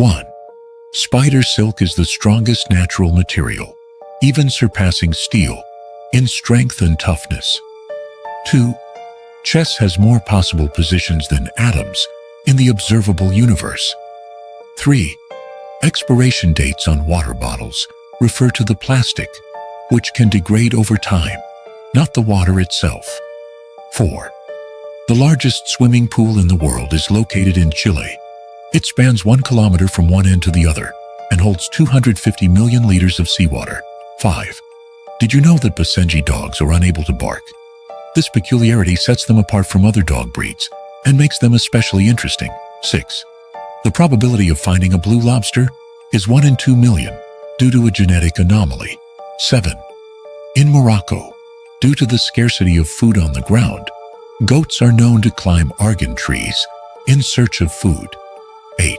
1. Spider silk is the strongest natural material, even surpassing steel, in strength and toughness. 2. Chess has more possible positions than atoms in the observable universe. 3. Expiration dates on water bottles refer to the plastic, which can degrade over time, not the water itself. 4. The largest swimming pool in the world is located in Chile. It spans 1 kilometer from one end to the other and holds 250 million liters of seawater. 5. Did you know that Basenji dogs are unable to bark? This peculiarity sets them apart from other dog breeds and makes them especially interesting. 6. The probability of finding a blue lobster is 1 in 2 million due to a genetic anomaly. 7. In Morocco, due to the scarcity of food on the ground, goats are known to climb argan trees in search of food. 8.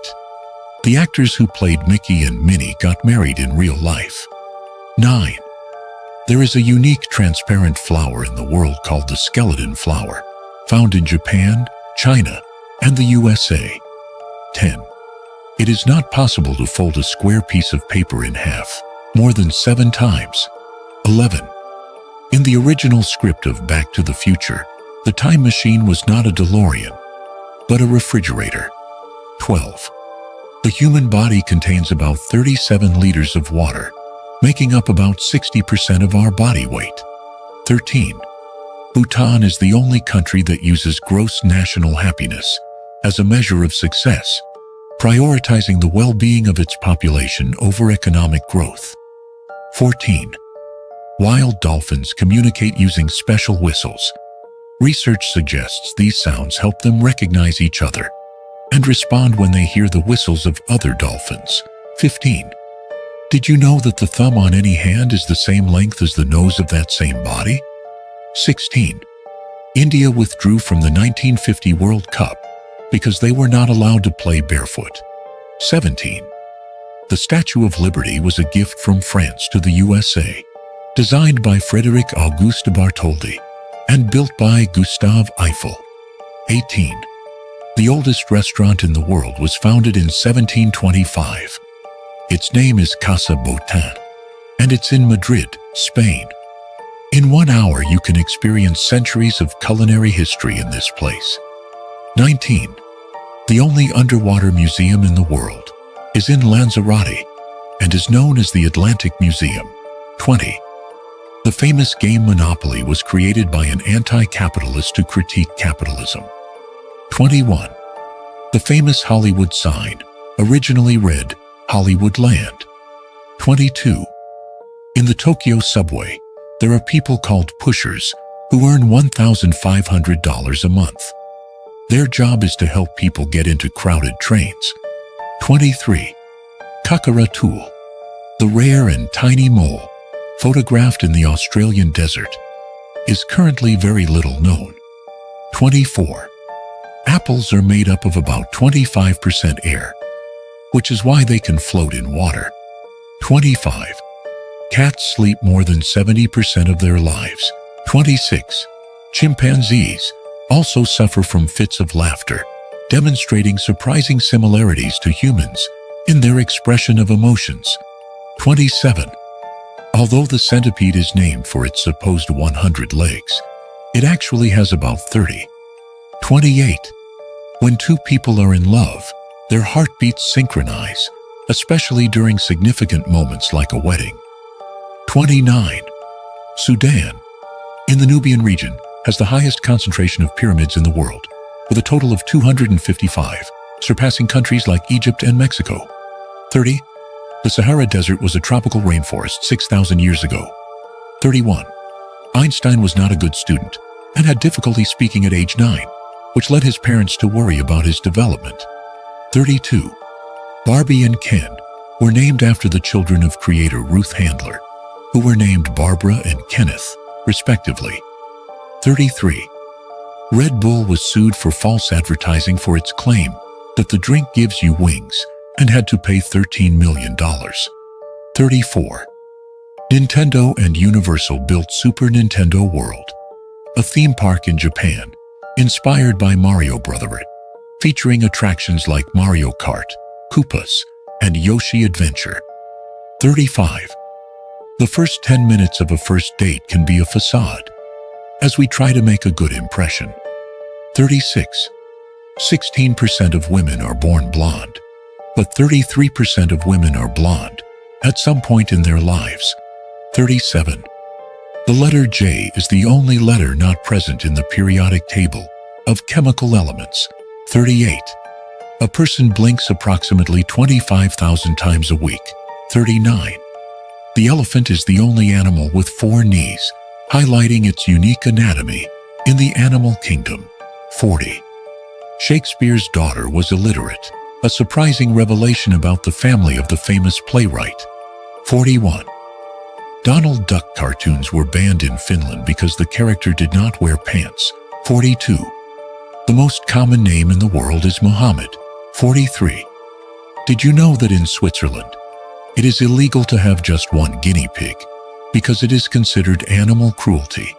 The actors who played Mickey and Minnie got married in real life. 9. There is a unique transparent flower in the world called the skeleton flower, found in Japan, China, and the USA. 10. It is not possible to fold a square piece of paper in half more than 7 times. 11. In the original script of Back to the Future, the time machine was not a DeLorean, but a refrigerator. 12. The human body contains about 37 liters of water, making up about 60% of our body weight. 13. Bhutan is the only country that uses gross national happiness as a measure of success, prioritizing the well-being of its population over economic growth. 14. Wild dolphins communicate using special whistles. Research suggests these sounds help them recognize each other and respond when they hear the whistles of other dolphins. 15. Did you know that the thumb on any hand is the same length as the nose of that same body? 16. India withdrew from the 1950 World Cup because they were not allowed to play barefoot. 17. The Statue of Liberty was a gift from France to the USA, designed by Frédéric Auguste Bartholdi and built by Gustave Eiffel. 18. The oldest restaurant in the world was founded in 1725. Its name is Casa Botin, and it's in Madrid, Spain. In 1 hour, you can experience centuries of culinary history in this place. 19. The only underwater museum in the world is in Lanzarote and is known as the Atlantic Museum. 20. The famous game Monopoly was created by an anti-capitalist to critique capitalism. 21. The famous Hollywood sign originally read Hollywoodland. 22. In the Tokyo subway, there are people called pushers who earn $1,500 a month. Their job is to help people get into crowded trains. 23. Cockaratul, the rare and tiny mole photographed in the Australian desert, is currently very little known. 24. Apples are made up of about 25% air, which is why they can float in water. 25. Cats sleep more than 70% of their lives. 26. Chimpanzees also suffer from fits of laughter, demonstrating surprising similarities to humans in their expression of emotions. 27. Although the centipede is named for its supposed 100 legs, it actually has about 30. 28. When two people are in love, their heartbeats synchronize, especially during significant moments like a wedding. 29. Sudan, in the Nubian region, has the highest concentration of pyramids in the world, with a total of 255, surpassing countries like Egypt and Mexico. 30. The Sahara Desert was a tropical rainforest 6,000 years ago. 31. Einstein was not a good student and had difficulty speaking at age 9, which led his parents to worry about his development. 32. Barbie and Ken were named after the children of creator Ruth Handler, who were named Barbara and Kenneth, respectively. 33. Red Bull was sued for false advertising for its claim that the drink gives you wings and had to pay $13 million. 34. Nintendo and Universal built Super Nintendo World, a theme park in Japan inspired by Mario Brotherhood, featuring attractions like Mario Kart, Koopas, and Yoshi Adventure. 35. The first 10 minutes of a first date can be a facade, as we try to make a good impression. 36. 16% of women are born blonde, but 33% of women are blonde at some point in their lives. 37. The letter J is the only letter not present in the periodic table of chemical elements. 38. A person blinks approximately 25,000 times a week. 39. The elephant is the only animal with 4 knees, highlighting its unique anatomy in the animal kingdom. 40. Shakespeare's daughter was illiterate, a surprising revelation about the family of the famous playwright. 41. Donald Duck cartoons were banned in Finland because the character did not wear pants. 42. The most common name in the world is Muhammad. 43. Did you know that in Switzerland, it is illegal to have just one guinea pig because it is considered animal cruelty,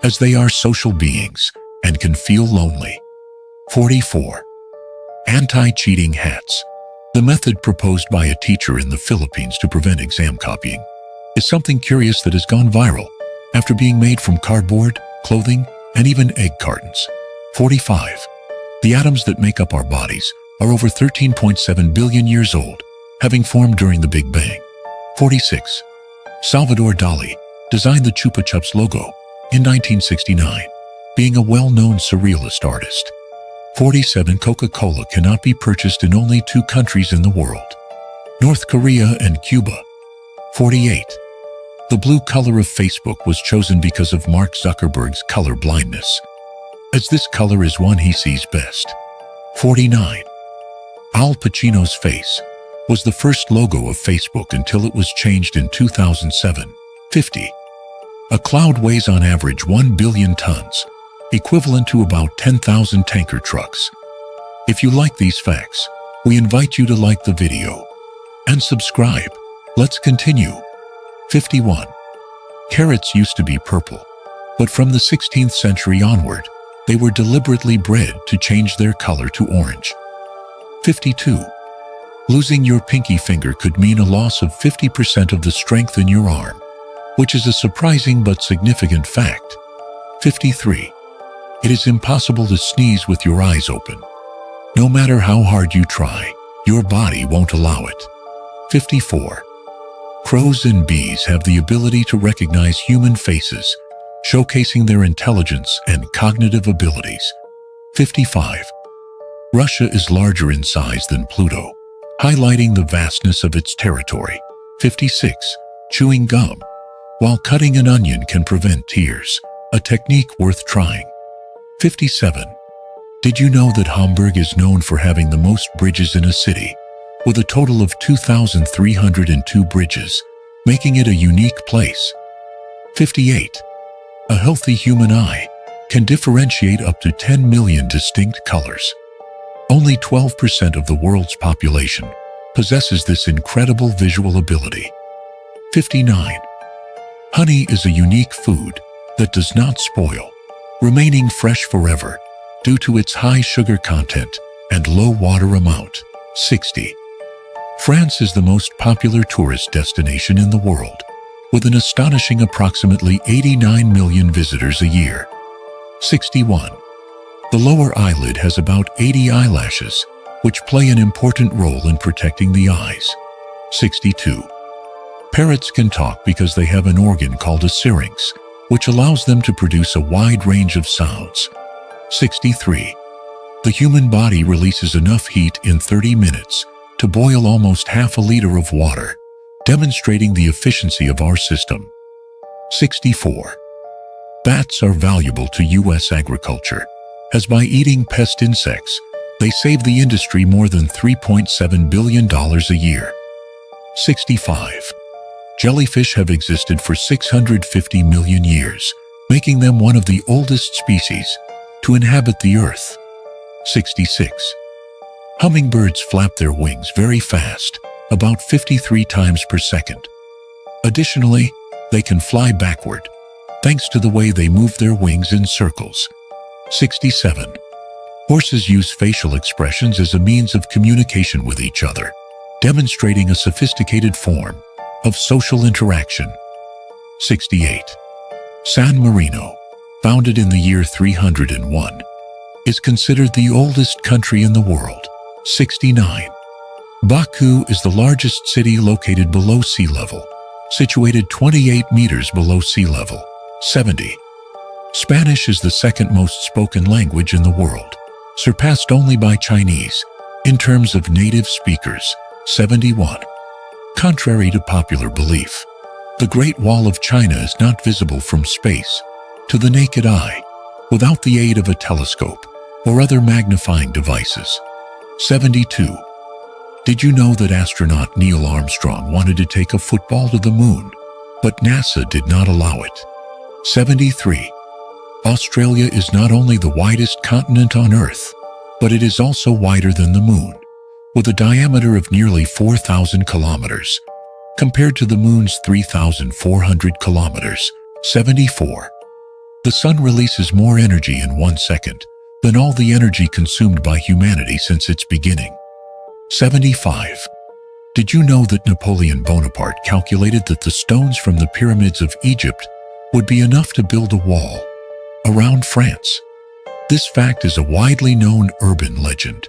as they are social beings and can feel lonely? 44. Anti-cheating hats. The method proposed by a teacher in the Philippines to prevent exam copying is something curious that has gone viral after being made from cardboard, clothing, and even egg cartons. 45. The atoms that make up our bodies are over 13.7 billion years old, having formed during the Big Bang. 46. Salvador Dali designed the Chupa Chups logo in 1969, being a well-known surrealist artist. 47. Coca-Cola cannot be purchased in only 2 countries in the world, North Korea and Cuba. 48. The blue color of Facebook was chosen because of Mark Zuckerberg's color blindness, as this color is one he sees best. 49. Al Pacino's face was the first logo of Facebook until it was changed in 2007. 50. A cloud weighs on average 1 billion tons, equivalent to about 10,000 tanker trucks. If you like these facts, we invite you to like the video and subscribe. Let's continue. 51. Carrots used to be purple, but from the 16th century onward, they were deliberately bred to change their color to orange. 52. Losing your pinky finger could mean a loss of 50% of the strength in your arm, which is a surprising but significant fact. 53. It is impossible to sneeze with your eyes open. No matter how hard you try, your body won't allow it. 54. Crows and bees have the ability to recognize human faces, showcasing their intelligence and cognitive abilities. 55. Russia is larger in size than Pluto, highlighting the vastness of its territory. 56. Chewing gum while cutting an onion can prevent tears, a technique worth trying. 57. Did you know that Hamburg is known for having the most bridges in a city, with a total of 2,302 bridges, making it a unique place? 58. A healthy human eye can differentiate up to 10 million distinct colors. Only 12% of the world's population possesses this incredible visual ability. 59. Honey is a unique food that does not spoil, remaining fresh forever due to its high sugar content and low water amount. 60. France is the most popular tourist destination in the world, with an astonishing approximately 89 million visitors a year. 61. The lower eyelid has about 80 eyelashes, which play an important role in protecting the eyes. 62. Parrots can talk because they have an organ called a syrinx, which allows them to produce a wide range of sounds. 63. The human body releases enough heat in 30 minutes to boil almost half a liter of water, demonstrating the efficiency of our system. 64. Bats are valuable to U.S. agriculture, as by eating pest insects, they save the industry more than $3.7 billion a year. 65. Jellyfish have existed for 650 million years, making them one of the oldest species to inhabit the Earth. 66. Hummingbirds flap their wings very fast, about 53 times per second. Additionally, they can fly backward, thanks to the way they move their wings in circles. 67. Horses use facial expressions as a means of communication with each other, demonstrating a sophisticated form of social interaction. 68. San Marino, founded in the year 301, is considered the oldest country in the world. 69. Baku is the largest city located below sea level, situated 28 meters below sea level. 70. Spanish is the second most spoken language in the world, surpassed only by Chinese in terms of native speakers. 71. Contrary to popular belief, the Great Wall of China is not visible from space to the naked eye without the aid of a telescope or other magnifying devices. 72. Did you know that astronaut Neil Armstrong wanted to take a football to the moon, but NASA did not allow it? 73. Australia is not only the widest continent on Earth, but it is also wider than the moon, with a diameter of nearly 4,000 kilometers, compared to the moon's 3,400 kilometers. 74. The sun releases more energy in 1 second than all the energy consumed by humanity since its beginning. 75. Did you know that Napoleon Bonaparte calculated that the stones from the pyramids of Egypt would be enough to build a wall around France? This fact is a widely known urban legend.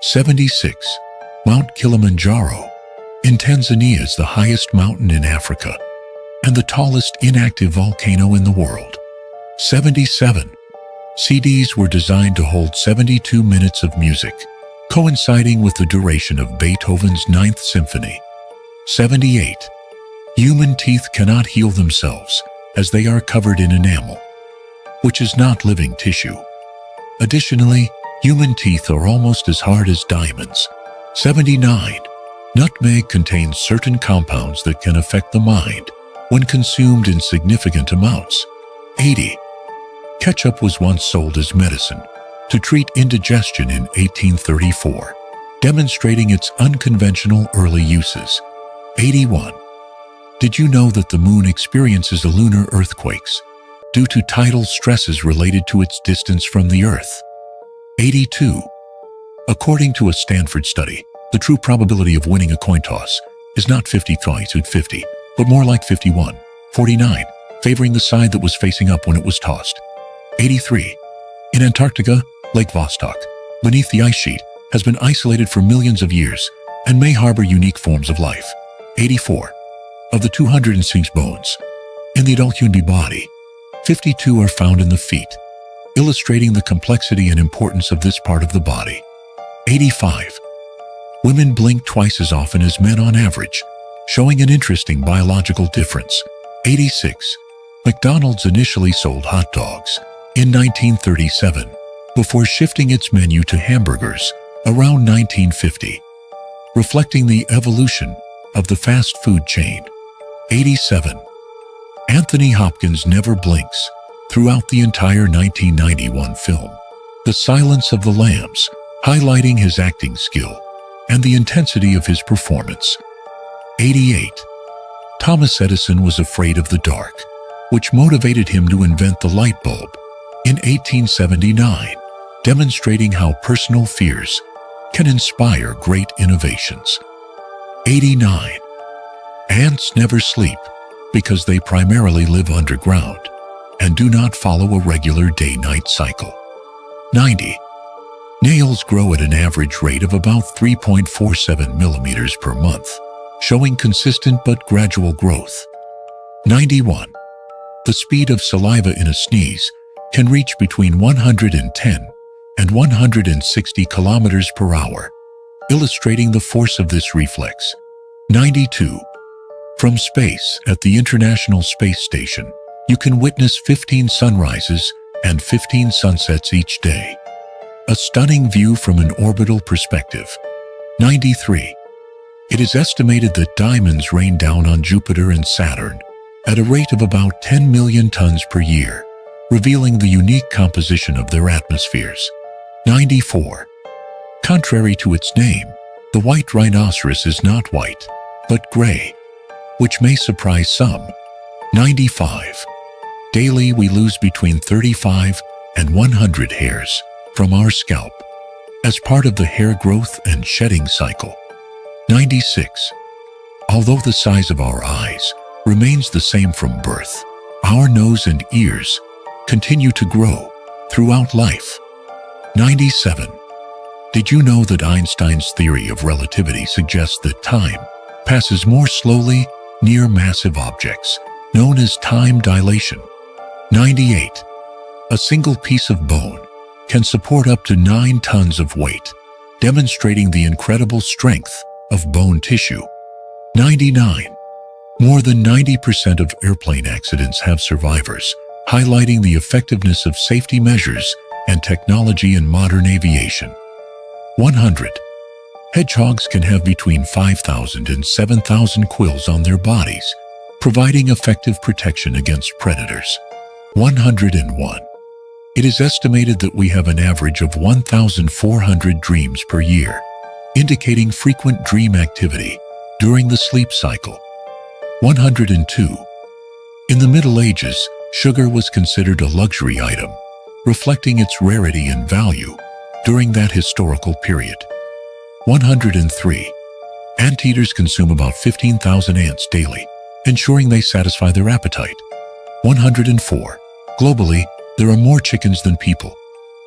76. Mount Kilimanjaro in Tanzania is the highest mountain in Africa and the tallest inactive volcano in the world. 77. CDs were designed to hold 72 minutes of music, coinciding with the duration of Beethoven's Ninth Symphony. 78. Human teeth cannot heal themselves as they are covered in enamel, which is not living tissue. Additionally, human teeth are almost as hard as diamonds. 79. Nutmeg contains certain compounds that can affect the mind when consumed in significant amounts. 80. Ketchup was once sold as medicine to treat indigestion in 1834, demonstrating its unconventional early uses. 81. Did you know that the moon experiences lunar earthquakes due to tidal stresses related to its distance from the Earth? 82. According to a Stanford study, the true probability of winning a coin toss is not 50-50, but more like 51-49, favoring the side that was facing up when it was tossed. 83. In Antarctica, Lake Vostok, beneath the ice sheet, has been isolated for millions of years and may harbor unique forms of life. 84. Of the 206 bones in the adult human body, 52 are found in the feet, illustrating the complexity and importance of this part of the body. 85. Women blink twice as often as men on average, showing an interesting biological difference. 86. McDonald's initially sold hot dogs in 1937, before shifting its menu to hamburgers around 1950, reflecting the evolution of the fast food chain. 87. Anthony Hopkins never blinks throughout the entire 1991 film, The Silence of the Lambs, highlighting his acting skill and the intensity of his performance. 88. Thomas Edison was afraid of the dark, which motivated him to invent the light bulb in 1879, demonstrating how personal fears can inspire great innovations. 89. Ants never sleep because they primarily live underground and do not follow a regular day-night cycle. 90. Nails grow at an average rate of about 3.47 millimeters per month, showing consistent but gradual growth. 91. The speed of saliva in a sneeze can reach between 110 and 160 kilometers per hour, illustrating the force of this reflex. 92. From space at the International Space Station, you can witness 15 sunrises and 15 sunsets each day. A stunning view from an orbital perspective. 93. It is estimated that diamonds rain down on Jupiter and Saturn at a rate of about 10 million tons per year, revealing the unique composition of their atmospheres. 94. Contrary to its name, the white rhinoceros is not white, but gray, which may surprise some. 95. Daily we lose between 35 and 100 hairs from our scalp as part of the hair growth and shedding cycle. 96. Although the size of our eyes remains the same from birth, our nose and ears continue to grow throughout life. 97. Did you know that Einstein's theory of relativity suggests that time passes more slowly near massive objects, known as time dilation? 98. A single piece of bone can support up to 9 tons of weight, demonstrating the incredible strength of bone tissue. 99. More than 90% of airplane accidents have survivors, highlighting the effectiveness of safety measures and technology in modern aviation. 100. Hedgehogs can have between 5,000 and 7,000 quills on their bodies, providing effective protection against predators. 101. It is estimated that we have an average of 1,400 dreams per year, indicating frequent dream activity during the sleep cycle. 102. In the Middle Ages, sugar was considered a luxury item, reflecting its rarity and value during that historical period. 103. Anteaters consume about 15,000 ants daily, ensuring they satisfy their appetite. 104. Globally, there are more chickens than people,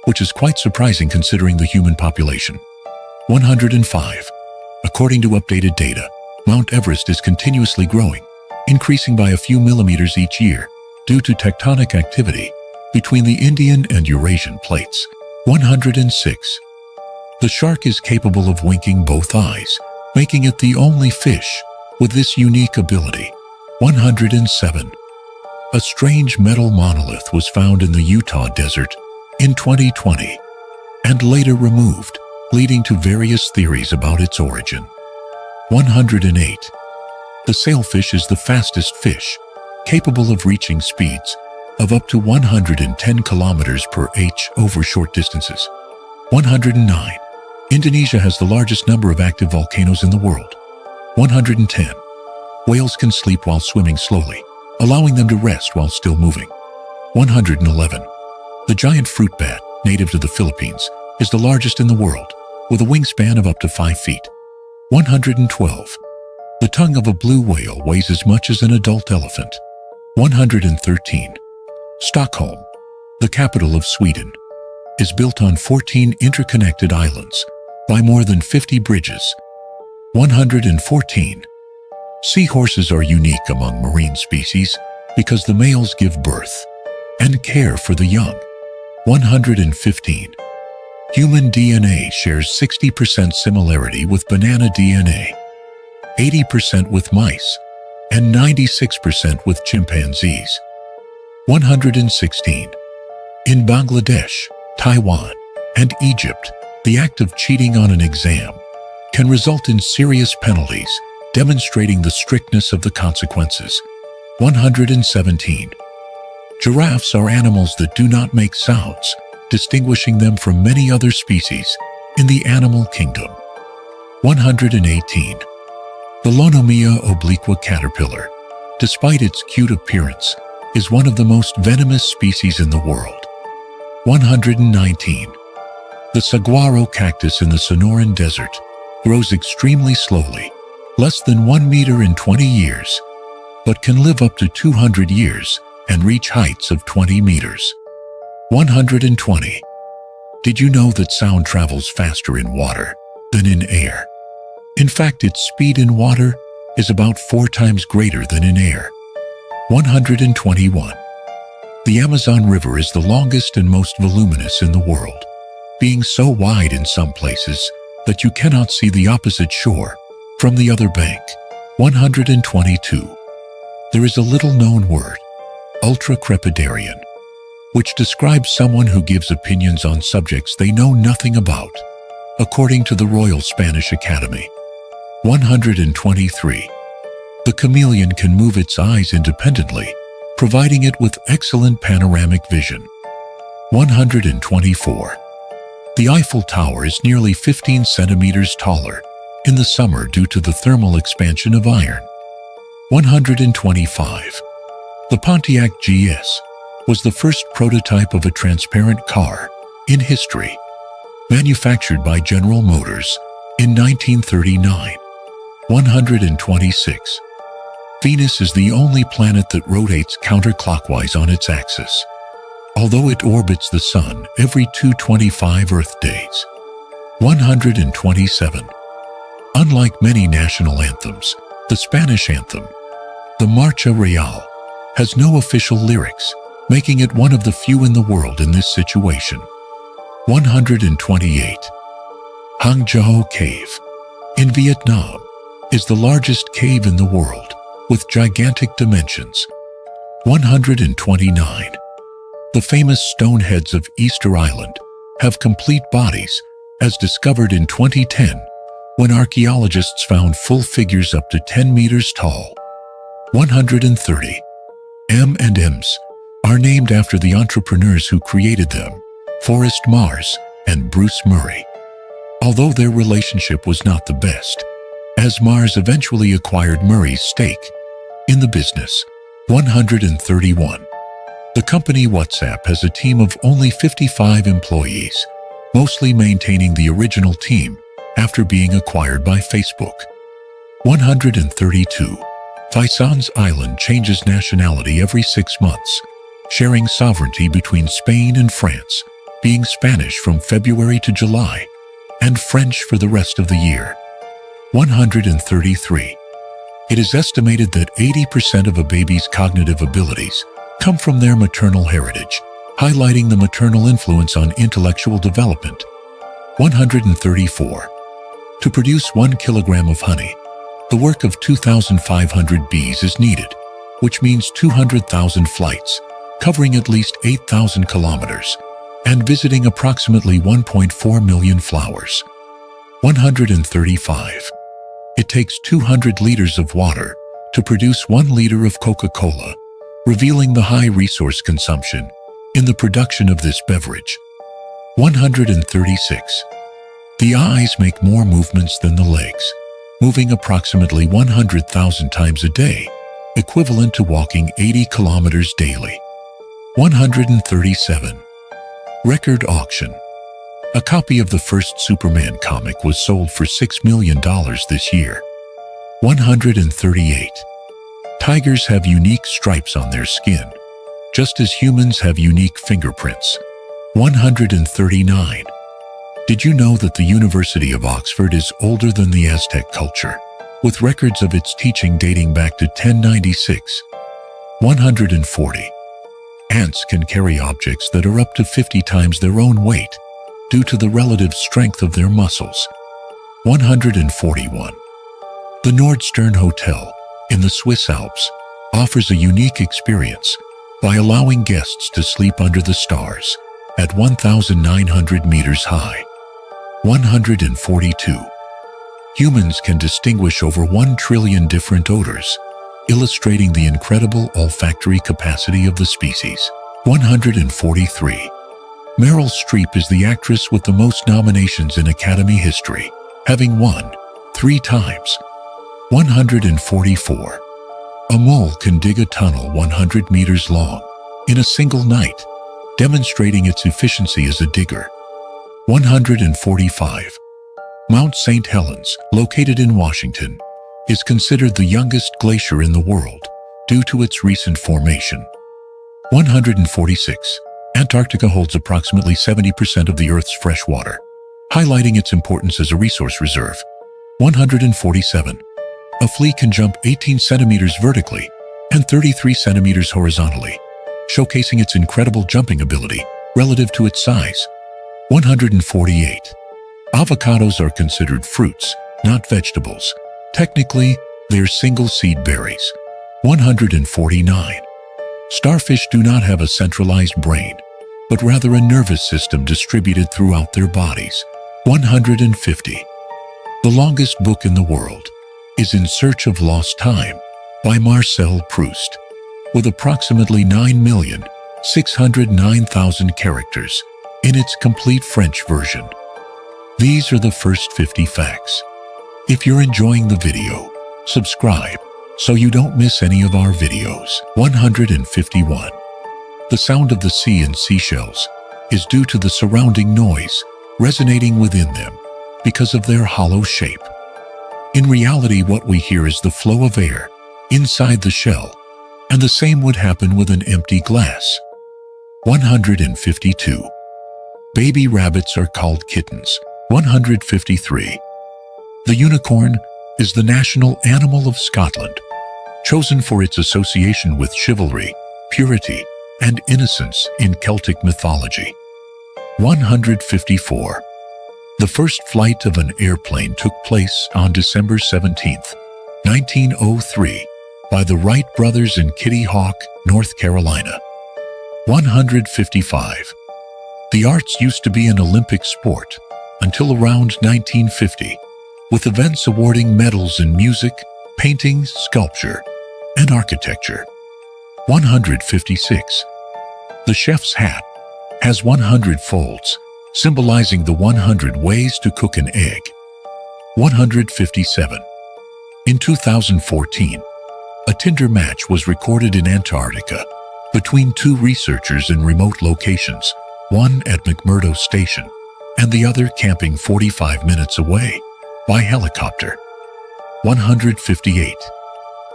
which is quite surprising considering the human population. 105. According to updated data, Mount Everest is continuously growing, increasing by a few millimeters each year due to tectonic activity between the Indian and Eurasian plates. 106. The shark is capable of winking both eyes, making it the only fish with this unique ability. 107. A strange metal monolith was found in the Utah desert in 2020 and later removed, leading to various theories about its origin. 108. The sailfish is the fastest fish, capable of reaching speeds of up to 110 kilometers per h over short distances. 109. Indonesia has the largest number of active volcanoes in the world. 110. Whales can sleep while swimming slowly, allowing them to rest while still moving. 111. The giant fruit bat, native to the Philippines, is the largest in the world, with a wingspan of up to 5 feet. 112. The tongue of a blue whale weighs as much as an adult elephant. 113. Stockholm, the capital of Sweden, is built on 14 interconnected islands by more than 50 bridges. 114. Seahorses are unique among marine species because the males give birth and care for the young. 115. Human DNA shares 60% similarity with banana DNA, 80% with mice, and 96% with chimpanzees. 116. In Bangladesh, Taiwan, and Egypt, the act of cheating on an exam can result in serious penalties, demonstrating the strictness of the consequences. 117. Giraffes are animals that do not make sounds, distinguishing them from many other species in the animal kingdom. 118. The Lonomia obliqua caterpillar, despite its cute appearance, is one of the most venomous species in the world. 119. The saguaro cactus in the Sonoran Desert grows extremely slowly, less than 1 meter in 20 years, but can live up to 200 years and reach heights of 20 meters. 120. Did you know that sound travels faster in water than in air? In fact, its speed in water is about 4 times greater than in air. 121. The Amazon River is the longest and most voluminous in the world, being so wide in some places that you cannot see the opposite shore from the other bank. 122. There is a little-known word, ultra-crepidarian, which describes someone who gives opinions on subjects they know nothing about, according to the Royal Spanish Academy. 123. The chameleon can move its eyes independently, providing it with excellent panoramic vision. 124. The Eiffel Tower is nearly 15 centimeters taller in the summer due to the thermal expansion of iron. 125. The Pontiac GS was the first prototype of a transparent car in history, manufactured by General Motors in 1939. 126. Venus is the only planet that rotates counterclockwise on its axis, although it orbits the Sun every 225 Earth days. 127. Unlike many national anthems, the Spanish anthem, the Marcha Real, has no official lyrics, making it one of the few in the world in this situation. 128. Hangzhou Cave in Vietnam is the largest cave in the world, with gigantic dimensions. 129. The famous stone heads of Easter Island have complete bodies, as discovered in 2010, when archaeologists found full figures up to 10 meters tall. 130. M&Ms are named after the entrepreneurs who created them, Forrest Mars and Bruce Murray. Although their relationship was not the best, as Mars eventually acquired Murray's stake in the business. 131. The company WhatsApp has a team of only 55 employees, mostly maintaining the original team after being acquired by Facebook. 132. Fison's Island changes nationality every 6 months, sharing sovereignty between Spain and France, being Spanish from February to July, and French for the rest of the year. 133. It is estimated that 80% of a baby's cognitive abilities come from their maternal heritage, highlighting the maternal influence on intellectual development. 134. To produce 1 kilogram of honey, the work of 2,500 bees is needed, which means 200,000 flights, covering at least 8,000 kilometers, and visiting approximately 1.4 million flowers. 135. It takes 200 liters of water to produce 1 liter of Coca-Cola, revealing the high resource consumption in the production of this beverage. 136. The eyes make more movements than the legs, moving approximately 100,000 times a day, equivalent to walking 80 kilometers daily. 137. Record auction. A copy of the first Superman comic was sold for $6 million this year. 138. Tigers have unique stripes on their skin, just as humans have unique fingerprints. 139. Did you know that the University of Oxford is older than the Aztec culture, with records of its teaching dating back to 1096? 140. Ants can carry objects that are up to 50 times their own weight, due to the relative strength of their muscles. 141. The Nordstern Hotel in the Swiss Alps offers a unique experience by allowing guests to sleep under the stars at 1,900 meters high. 142. Humans can distinguish over 1 trillion different odors, illustrating the incredible olfactory capacity of the species. 143. Meryl Streep is the actress with the most nominations in Academy history, having won 3 times. 144. A mole can dig a tunnel 100 meters long in a single night, demonstrating its efficiency as a digger. 145. Mount St. Helens, located in Washington, is considered the youngest glacier in the world due to its recent formation. 146. Antarctica holds approximately 70% of the Earth's fresh water, highlighting its importance as a resource reserve. 147. A flea can jump 18 centimeters vertically and 33 centimeters horizontally, showcasing its incredible jumping ability relative to its size. 148. Avocados are considered fruits, not vegetables. Technically, they're single-seed berries. 149. Starfish do not have a centralized brain, but rather a nervous system distributed throughout their bodies. 150. The longest book in the world is In Search of Lost Time by Marcel Proust, with approximately 9,609,000 characters in its complete French version. These are the first 50 facts. If you're enjoying the video, subscribe so you don't miss any of our videos. 151. The sound of the sea and seashells is due to the surrounding noise resonating within them because of their hollow shape. In reality, what we hear is the flow of air inside the shell, and the same would happen with an empty glass. 152. Baby rabbits are called kittens. 153. The unicorn is the national animal of Scotland, chosen for its association with chivalry, purity, and innocence in Celtic mythology. 154. The first flight of an airplane took place on December 17, 1903, by the Wright brothers in Kitty Hawk, North Carolina. 155. The arts used to be an Olympic sport until around 1950, with events awarding medals in music, painting, sculpture, and architecture. 156. The chef's hat has 100 folds, symbolizing the 100 ways to cook an egg. 157. In 2014, a Tinder match was recorded in Antarctica between two researchers in remote locations, one at McMurdo Station and the other camping 45 minutes away by helicopter. 158.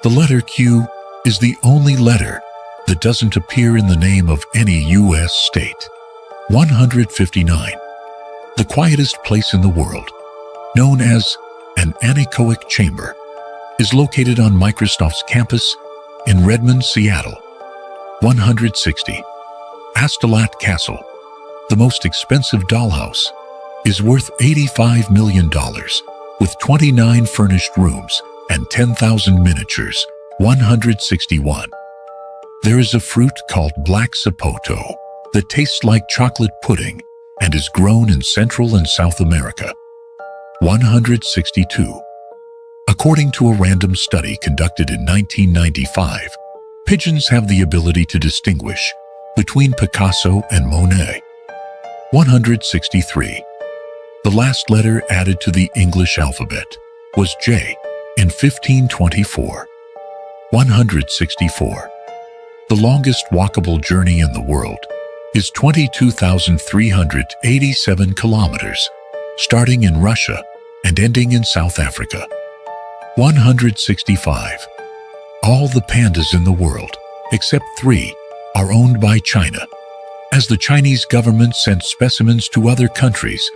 The letter Q is the only letter that doesn't appear in the name of any U.S. state. 159. The quietest place in the world, known as an anechoic chamber, is located on Microsoft's campus in Redmond, Seattle. 160. Astolat Castle, the most expensive dollhouse, is worth $85 million, with 29 furnished rooms and 10,000 miniatures. 161. There is a fruit called black sapoto that tastes like chocolate pudding and is grown in Central and South America. 162. According to a random study conducted in 1995, pigeons have the ability to distinguish between Picasso and Monet. 163. The last letter added to the English alphabet was J in 1524. 164. The longest walkable journey in the world is 22,387 kilometers, starting in Russia and ending in South Africa. 165. All the pandas in the world, except 3, are owned by China, as the Chinese government sent specimens to other countries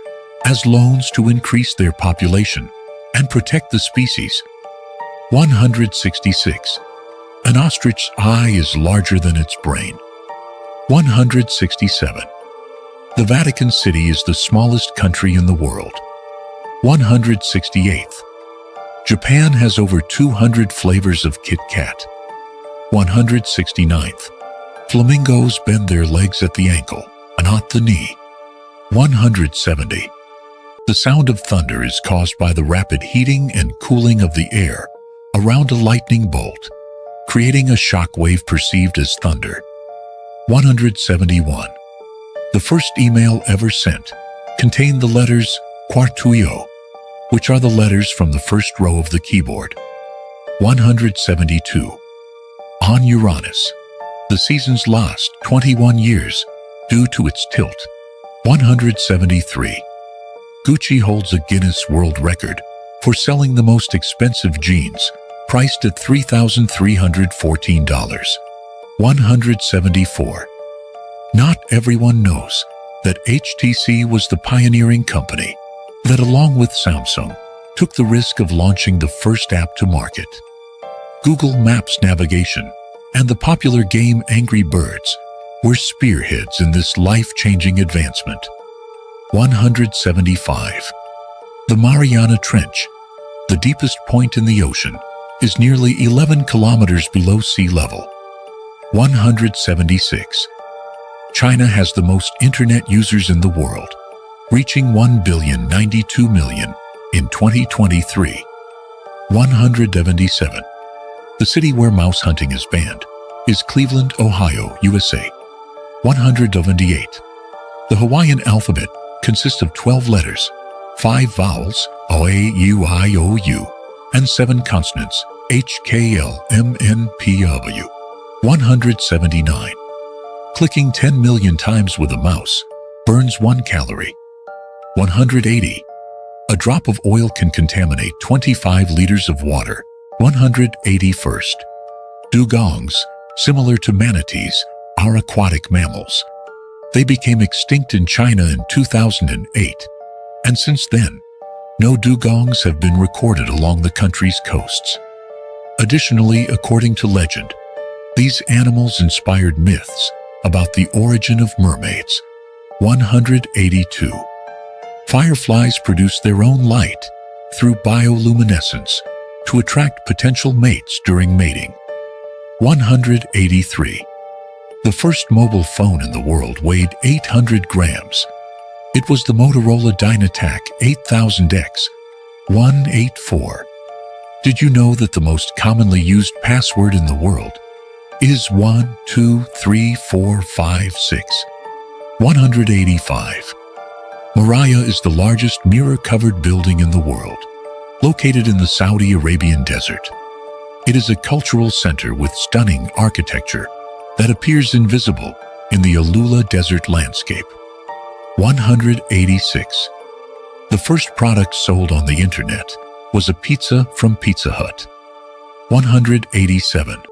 as loans to increase their population and protect the species. 166. An ostrich's eye is larger than its brain. 167. The Vatican City is the smallest country in the world. 168. Japan has over 200 flavors of Kit Kat. 169. Flamingos bend their legs at the ankle, not the knee. 170. The sound of thunder is caused by the rapid heating and cooling of the air around a lightning bolt, creating a shock wave perceived as thunder. 171. The first email ever sent contained the letters Quartuyo, which are the letters from the first row of the keyboard. 172. On Uranus, the seasons last 21 years due to its tilt. 173. Gucci holds a Guinness World Record for selling the most expensive jeans, priced at $3,314. 174. Not everyone knows that HTC was the pioneering company that, along with Samsung, took the risk of launching the first app to market. Google Maps navigation and the popular game Angry Birds were spearheads in this life-changing advancement. 175. The Mariana Trench, the deepest point in the ocean, is nearly 11 kilometers below sea level. 176. China has the most internet users in the world, reaching 1,092,000,000 in 2023. 177. The city where mouse hunting is banned is Cleveland, Ohio, USA. 178. The Hawaiian alphabet consists of 12 letters, 5 vowels, O, A, U, I, O, U, and 7 consonants, H, K, L, M, N, P, W. 179. Clicking 10 million times with a mouse burns 1 calorie. 180. A drop of oil can contaminate 25 liters of water. 181st. Dugongs, similar to manatees, are aquatic mammals. They became extinct in China in 2008, and since then, no dugongs have been recorded along the country's coasts. Additionally, according to legend, these animals inspired myths about the origin of mermaids. 182. Fireflies produce their own light through bioluminescence to attract potential mates during mating. 183. The first mobile phone in the world weighed 800 grams. It was the Motorola Dynatac 8000X. 184. Did you know that the most commonly used password in the world is 1, 2, 3, 4, 5, 6? 185. Moriah is the largest mirror-covered building in the world, located in the Saudi Arabian desert. It is a cultural center with stunning architecture that appears invisible in the Alula desert landscape. 186. The first product sold on the internet was a pizza from Pizza Hut. 187.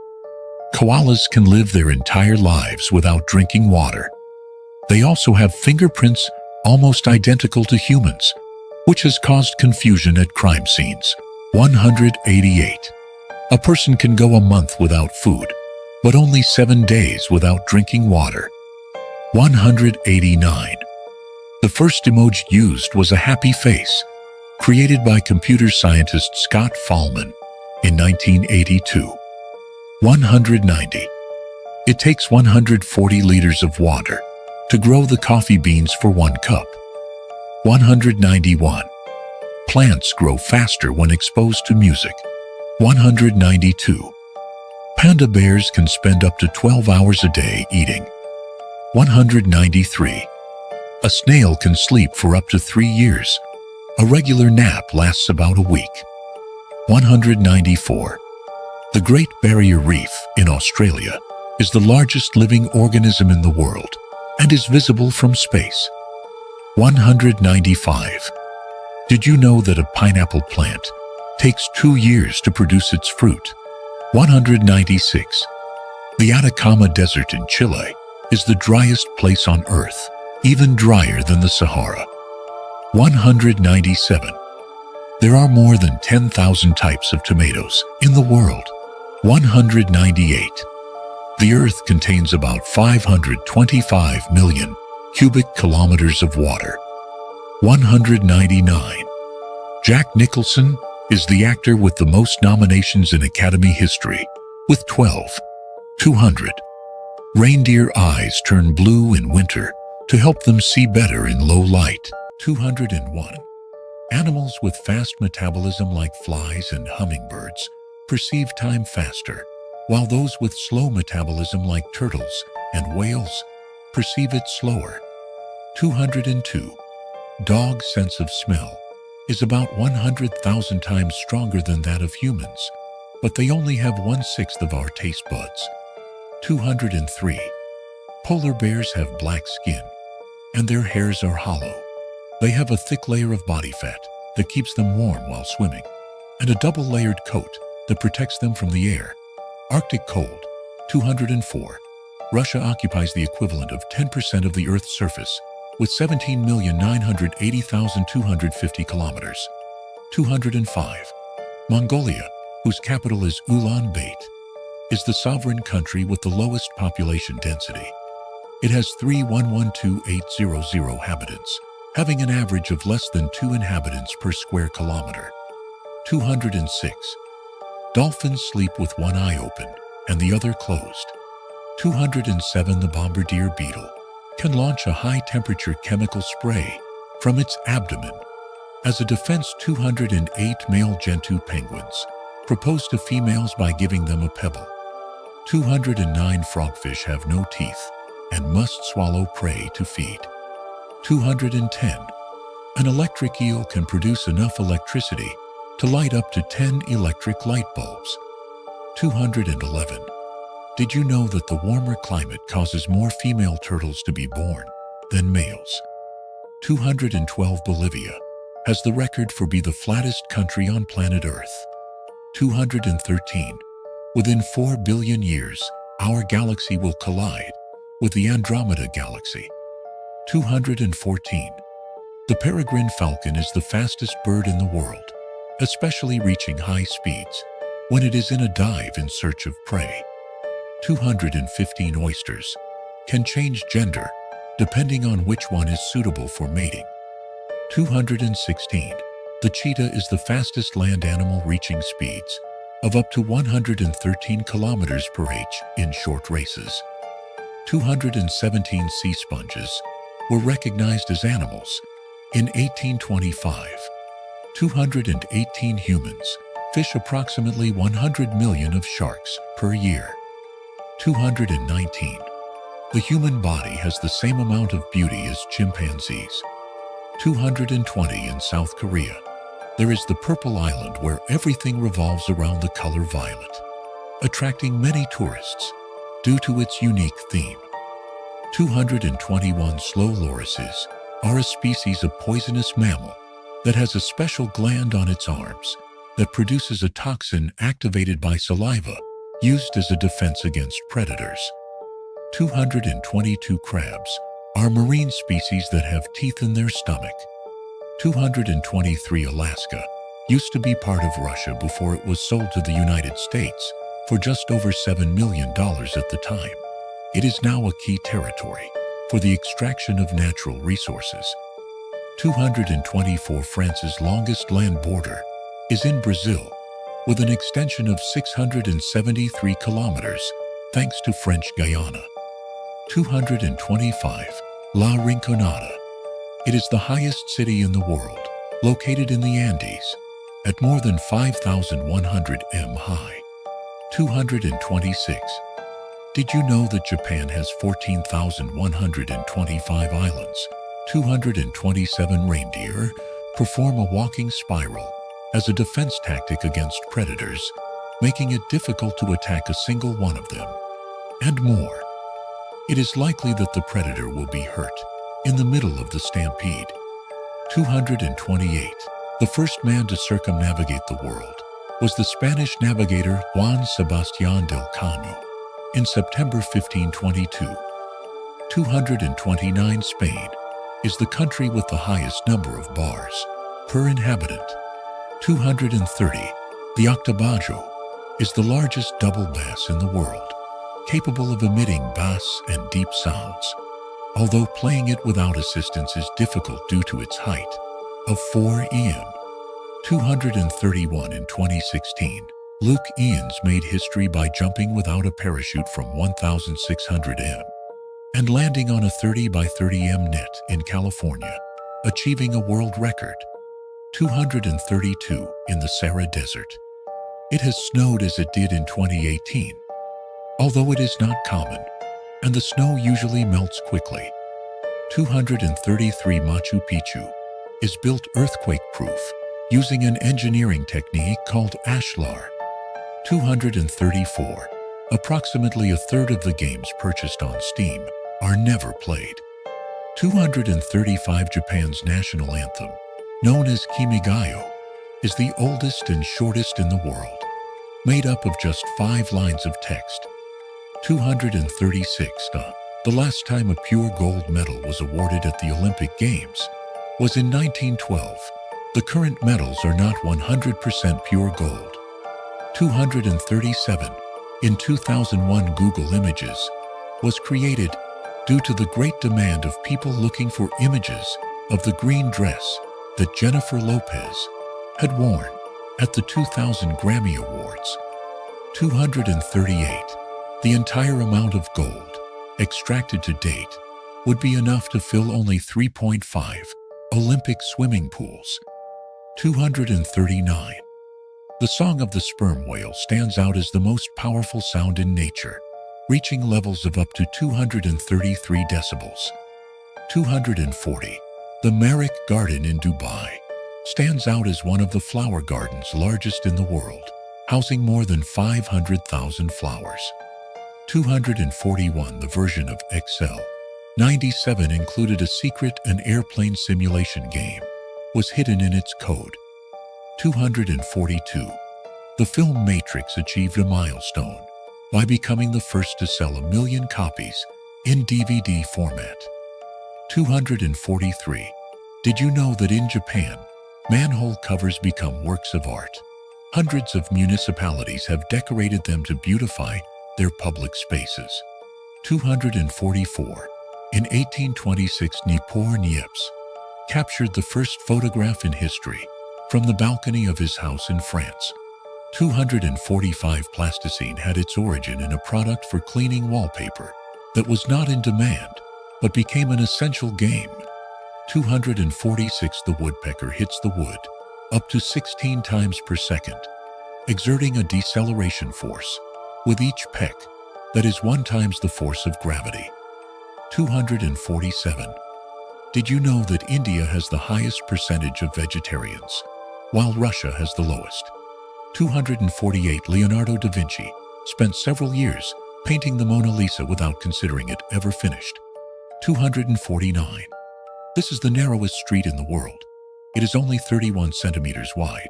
Koalas can live their entire lives without drinking water. They also have fingerprints almost identical to humans, which has caused confusion at crime scenes. 188. A person can go a month without food, but only 7 days without drinking water. 189. The first emoji used was a happy face, created by computer scientist Scott Fahlman in 1982. 190. It takes 140 liters of water to grow the coffee beans for 1 cup. 191. Plants grow faster when exposed to music. 192. Panda bears can spend up to 12 hours a day eating. 193. A snail can sleep for up to 3 years. A regular nap lasts about a week. 194. The Great Barrier Reef in Australia is the largest living organism in the world and is visible from space. 195. Did you know that a pineapple plant takes 2 years to produce its fruit? 196. The Atacama Desert in Chile is the driest place on Earth, even drier than the Sahara. 197. There are more than 10,000 types of tomatoes in the world. 198. The Earth contains about 525 million cubic kilometers of water. 199. Jack Nicholson is the actor with the most nominations in Academy history, with 12. 200. Reindeer eyes turn blue in winter to help them see better in low light. 201. Animals with fast metabolism like flies and hummingbirds perceive time faster, while those with slow metabolism like turtles and whales perceive it slower. 202. Dogs' sense of smell is about 100,000 times stronger than that of humans, but they only have 1/6 of our taste buds. 203. Polar bears have black skin, and their hairs are hollow. They have a thick layer of body fat that keeps them warm while swimming, and a double-layered coat that protects them from the air. Arctic cold. 204. Russia occupies the equivalent of 10% of the Earth's surface, with 17,980,250 kilometers. 205. Mongolia, whose capital is Ulaanbaatar, is the sovereign country with the lowest population density. It has 3,112,800 inhabitants, having an average of less than 2 inhabitants per square kilometer. 206. Dolphins sleep with one eye open and the other closed. 207. The bombardier beetle can launch a high-temperature chemical spray from its abdomen. As a defense, 208 male gentoo penguins propose to females by giving them a pebble. 209. Frogfish have no teeth and must swallow prey to feed. 210. An electric eel can produce enough electricity to light up to 10 electric light bulbs. 211. Did you know that the warmer climate causes more female turtles to be born than males? 212. Bolivia has the record for being the flattest country on planet Earth. 213. Within 4 billion years, our galaxy will collide with the Andromeda Galaxy. 214. The peregrine falcon is the fastest bird in the world, especially reaching high speeds when it is in a dive in search of prey. 215. Oysters can change gender depending on which one is suitable for mating. 216. The cheetah is the fastest land animal, reaching speeds of up to 113 kilometers per h in short races. 217. Sea sponges were recognized as animals in 1825. 218. Humans fish approximately 100 million of sharks per year. 219. The human body has the same amount of beauty as chimpanzees. 220. In South Korea, there is the Purple Island, where everything revolves around the color violet, attracting many tourists due to its unique theme. 221. Slow lorises are a species of poisonous mammal that has a special gland on its arms that produces a toxin activated by saliva used as a defense against predators. 222. Crabs are marine species that have teeth in their stomach. 223. Alaska used to be part of Russia before it was sold to the United States for just over $7 million at the time. It is now a key territory for the extraction of natural resources. 224. France's longest land border is in Brazil, with an extension of 673 kilometers, thanks to French Guiana. 225. La Rinconada. It is the highest city in the world, located in the Andes, at more than 5,100 m high. 226. Did you know that Japan has 14,125 islands? 227. Reindeer perform a walking spiral as a defense tactic against predators, making it difficult to attack a single one of them. And more. It is likely that the predator will be hurt in the middle of the stampede. 228. The first man to circumnavigate the world was the Spanish navigator Juan Sebastián del Cano in September 1522. 229. Spain is the country with the highest number of bars per inhabitant. 230. The octobajo is the largest double bass in the world, capable of emitting bass and deep sounds, although playing it without assistance is difficult due to its height of 4 m. 231. In 2016, Luke Ians made history by jumping without a parachute from 1,600 m and landing on a 30 by 30 m net in California, achieving a world record. 232. In the Sahara Desert, it has snowed as it did in 2018, although it is not common, and the snow usually melts quickly. 233. Machu Picchu is built earthquake-proof using an engineering technique called ashlar. 234. Approximately a third of the games purchased on Steam are never played. 235. Japan's national anthem, known as Kimigayo, is the oldest and shortest in the world, made up of just 5 lines of text. 236. The last time a pure gold medal was awarded at the Olympic Games was in 1912. The current medals are not 100% pure gold. 237. In 2001, Google Images was created due to the great demand of people looking for images of the green dress that Jennifer Lopez had worn at the 2000 Grammy Awards. 238. The entire amount of gold extracted to date would be enough to fill only 3.5 Olympic swimming pools. 239. The song of the sperm whale stands out as the most powerful sound in nature, reaching levels of up to 233 decibels. 240. The Merrick Garden in Dubai stands out as one of the flower gardens largest in the world, housing more than 500,000 flowers. 241. The version of XL 97 included a secret and airplane simulation game was hidden in its code. 242. The film Matrix achieved a milestone by becoming the first to sell 1 million copies in DVD format. 243. Did you know that in Japan, manhole covers become works of art? Hundreds of municipalities have decorated them to beautify their public spaces. 244. In 1826, Nippur Niepce captured the first photograph in history from the balcony of his house in France. 245. Plasticine had its origin in a product for cleaning wallpaper that was not in demand, but became an essential game. 246. The woodpecker hits the wood up to 16 times per second, exerting a deceleration force with each peck that is 1 times the force of gravity. 247. Did you know that India has the highest percentage of vegetarians, while Russia has the lowest? 248. Leonardo da Vinci spent several years painting the Mona Lisa without considering it ever finished. 249. This is the narrowest street in the world. It is only 31 centimeters wide.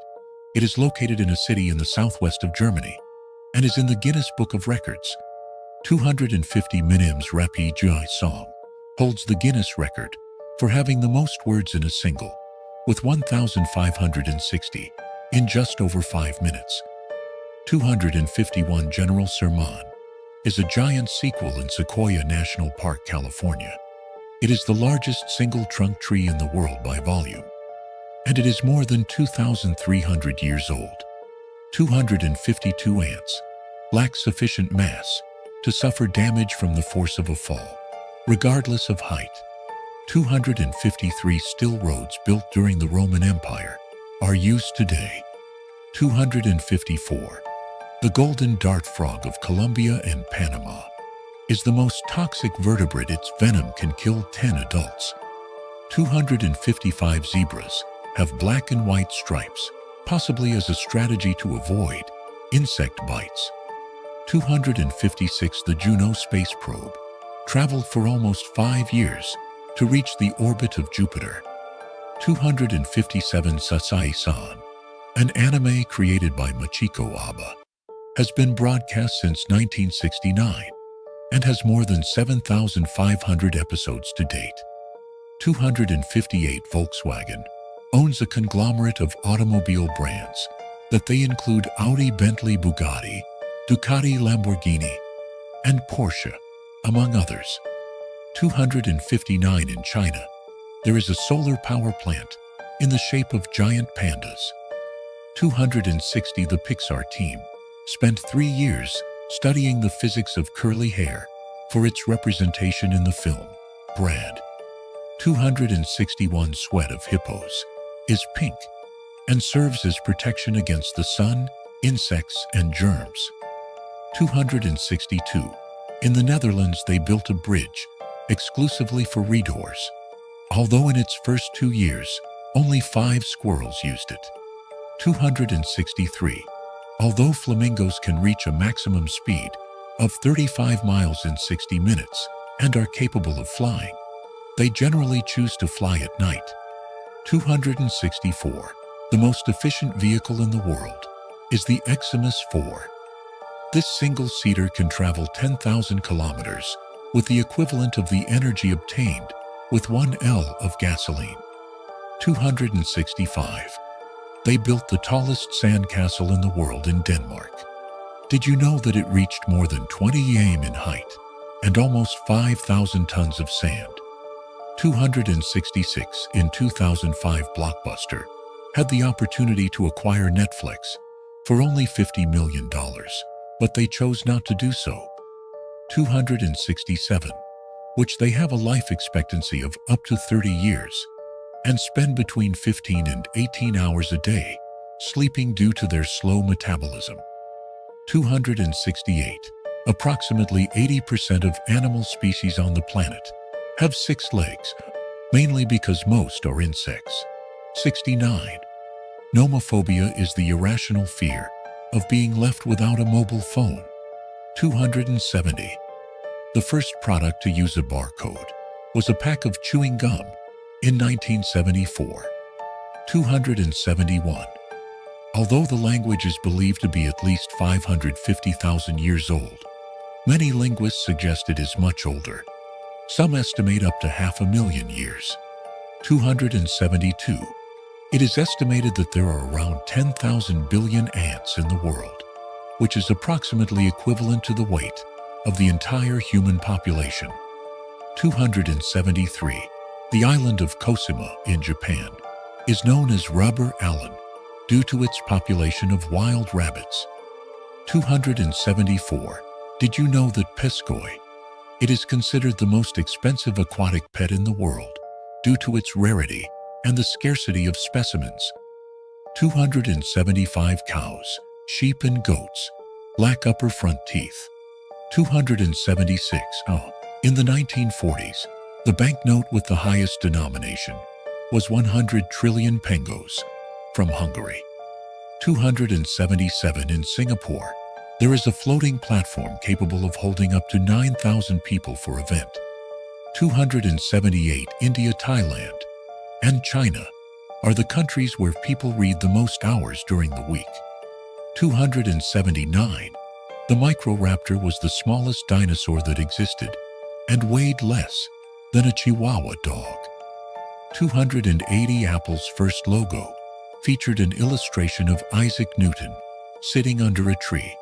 It is located in a city in the southwest of Germany and is in the Guinness Book of Records. 250. Minim's Rapid Jai song holds the Guinness record for having the most words in a single, with 1,560 in just over 5 minutes. 251. General Sermon is a giant sequel in Sequoia National Park, California. It is the largest single-trunk tree in the world by volume, and it is more than 2,300 years old. 252. Ants lack sufficient mass to suffer damage from the force of a fall, regardless of height. 253. Still roads built during the Roman Empire are used today. 254. The golden dart frog of Colombia and Panama is the most toxic vertebrate. Its venom can kill 10 adults. 255. Zebras have black and white stripes, possibly as a strategy to avoid insect bites. 256. The Juno space probe traveled for almost 5 years to reach the orbit of Jupiter. 257. Sasai-san, an anime created by Machiko Aba, has been broadcast since 1969 and has more than 7,500 episodes to date. 258. Volkswagen owns a conglomerate of automobile brands that they include Audi, Bentley, Bugatti, Ducati, Lamborghini, and Porsche, among others. 259. In China, there is a solar power plant in the shape of giant pandas. 260. The Pixar team spent 3 years studying the physics of curly hair for its representation in the film Brad. 261. Sweat of hippos is pink and serves as protection against the sun, insects, and germs. 262. In the Netherlands, they built a bridge exclusively for redoors, although in its first 2 years, only 5 squirrels used it. 263. Although flamingos can reach a maximum speed of 35 miles in 60 minutes and are capable of flying, they generally choose to fly at night. 264. The most efficient vehicle in the world is the Eximus 4. This single-seater can travel 10,000 kilometers with the equivalent of the energy obtained with 1 L of gasoline. 265. They built the tallest sandcastle in the world in Denmark. Did you know that it reached more than 20 m in height and almost 5,000 tons of sand? 266. In 2005, Blockbuster had the opportunity to acquire Netflix for only $50 million, but they chose not to do so. 267. Which they have a life expectancy of up to 30 years and spend between 15 and 18 hours a day sleeping due to their slow metabolism. 268. Approximately 80% of animal species on the planet have 6 legs, mainly because most are insects. 69. Nomophobia is the irrational fear of being left without a mobile phone. 270. The first product to use a barcode was a pack of chewing gum in 1974. 271. Although the language is believed to be at least 550,000 years old, many linguists suggest it is much older. Some estimate up to 500,000 years. 272. It is estimated that there are around 10,000 billion ants in the world, which is approximately equivalent to the weight of the entire human population. 273. The island of Kosima in Japan is known as Rubber Island due to its population of wild rabbits. 274. Did you know that Pescoy? It is considered the most expensive aquatic pet in the world due to its rarity and the scarcity of specimens. 275. Cows, sheep, and goats lack upper front teeth. 276. In the 1940s, the banknote with the highest denomination was 100 trillion pengos from Hungary. 277. In Singapore, there is a floating platform capable of holding up to 9,000 people for event. 278. India, Thailand, and China are the countries where people read the most hours during the week. 279. The Microraptor was the smallest dinosaur that existed and weighed less than a Chihuahua dog. 280. Apple's first logo featured an illustration of Isaac Newton sitting under a tree.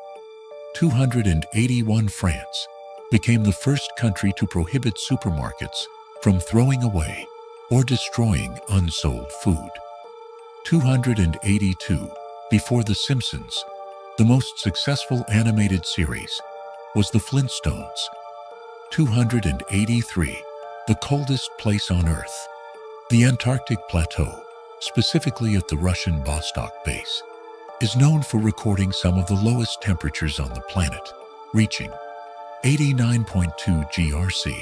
281. France became the first country to prohibit supermarkets from throwing away or destroying unsold food. 282. Before The Simpsons, the most successful animated series was The Flintstones. 283. The coldest place on Earth. The Antarctic Plateau, specifically at the Russian Vostok base, is known for recording some of the lowest temperatures on the planet, reaching 89.2 GRC.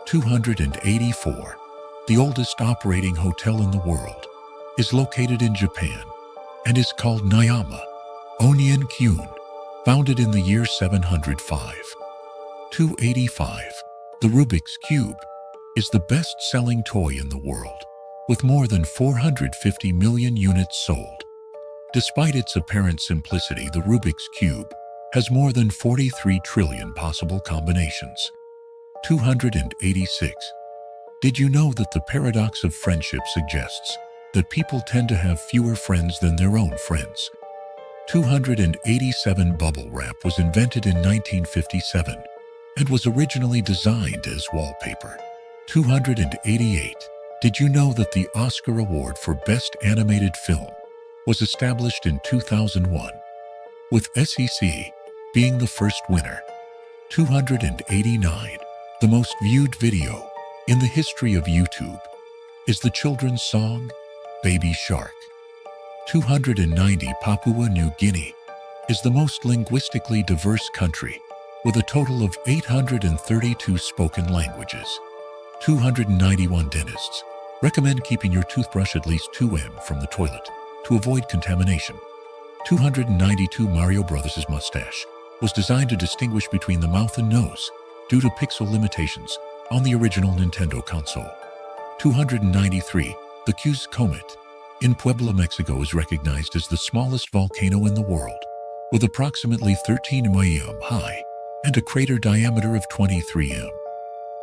284. The oldest operating hotel in the world is located in Japan and is called Nayama Onion Kyun, founded in the year 705. 285. The Rubik's Cube is the best-selling toy in the world, with more than 450 million units sold. Despite its apparent simplicity, the Rubik's Cube has more than 43 trillion possible combinations. 286. Did you know that the paradox of friendship suggests that people tend to have fewer friends than their own friends? 287. Bubble wrap was invented in 1957 and was originally designed as wallpaper. 288. Did you know that the Oscar Award for Best Animated Film was established in 2001, with SEC being the first winner? 289. The most viewed video in the history of YouTube is the children's song, Baby Shark. 290. Papua New Guinea is the most linguistically diverse country, with a total of 832 spoken languages. 291. Dentists recommend keeping your toothbrush at least 2 m from the toilet to avoid contamination. 292. Mario Brothers' mustache was designed to distinguish between the mouth and nose due to pixel limitations on the original Nintendo console. 293. The Cuse Comet in Puebla, Mexico is recognized as the smallest volcano in the world, with approximately 13 m high and a crater diameter of 23 m.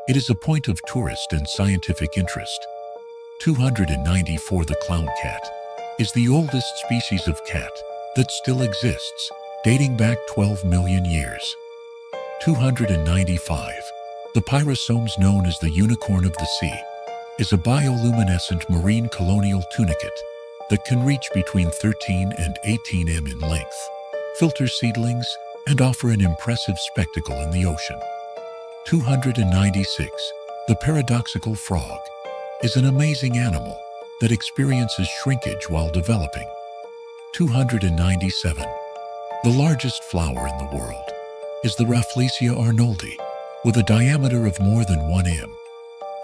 It is a point of tourist and scientific interest. 294. The clown cat is the oldest species of cat that still exists, dating back 12 million years. 295. The pyrosomes, known as the unicorn of the sea, is a bioluminescent marine colonial tunicate that can reach between 13 and 18 m in length, filter seedlings, and offer an impressive spectacle in the ocean. 296. The paradoxical frog is an amazing animal that experiences shrinkage while developing. 297. The largest flower in the world is the Rafflesia arnoldi, with a diameter of more than 1 m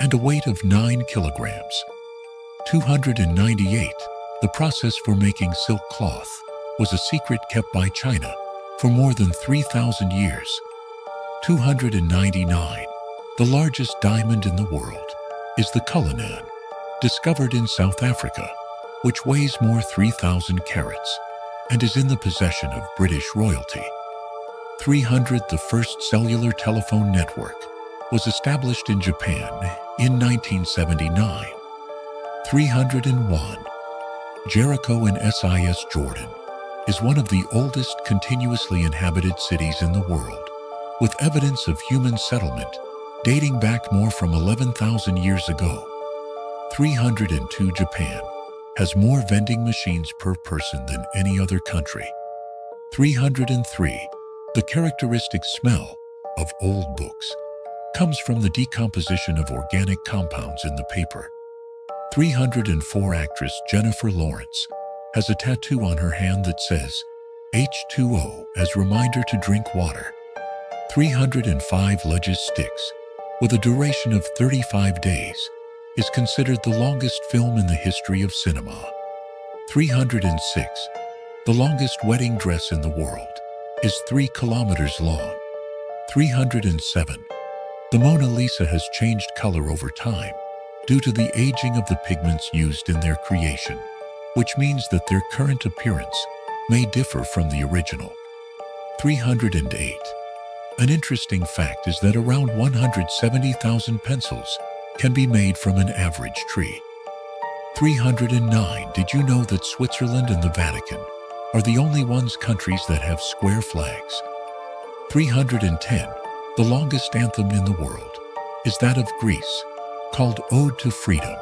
and a weight of 9 kilograms. 298. The process for making silk cloth was a secret kept by China for more than 3,000 years. 299. The largest diamond in the world is the Cullinan, discovered in South Africa. which weighs more 3,000 carats and is in the possession of British royalty. 300. The first cellular telephone network was established in Japan in 1979. 301. Jericho in SIS Jordan is one of the oldest continuously inhabited cities in the world, with evidence of human settlement dating back more from 11,000 years ago. 302. Japan has more vending machines per person than any other country. 303. The characteristic smell of old books comes from the decomposition of organic compounds in the paper. 304. Actress Jennifer Lawrence has a tattoo on her hand that says H2O as reminder to drink water. 305. Ledges Sticks, with a duration of 35 days, is considered the longest film in the history of cinema. 306. The longest wedding dress in the world is 3 kilometers long. 307. The Mona Lisa has changed color over time due to the aging of the pigments used in their creation, which means that their current appearance may differ from the original. 308. An interesting fact is that around 170,000 pencils can be made from an average tree. 309. Did you know that Switzerland and the Vatican are the only countries that have square flags? 310. The longest anthem in the world is that of Greece, called Ode to Freedom,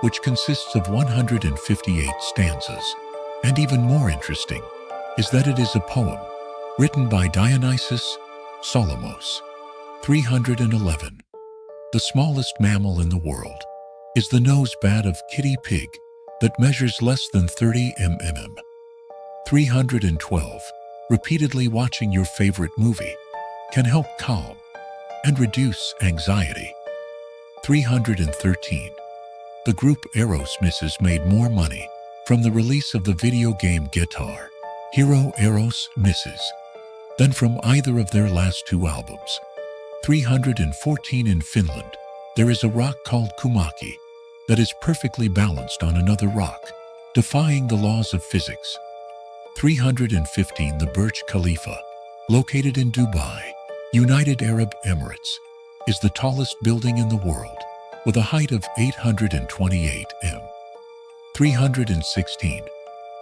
which consists of 158 stanzas. And even more interesting is that it is a poem written by Dionysius Solomos. 311. The smallest mammal in the world is the nosebag of kitty pig that measures less than 30 mm. 312. Repeatedly watching your favorite movie can help calm and reduce anxiety. 313. The group Aerosmith has made more money from the release of the video game Guitar Hero Aerosmith than from either of their last 2 albums. 314. In Finland, there is a rock called Kumaki that is perfectly balanced on another rock, defying the laws of physics. 315. The Burj Khalifa, located in Dubai, United Arab Emirates, is the tallest building in the world, with a height of 828 m. 316.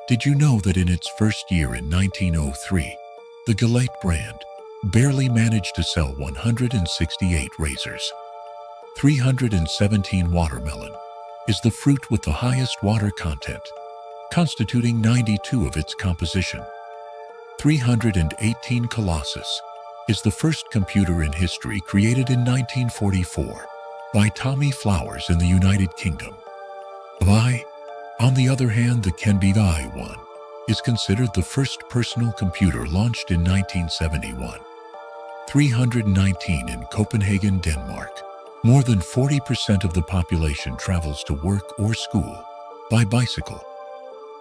Did you know that in its first year in 1903, the Gillette brand barely managed to sell 168 razors? 317. Watermelon is the fruit with the highest water content, constituting 92% of its composition. 318. Colossus is the first computer in history created in 1944 by Tommy Flowers in the United Kingdom. On the other hand, the Kenby-I-1 is considered the first personal computer launched in 1971. 319. In Copenhagen, Denmark, more than 40% of the population travels to work or school by bicycle.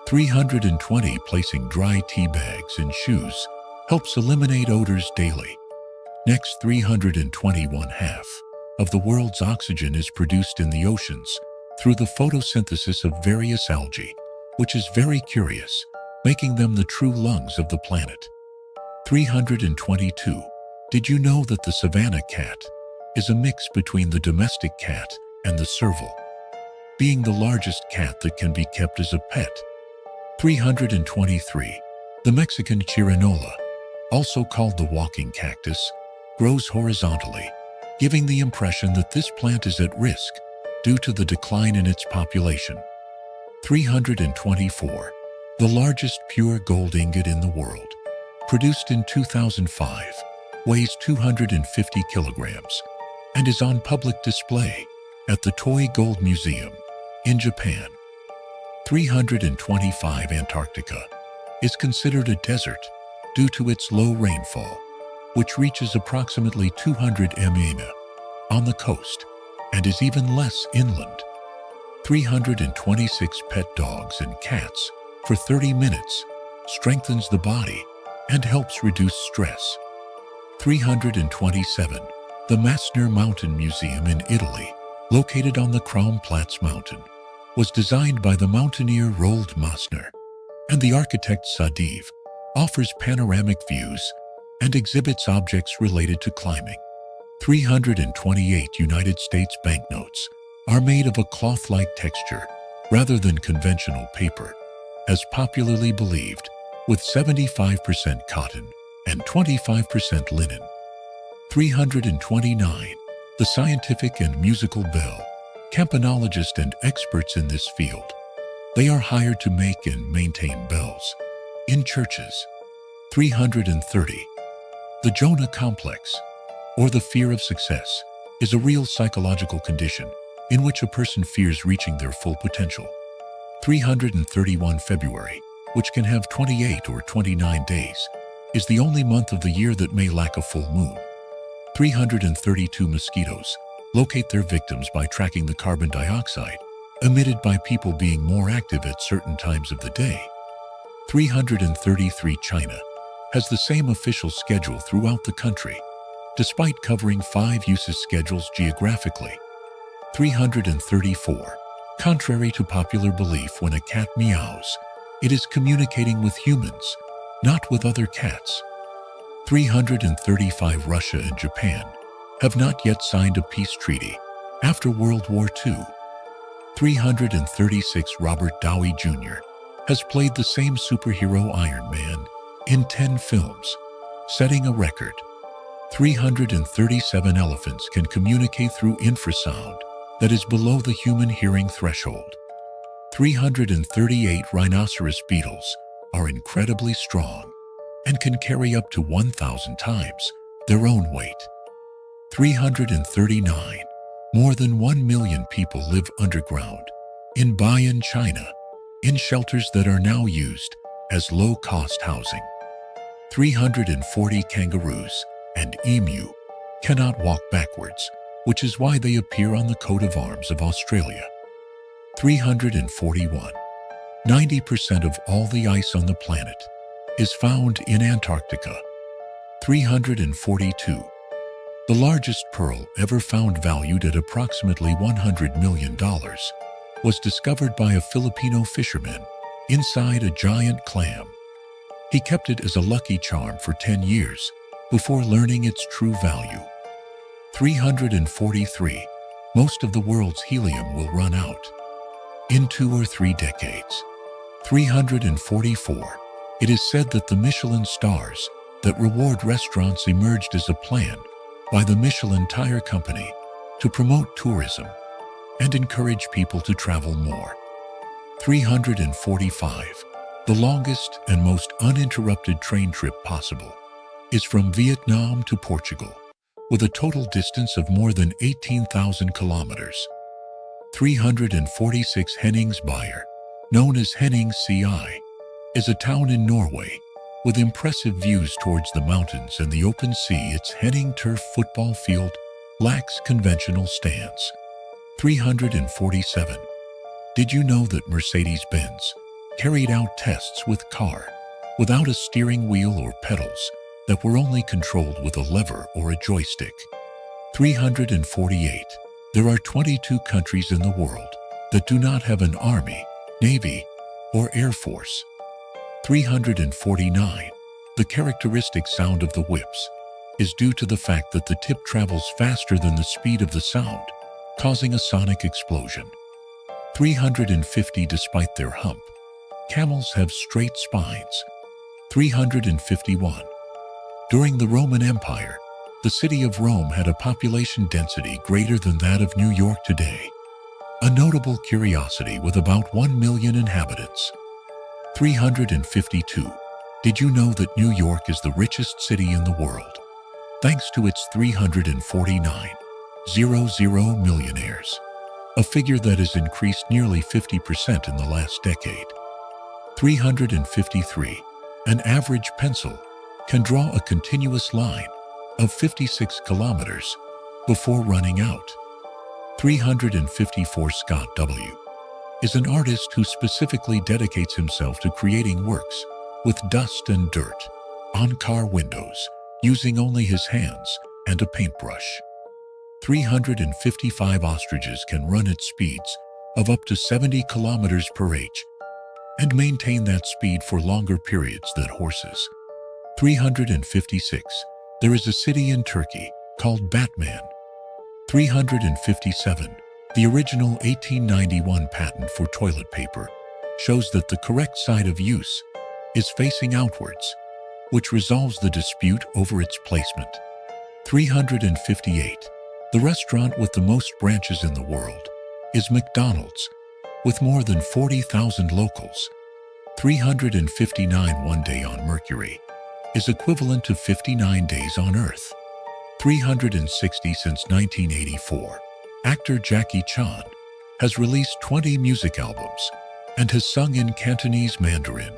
320. Placing dry tea bags in shoes helps eliminate odors daily. Next. 321. Half of the world's oxygen is produced in the oceans through the photosynthesis of various algae, which is very curious, making them the true lungs of the planet. 322. Did you know that the savanna cat is a mix between the domestic cat and the serval, being the largest cat that can be kept as a pet? 323. The Mexican chirinola, also called the walking cactus, grows horizontally, giving the impression that this plant is at risk due to the decline in its population. 324. The largest pure gold ingot in the world, produced in 2005, weighs 250 kilograms and is on public display at the Toy Gold Museum in Japan. 325. Antarctica is considered a desert due to its low rainfall, which reaches approximately 200 mm on the coast and is even less inland. 326. Pet dogs and cats for 30 minutes strengthens the body and helps reduce stress. 327. The Massener Mountain Museum in Italy, located on the Crown Platz Mountain, was designed by the mountaineer Roald Mosner, and the architect Sadiv offers panoramic views and exhibits objects related to climbing. 328 United States banknotes are made of a cloth-like texture rather than conventional paper, as popularly believed, with 75% cotton and 25% linen. 329. The scientific and musical bell, campanologists and experts in this field. They are hired to make and maintain bells in churches. 330. The Jonah complex, or the fear of success, is a real psychological condition in which a person fears reaching their full potential. 331. February, which can have 28 or 29 days, is the only month of the year that may lack a full moon. 332. Mosquitoes locate their victims by tracking the carbon dioxide emitted by people being more active at certain times of the day. 333. China has the same official schedule throughout the country, despite covering 5 uses schedules geographically. 334. Contrary to popular belief, when a cat meows, it is communicating with humans, not with other cats. 335. Russia and Japan have not yet signed a peace treaty after World War II. 336. Robert Downey Jr. has played the same superhero Iron Man in 10 films, setting a record. 337. Elephants can communicate through infrasound that is below the human hearing threshold. 338. Rhinoceros beetles are incredibly strong and can carry up to 1,000 times their own weight. 339. More than 1 million people live underground in Bayan, China, in shelters that are now used as low-cost housing. 340. Kangaroos and emu cannot walk backwards, which is why they appear on the coat of arms of Australia. 341. 90% of all the ice on the planet is found in Antarctica. 342. The largest pearl ever found, valued at approximately $100 million, was discovered by a Filipino fisherman inside a giant clam. He kept it as a lucky charm for 10 years before learning its true value. 343. Most of the world's helium will run out in 2 or 3 decades. 344. It is said that the Michelin stars that reward restaurants emerged as a plan by the Michelin Tire Company to promote tourism and encourage people to travel more. 345. The longest and most uninterrupted train trip possible is from Vietnam to Portugal, with a total distance of more than 18,000 kilometers. 346. Henningsberg, known as Henning CI, is a town in Norway with impressive views towards the mountains and the open sea. Its Henning turf football field lacks conventional stands. 347. Did you know that Mercedes-Benz carried out tests with car without a steering wheel or pedals that were only controlled with a lever or a joystick? 348. There are 22 countries in the world that do not have an army, navy, or air force. 349. The characteristic sound of the whips is due to the fact that the tip travels faster than the speed of the sound, causing a sonic explosion. 350. Despite their hump, camels have straight spines. 351. During the Roman Empire, the city of Rome had a population density greater than that of New York today, a notable curiosity with about 1 million inhabitants. 352. Did you know that New York is the richest city in the world, thanks to its 349,000 millionaires, a figure that has increased nearly 50% in the last decade. 353. An average pencil can draw a continuous line of 56 kilometers before running out. 354. Scott W. is an artist who specifically dedicates himself to creating works with dust and dirt on car windows, using only his hands and a paintbrush. 355. Ostriches can run at speeds of up to 70 kilometers per h and maintain that speed for longer periods than horses. 356. There is a city in Turkey called Batman. 357. The original 1891 patent for toilet paper shows that the correct side of use is facing outwards, which resolves the dispute over its placement. 358. The restaurant with the most branches in the world is McDonald's, with more than 40,000 locals. 359. One day on Mercury is equivalent to 59 days on Earth. 360. Since 1984, actor Jackie Chan has released 20 music albums and has sung in Cantonese, Mandarin,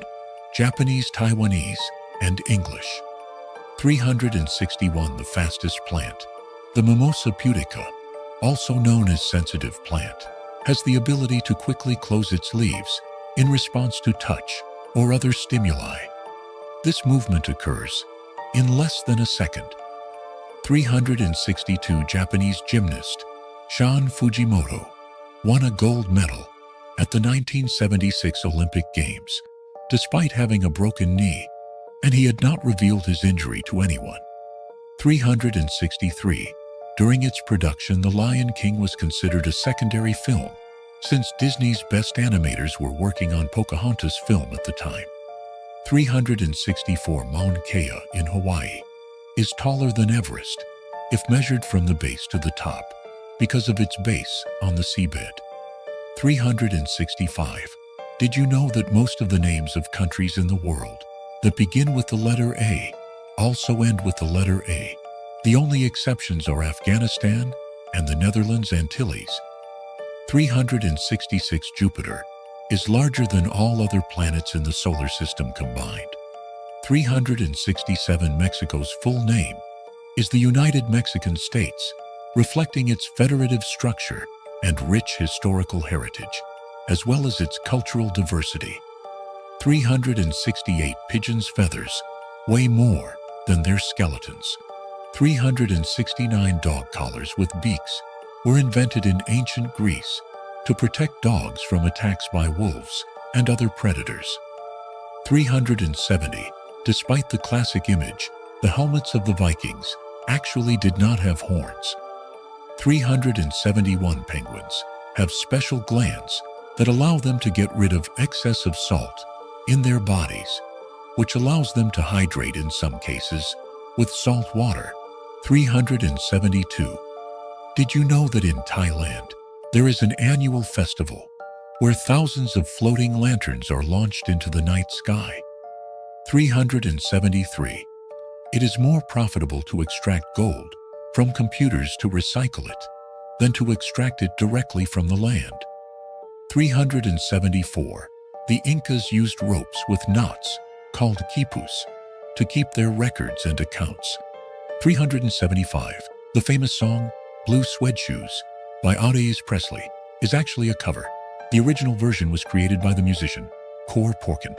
Japanese, Taiwanese, and English. 361. The fastest plant, the Mimosa pudica, also known as sensitive plant, has the ability to quickly close its leaves in response to touch or other stimuli. This movement occurs in less than a second. 362. Japanese gymnast Shun Fujimoto won a gold medal at the 1976 Olympic Games, despite having a broken knee, and he had not revealed his injury to anyone. 363. During its production, The Lion King was considered a secondary film, since Disney's best animators were working on Pocahontas film at the time. 364. Mauna Kea in Hawaii is taller than Everest if measured from the base to the top, because of its base on the seabed. 365. Did you know that most of the names of countries in the world that begin with the letter A also end with the letter A? The only exceptions are Afghanistan and the Netherlands Antilles. 366. Jupiter is larger than all other planets in the solar system combined. 367. Mexico's full name is the United Mexican States, reflecting its federative structure and rich historical heritage, as well as its cultural diversity. 368. Pigeons' feathers weigh more than their skeletons. 369. Dog collars with beaks were invented in ancient Greece to protect dogs from attacks by wolves and other predators. 370. Despite the classic image, the helmets of the Vikings actually did not have horns. 371. Penguins have special glands that allow them to get rid of excess of salt in their bodies, which allows them to hydrate in some cases with salt water. 372. Did you know that in Thailand, there is an annual festival where thousands of floating lanterns are launched into the night sky? 373. It is more profitable to extract gold from computers to recycle it than to extract it directly from the land. 374. The Incas used ropes with knots, called quipus, to keep their records and accounts. 375. The famous song, Blue Suede Shoes, by Oddities Presley, is actually a cover. The original version was created by the musician, Cor Porkin.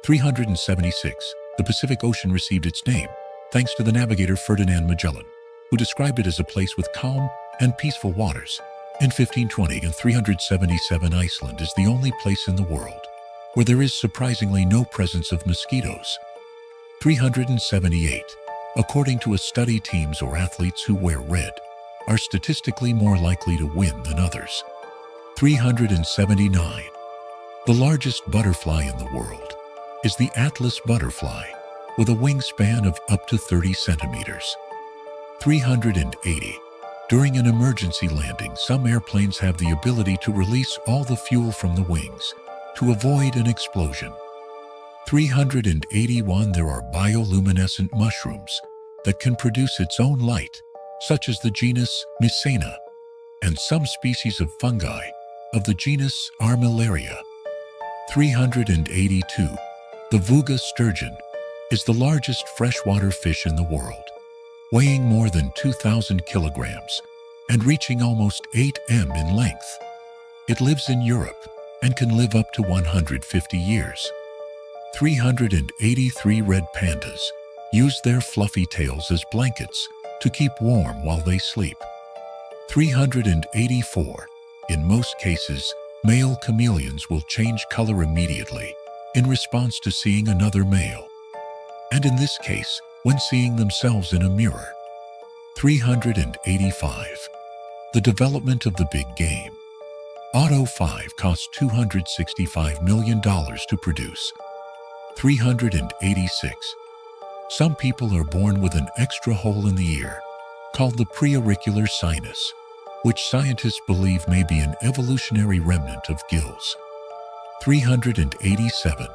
376. The Pacific Ocean received its name thanks to the navigator Ferdinand Magellan, who described it as a place with calm and peaceful waters. In 1520 and 377, Iceland is the only place in the world where there is surprisingly no presence of mosquitoes. 378. According to a study, teams or athletes who wear red are statistically more likely to win than others. 379. The largest butterfly in the world is the Atlas butterfly, with a wingspan of up to 30 centimeters. 380. During an emergency landing, some airplanes have the ability to release all the fuel from the wings to avoid an explosion. 381. There are bioluminescent mushrooms that can produce its own light, such as the genus Mycena, and some species of fungi of the genus Armillaria. 382. The Vuga sturgeon is the largest freshwater fish in the world, weighing more than 2,000 kilograms and reaching almost 8 m in length. It lives in Europe and can live up to 150 years. 383. Red pandas use their fluffy tails as blankets to keep warm while they sleep. 384. In most cases, Male chameleons will change color immediately in response to seeing another male, and in this case, when seeing themselves in a mirror. 385. The development of the big game. Auto 5 cost $265 million to produce. 386. Some people are born with an extra hole in the ear, called the preauricular sinus, which scientists believe may be an evolutionary remnant of gills. 387.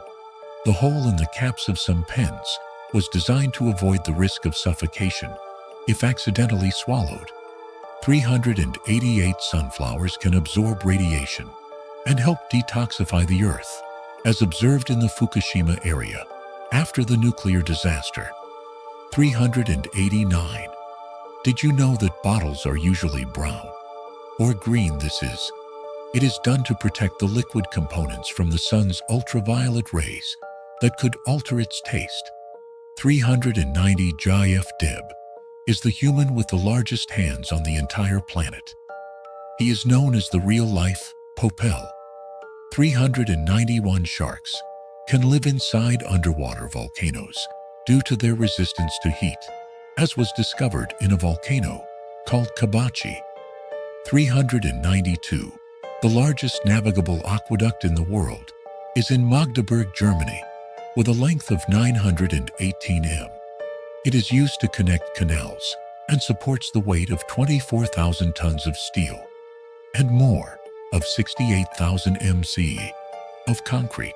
The hole in the caps of some pens was designed to avoid the risk of suffocation if accidentally swallowed. 388. Sunflowers can absorb radiation and help detoxify the Earth, as observed in the Fukushima area after the nuclear disaster. 389. Did you know that bottles are usually brown or green? It is done to protect the liquid components from the sun's ultraviolet rays that could alter its taste. 390. Jayef Deb is the human with the largest hands on the entire planet. He is known as the real-life Popel. 391. Sharks can live inside underwater volcanoes due to their resistance to heat, as was discovered in a volcano called Kabachi. 392. The largest navigable aqueduct in the world is in Magdeburg, Germany, with a length of 918 m. It is used to connect canals and supports the weight of 24,000 tons of steel and more of 68,000 mce of concrete.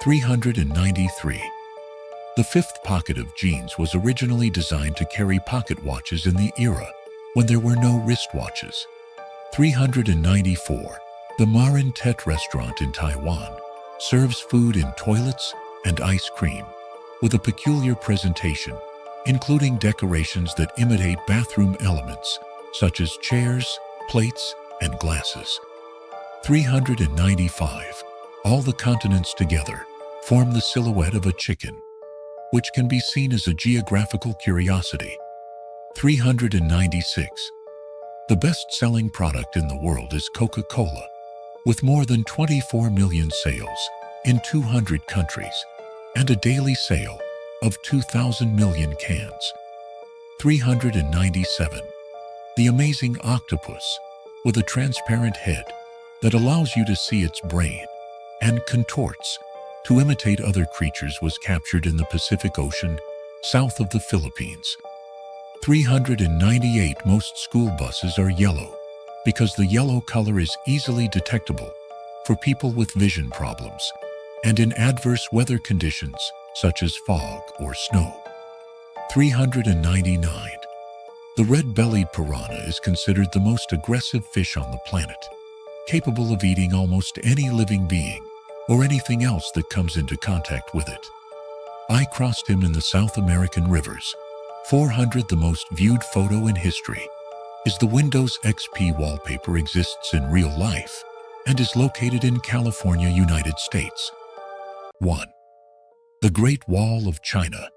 393. The fifth pocket of jeans was originally designed to carry pocket watches in the era when there were no wristwatches. 394. The Marin Tet restaurant in Taiwan serves food in toilets and ice cream with a peculiar presentation, including decorations that imitate bathroom elements such as chairs, plates, and glasses. 395. All the continents together form the silhouette of a chicken, which can be seen as a geographical curiosity. 396. The best-selling product in the world is Coca-Cola, with more than 24 million sales in 200 countries and a daily sale of 2,000 million cans. 397. The amazing octopus, with a transparent head that allows you to see its brain and contorts to imitate other creatures, was captured in the Pacific Ocean, south of the Philippines. 398. Most school buses are yellow because the yellow color is easily detectable for people with vision problems and in adverse weather conditions such as fog or snow. 399. The red-bellied piranha is considered the most aggressive fish on the planet, capable of eating almost any living being or anything else that comes into contact with it. I crossed him in the South American rivers. 400. The most viewed photo in history is the Windows XP wallpaper. Exists in real life and is located in California, United States. 1. The Great Wall of China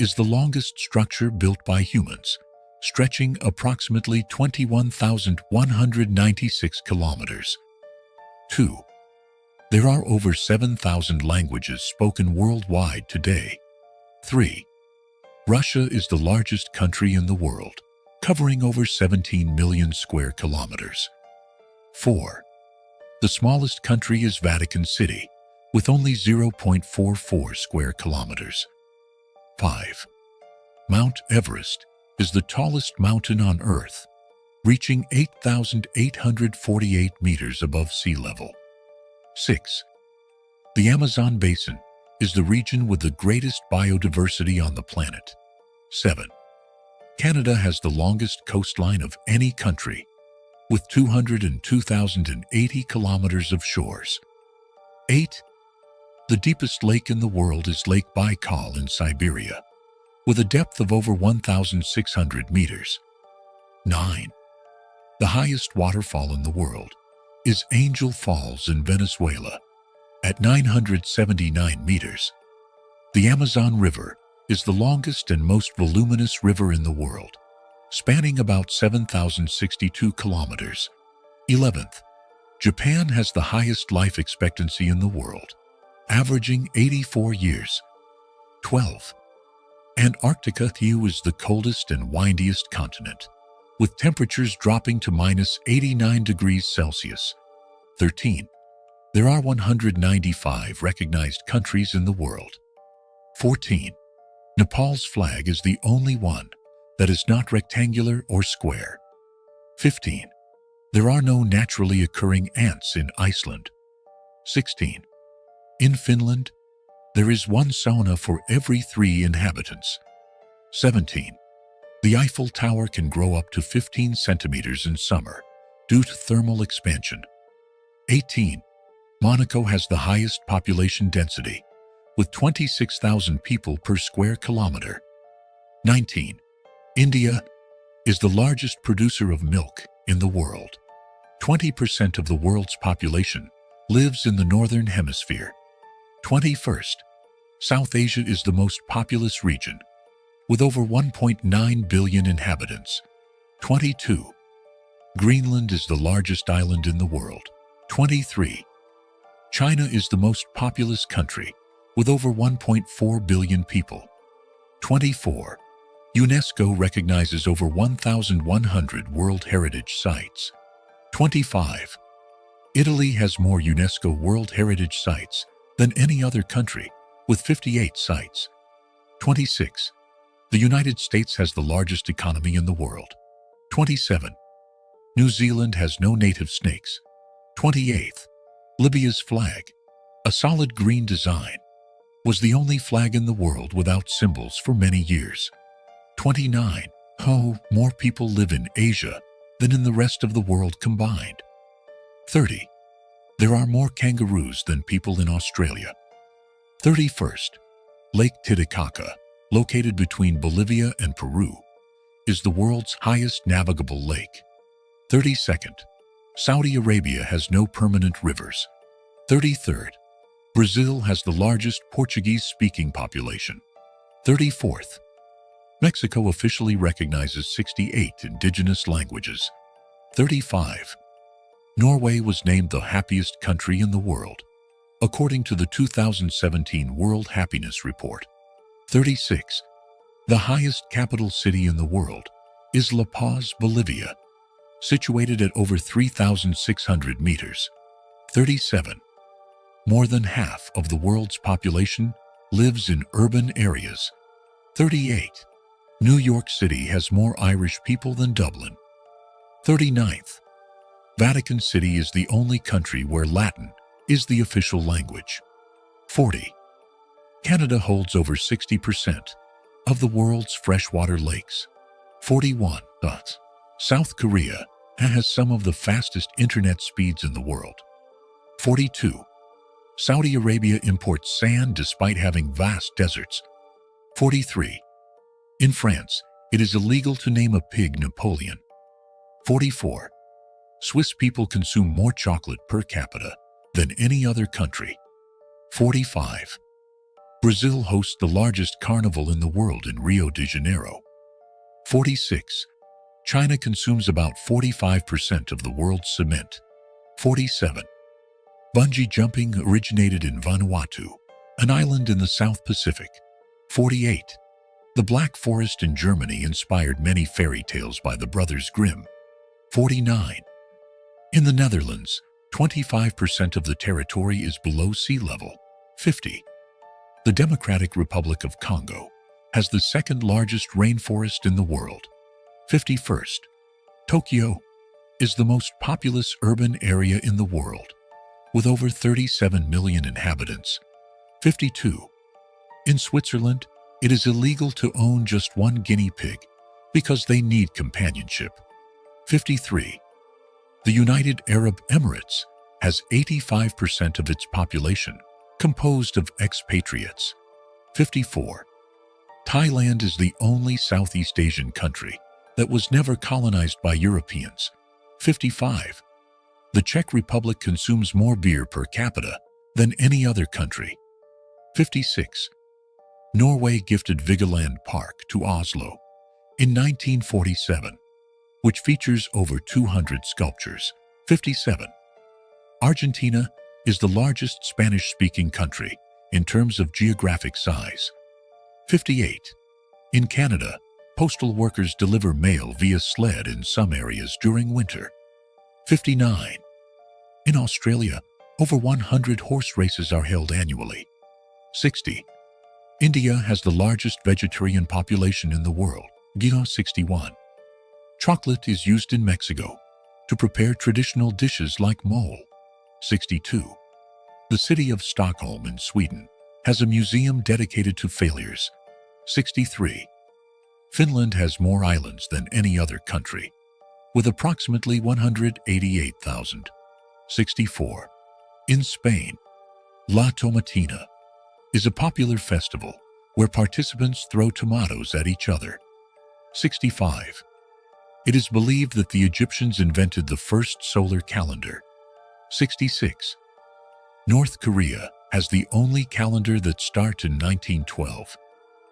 is the longest structure built by humans, stretching approximately 21,196 kilometers. 2. There are over 7,000 languages spoken worldwide today. 3. Russia is the largest country in the world, covering over 17 million square kilometers. 4. The smallest country is Vatican City, with only 0.44 square kilometers. 5. Mount Everest is the tallest mountain on Earth, reaching 8,848 meters above sea level. 6. The Amazon Basin is the region with the greatest biodiversity on the planet. 7. Canada has the longest coastline of any country, with 202,080 kilometers of shores. 8. The deepest lake in the world is Lake Baikal in Siberia, with a depth of over 1,600 meters. 9. The highest waterfall in the world is Angel Falls in Venezuela, at 979 meters. The Amazon River is the longest and most voluminous river in the world, spanning about 7,062 kilometers. 11th. Japan has the highest life expectancy in the world, averaging 84 years. 12. Antarctica is the coldest and windiest continent, with temperatures dropping to -89 degrees Celsius. 13. There are 195 recognized countries in the world. 14. Nepal's flag is the only one that is not rectangular or square. 15. There are no naturally occurring ants in Iceland. 16. In Finland, there is one sauna for every 3 inhabitants. 17. The Eiffel Tower can grow up to 15 centimeters in summer due to thermal expansion. 18. Monaco has the highest population density, with 26,000 people per square kilometer. 19. India is the largest producer of milk in the world. 20% of the world's population lives in the Northern Hemisphere. 21st. South Asia is the most populous region, with over 1.9 billion inhabitants. 22. Greenland is the largest island in the world. 23. China is the most populous country, with over 1.4 billion people. 24. UNESCO recognizes over 1,100 World Heritage Sites. 25. Italy has more UNESCO World Heritage Sites than any other country, with 58 sites. 26. The United States has the largest economy in the world. 27. New Zealand has no native snakes. 28. Libya's flag, a solid green design, was the only flag in the world without symbols for many years. 29. More people live in Asia than in the rest of the world combined. 30. There are more kangaroos than people in Australia. 31st. Lake Titicaca, located between Bolivia and Peru, is the world's highest navigable lake. 32nd. Saudi Arabia has no permanent rivers. 33rd. Brazil has the largest Portuguese-speaking population. 34th. Mexico officially recognizes 68 indigenous languages. 35. Norway was named the happiest country in the world, according to the 2017 World Happiness Report. 36. The highest capital city in the world is La Paz, Bolivia, situated at over 3,600 meters. 37. More than half of the world's population lives in urban areas. 38. New York City has more Irish people than Dublin. 39th. Vatican City is the only country where Latin is the official language. 40. Canada holds over 60% of the world's freshwater lakes. 41. South Korea has some of the fastest internet speeds in the world. 42. Saudi Arabia imports sand despite having vast deserts. 43. In France, it is illegal to name a pig Napoleon. 44. Swiss people consume more chocolate per capita than any other country. 45. Brazil hosts the largest carnival in the world in Rio de Janeiro. 46. China consumes about 45% of the world's cement. 47. Bungee jumping originated in Vanuatu, an island in the South Pacific. 48. The Black Forest in Germany inspired many fairy tales by the Brothers Grimm. 49. In the Netherlands, 25% of the territory is below sea level. 50. The Democratic Republic of Congo has the second largest rainforest in the world. 51st. Tokyo is the most populous urban area in the world, with over 37 million inhabitants. 52. In Switzerland, it is illegal to own just one guinea pig because they need companionship. 53. The United Arab Emirates has 85% of its population composed of expatriates. 54. Thailand is the only Southeast Asian country that was never colonized by Europeans. 55. The Czech Republic consumes more beer per capita than any other country. 56. Norway gifted Vigeland Park to Oslo in 1947, which features over 200 sculptures. 57. Argentina is the largest Spanish-speaking country in terms of geographic size. 58. In Canada, postal workers deliver mail via sled in some areas during winter. 59. In Australia, over 100 horse races are held annually. 60. India has the largest vegetarian population in the world. 61. Chocolate is used in Mexico to prepare traditional dishes like mole. 62. The city of Stockholm in Sweden has a museum dedicated to failures. 63. Finland has more islands than any other country, with approximately 188,000. 64. In Spain, La Tomatina is a popular festival where participants throw tomatoes at each other. 65. It is believed that the Egyptians invented the first solar calendar. 66. North Korea has the only calendar that starts in 1912,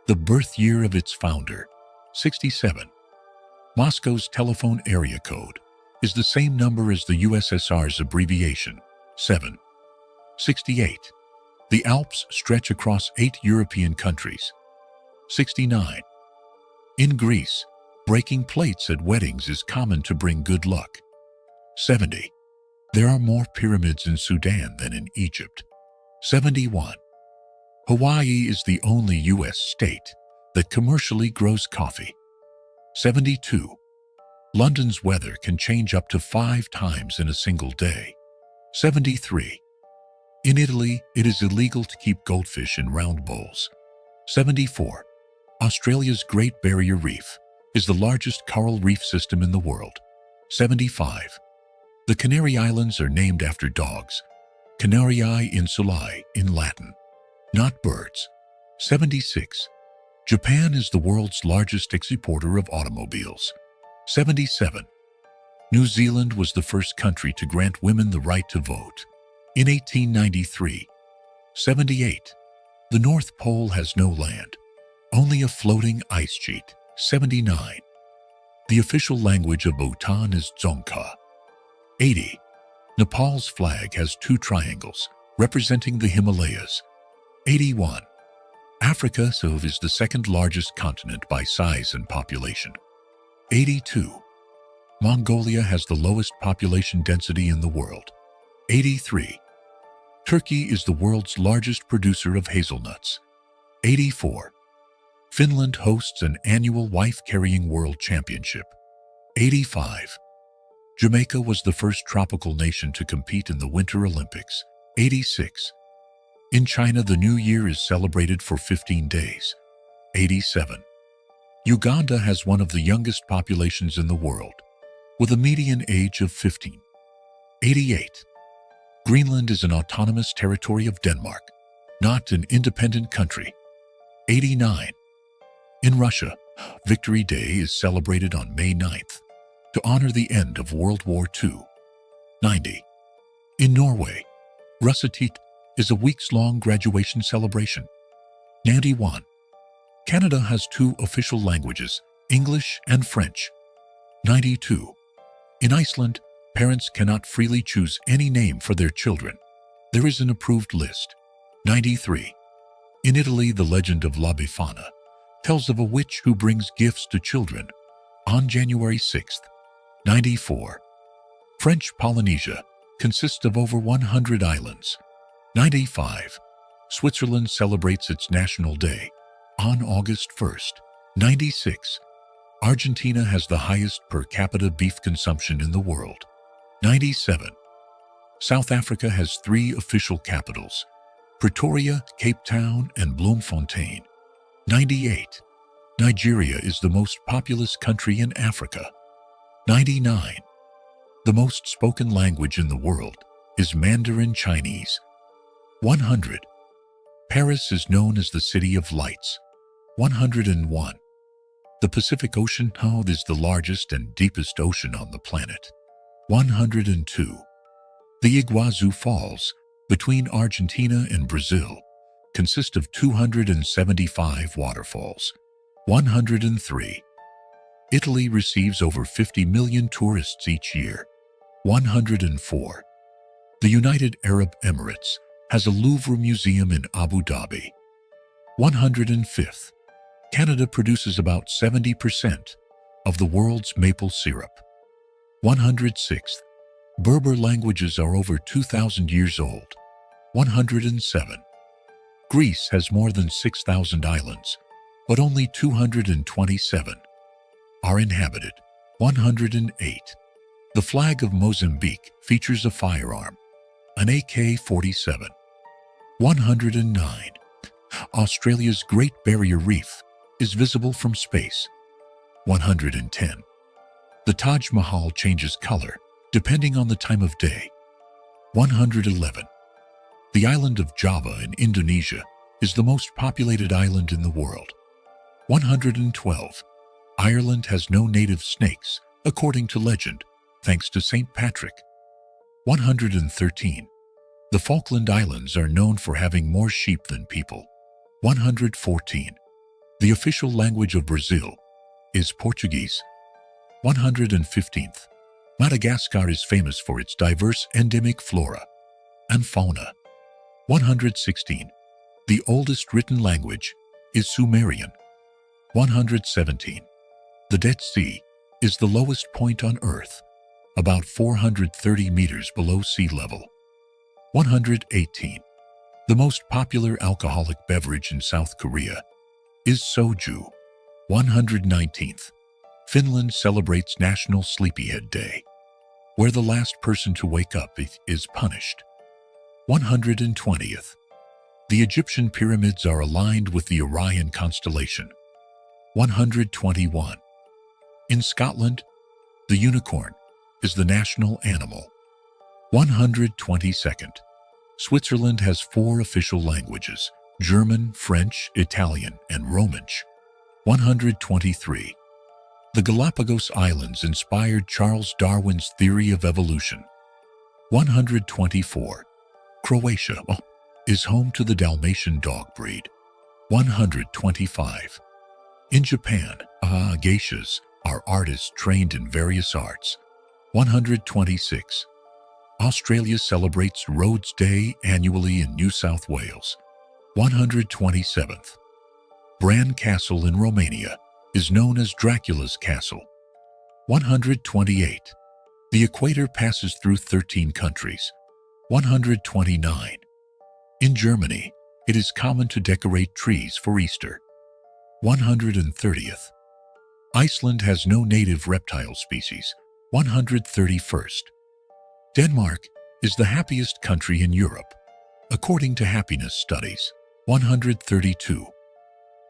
the birth year of its founder. 67. Moscow's telephone area code is the same number as the USSR's abbreviation, 7. 68. The Alps stretch across 8 European countries. 69. In Greece, breaking plates at weddings is common to bring good luck. 70. There are more pyramids in Sudan than in Egypt. 71. Hawaii is the only U.S. state that commercially grows coffee. 72. London's weather can change up to 5 times in a single day. 73. In Italy, it is illegal to keep goldfish in round bowls. 74. Australia's Great Barrier Reef is the largest coral reef system in the world. 75. The Canary Islands are named after dogs, Canariae insulae in Latin, not birds. 76. Japan is the world's largest exporter of automobiles. 77. New Zealand was the first country to grant women the right to vote in 1893. 78. The North Pole has no land, only a floating ice sheet. 79. The official language of Bhutan is Dzongkha. 80. Nepal's flag has 2 triangles representing the Himalayas. 81. Africa is the second largest continent by size and population. 82. Mongolia has the lowest population density in the world. 83. Turkey is the world's largest producer of hazelnuts. 84. Finland hosts an annual wife-carrying world championship. 85. Jamaica was the first tropical nation to compete in the Winter Olympics. 86. In China, the New Year is celebrated for 15 days. 87. Uganda has one of the youngest populations in the world, with a median age of 15. 88. Greenland is an autonomous territory of Denmark, not an independent country. 89. In Russia, Victory Day is celebrated on May 9th to honor the end of World War II. 90. In Norway, Russetid is a weeks-long graduation celebration. 91. Canada has 2 official languages, English and French. 92. In Iceland, parents cannot freely choose any name for their children. There is an approved list. 93. In Italy, the legend of La Befana tells of a witch who brings gifts to children on January 6th. 94. French Polynesia consists of over 100 islands. 95. Switzerland celebrates its National Day on August 1st. 96. Argentina has the highest per capita beef consumption in the world. 97. South Africa has 3 official capitals, Pretoria, Cape Town, and Bloemfontein. 98. Nigeria is the most populous country in Africa. 99. The most spoken language in the world is Mandarin Chinese. 100. Paris is known as the City of Lights. 101. The Pacific Ocean is the largest and deepest ocean on the planet. 102. The Iguazu Falls, between Argentina and Brazil, consist of 275 waterfalls. 103. Italy receives over 50 million tourists each year. 104. The United Arab Emirates has a Louvre Museum in Abu Dhabi. 105th. Canada produces about 70% of the world's maple syrup. 106th. Berber languages are over 2,000 years old. 107. Greece has more than 6,000 islands, but only 227 are inhabited. 108. The flag of Mozambique features a firearm, an AK-47. 109. Australia's Great Barrier Reef is visible from space. 110. The Taj Mahal changes color depending on the time of day. 111. The island of Java in Indonesia is the most populated island in the world. 112. Ireland has no native snakes, according to legend, thanks to St. Patrick. 113. The Falkland Islands are known for having more sheep than people. 114. The official language of Brazil is Portuguese. 115th. Madagascar is famous for its diverse endemic flora and fauna. 116. The oldest written language is Sumerian. 117. The Dead Sea is the lowest point on Earth, about 430 meters below sea level. 118. The most popular alcoholic beverage in South Korea is soju. 119th. Finland celebrates National Sleepyhead Day, where the last person to wake up is punished. 120th. The Egyptian pyramids are aligned with the Orion constellation. 121. In Scotland, the unicorn is the national animal. 122nd. Switzerland has 4 official languages: German, French, Italian, and Romansh. 123. The Galapagos Islands inspired Charles Darwin's theory of evolution. 124. Croatia is home to the Dalmatian dog breed. 125. In Japan, geishas are artists trained in various arts. 126. Australia celebrates Rhodes Day annually in New South Wales. 127th. Bran Castle in Romania is known as Dracula's Castle. 128. The equator passes through 13 countries. 129. In Germany, it is common to decorate trees for Easter. 130th. Iceland has no native reptile species. 131st. Denmark is the happiest country in Europe, according to happiness studies. 132.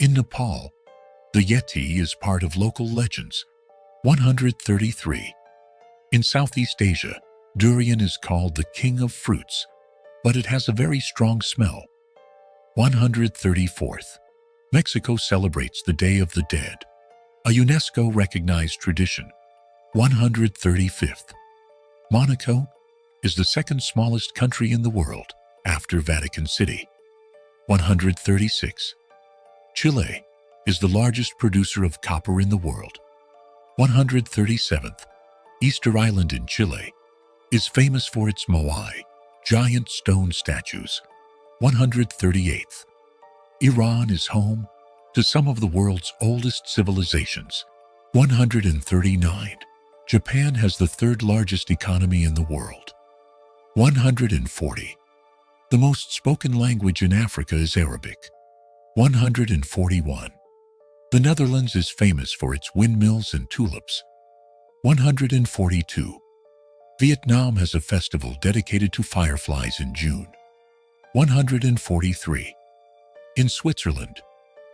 In Nepal, the Yeti is part of local legends. 133. In Southeast Asia, durian is called the king of fruits, but it has a very strong smell. 134th. Mexico celebrates the Day of the Dead, a UNESCO-recognized tradition. 135th. Monaco is the second smallest country in the world after Vatican City. 136. Chile is the largest producer of copper in the world. 137th. Easter Island in Chile is famous for its moai, giant stone statues. 138th. Iran is home to some of the world's oldest civilizations. 139. Japan has the third largest economy in the world. 140. The most spoken language in Africa is Arabic. 141. The Netherlands is famous for its windmills and tulips. 142. Vietnam has a festival dedicated to fireflies in June. 143. In Switzerland,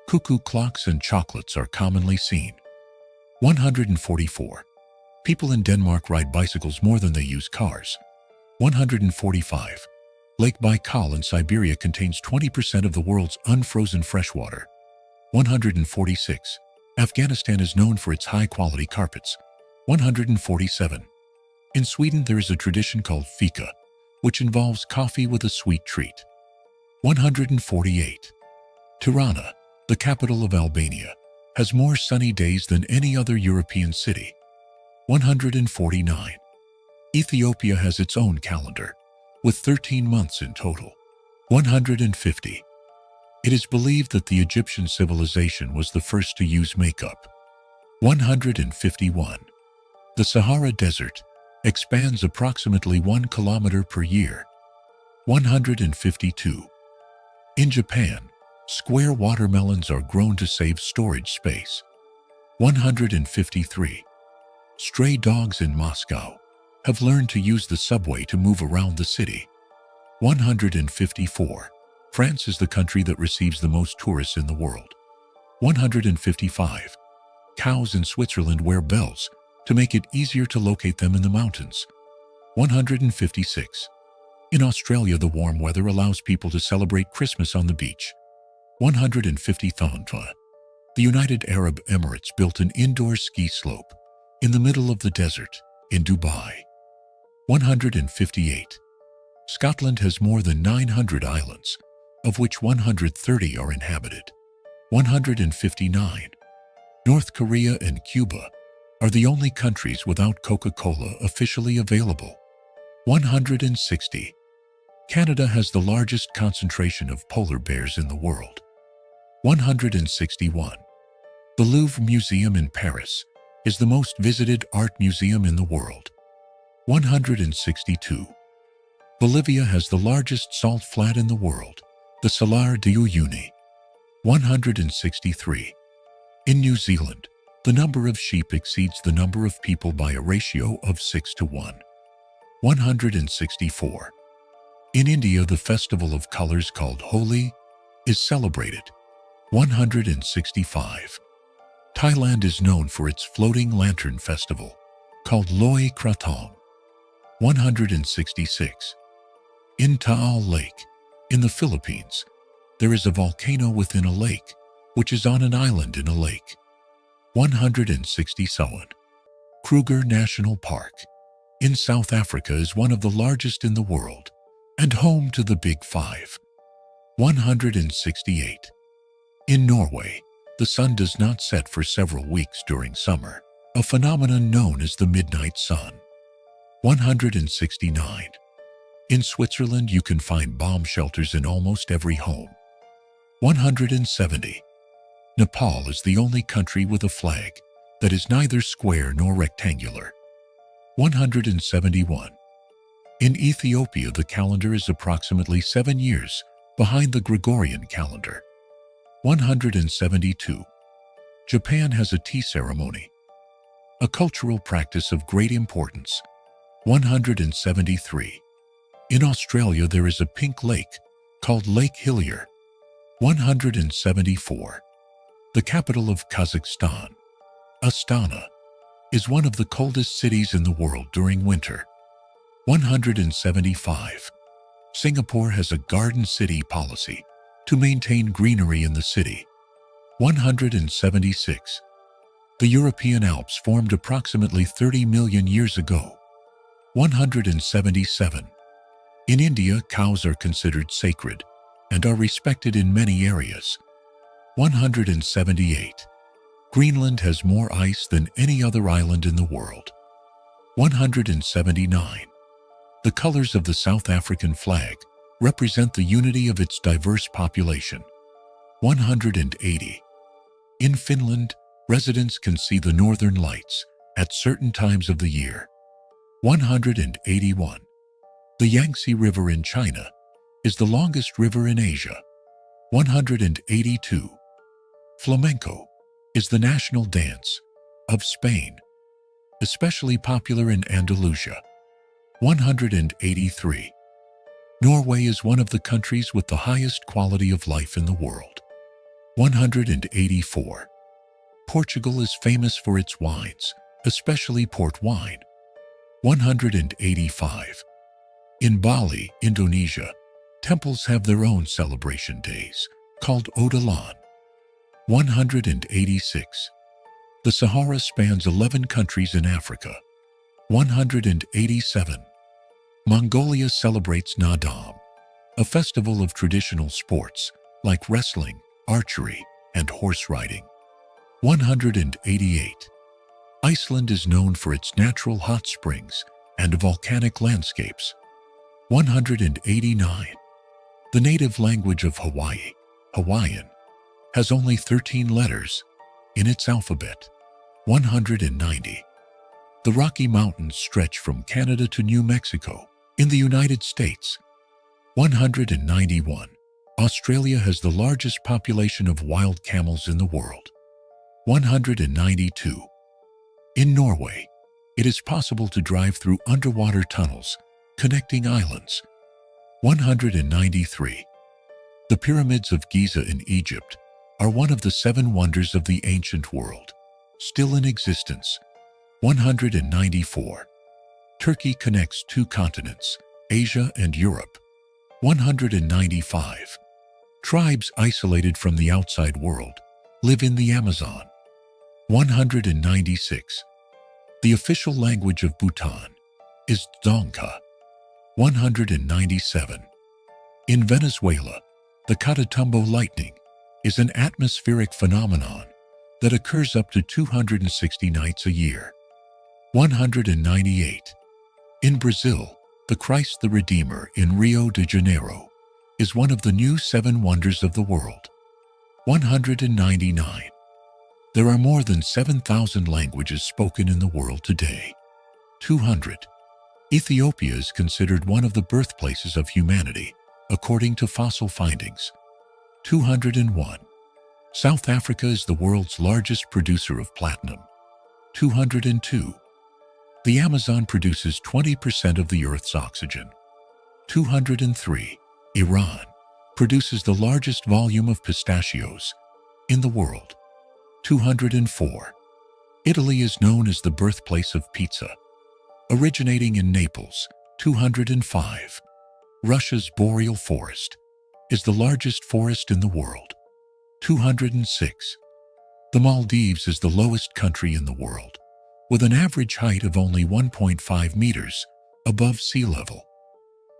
cuckoo clocks and chocolates are commonly seen. 144. People in Denmark ride bicycles more than they use cars. 145. Lake Baikal in Siberia contains 20% of the world's unfrozen freshwater. 146. Afghanistan is known for its high-quality carpets. 147. In Sweden, there is a tradition called fika, which involves coffee with a sweet treat. 148. Tirana, the capital of Albania, has more sunny days than any other European city. 149. Ethiopia has its own calendar, with 13 months in total. 150. It is believed that the Egyptian civilization was the first to use makeup. 151. The Sahara Desert expands approximately 1 kilometer per year. 152. In Japan, square watermelons are grown to save storage space. 153. Stray dogs in Moscow have learned to use the subway to move around the city. 154. France is the country that receives the most tourists in the world. 155. Cows in Switzerland wear bells to make it easier to locate them in the mountains. 156. In Australia, the warm weather allows people to celebrate Christmas on the beach. 150. The United Arab Emirates built an indoor ski slope in the middle of the desert in Dubai. 158. Scotland has more than 900 islands, of which 130 are inhabited. 159. North Korea and Cuba are the only countries without Coca-Cola officially available. 160. Canada has the largest concentration of polar bears in the world. 161. The Louvre Museum in Paris is the most visited art museum in the world. 162. Bolivia has the largest salt flat in the world, the Salar de Uyuni. 163. In New Zealand, the number of sheep exceeds the number of people by a ratio of 6 to 1. 164. In India, the festival of colors called Holi is celebrated. 165. Thailand is known for its floating lantern festival, called Loy Krathong. 166. In Taal Lake, in the Philippines, there is a volcano within a lake, which is on an island in a lake. 167. Kruger National Park in South Africa is one of the largest in the world and home to the Big Five. 168. In Norway, the sun does not set for several weeks during summer, a phenomenon known as the midnight sun. 169. In Switzerland, you can find bomb shelters in almost every home. 170. Nepal is the only country with a flag that is neither square nor rectangular. 171. In Ethiopia, the calendar is approximately 7 years behind the Gregorian calendar. 172. Japan has a tea ceremony, a cultural practice of great importance. 173. In Australia, there is a pink lake called Lake Hillier. 174. The capital of Kazakhstan, Astana, is one of the coldest cities in the world during winter. 175. Singapore has a garden city policy to maintain greenery in the city. 176. The European Alps formed approximately 30 million years ago. 177. In India, cows are considered sacred and are respected in many areas. 178. Greenland has more ice than any other island in the world. 179. The colors of the South African flag represent the unity of its diverse population. 180. In Finland, residents can see the northern lights at certain times of the year. 181. The Yangtze River in China is the longest river in Asia. 182. Flamenco is the national dance of Spain, especially popular in Andalusia. 183. Norway is one of the countries with the highest quality of life in the world. 184. Portugal is famous for its wines, especially port wine. 185. In Bali, Indonesia, temples have their own celebration days, called Odalan. 186. The Sahara spans 11 countries in Africa. 187. Mongolia celebrates Nadam, a festival of traditional sports like wrestling, archery, and horse riding. 188. Iceland is known for its natural hot springs and volcanic landscapes. 189. The native language of Hawaii, Hawaiian, has only 13 letters in its alphabet. 190. The Rocky Mountains stretch from Canada to New Mexico in the United States. 191. Australia has the largest population of wild camels in the world. 192. In Norway, it is possible to drive through underwater tunnels connecting islands. 193. The pyramids of Giza in Egypt are one of the 7 wonders of the ancient world, still in existence. 194. Turkey connects 2 continents, Asia and Europe. 195. Tribes isolated from the outside world live in the Amazon. 196. The official language of Bhutan is Dzongkha. 197. In Venezuela, the Catatumbo lightning is an atmospheric phenomenon that occurs up to 260 nights a year. 198. In Brazil, the Christ the Redeemer in Rio de Janeiro is one of the new 7 wonders of the world. 199. There are more than 7,000 languages spoken in the world today. 200. Ethiopia is considered one of the birthplaces of humanity, according to fossil findings. 201. South Africa is the world's largest producer of platinum. 202. The Amazon produces 20% of the Earth's oxygen. 203. Iran produces the largest volume of pistachios in the world. 204. Italy is known as the birthplace of pizza, originating in Naples. 205. Russia's boreal forest is the largest forest in the world. 206. The Maldives is the lowest country in the world, with an average height of only 1.5 meters above sea level.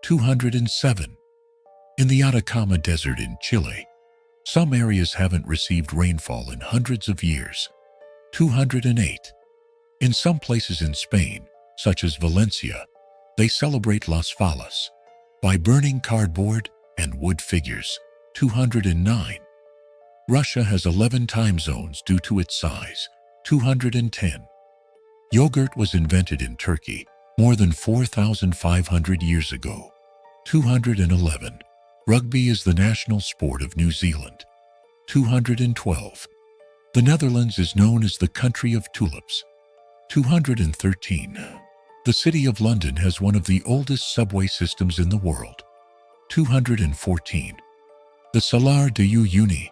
207. In the Atacama Desert in Chile, some areas haven't received rainfall in hundreds of years. 208. In some places in Spain, such as Valencia, they celebrate Las Fallas by burning cardboard and wood figures. 209. Russia has 11 time zones due to its size. 210. Yogurt was invented in Turkey more than 4,500 years ago. 211. Rugby is the national sport of New Zealand. 212. The Netherlands is known as the country of tulips. 213. The city of London has one of the oldest subway systems in the world. 214. The Salar de Uyuni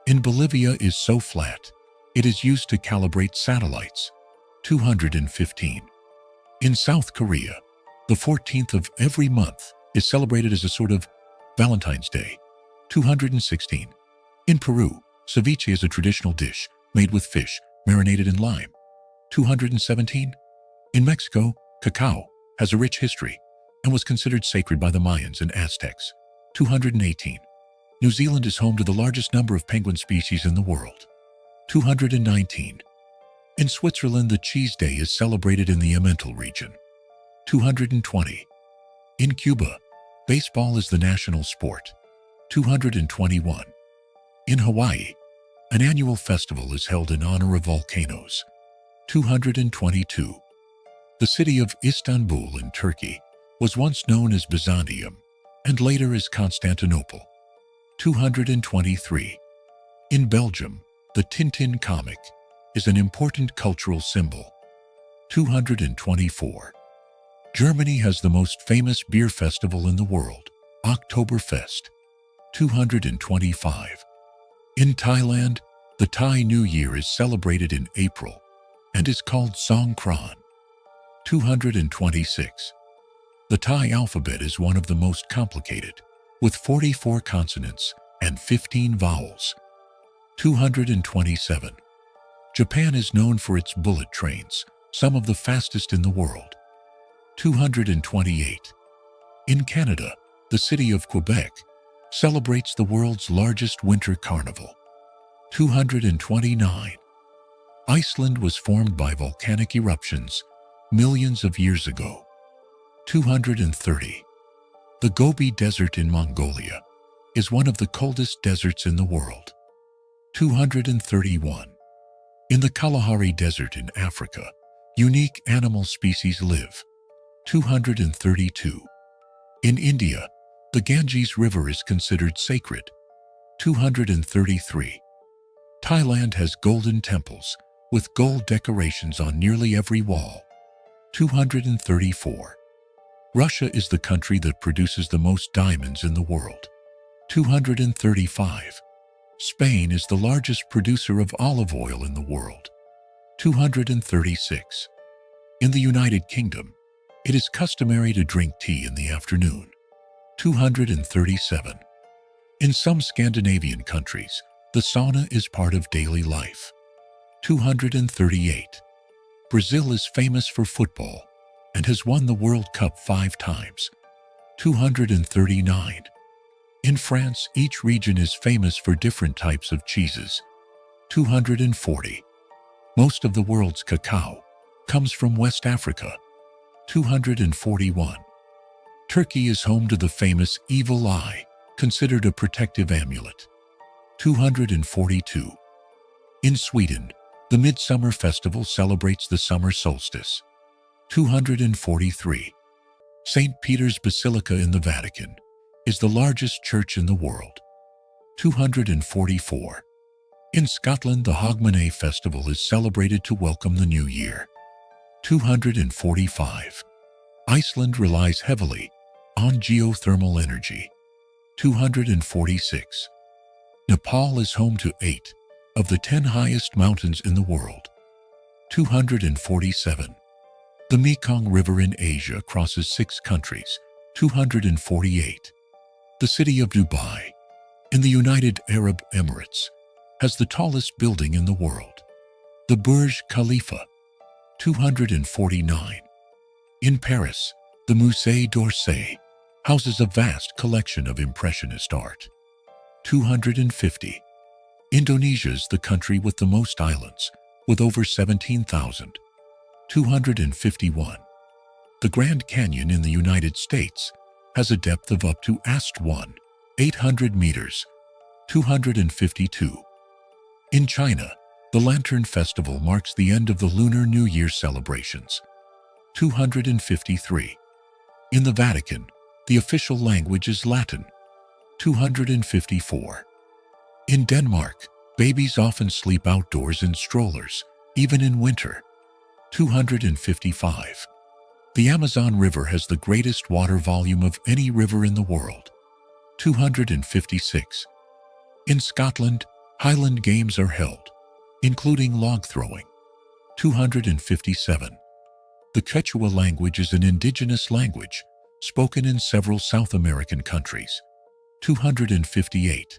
in Bolivia is so flat, it is used to calibrate satellites. 215. In South Korea, the 14th of every month is celebrated as a sort of Valentine's Day. 216. In Peru, ceviche is a traditional dish made with fish marinated in lime. 217. In Mexico, cacao has a rich history and was considered sacred by the Mayans and Aztecs. 218. New Zealand is home to the largest number of penguin species in the world. 219. In Switzerland, the Cheese Day is celebrated in the Emmental region. 220. In Cuba, baseball is the national sport. 221. In Hawaii, an annual festival is held in honor of volcanoes. 222. The city of Istanbul in Turkey was once known as Byzantium and later as Constantinople. 223. In Belgium, the Tintin comic is an important cultural symbol. 224. Germany has the most famous beer festival in the world, Oktoberfest. 225. In Thailand, the Thai New Year is celebrated in April and is called Songkran. 226. The Thai alphabet is one of the most complicated, with 44 consonants and 15 vowels. 227. Japan is known for its bullet trains, some of the fastest in the world. 228. In Canada, the city of Quebec celebrates the world's largest winter carnival. 229. Iceland was formed by volcanic eruptions millions of years ago. 230. The Gobi Desert in Mongolia is one of the coldest deserts in the world. 231. In the Kalahari Desert in Africa, unique animal species live. 232. In India, the Ganges River is considered sacred. 233. Thailand has golden temples with gold decorations on nearly every wall. 234. Russia is the country that produces the most diamonds in the world. 235. Spain is the largest producer of olive oil in the world. 236. In the United Kingdom, it is customary to drink tea in the afternoon. 237. In some Scandinavian countries, the sauna is part of daily life. 238. Brazil is famous for football and has won the World Cup 5 times. 239. In France, each region is famous for different types of cheeses. 240. Most of the world's cacao comes from West Africa. 241. Turkey is home to the famous evil eye, considered a protective amulet. 242. In Sweden, the Midsummer Festival celebrates the summer solstice. 243. St. Peter's Basilica in the Vatican is the largest church in the world. 244. In Scotland, the Hogmanay Festival is celebrated to welcome the new year. 245. Iceland relies heavily on geothermal energy. 246. Nepal is home to 8 of the 10 highest mountains in the world. 247. The Mekong River in Asia crosses 6 countries. 248. The city of Dubai, in the United Arab Emirates, has the tallest building in the world, the Burj Khalifa. 249. In Paris, the Musée d'Orsay houses a vast collection of Impressionist art. 250. Indonesia is the country with the most islands, with over 17,000. 251. The Grand Canyon in the United States has a depth of up to 800 meters. 252. In China, the Lantern Festival marks the end of the Lunar New Year celebrations. 253. In the Vatican, the official language is Latin. 254. In Denmark, babies often sleep outdoors in strollers, even in winter. 255. The Amazon River has the greatest water volume of any river in the world. 256. In Scotland, Highland Games are held, including log throwing. 257. The Quechua language is an indigenous language spoken in several South American countries. 258.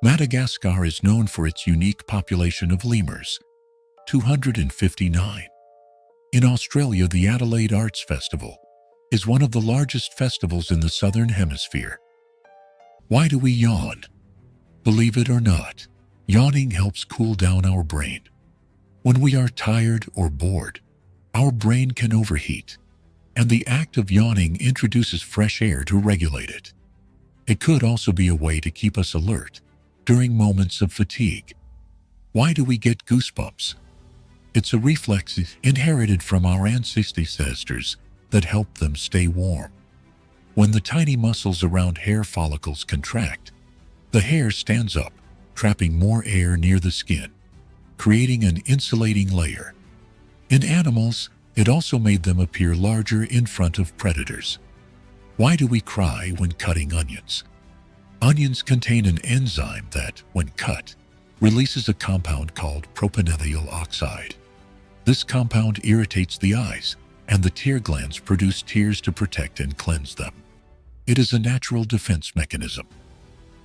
Madagascar is known for its unique population of lemurs. 259. In Australia, the Adelaide Arts Festival is one of the largest festivals in the Southern Hemisphere. Why do we yawn? Believe it or not, yawning helps cool down our brain. When we are tired or bored, our brain can overheat, and the act of yawning introduces fresh air to regulate it. It could also be a way to keep us alert during moments of fatigue. Why do we get goosebumps? It's a reflex inherited from our ancestors that help them stay warm. When the tiny muscles around hair follicles contract, the hair stands up, trapping more air near the skin, creating an insulating layer. In animals, it also made them appear larger in front of predators. Why do we cry when cutting onions? Onions contain an enzyme that, when cut, releases a compound called propanethyl oxide. This compound irritates the eyes, and the tear glands produce tears to protect and cleanse them. It is a natural defense mechanism.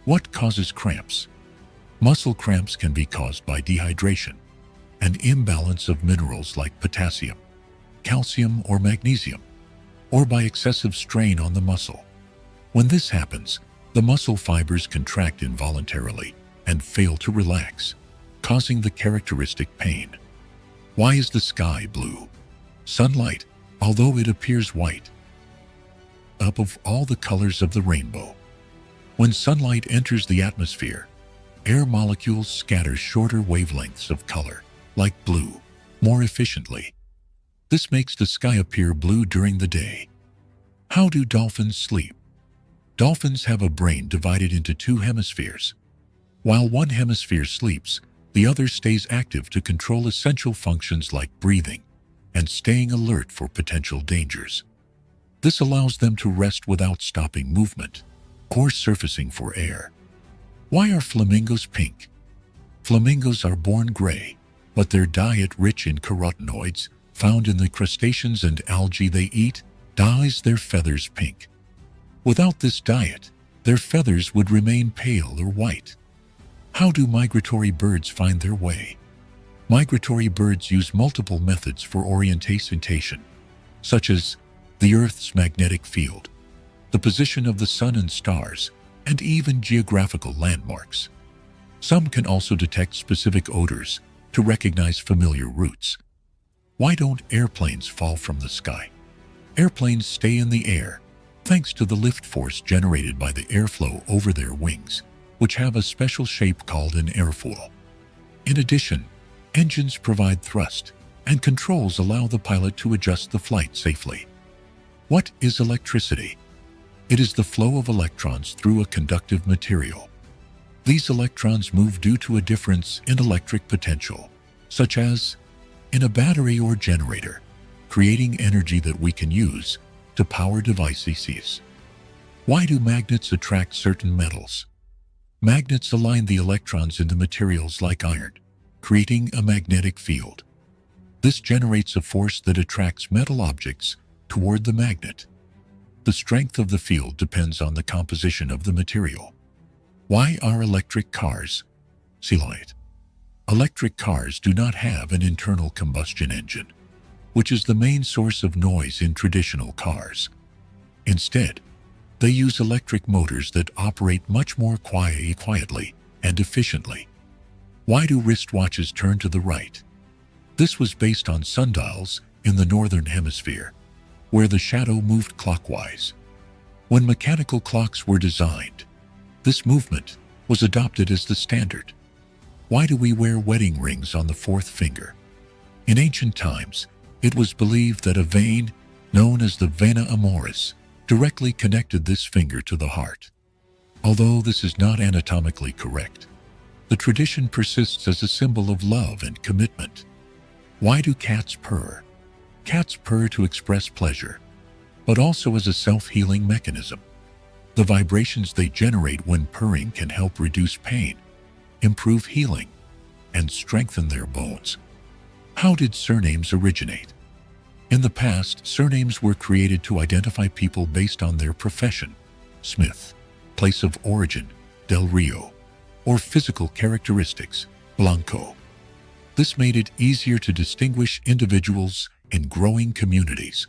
What causes cramps? Muscle cramps can be caused by dehydration, an imbalance of minerals like potassium, calcium, or magnesium, or by excessive strain on the muscle. When this happens, the muscle fibers contract involuntarily and fail to relax, causing the characteristic pain. Why is the sky blue? Sunlight, although it appears white. up of all the colors of the rainbow. When sunlight enters the atmosphere, air molecules scatter shorter wavelengths of color, like blue, more efficiently. This makes the sky appear blue during the day. How do dolphins sleep? Dolphins have a brain divided into two hemispheres. While one hemisphere sleeps, the other stays active to control essential functions like breathing and staying alert for potential dangers. This allows them to rest without stopping movement or surfacing for air. Why are flamingos pink? Flamingos are born gray, but their diet, rich in carotenoids found in the crustaceans and algae they eat, dyes their feathers pink. Without this diet, their feathers would remain pale or white. How do migratory birds find their way? Migratory birds use multiple methods for orientation, such as the Earth's magnetic field, the position of the sun and stars, and even geographical landmarks. Some can also detect specific odors to recognize familiar routes. Why don't airplanes fall from the sky? Airplanes stay in the air thanks to the lift force generated by the airflow over their wings, which have a special shape called an airfoil. In addition, engines provide thrust, and controls allow the pilot to adjust the flight safely. What is electricity? It is the flow of electrons through a conductive material. These electrons move due to a difference in electric potential, such as in a battery or generator, creating energy that we can use to power devices. Why do magnets attract certain metals? Magnets align the electrons into materials like iron, creating a magnetic field. This generates a force that attracts metal objects toward the magnet. The strength of the field depends on the composition of the material. Why are electric cars silent? Electric cars do not have an internal combustion engine, which is the main source of noise in traditional cars. Instead, they use electric motors that operate much more quietly and efficiently. Why do wristwatches turn to the right? This was based on sundials in the northern hemisphere, where the shadow moved clockwise. When mechanical clocks were designed, this movement was adopted as the standard. Why do we wear wedding rings on the fourth finger? In ancient times, it was believed that a vein, known as the vena amoris, directly connected this finger to the heart. Although this is not anatomically correct, the tradition persists as a symbol of love and commitment. Why do cats purr? Cats purr to express pleasure, but also as a self-healing mechanism. The vibrations they generate when purring can help reduce pain, improve healing, and strengthen their bones. How did surnames originate? In the past, surnames were created to identify people based on their profession, Smith, place of origin, Del Rio, or physical characteristics, Blanco. This made it easier to distinguish individuals in growing communities.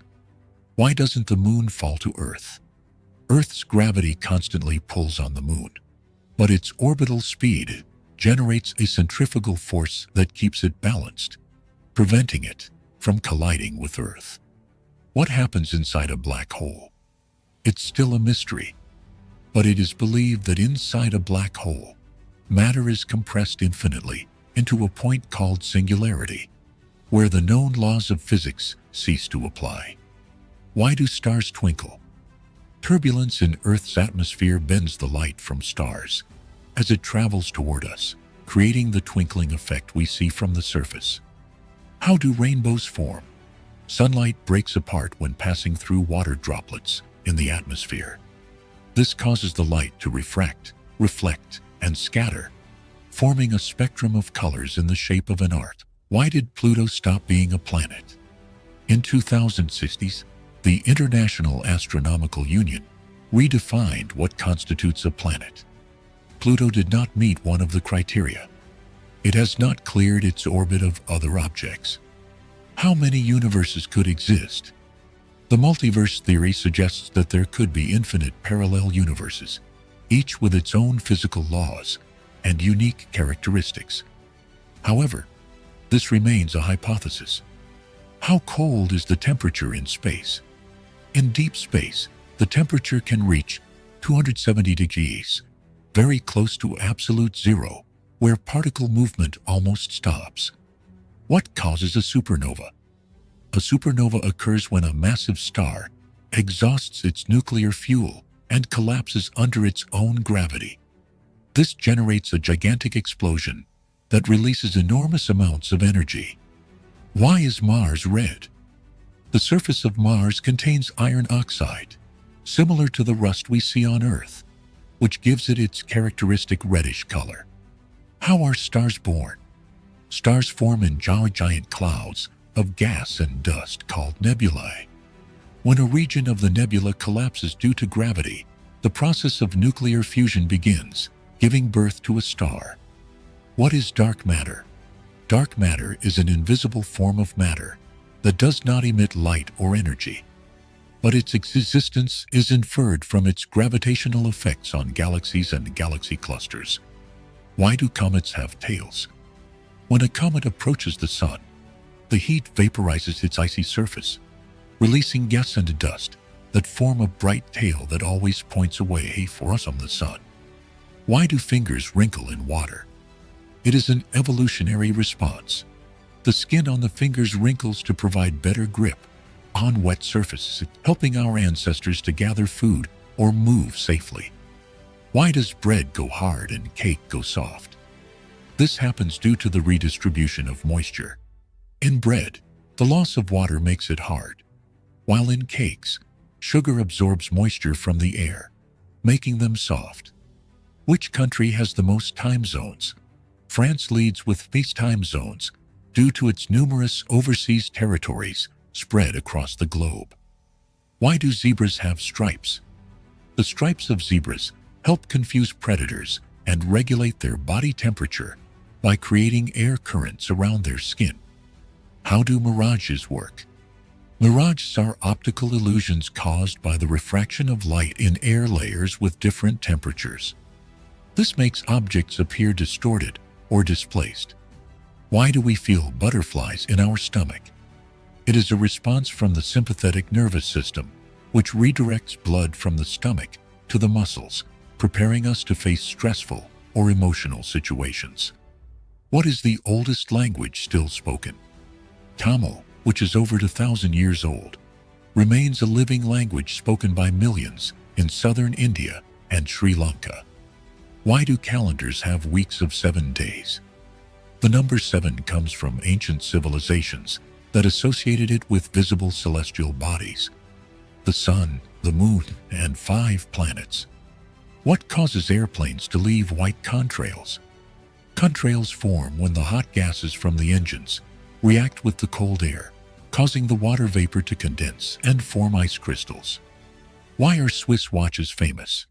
Why doesn't the moon fall to Earth? Earth's gravity constantly pulls on the moon, but its orbital speed generates a centrifugal force that keeps it balanced, preventing it from colliding with Earth. What happens inside a black hole? It's still a mystery, but it is believed that inside a black hole, matter is compressed infinitely into a point called singularity, where the known laws of physics cease to apply. Why do stars twinkle? Turbulence in Earth's atmosphere bends the light from stars as it travels toward us, creating the twinkling effect we see from the surface. How do rainbows form? Sunlight breaks apart when passing through water droplets in the atmosphere. This causes the light to refract, reflect, and scatter, forming a spectrum of colors in the shape of an arc. Why did Pluto stop being a planet? In 2060, the International Astronomical Union redefined what constitutes a planet. Pluto did not meet one of the criteria. It has not cleared its orbit of other objects. How many universes could exist? The multiverse theory suggests that there could be infinite parallel universes, each with its own physical laws and unique characteristics. However, this remains a hypothesis. How cold is the temperature in space? In deep space, The temperature can reach 270 degrees, very close to absolute zero, where particle movement almost stops. What causes a supernova? A supernova occurs when a massive star exhausts its nuclear fuel and collapses under its own gravity. This generates a gigantic explosion that releases enormous amounts of energy. Why is Mars red? The surface of Mars contains iron oxide, similar to the rust we see on Earth, which gives it its characteristic reddish color. How are stars born? Stars form in giant clouds of gas and dust called nebulae. When a region of the nebula collapses due to gravity, the process of nuclear fusion begins, giving birth to a star. What is dark matter? Dark matter is an invisible form of matter that does not emit light or energy, but its existence is inferred from its gravitational effects on galaxies and galaxy clusters. Why do comets have tails? When a comet approaches the Sun, the heat vaporizes its icy surface, releasing gas and dust that form a bright tail that always points away for us from the Sun. Why do fingers wrinkle in water? It is an evolutionary response. The skin on the fingers wrinkles to provide better grip on wet surfaces, helping our ancestors to gather food or move safely. Why does bread go hard and cake go soft? This happens due to the redistribution of moisture. In bread, the loss of water makes it hard, while in cakes, sugar absorbs moisture from the air, making them soft. Which country has the most time zones? France leads with 5 time zones due to its numerous overseas territories spread across the globe. Why do zebras have stripes? The stripes of zebras help confuse predators and regulate their body temperature by creating air currents around their skin. How do mirages work? Mirages are optical illusions caused by the refraction of light in air layers with different temperatures. This makes objects appear distorted or displaced. Why do we feel butterflies in our stomach? It is a response from the sympathetic nervous system, which redirects blood from the stomach to the muscles, preparing us to face stressful or emotional situations. What is the oldest language still spoken? Tamil, which is over 2,000 years old, remains a living language spoken by millions in southern India and Sri Lanka. Why do calendars have weeks of 7 days? The number 7 comes from ancient civilizations that associated it with visible celestial bodies, the sun, the moon, and 5 planets. What causes airplanes to leave white contrails? Contrails form when the hot gases from the engines react with the cold air, causing the water vapor to condense and form ice crystals. Why are Swiss watches famous?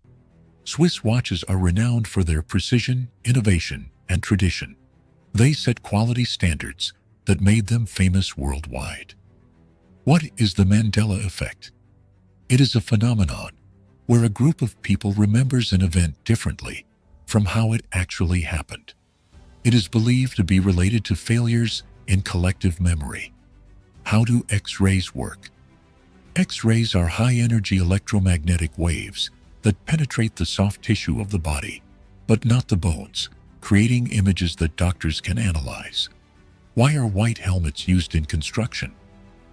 Swiss watches are renowned for their precision, innovation, and tradition. They set quality standards that made them famous worldwide. What is the Mandela effect? It is a phenomenon where a group of people remembers an event differently from how it actually happened. It is believed to be related to failures in collective memory. How do X-rays work? X-rays are high-energy electromagnetic waves that penetrate the soft tissue of the body, but not the bones, creating images that doctors can analyze. Why are white helmets used in construction?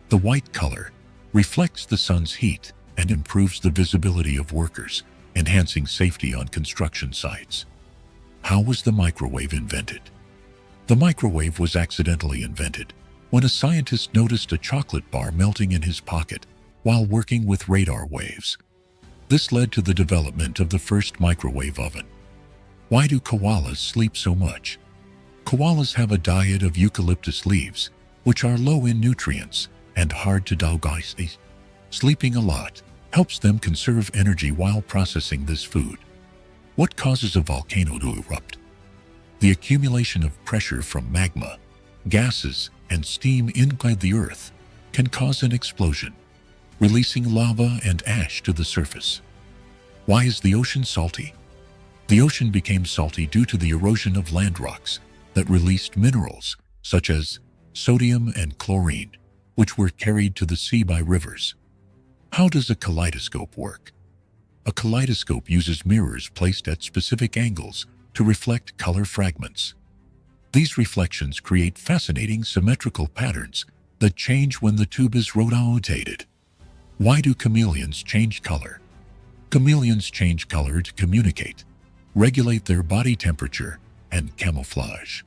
The white color reflects the sun's heat and improves the visibility of workers, enhancing safety on construction sites. How was the microwave invented? The microwave was accidentally invented when a scientist noticed a chocolate bar melting in his pocket while working with radar waves. This led to the development of the first microwave oven. Why do koalas sleep so much? Koalas have a diet of eucalyptus leaves, which are low in nutrients and hard to digest. Sleeping a lot helps them conserve energy while processing this food. What causes a volcano to erupt? The accumulation of pressure from magma, gases, and steam inside the earth can cause an explosion, releasing lava and ash to the surface. Why is the ocean salty? The ocean became salty due to the erosion of land rocks that released minerals such as sodium and chlorine, which were carried to the sea by rivers. How does a kaleidoscope work? A kaleidoscope uses mirrors placed at specific angles to reflect color fragments. These reflections create fascinating symmetrical patterns that change when the tube is rotated. Why do chameleons change color? Chameleons change color to communicate, regulate their body temperature, and camouflage.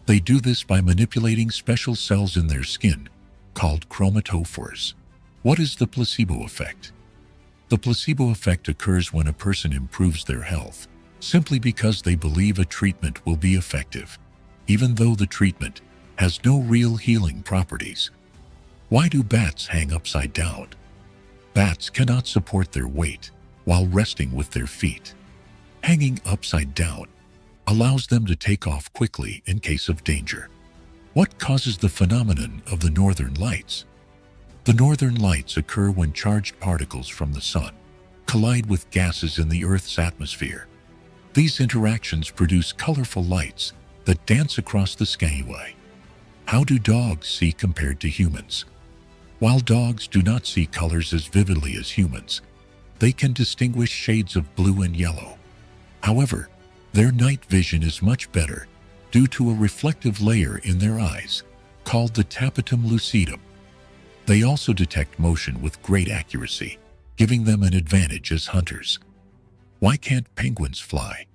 They do this by manipulating special cells in their skin, called chromatophores. What is the placebo effect? The placebo effect occurs when a person improves their health simply because they believe a treatment will be effective, even though the treatment has no real healing properties. Why do bats hang upside down? Bats cannot support their weight while resting with their feet. Hanging upside down allows them to take off quickly in case of danger. What causes the phenomenon of the northern lights? The northern lights occur when charged particles from the sun collide with gases in the Earth's atmosphere. These interactions produce colorful lights that dance across the skyway. How do dogs see compared to humans? While dogs do not see colors as vividly as humans, they can distinguish shades of blue and yellow. However, their night vision is much better due to a reflective layer in their eyes called the tapetum lucidum. They also detect motion with great accuracy, giving them an advantage as hunters. Why can't penguins fly?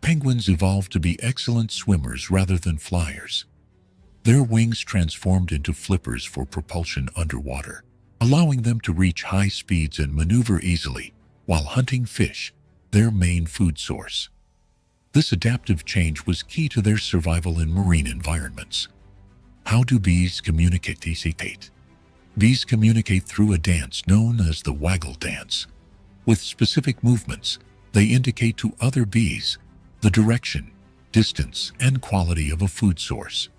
Penguins evolved to be excellent swimmers rather than flyers. Their wings transformed into flippers for propulsion underwater, allowing them to reach high speeds and maneuver easily while hunting fish, their main food source. This adaptive change was key to their survival in marine environments. How do bees communicate? Bees communicate through a dance known as the waggle dance. With specific movements, they indicate to other bees the direction, distance, and quality of a food source.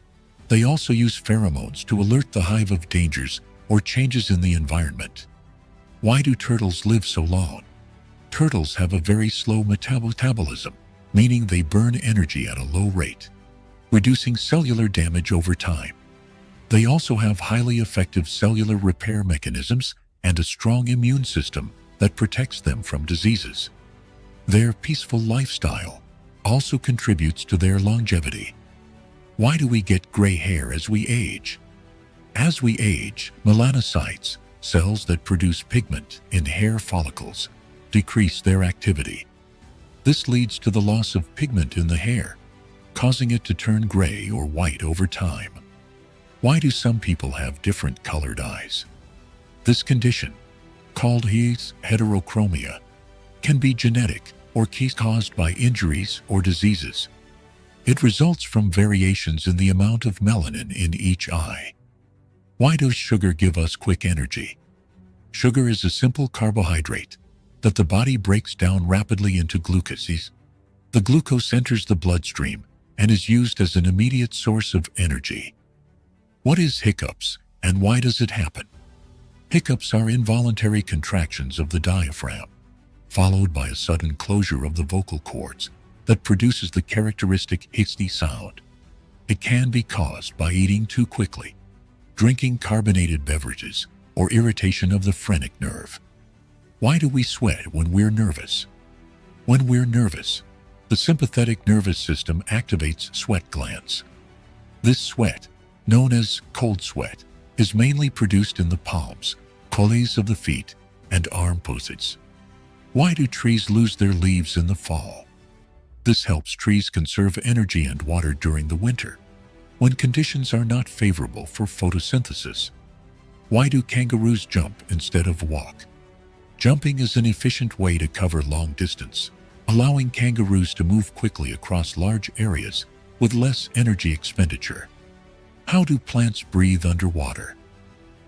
They also use pheromones to alert the hive of dangers or changes in the environment. Why do turtles live so long? Turtles have a very slow metabolism, meaning they burn energy at a low rate, reducing cellular damage over time. They also have highly effective cellular repair mechanisms and a strong immune system that protects them from diseases. Their peaceful lifestyle also contributes to their longevity. Why do we get gray hair as we age? As we age, melanocytes, cells that produce pigment in hair follicles, decrease their activity. This leads to the loss of pigment in the hair, causing it to turn gray or white over time. Why do some people have different colored eyes? This condition, called heterochromia, can be genetic or caused by injuries or diseases. It results from variations in the amount of melanin in each eye. Why does sugar give us quick energy? Sugar is a simple carbohydrate that the body breaks down rapidly into glucoses. The glucose enters the bloodstream and is used as an immediate source of energy. What is hiccups and why does it happen? Hiccups are involuntary contractions of the diaphragm, followed by a sudden closure of the vocal cords that produces the characteristic hissy sound. It can be caused by eating too quickly, drinking carbonated beverages, or irritation of the phrenic nerve. Why do we sweat when we're nervous? When we're nervous, the sympathetic nervous system activates sweat glands. This sweat, known as cold sweat, is mainly produced in the palms, collages of the feet, and armpits. Why do trees lose their leaves in the fall? This helps trees conserve energy and water during the winter, when conditions are not favorable for photosynthesis. Why do kangaroos jump instead of walk? Jumping is an efficient way to cover long distance, allowing kangaroos to move quickly across large areas with less energy expenditure. How do plants breathe underwater?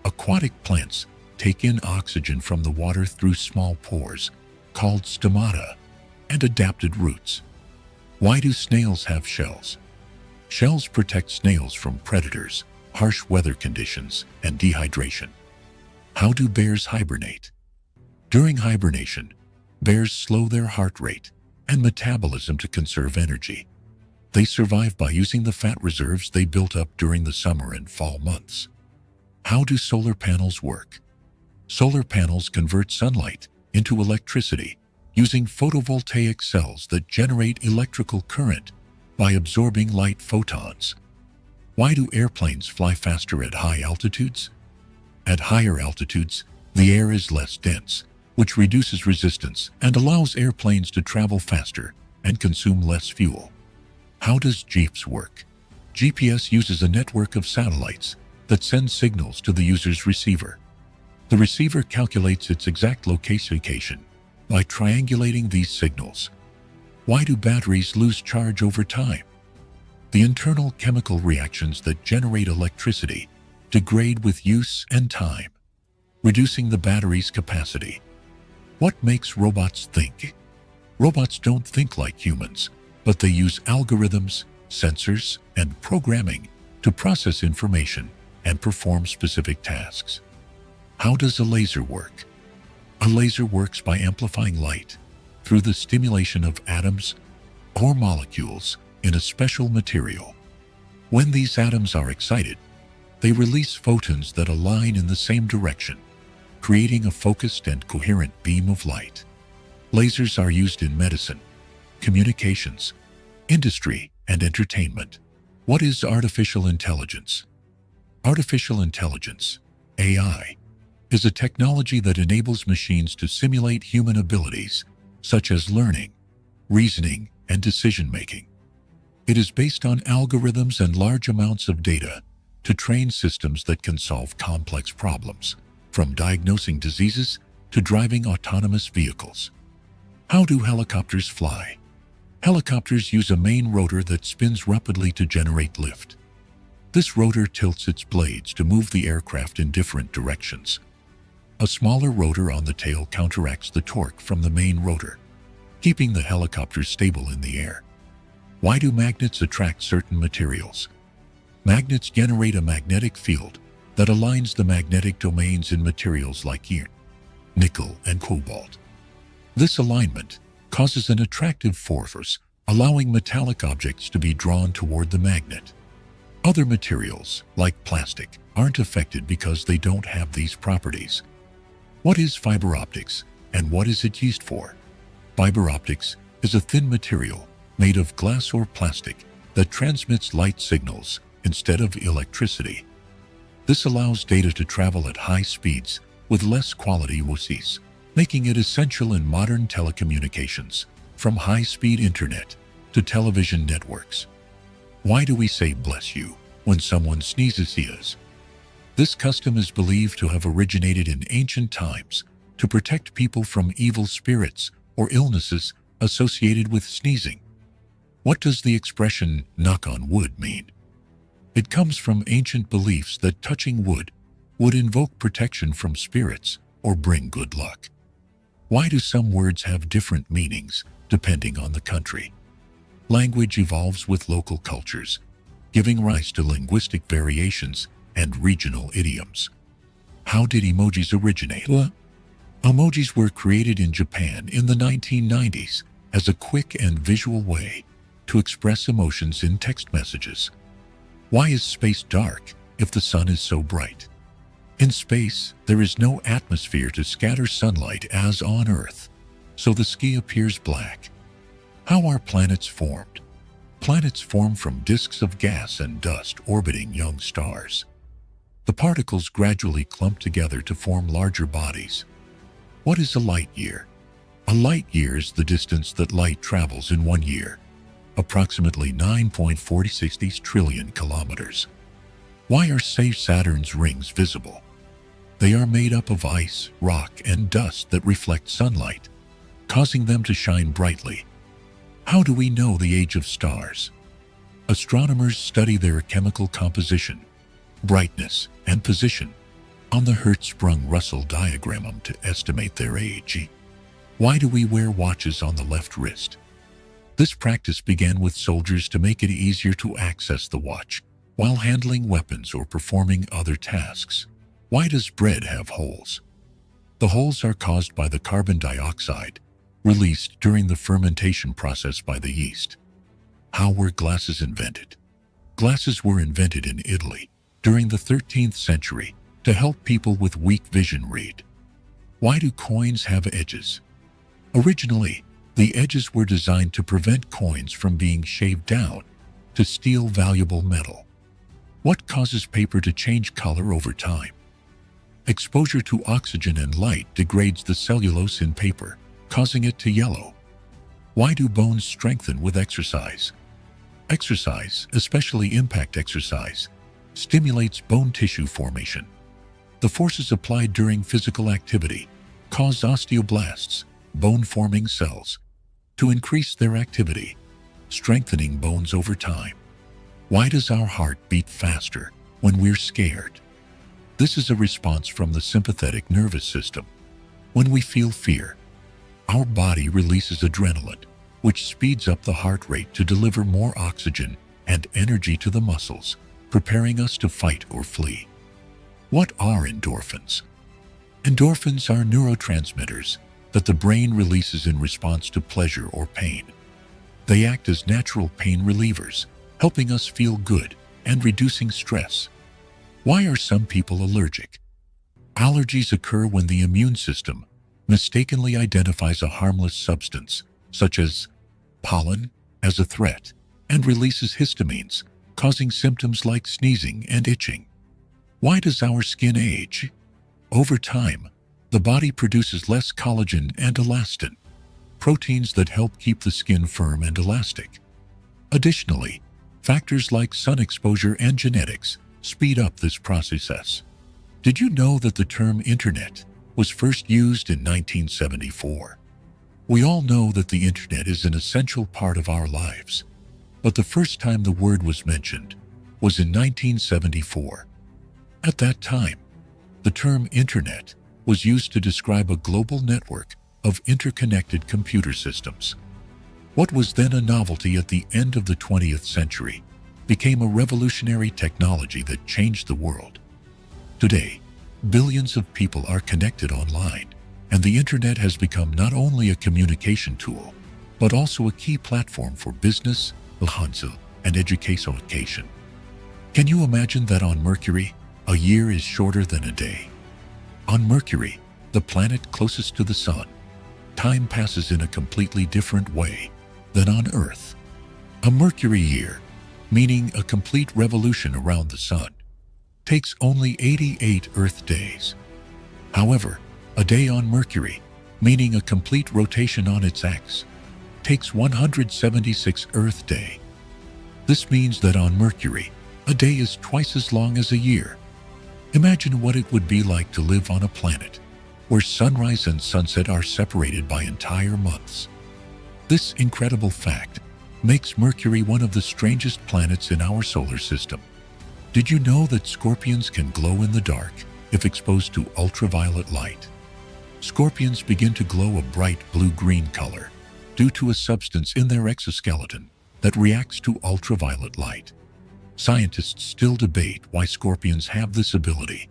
Aquatic plants take in oxygen from the water through small pores, called stomata, and adapted roots. Why do snails have shells? Shells protect snails from predators, harsh weather conditions, and dehydration. How do bears hibernate? During hibernation, bears slow their heart rate and metabolism to conserve energy. They survive by using the fat reserves they built up during the summer and fall months. How do solar panels work? Solar panels convert sunlight into electricity using photovoltaic cells that generate electrical current by absorbing light photons. Why do airplanes fly faster at high altitudes? At higher altitudes, the air is less dense, which reduces resistance and allows airplanes to travel faster and consume less fuel. How does GPS work? GPS uses a network of satellites that send signals to the user's receiver. The receiver calculates its exact location by triangulating these signals. Why do batteries lose charge over time? The internal chemical reactions that generate electricity degrade with use and time, reducing the battery's capacity. What makes robots think? Robots don't think like humans, but they use algorithms, sensors, and programming to process information and perform specific tasks. How does a laser work? A laser works by amplifying light through the stimulation of atoms or molecules in a special material. When these atoms are excited, they release photons that align in the same direction, creating a focused and coherent beam of light. Lasers are used in medicine, communications, industry, and entertainment. What is artificial intelligence? Artificial intelligence, AI, is a technology that enables machines to simulate human abilities, such as learning, reasoning, and decision-making. It is based on algorithms and large amounts of data to train systems that can solve complex problems, from diagnosing diseases to driving autonomous vehicles. How do helicopters fly? Helicopters use a main rotor that spins rapidly to generate lift. This rotor tilts its blades to move the aircraft in different directions. A smaller rotor on the tail counteracts the torque from the main rotor, keeping the helicopter stable in the air. Why do magnets attract certain materials? Magnets generate a magnetic field that aligns the magnetic domains in materials like iron, nickel, and cobalt. This alignment causes an attractive force, allowing metallic objects to be drawn toward the magnet. Other materials, like plastic, aren't affected because they don't have these properties. What is fiber optics, and what is it used for? Fiber optics is a thin material made of glass or plastic that transmits light signals instead of electricity. This allows data to travel at high speeds with less quality losses, making it essential in modern telecommunications, from high-speed internet to television networks. Why do we say "bless you" when someone sneezes? This custom is believed to have originated in ancient times to protect people from evil spirits or illnesses associated with sneezing. What does the expression "knock on wood" mean? It comes from ancient beliefs that touching wood would invoke protection from spirits or bring good luck. Why do some words have different meanings depending on the country? Language evolves with local cultures, giving rise to linguistic variations and regional idioms. How did emojis originate? Emojis were created in Japan in the 1990s as a quick and visual way to express emotions in text messages. Why is space dark if the sun is so bright? In space, there is no atmosphere to scatter sunlight as on Earth, so the sky appears black. How are planets formed? Planets form from disks of gas and dust orbiting young stars. The particles gradually clump together to form larger bodies. What is a light year? A light year is the distance that light travels in 1 year, approximately 9.46 trillion kilometers. Why are Saturn's rings visible? They are made up of ice, rock, and dust that reflect sunlight, causing them to shine brightly. How do we know the age of stars? Astronomers study their chemical composition, brightness, and position on the Hertzsprung-Russell diagram to estimate their age. Why do we wear watches on the left wrist? This practice began with soldiers to make it easier to access the watch while handling weapons or performing other tasks. Why does bread have holes? The holes are caused by the carbon dioxide released during the fermentation process by the yeast. How were glasses invented? Glasses were invented in Italy during the 13th century to help people with weak vision read. Why do coins have edges? Originally, the edges were designed to prevent coins from being shaved down to steal valuable metal. What causes paper to change color over time? Exposure to oxygen and light degrades the cellulose in paper, causing it to yellow. Why do bones strengthen with exercise? Exercise, especially impact exercise, stimulates bone tissue formation. The forces applied during physical activity cause osteoblasts, bone-forming cells, to increase their activity, strengthening bones over time. Why does our heart beat faster when we're scared? This is a response from the sympathetic nervous system. When we feel fear, our body releases adrenaline, which speeds up the heart rate to deliver more oxygen and energy to the muscles, preparing us to fight or flee. What are endorphins? Endorphins are neurotransmitters that the brain releases in response to pleasure or pain. They act as natural pain relievers, helping us feel good and reducing stress. Why are some people allergic? Allergies occur when the immune system mistakenly identifies a harmless substance, such as pollen, as a threat, and releases histamines, causing symptoms like sneezing and itching. Why does our skin age? Over time, the body produces less collagen and elastin, proteins that help keep the skin firm and elastic. Additionally, factors like sun exposure and genetics speed up this process. Did you know that the term Internet was first used in 1974? We all know that the Internet is an essential part of our lives, but the first time the word was mentioned was in 1974. At that time, the term Internet was used to describe a global network of interconnected computer systems. What was then a novelty at the end of the 20th century became a revolutionary technology that changed the world. Today, billions of people are connected online, and the Internet has become not only a communication tool, but also a key platform for business, and education. Can you imagine that on Mercury, a year is shorter than a day? On Mercury, the planet closest to the Sun, time passes in a completely different way than on Earth. A Mercury year, meaning a complete revolution around the Sun, takes only 88 Earth days. However, a day on Mercury, meaning a complete rotation on its axis, takes 176 Earth days. This means that on Mercury, a day is twice as long as a year. Imagine what it would be like to live on a planet where sunrise and sunset are separated by entire months. This incredible fact makes Mercury one of the strangest planets in our solar system. Did you know that scorpions can glow in the dark if exposed to ultraviolet light? Scorpions begin to glow a bright blue-green color due to a substance in their exoskeleton that reacts to ultraviolet light. Scientists still debate why scorpions have this ability.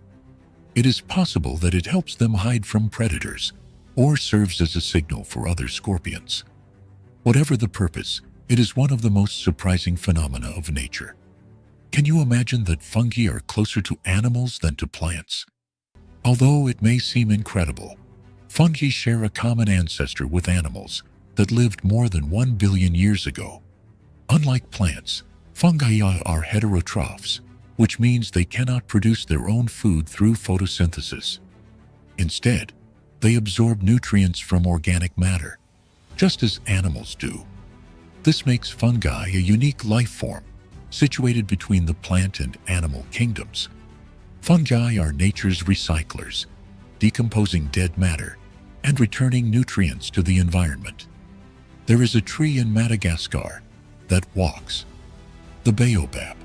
It is possible that it helps them hide from predators or serves as a signal for other scorpions. Whatever the purpose, it is one of the most surprising phenomena of nature. Can you imagine that fungi are closer to animals than to plants? Although it may seem incredible, fungi share a common ancestor with animals that lived more than 1 billion years ago. Unlike plants, fungi are heterotrophs, which means they cannot produce their own food through photosynthesis. Instead, they absorb nutrients from organic matter, just as animals do. This makes fungi a unique life form, situated between the plant and animal kingdoms. Fungi are nature's recyclers, decomposing dead matter and returning nutrients to the environment. There is a tree in Madagascar that walks, the baobab.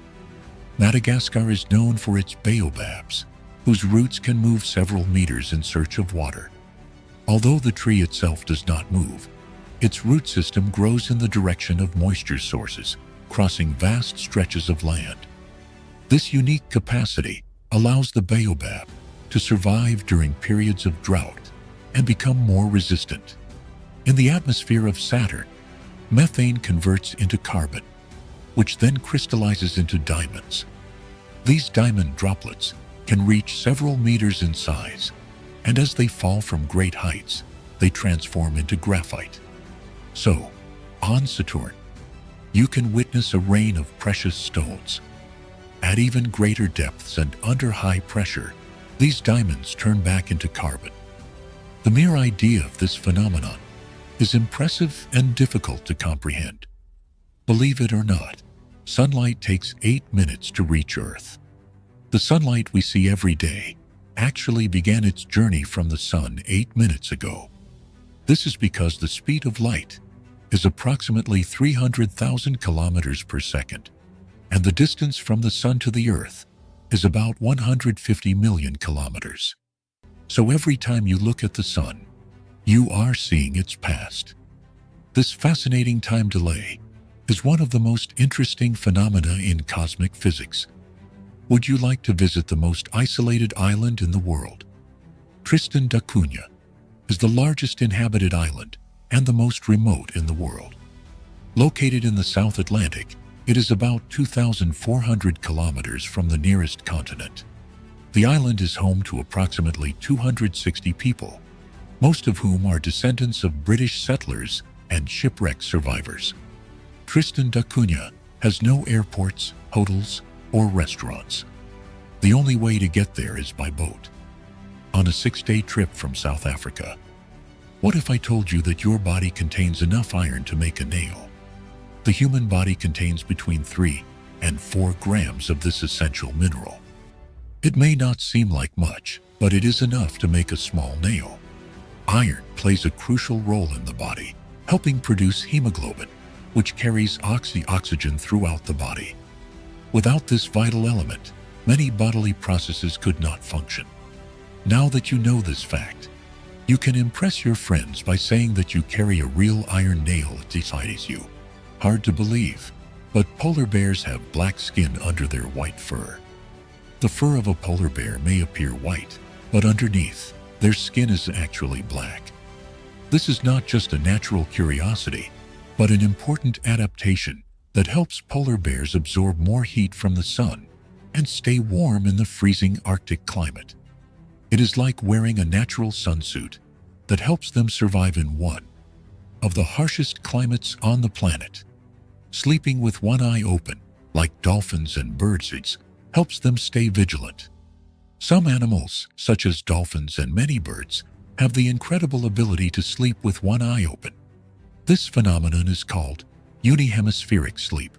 Madagascar is known for its baobabs, whose roots can move several meters in search of water. Although the tree itself does not move, its root system grows in the direction of moisture sources, crossing vast stretches of land. This unique capacity allows the baobab to survive during periods of drought and become more resistant. In the atmosphere of Saturn, methane converts into carbon, which then crystallizes into diamonds. These diamond droplets can reach several meters in size, and as they fall from great heights, they transform into graphite. So, on Saturn, you can witness a rain of precious stones. At even greater depths and under high pressure, these diamonds turn back into carbon. The mere idea of this phenomenon is impressive and difficult to comprehend. Believe it or not, sunlight takes 8 minutes to reach Earth. The sunlight we see every day actually began its journey from the sun 8 minutes ago. This is because the speed of light is approximately 300,000 kilometers per second, and the distance from the sun to the Earth is about 150 million kilometers. So every time you look at the sun, you are seeing its past. This fascinating time delay is one of the most interesting phenomena in cosmic physics. Would you like to visit the most isolated island in the world? Tristan da Cunha is the largest inhabited island and the most remote in the world. Located in the South Atlantic, it is about 2,400 kilometers from the nearest continent. The island is home to approximately 260 people, most of whom are descendants of British settlers and shipwreck survivors. Tristan da Cunha has no airports, hotels, or restaurants. The only way to get there is by boat. On a 6-day trip from South Africa. What if I told you that your body contains enough iron to make a nail? The human body contains between 3 and 4 grams of this essential mineral. It may not seem like much, but it is enough to make a small nail. Iron plays a crucial role in the body, helping produce hemoglobin, which carries oxygen throughout the body. Without this vital element, many bodily processes could not function. Now that you know this fact, you can impress your friends by saying that you carry a real iron nail inside you. Hard to believe, but polar bears have black skin under their white fur. The fur of a polar bear may appear white, but underneath, their skin is actually black. This is not just a natural curiosity, but an important adaptation that helps polar bears absorb more heat from the sun and stay warm in the freezing Arctic climate. It is like wearing a natural sunsuit that helps them survive in one of the harshest climates on the planet. Sleeping with one eye open, like dolphins and birds, helps them stay vigilant. Some animals, such as dolphins and many birds, have the incredible ability to sleep with one eye open. This phenomenon is called unihemispheric sleep,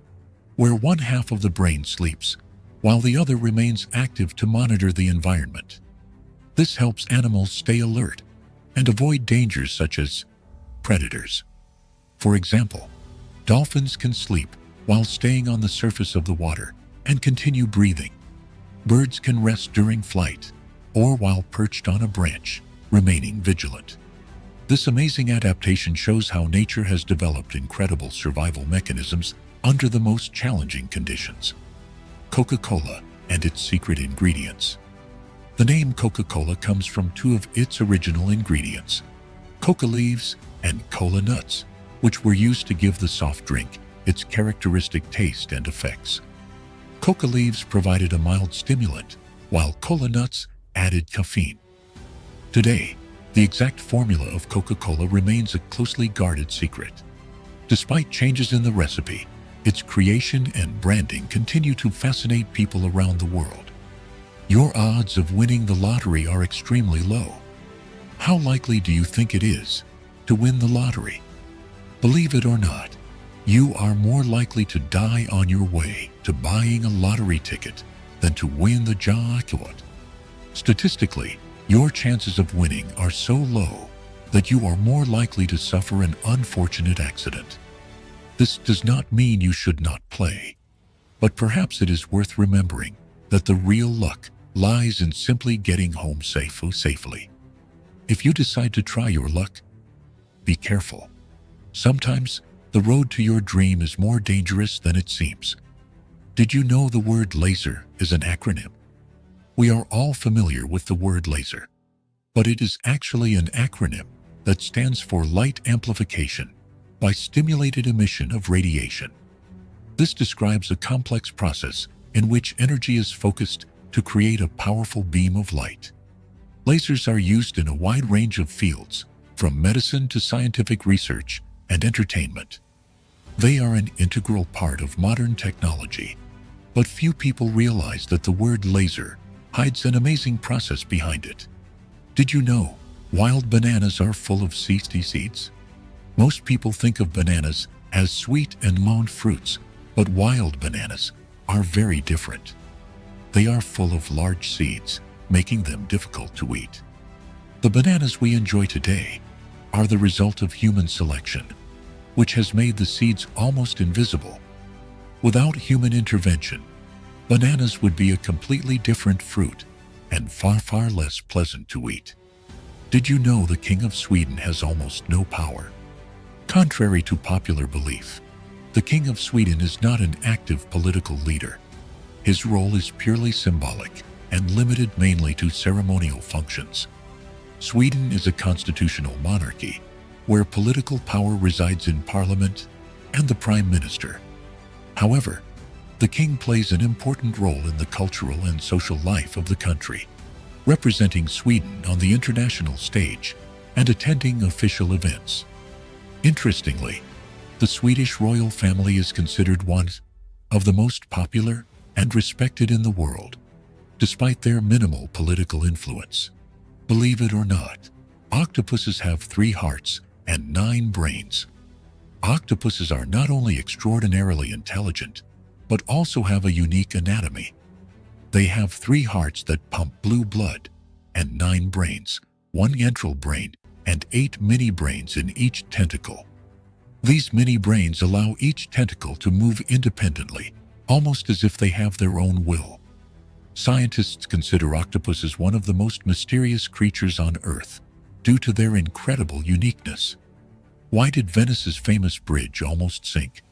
where one half of the brain sleeps, while the other remains active to monitor the environment. This helps animals stay alert and avoid dangers such as predators. For example, dolphins can sleep while staying on the surface of the water and continue breathing. Birds can rest during flight or while perched on a branch, remaining vigilant. This amazing adaptation shows how nature has developed incredible survival mechanisms under the most challenging conditions. Coca-Cola and its secret ingredients. The name Coca-Cola comes from 2 of its original ingredients, coca leaves and cola nuts, which were used to give the soft drink its characteristic taste and effects. Coca leaves provided a mild stimulant, while cola nuts added caffeine. Today, the exact formula of Coca-Cola remains a closely guarded secret. Despite changes in the recipe, its creation and branding continue to fascinate people around the world. Your odds of winning the lottery are extremely low. How likely do you think it is to win the lottery? Believe it or not, you are more likely to die on your way to buying a lottery ticket than to win the jackpot. Statistically, your chances of winning are so low that you are more likely to suffer an unfortunate accident. This does not mean you should not play, but perhaps it is worth remembering that the real luck lies in simply getting home safely. If you decide to try your luck, be careful. Sometimes the road to your dream is more dangerous than it seems. Did you know the word laser is an acronym? We are all familiar with the word laser, but it is actually an acronym that stands for light amplification by stimulated emission of radiation. This describes a complex process in which energy is focused to create a powerful beam of light. Lasers are used in a wide range of fields, from medicine to scientific research and entertainment. They are an integral part of modern technology, but few people realize that the word laser hides an amazing process behind it. Did you know wild bananas are full of seeds? Most people think of bananas as sweet and mown fruits, but wild bananas are very different. They are full of large seeds, making them difficult to eat. The bananas we enjoy today are the result of human selection, which has made the seeds almost invisible. Without human intervention, bananas would be a completely different fruit and far less pleasant to eat. Did you know the King of Sweden has almost no power? Contrary to popular belief, the King of Sweden is not an active political leader. His role is purely symbolic and limited mainly to ceremonial functions. Sweden is a constitutional monarchy where political power resides in parliament and the prime minister. However, the king plays an important role in the cultural and social life of the country, representing Sweden on the international stage and attending official events. Interestingly, the Swedish royal family is considered one of the most popular and respected in the world, despite their minimal political influence. Believe it or not, octopuses have 3 hearts and 9 brains. Octopuses are not only extraordinarily intelligent, but also have a unique anatomy. They have 3 hearts that pump blue blood and 9 brains, 1 ventral brain and 8 mini brains in each tentacle. These mini brains allow each tentacle to move independently, almost as if they have their own will. Scientists consider octopuses one of the most mysterious creatures on Earth due to their incredible uniqueness. Why did Venice's famous bridge almost sink?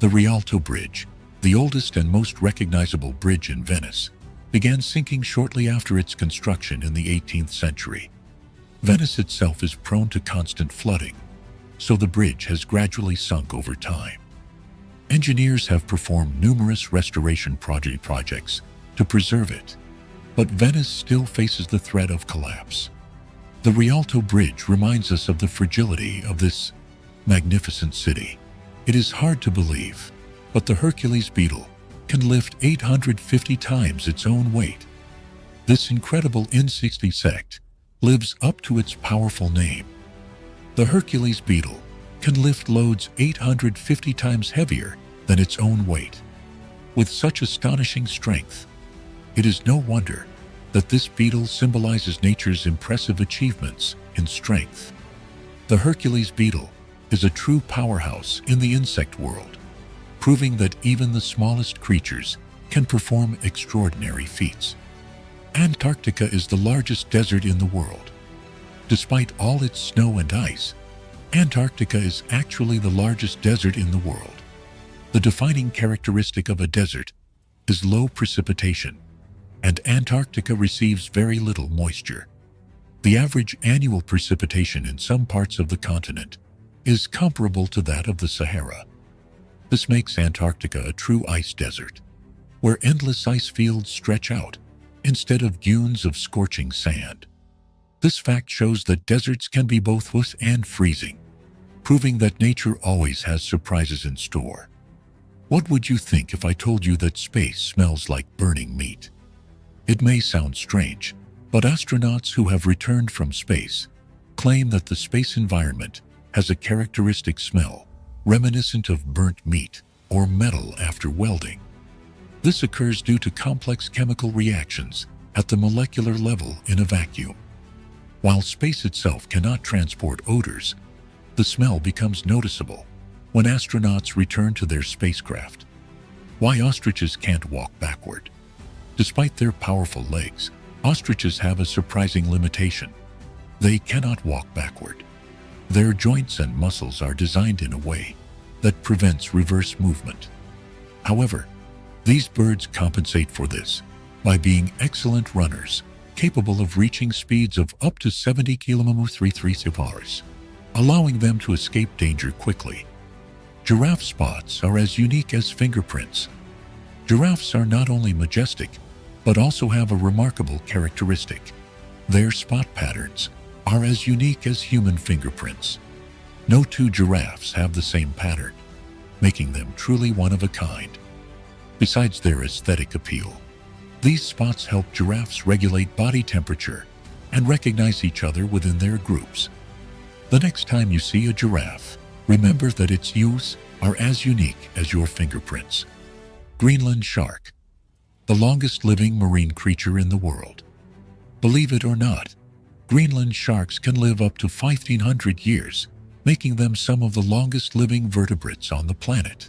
The Rialto Bridge, the oldest and most recognizable bridge in Venice, began sinking shortly after its construction in the 18th century. Venice itself is prone to constant flooding, so the bridge has gradually sunk over time. Engineers have performed numerous restoration projects to preserve it, but Venice still faces the threat of collapse. The Rialto Bridge reminds us of the fragility of this magnificent city. It is hard to believe, but the Hercules beetle can lift 850 times its own weight. This incredible insect lives up to its powerful name. The Hercules beetle can lift loads 850 times heavier than its own weight. With such astonishing strength, it is no wonder that this beetle symbolizes nature's impressive achievements in strength. The Hercules beetle is a true powerhouse in the insect world, proving that even the smallest creatures can perform extraordinary feats. Antarctica is the largest desert in the world. Despite all its snow and ice, Antarctica is actually the largest desert in the world. The defining characteristic of a desert is low precipitation, and Antarctica receives very little moisture. The average annual precipitation in some parts of the continent is comparable to that of the Sahara. This makes Antarctica a true ice desert, where endless ice fields stretch out instead of dunes of scorching sand. This fact shows that deserts can be both wet and freezing, proving that nature always has surprises in store. What would you think if I told you that space smells like burning meat? It may sound strange, but astronauts who have returned from space claim that the space environment has a characteristic smell reminiscent of burnt meat or metal after welding. This occurs due to complex chemical reactions at the molecular level in a vacuum. While space itself cannot transport odors, the smell becomes noticeable when astronauts return to their spacecraft. Why ostriches can't walk backward? Despite their powerful legs, ostriches have a surprising limitation. They cannot walk backward. Their joints and muscles are designed in a way that prevents reverse movement. However, these birds compensate for this by being excellent runners, capable of reaching speeds of up to 70 km/h, allowing them to escape danger quickly. Giraffe spots are as unique as fingerprints. Giraffes are not only majestic, but also have a remarkable characteristic. Their spot patterns are as unique as human fingerprints. No two giraffes have the same pattern, making them truly one of a kind. Besides their aesthetic appeal, these spots help giraffes regulate body temperature and recognize each other within their groups. The next time you see a giraffe, remember that its hues are as unique as your fingerprints. Greenland shark, the longest living marine creature in the world. Believe it or not, Greenland sharks can live up to 1,500 years, making them some of the longest living vertebrates on the planet.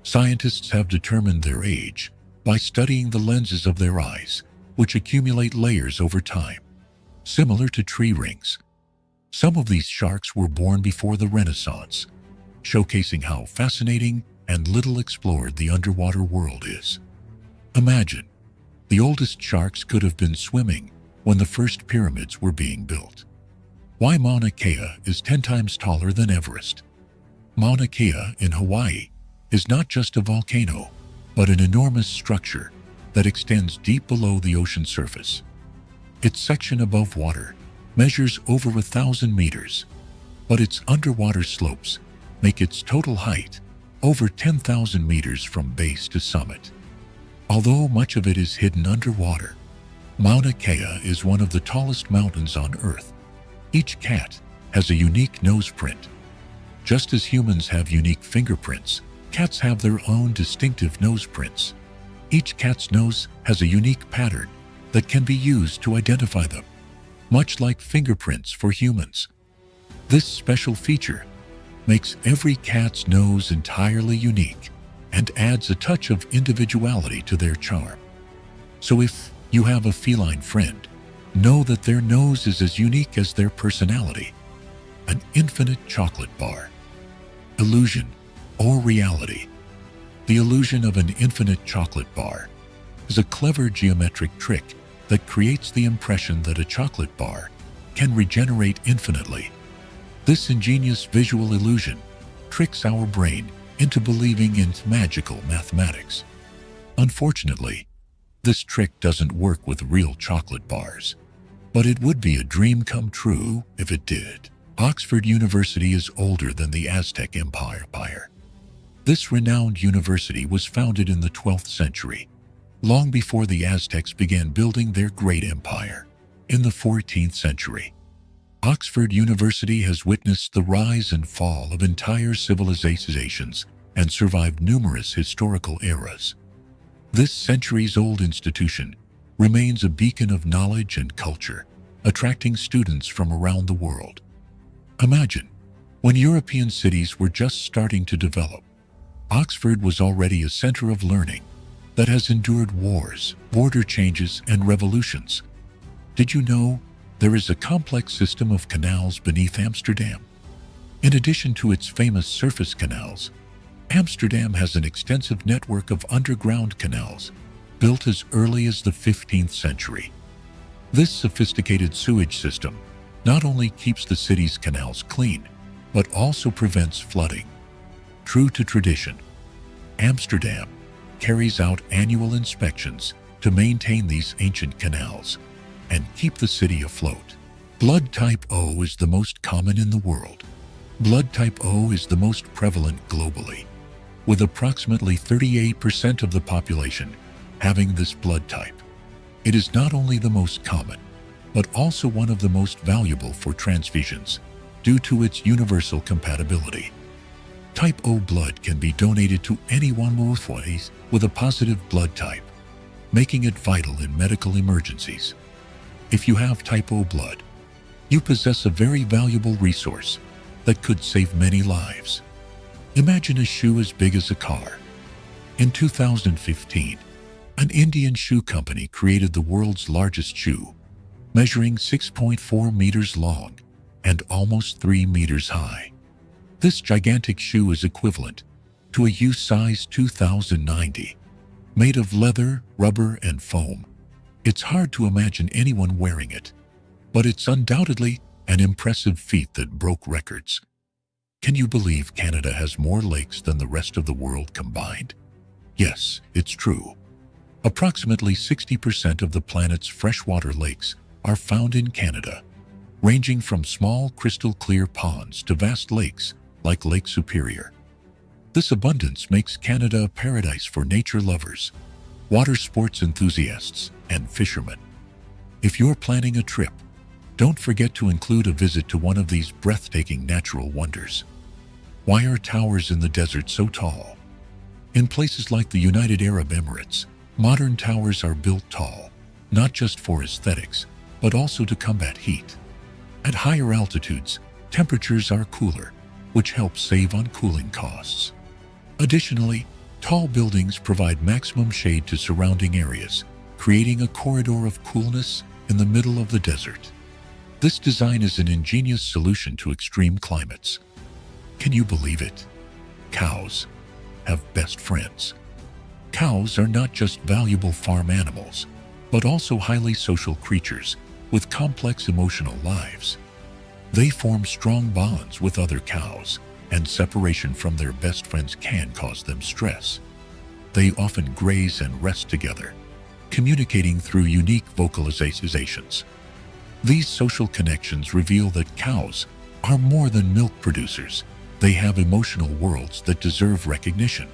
Scientists have determined their age by studying the lenses of their eyes, which accumulate layers over time, similar to tree rings. Some of these sharks were born before the Renaissance, showcasing how fascinating and little explored the underwater world is. Imagine, the oldest sharks could have been swimming when the first pyramids were being built. Why Mauna Kea is 10 times taller than Everest. Mauna Kea in Hawaii is not just a volcano, but an enormous structure that extends deep below the ocean surface. Its section above water measures over 1,000 meters, but its underwater slopes make its total height over 10,000 meters from base to summit. Although much of it is hidden underwater, Mauna Kea is one of the tallest mountains on Earth. Each cat has a unique nose print. Just as humans have unique fingerprints, cats have their own distinctive nose prints. Each cat's nose has a unique pattern that can be used to identify them, much like fingerprints for humans. This special feature makes every cat's nose entirely unique and adds a touch of individuality to their charm. So if you have a feline friend, know that their nose is as unique as their personality. An infinite chocolate bar. Illusion or reality. The illusion of an infinite chocolate bar is a clever geometric trick that creates the impression that a chocolate bar can regenerate infinitely. This ingenious visual illusion tricks our brain into believing in magical mathematics. Unfortunately, this trick doesn't work with real chocolate bars, but it would be a dream come true if it did. Oxford University is older than the Aztec Empire. This renowned university was founded in the 12th century, long before the Aztecs began building their great empire. In the 14th century, Oxford University has witnessed the rise and fall of entire civilizations and survived numerous historical eras. This centuries-old institution remains a beacon of knowledge and culture, attracting students from around the world. Imagine, when European cities were just starting to develop, Oxford was already a center of learning that has endured wars, border changes, and revolutions. Did you know there is a complex system of canals beneath Amsterdam? In addition to its famous surface canals, Amsterdam has an extensive network of underground canals built as early as the 15th century. This sophisticated sewage system not only keeps the city's canals clean, but also prevents flooding. True to tradition, Amsterdam carries out annual inspections to maintain these ancient canals and keep the city afloat. Blood type O is the most common in the world. Blood type O is the most prevalent globally, with approximately 38% of the population having this blood type. It is not only the most common, but also one of the most valuable for transfusions due to its universal compatibility. Type O blood can be donated to anyone with a positive blood type, making it vital in medical emergencies. If you have type O blood, you possess a very valuable resource that could save many lives. Imagine a shoe as big as a car. In 2015, an Indian shoe company created the world's largest shoe, measuring 6.4 meters long and almost 3 meters high. This gigantic shoe is equivalent to a U-size 2090, made of leather, rubber, and foam. It's hard to imagine anyone wearing it, but it's undoubtedly an impressive feat that broke records. Can you believe Canada has more lakes than the rest of the world combined? Yes, it's true. Approximately 60% of the planet's freshwater lakes are found in Canada, ranging from small crystal-clear ponds to vast lakes like Lake Superior. This abundance makes Canada a paradise for nature lovers, water sports enthusiasts, and fishermen. If you're planning a trip, don't forget to include a visit to one of these breathtaking natural wonders. Why are towers in the desert so tall? In places like the United Arab Emirates, modern towers are built tall, not just for aesthetics, but also to combat heat. At higher altitudes, temperatures are cooler, which helps save on cooling costs. Additionally, tall buildings provide maximum shade to surrounding areas, creating a corridor of coolness in the middle of the desert. This design is an ingenious solution to extreme climates. Can you believe it? Cows have best friends. Cows are not just valuable farm animals, but also highly social creatures with complex emotional lives. They form strong bonds with other cows, and separation from their best friends can cause them stress. They often graze and rest together, communicating through unique vocalizations. These social connections reveal that cows are more than milk producers. They have emotional worlds that deserve recognition.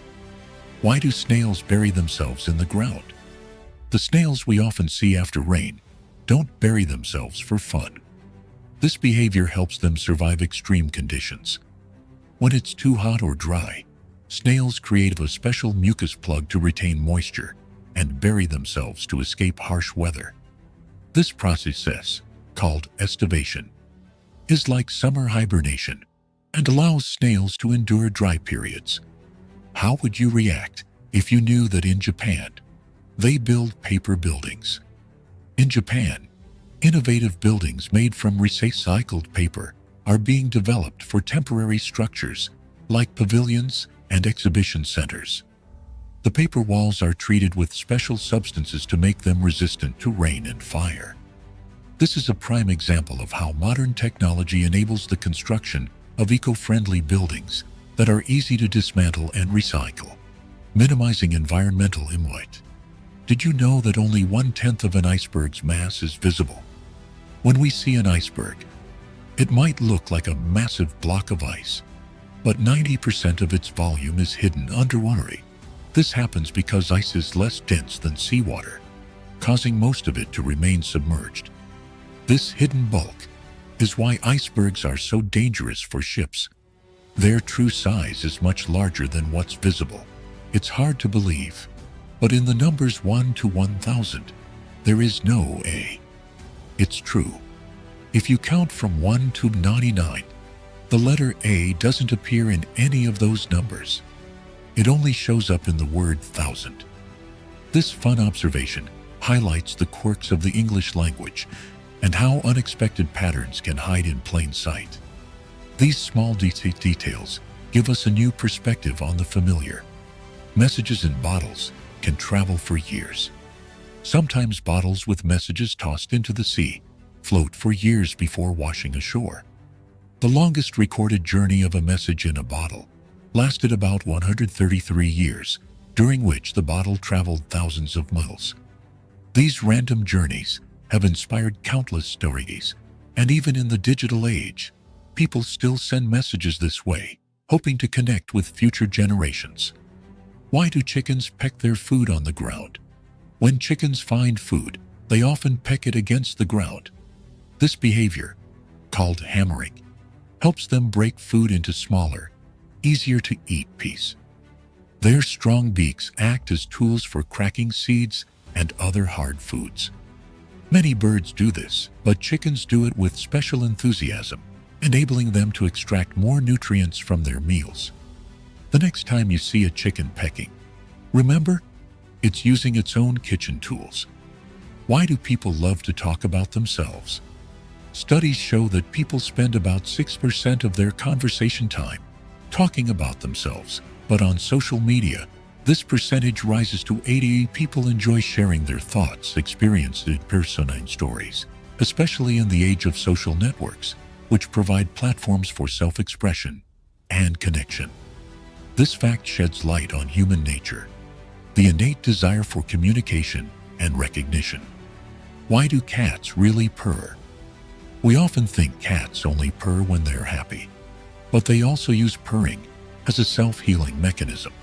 Why do snails bury themselves in the ground? The snails we often see after rain don't bury themselves for fun. This behavior helps them survive extreme conditions. When it's too hot or dry, snails create a special mucus plug to retain moisture and bury themselves to escape harsh weather. This process, called estivation, is like summer hibernation and allows snails to endure dry periods. How would you react if you knew that in Japan, they build paper buildings? In Japan, innovative buildings made from recycled paper are being developed for temporary structures like pavilions and exhibition centers. The paper walls are treated with special substances to make them resistant to rain and fire. This is a prime example of how modern technology enables the construction of eco-friendly buildings that are easy to dismantle and recycle, minimizing environmental impact. Did you know that only 1/10 of an iceberg's mass is visible? When we see an iceberg, it might look like a massive block of ice, but 90% of its volume is hidden underwater. This happens because ice is less dense than seawater, causing most of it to remain submerged. This hidden bulk is why icebergs are so dangerous for ships. Their true size is much larger than what's visible. It's hard to believe, but in the numbers 1 to 1,000, there is no A. It's true. If you count from 1 to 99, the letter A doesn't appear in any of those numbers. It only shows up in the word thousand. This fun observation highlights the quirks of the English language and how unexpected patterns can hide in plain sight. These small details give us a new perspective on the familiar. Messages in bottles can travel for years. Sometimes bottles with messages tossed into the sea float for years before washing ashore. The longest recorded journey of a message in a bottle lasted about 133 years, during which the bottle traveled thousands of miles. These random journeys have inspired countless stories, and even in the digital age, people still send messages this way, hoping to connect with future generations. Why do chickens peck their food on the ground? When chickens find food, they often peck it against the ground. This behavior, called hammering, helps them break food into smaller, easier-to-eat pieces. Their strong beaks act as tools for cracking seeds and other hard foods. Many birds do this, but chickens do it with special enthusiasm, enabling them to extract more nutrients from their meals. The next time you see a chicken pecking, remember, it's using its own kitchen tools. Why do people love to talk about themselves? Studies show that people spend about 6% of their conversation time talking about themselves, but on social media, this percentage rises to 80%. People enjoy sharing their thoughts, experiences, and personal stories, especially in the age of social networks, which provide platforms for self-expression and connection. This fact sheds light on human nature, the innate desire for communication and recognition. Why do cats really purr? We often think cats only purr when they're happy, but they also use purring as a self-healing mechanism.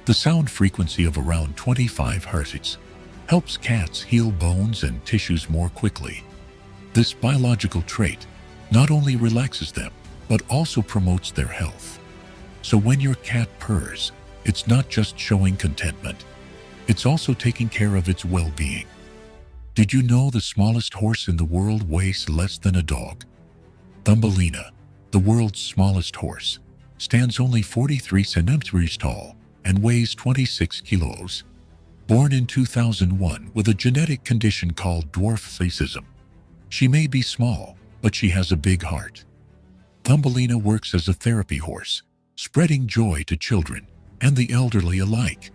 The sound frequency of around 25 Hz helps cats heal bones and tissues more quickly. This biological trait not only relaxes them, but also promotes their health. So when your cat purrs, it's not just showing contentment, it's also taking care of its well-being. Did you know the smallest horse in the world weighs less than a dog? Thumbelina, the world's smallest horse, stands only 43 centimeters tall and weighs 26 kilos. Born in 2001 with a genetic condition called dwarfism, she may be small, but she has a big heart. Thumbelina works as a therapy horse, spreading joy to children and the elderly alike.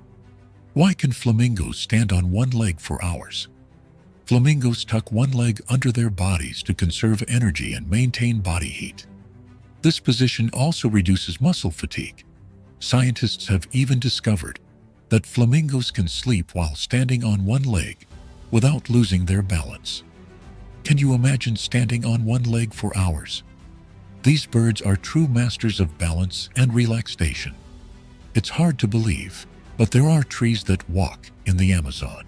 Why can flamingos stand on one leg for hours? Flamingos tuck one leg under their bodies to conserve energy and maintain body heat. This position also reduces muscle fatigue. Scientists have even discovered that flamingos can sleep while standing on one leg without losing their balance. Can you imagine standing on one leg for hours? These birds are true masters of balance and relaxation. It's hard to believe, but there are trees that walk in the Amazon.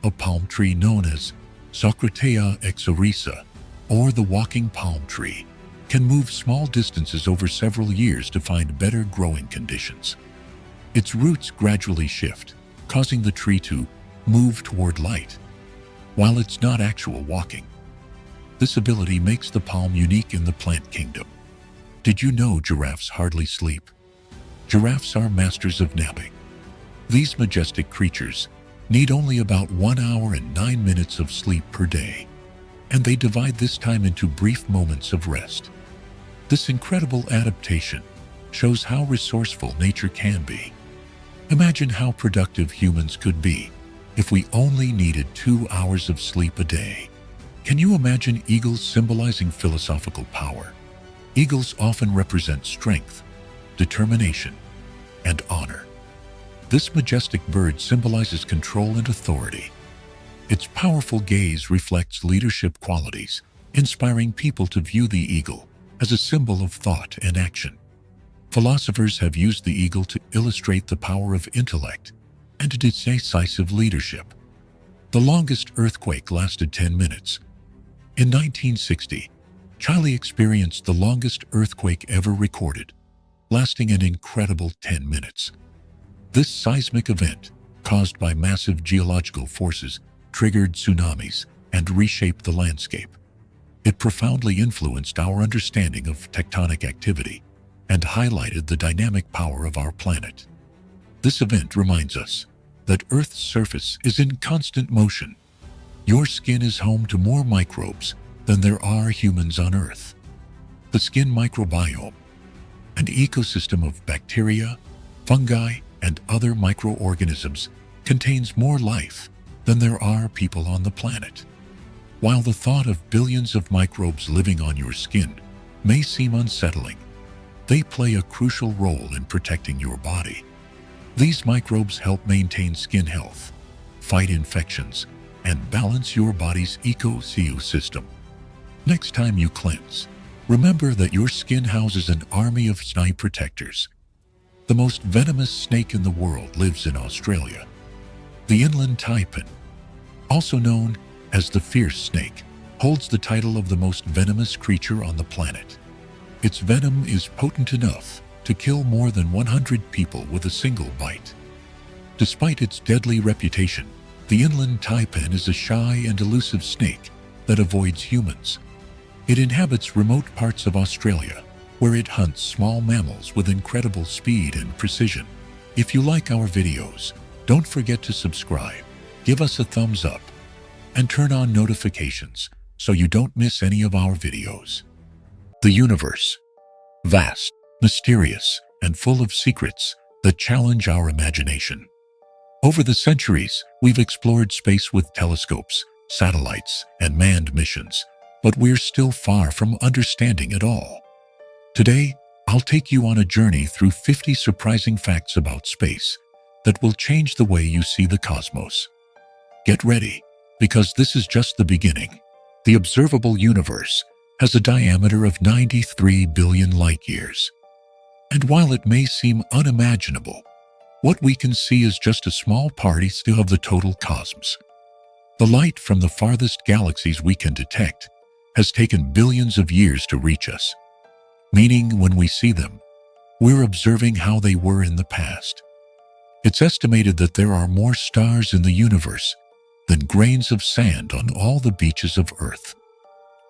A palm tree known as Socratea exorisa, or the walking palm tree, can move small distances over several years to find better growing conditions. Its roots gradually shift, causing the tree to move toward light, while it's not actual walking. This ability makes the palm unique in the plant kingdom. Did you know giraffes hardly sleep? Giraffes are masters of napping. These majestic creatures need only about 1 hour and 9 minutes of sleep per day, and they divide this time into brief moments of rest. This incredible adaptation shows how resourceful nature can be. Imagine how productive humans could be if we only needed 2 hours of sleep a day. Can you imagine eagles symbolizing philosophical power? Eagles often represent strength, determination, and honor. This majestic bird symbolizes control and authority. Its powerful gaze reflects leadership qualities, inspiring people to view the eagle as a symbol of thought and action. Philosophers have used the eagle to illustrate the power of intellect and decisive leadership. The longest earthquake lasted 10 minutes. In 1960, Chile experienced the longest earthquake ever recorded, lasting an incredible 10 minutes. This seismic event, caused by massive geological forces, triggered tsunamis and reshaped the landscape. It profoundly influenced our understanding of tectonic activity and highlighted the dynamic power of our planet. This event reminds us that Earth's surface is in constant motion. Your skin is home to more microbes than there are humans on Earth. The skin microbiome, an ecosystem of bacteria, fungi, and other microorganisms, contains more life than there are people on the planet. While the thought of billions of microbes living on your skin may seem unsettling, they play a crucial role in protecting your body. These microbes help maintain skin health, fight infections, and balance your body's ecosystem. Next time you cleanse, remember that your skin houses an army of snake protectors. The most venomous snake in the world lives in Australia. The inland taipan, also known as the fierce snake, holds the title of the most venomous creature on the planet. Its venom is potent enough to kill more than 100 people with a single bite. Despite its deadly reputation, the inland taipan is a shy and elusive snake that avoids humans. It inhabits remote parts of Australia, where it hunts small mammals with incredible speed and precision. If you like our videos, don't forget to subscribe, give us a thumbs up, and turn on notifications so you don't miss any of our videos. The universe, vast, mysterious, and full of secrets that challenge our imagination. Over the centuries, we've explored space with telescopes, satellites, and manned missions, but we're still far from understanding it all. Today, I'll take you on a journey through 50 surprising facts about space that will change the way you see the cosmos. Get ready, because this is just the beginning. The observable universe has a diameter of 93 billion light-years. And while it may seem unimaginable, what we can see is just a small part of the total cosmos. The light from the farthest galaxies we can detect has taken billions of years to reach us, meaning when we see them, we're observing how they were in the past. It's estimated that there are more stars in the universe than grains of sand on all the beaches of Earth.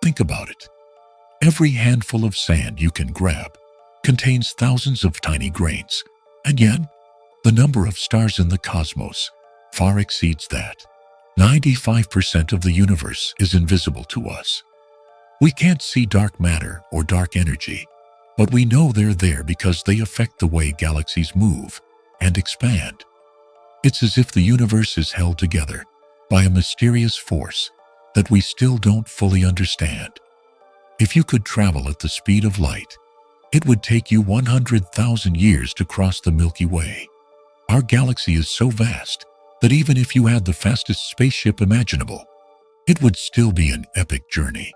Think about it. Every handful of sand you can grab contains thousands of tiny grains, and yet, the number of stars in the cosmos far exceeds that. 95% of the universe is invisible to us. We can't see dark matter or dark energy, but we know they're there because they affect the way galaxies move and expand. It's as if the universe is held together by a mysterious force that we still don't fully understand. If you could travel at the speed of light, it would take you 100,000 years to cross the Milky Way. Our galaxy is so vast that even if you had the fastest spaceship imaginable, it would still be an epic journey.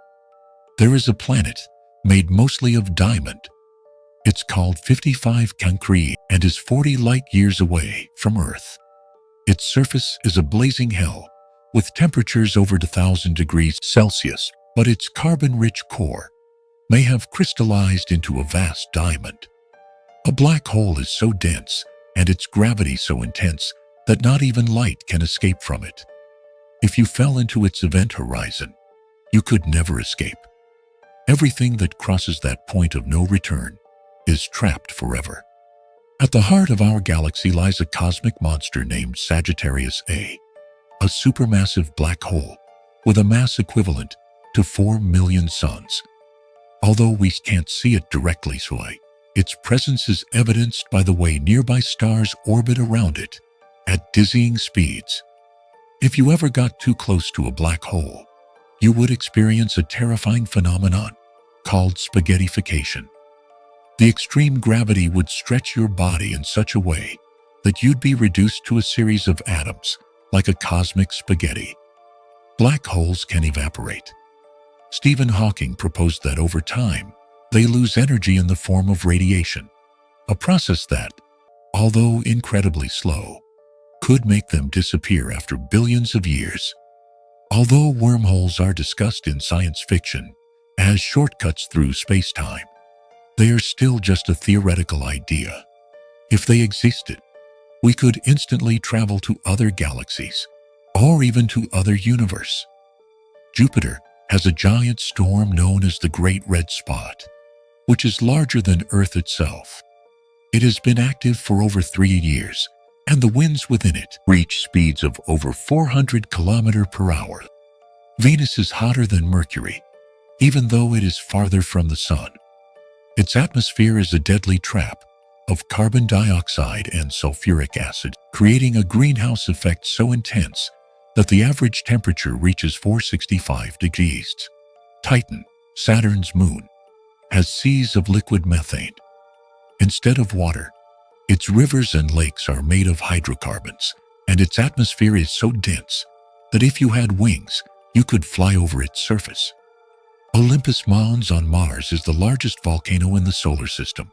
There is a planet made mostly of diamond. It's called 55 Cancri and is 40 light-years away from Earth. Its surface is a blazing hell with temperatures over 1,000 degrees Celsius, but its carbon-rich core may have crystallized into a vast diamond. A black hole is so dense and its gravity so intense that not even light can escape from it. If you fell into its event horizon, you could never escape. Everything that crosses that point of no return is trapped forever. At the heart of our galaxy lies a cosmic monster named Sagittarius A, a supermassive black hole with a mass equivalent to 4 million suns. Although we can't see it directly, its presence is evidenced by the way nearby stars orbit around it at dizzying speeds. If you ever got too close to a black hole, you would experience a terrifying phenomenon called spaghettification. The extreme gravity would stretch your body in such a way that you'd be reduced to a series of atoms, like a cosmic spaghetti. Black holes can evaporate. Stephen Hawking proposed that over time, they lose energy in the form of radiation, a process that, although incredibly slow, could make them disappear after billions of years. Although wormholes are discussed in science fiction as shortcuts through space-time, they are still just a theoretical idea. If they existed, we could instantly travel to other galaxies, or even to other universes. Jupiter has a giant storm known as the Great Red Spot, which is larger than Earth itself. It has been active for over 3 years, and the winds within it reach speeds of over 400 kilometers per hour. Venus is hotter than Mercury, even though it is farther from the Sun. Its atmosphere is a deadly trap of carbon dioxide and sulfuric acid, creating a greenhouse effect so intense that the average temperature reaches 465 degrees. Titan, Saturn's moon, has seas of liquid methane. Instead of water, its rivers and lakes are made of hydrocarbons, and its atmosphere is so dense that if you had wings, you could fly over its surface. Olympus Mons on Mars is the largest volcano in the solar system.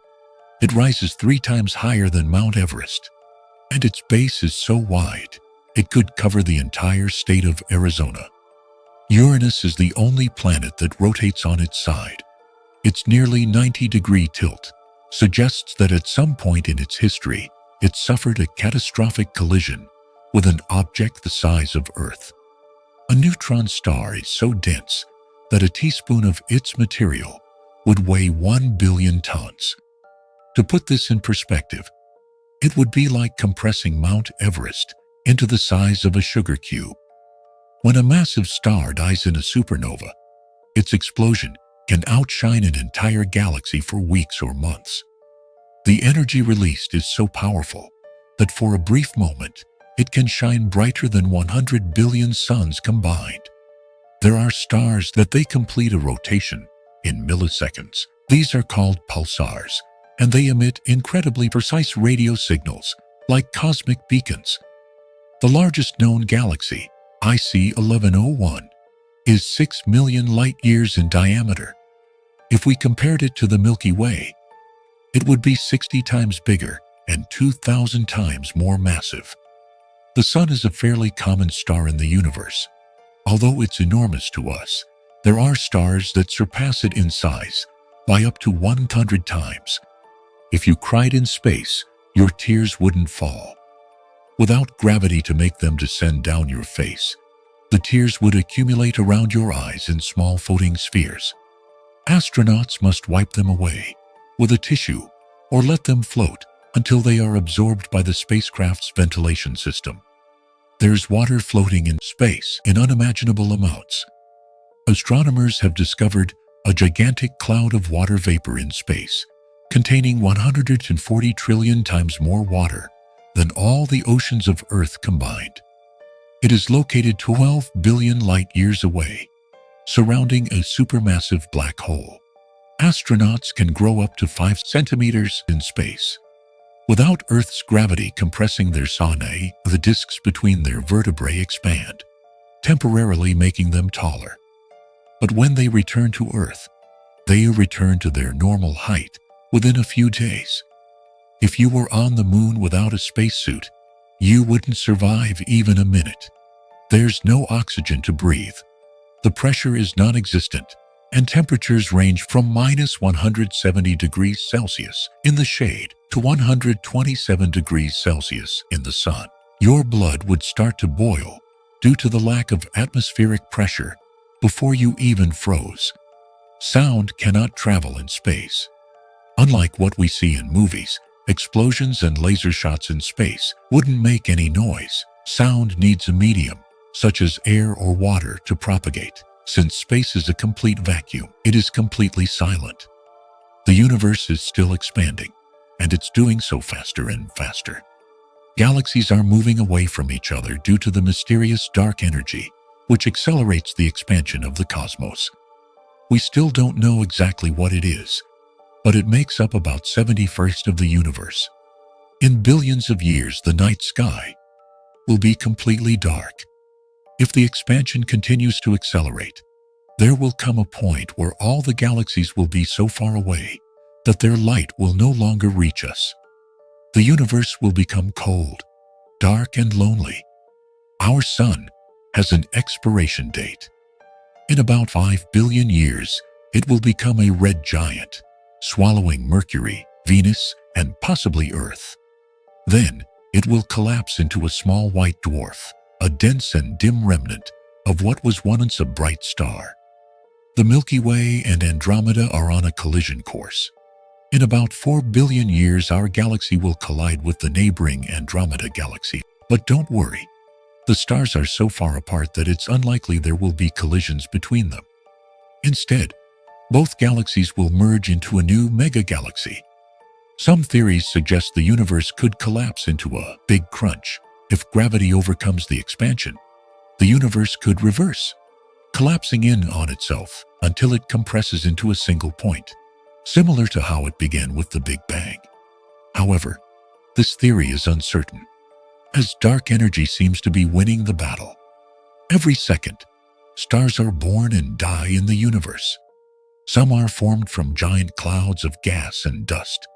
It rises 3 times higher than Mount Everest, and its base is so wide, it could cover the entire state of Arizona. Uranus is the only planet that rotates on its side. Its nearly 90-degree tilt suggests that at some point in its history, it suffered a catastrophic collision with an object the size of Earth. A neutron star is so dense that a teaspoon of its material would weigh 1 billion tons. To put this in perspective, it would be like compressing Mount Everest into the size of a sugar cube. When a massive star dies in a supernova, its explosion can outshine an entire galaxy for weeks or months. The energy released is so powerful that for a brief moment, it can shine brighter than 100 billion suns combined. There are stars that they complete a rotation in milliseconds. These are called pulsars, and they emit incredibly precise radio signals like cosmic beacons. The largest known galaxy IC 1101, is 6 million light-years in diameter. If we compared it to the Milky Way, it would be 60 times bigger and 2,000 times more massive. The Sun is a fairly common star in the universe. Although it's enormous to us, there are stars that surpass it in size by up to 100 times. If you cried in space, your tears wouldn't fall. Without gravity to make them descend down your face, the tears would accumulate around your eyes in small floating spheres. Astronauts must wipe them away with a tissue or let them float until they are absorbed by the spacecraft's ventilation system. There's water floating in space in unimaginable amounts. Astronomers have discovered a gigantic cloud of water vapor in space, containing 140 trillion times more water than all the oceans of Earth combined. It is located 12 billion light-years away, surrounding a supermassive black hole. Astronauts can grow up to 5 centimeters in space. Without Earth's gravity compressing their sinae, the discs between their vertebrae expand, temporarily making them taller. But when they return to Earth, they return to their normal height within a few days. If you were on the moon without a spacesuit, you wouldn't survive even a minute. There's no oxygen to breathe. The pressure is non-existent, and temperatures range from minus 170 degrees Celsius in the shade to 127 degrees Celsius in the sun. Your blood would start to boil due to the lack of atmospheric pressure before you even froze. Sound cannot travel in space. Unlike what we see in movies, explosions and laser shots in space wouldn't make any noise. Sound needs a medium, such as air or water, to propagate. Since space is a complete vacuum, it is completely silent. The universe is still expanding, and it's doing so faster and faster. Galaxies are moving away from each other due to the mysterious dark energy, which accelerates the expansion of the cosmos. We still don't know exactly what it is, but it makes up about 70% of the universe. In billions of years, the night sky will be completely dark. If the expansion continues to accelerate, there will come a point where all the galaxies will be so far away that their light will no longer reach us. The universe will become cold, dark, and lonely. Our sun has an expiration date. In about 5 billion years, it will become a red giant, swallowing Mercury, Venus, and possibly Earth. Then, it will collapse into a small white dwarf, a dense and dim remnant of what was once a bright star. The Milky Way and Andromeda are on a collision course. In about 4 billion years, our galaxy will collide with the neighboring Andromeda galaxy. But don't worry, the stars are so far apart that it's unlikely there will be collisions between them. Instead, both galaxies will merge into a new mega-galaxy. Some theories suggest the universe could collapse into a big crunch. If gravity overcomes the expansion, the universe could reverse, collapsing in on itself until it compresses into a single point, similar to how it began with the Big Bang. However, this theory is uncertain, as dark energy seems to be winning the battle. Every second, stars are born and die in the universe. Some are formed from giant clouds of gas and dust,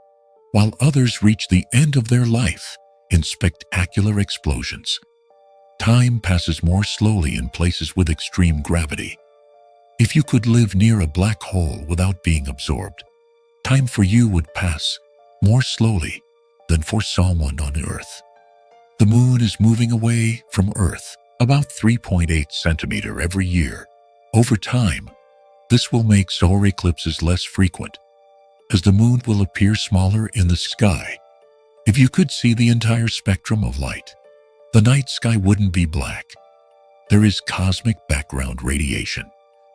while others reach the end of their life in spectacular explosions. Time passes more slowly in places with extreme gravity. If you could live near a black hole without being absorbed, time for you would pass more slowly than for someone on Earth. The moon is moving away from Earth about 3.8 centimeters every year. Over time, this will make solar eclipses less frequent, as the moon will appear smaller in the sky. If you could see the entire spectrum of light, the night sky wouldn't be black. There is cosmic background radiation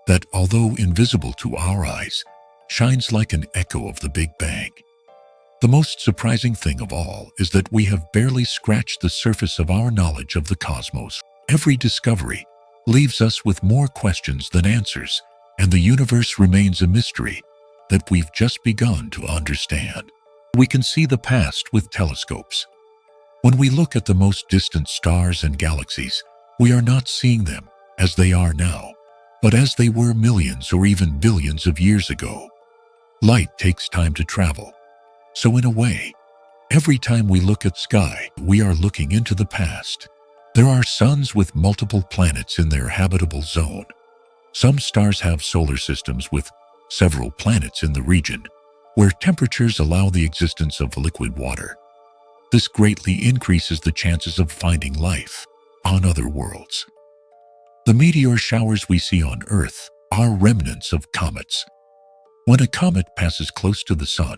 that, although invisible to our eyes, shines like an echo of the Big Bang. The most surprising thing of all is that we have barely scratched the surface of our knowledge of the cosmos. Every discovery leaves us with more questions than answers, and the universe remains a mystery that we've just begun to understand. We can see the past with telescopes. When we look at the most distant stars and galaxies, We are not seeing them as they are now, but as they were millions or even billions of years ago. Light takes time to travel. So in a way, every time we look at sky, we are looking into the past. There are suns with multiple planets in their habitable zone. Some stars have solar systems with several planets in the region, where temperatures allow the existence of liquid water. This greatly increases the chances of finding life on other worlds. The meteor showers we see on Earth are remnants of comets. When a comet passes close to the Sun,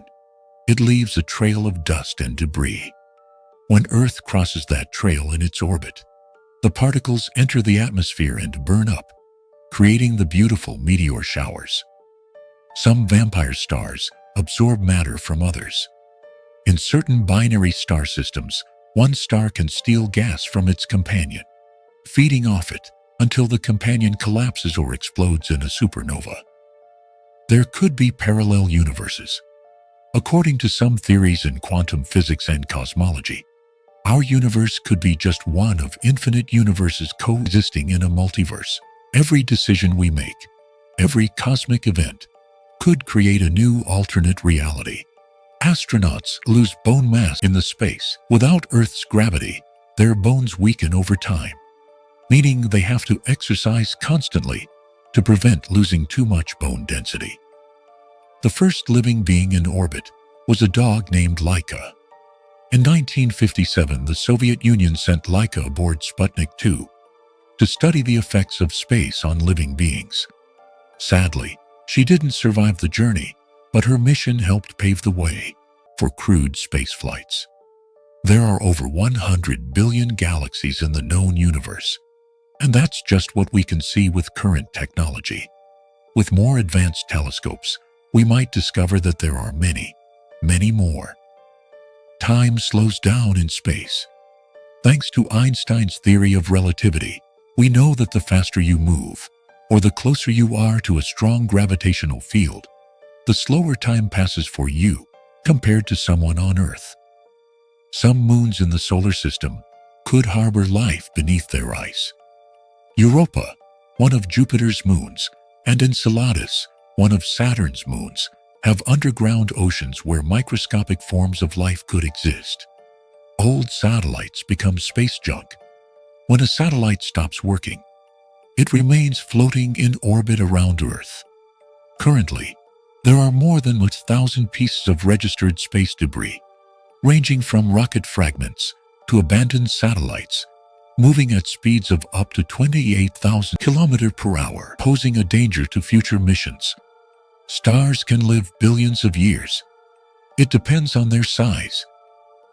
it leaves a trail of dust and debris. When Earth crosses that trail in its orbit, the particles enter the atmosphere and burn up, creating the beautiful meteor showers. Some vampire stars absorb matter from others. In certain binary star systems, one star can steal gas from its companion, feeding off it until the companion collapses or explodes in a supernova. There could be parallel universes. According to some theories in quantum physics and cosmology, our universe could be just one of infinite universes coexisting in a multiverse. Every decision we make, every cosmic event, could create a new alternate reality. Astronauts lose bone mass in the space. Without Earth's gravity, their bones weaken over time, meaning they have to exercise constantly to prevent losing too much bone density. The first living being in orbit was a dog named Laika. In 1957, the Soviet Union sent Laika aboard Sputnik 2 to study the effects of space on living beings. Sadly, she didn't survive the journey, but her mission helped pave the way for crewed space flights. There are over 100 billion galaxies in the known universe, and that's just what we can see with current technology. With more advanced telescopes, we might discover that there are many, many more. Time slows down in space. Thanks to Einstein's theory of relativity, we know that the faster you move, or the closer you are to a strong gravitational field, the slower time passes for you compared to someone on Earth. Some moons in the solar system could harbor life beneath their ice. Europa, one of Jupiter's moons, and Enceladus, one of Saturn's moons, have underground oceans where microscopic forms of life could exist. Old satellites become space junk. When a satellite stops working, it remains floating in orbit around Earth. Currently, there are more than 1,000 pieces of registered space debris, ranging from rocket fragments to abandoned satellites, moving at speeds of up to 28,000 km per hour, posing a danger to future missions. Stars can live billions of years. It depends on their size.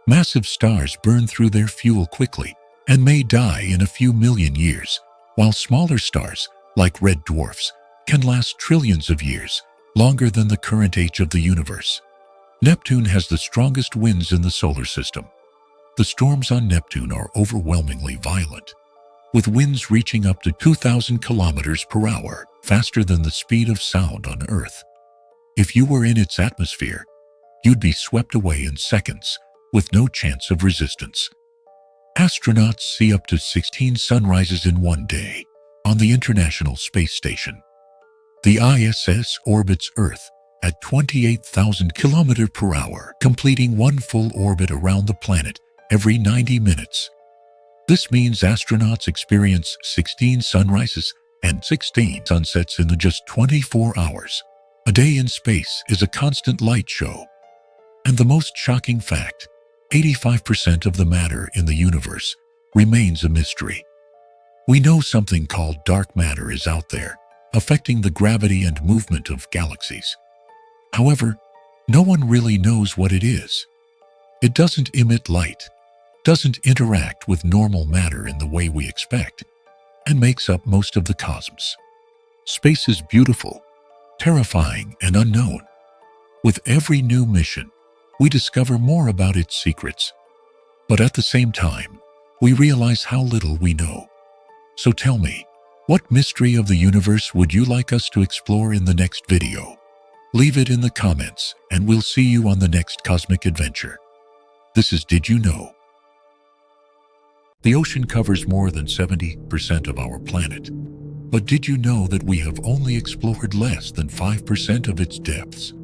Massive stars burn through their fuel quickly and may die in a few million years, while smaller stars, like red dwarfs, can last trillions of years, longer than the current age of the universe. Neptune has the strongest winds in the solar system. The storms on Neptune are overwhelmingly violent, with winds reaching up to 2,000 kilometers per hour, faster than the speed of sound on Earth. If you were in its atmosphere, you'd be swept away in seconds, with no chance of resistance. Astronauts see up to 16 sunrises in one day on the International Space Station. The ISS orbits Earth at 28,000 km per hour, completing one full orbit around the planet every 90 minutes. This means astronauts experience 16 sunrises and 16 sunsets in just 24 hours. A day in space is a constant light show. And the most shocking fact, 85% of the matter in the universe remains a mystery. We know something called dark matter is out there, affecting the gravity and movement of galaxies. However, no one really knows what it is. It doesn't emit light, doesn't interact with normal matter in the way we expect, and makes up most of the cosmos. Space is beautiful, terrifying, and unknown. With every new mission, we discover more about its secrets. But at the same time, we realize how little we know. So tell me, what mystery of the universe would you like us to explore in the next video? Leave it in the comments, and we'll see you on the next cosmic adventure. This is Did You Know? The ocean covers more than 70% of our planet. But did you know that we have only explored less than 5% of its depths?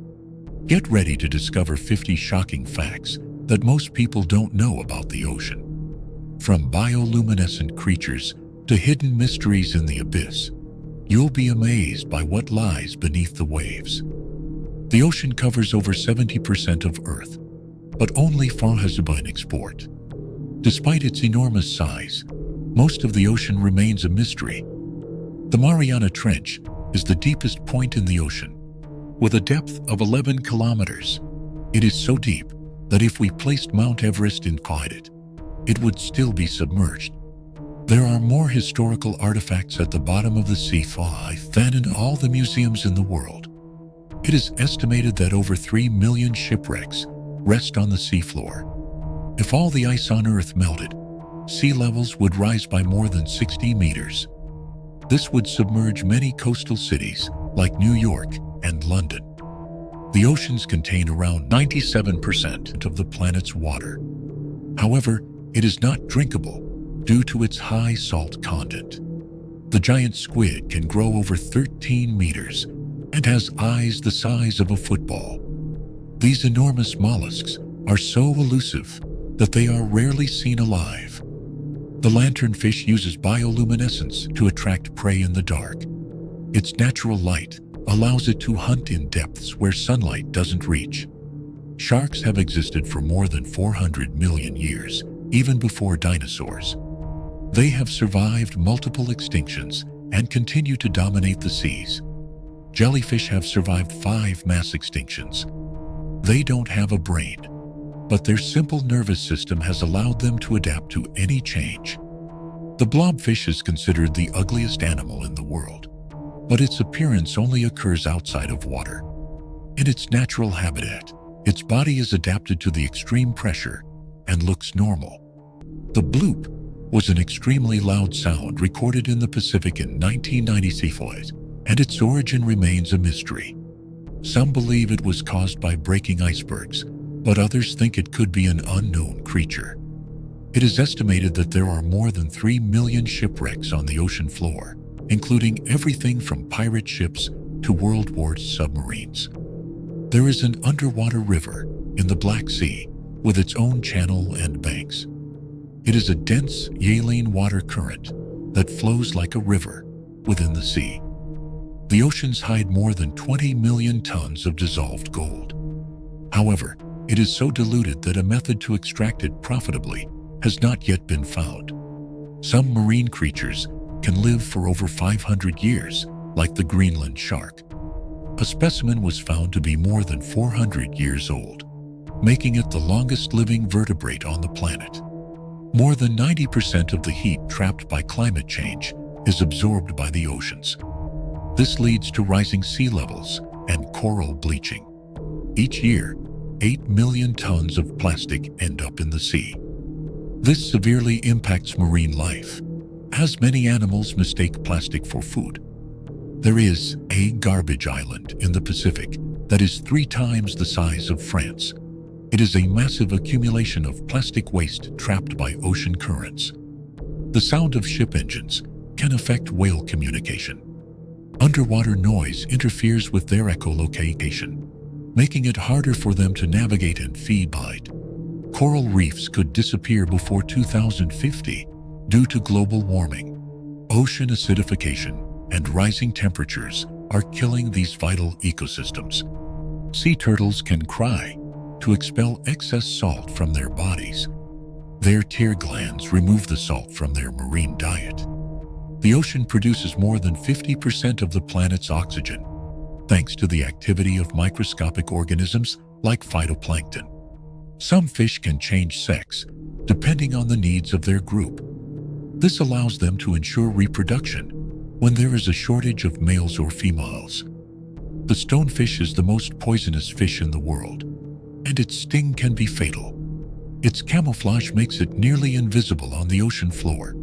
Get ready to discover 50 shocking facts that most people don't know about the ocean. From bioluminescent creatures to hidden mysteries in the abyss, you'll be amazed by what lies beneath the waves. The ocean covers over 70% of Earth, but only 4% has been explored. Despite its enormous size, most of the ocean remains a mystery. The Mariana Trench is the deepest point in the ocean, with a depth of 11 kilometers. It is so deep that if we placed Mount Everest inside it, it would still be submerged. There are more historical artifacts at the bottom of the sea than in all the museums in the world. It is estimated that over 3 million shipwrecks rest on the seafloor. If all the ice on Earth melted, sea levels would rise by more than 60 meters. This would submerge many coastal cities like New York and London. The oceans contain around 97% of the planet's water. However, it is not drinkable due to its high salt content. The giant squid can grow over 13 meters and has eyes the size of a football. These enormous mollusks are so elusive that they are rarely seen alive. The lanternfish uses bioluminescence to attract prey in the dark. Its natural light allows it to hunt in depths where sunlight doesn't reach. Sharks have existed for more than 400 million years, even before dinosaurs. They have survived multiple extinctions and continue to dominate the seas. Jellyfish have survived 5 mass extinctions. They don't have a brain, but their simple nervous system has allowed them to adapt to any change. The blobfish is considered the ugliest animal in the world, but its appearance only occurs outside of water. In its natural habitat, its body is adapted to the extreme pressure and looks normal. The bloop was an extremely loud sound recorded in the Pacific in 1996, and its origin remains a mystery. Some believe it was caused by breaking icebergs, but others think it could be an unknown creature. It is estimated that there are more than 3 million shipwrecks on the ocean floor, including everything from pirate ships to World War submarines. There is an underwater river in the Black Sea with its own channel and banks. It is a dense, saline water current that flows like a river within the sea. The oceans hide more than 20 million tons of dissolved gold. However, it is so diluted that a method to extract it profitably has not yet been found. Some marine creatures can live for over 500 years, like the Greenland shark. A specimen was found to be more than 400 years old, making it the longest living vertebrate on the planet. More than 90% of the heat trapped by climate change is absorbed by the oceans. This leads to rising sea levels and coral bleaching. Each year, 8 million tons of plastic end up in the sea. This severely impacts marine life, as many animals mistake plastic for food. There is a garbage island in the Pacific that is 3 times the size of France. It is a massive accumulation of plastic waste trapped by ocean currents. The sound of ship engines can affect whale communication. Underwater noise interferes with their echolocation, making it harder for them to navigate and feed by it. Coral reefs could disappear before 2050 due to global warming. Ocean acidification and rising temperatures are killing these vital ecosystems. Sea turtles can cry to expel excess salt from their bodies. Their tear glands remove the salt from their marine diet. The ocean produces more than 50% of the planet's oxygen, thanks to the activity of microscopic organisms like phytoplankton. Some fish can change sex depending on the needs of their group. This allows them to ensure reproduction when there is a shortage of males or females. The stonefish is the most poisonous fish in the world, and its sting can be fatal. Its camouflage makes it nearly invisible on the ocean floor,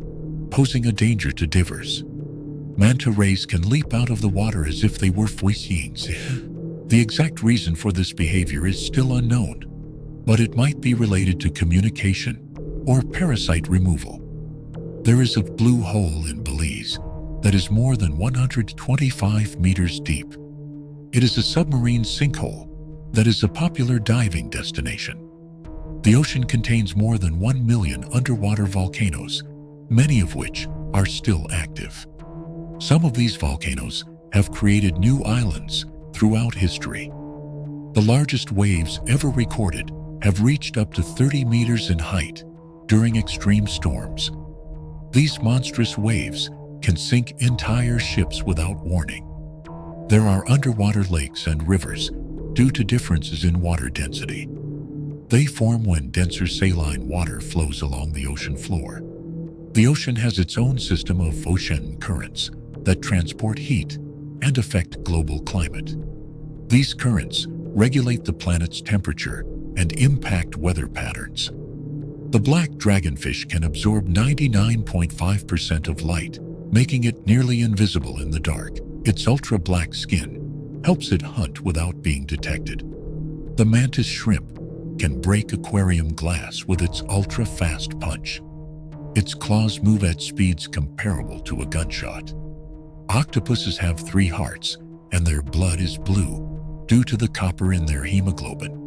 posing a danger to divers. Manta rays can leap out of the water as if they were fleeings. The exact reason for this behavior is still unknown, but it might be related to communication or parasite removal. There is a blue hole in Belize that is more than 125 meters deep. It is a submarine sinkhole that is a popular diving destination. The ocean contains more than 1 million underwater volcanoes, many of which are still active. Some of these volcanoes have created new islands throughout history. The largest waves ever recorded have reached up to 30 meters in height during extreme storms. These monstrous waves can sink entire ships without warning. There are underwater lakes and rivers due to differences in water density. They form when denser saline water flows along the ocean floor. The ocean has its own system of ocean currents that transport heat and affect global climate. These currents regulate the planet's temperature and impact weather patterns. The black dragonfish can absorb 99.5% of light, making it nearly invisible in the dark. Its ultra-black skin helps it hunt without being detected. The mantis shrimp can break aquarium glass with its ultra-fast punch. Its claws move at speeds comparable to a gunshot. Octopuses have 3 hearts, and their blood is blue due to the copper in their hemoglobin.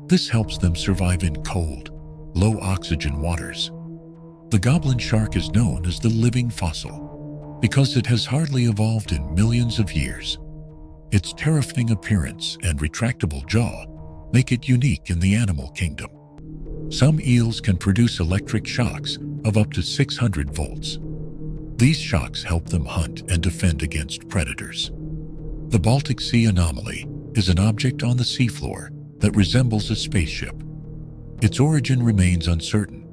This helps them survive in cold, low-oxygen waters. The goblin shark is known as the living fossil because it has hardly evolved in millions of years. Its terrifying appearance and retractable jaw make it unique in the animal kingdom. Some eels can produce electric shocks of up to 600 volts. These shocks help them hunt and defend against predators. The Baltic Sea anomaly is an object on the seafloor that resembles a spaceship. Its origin remains uncertain.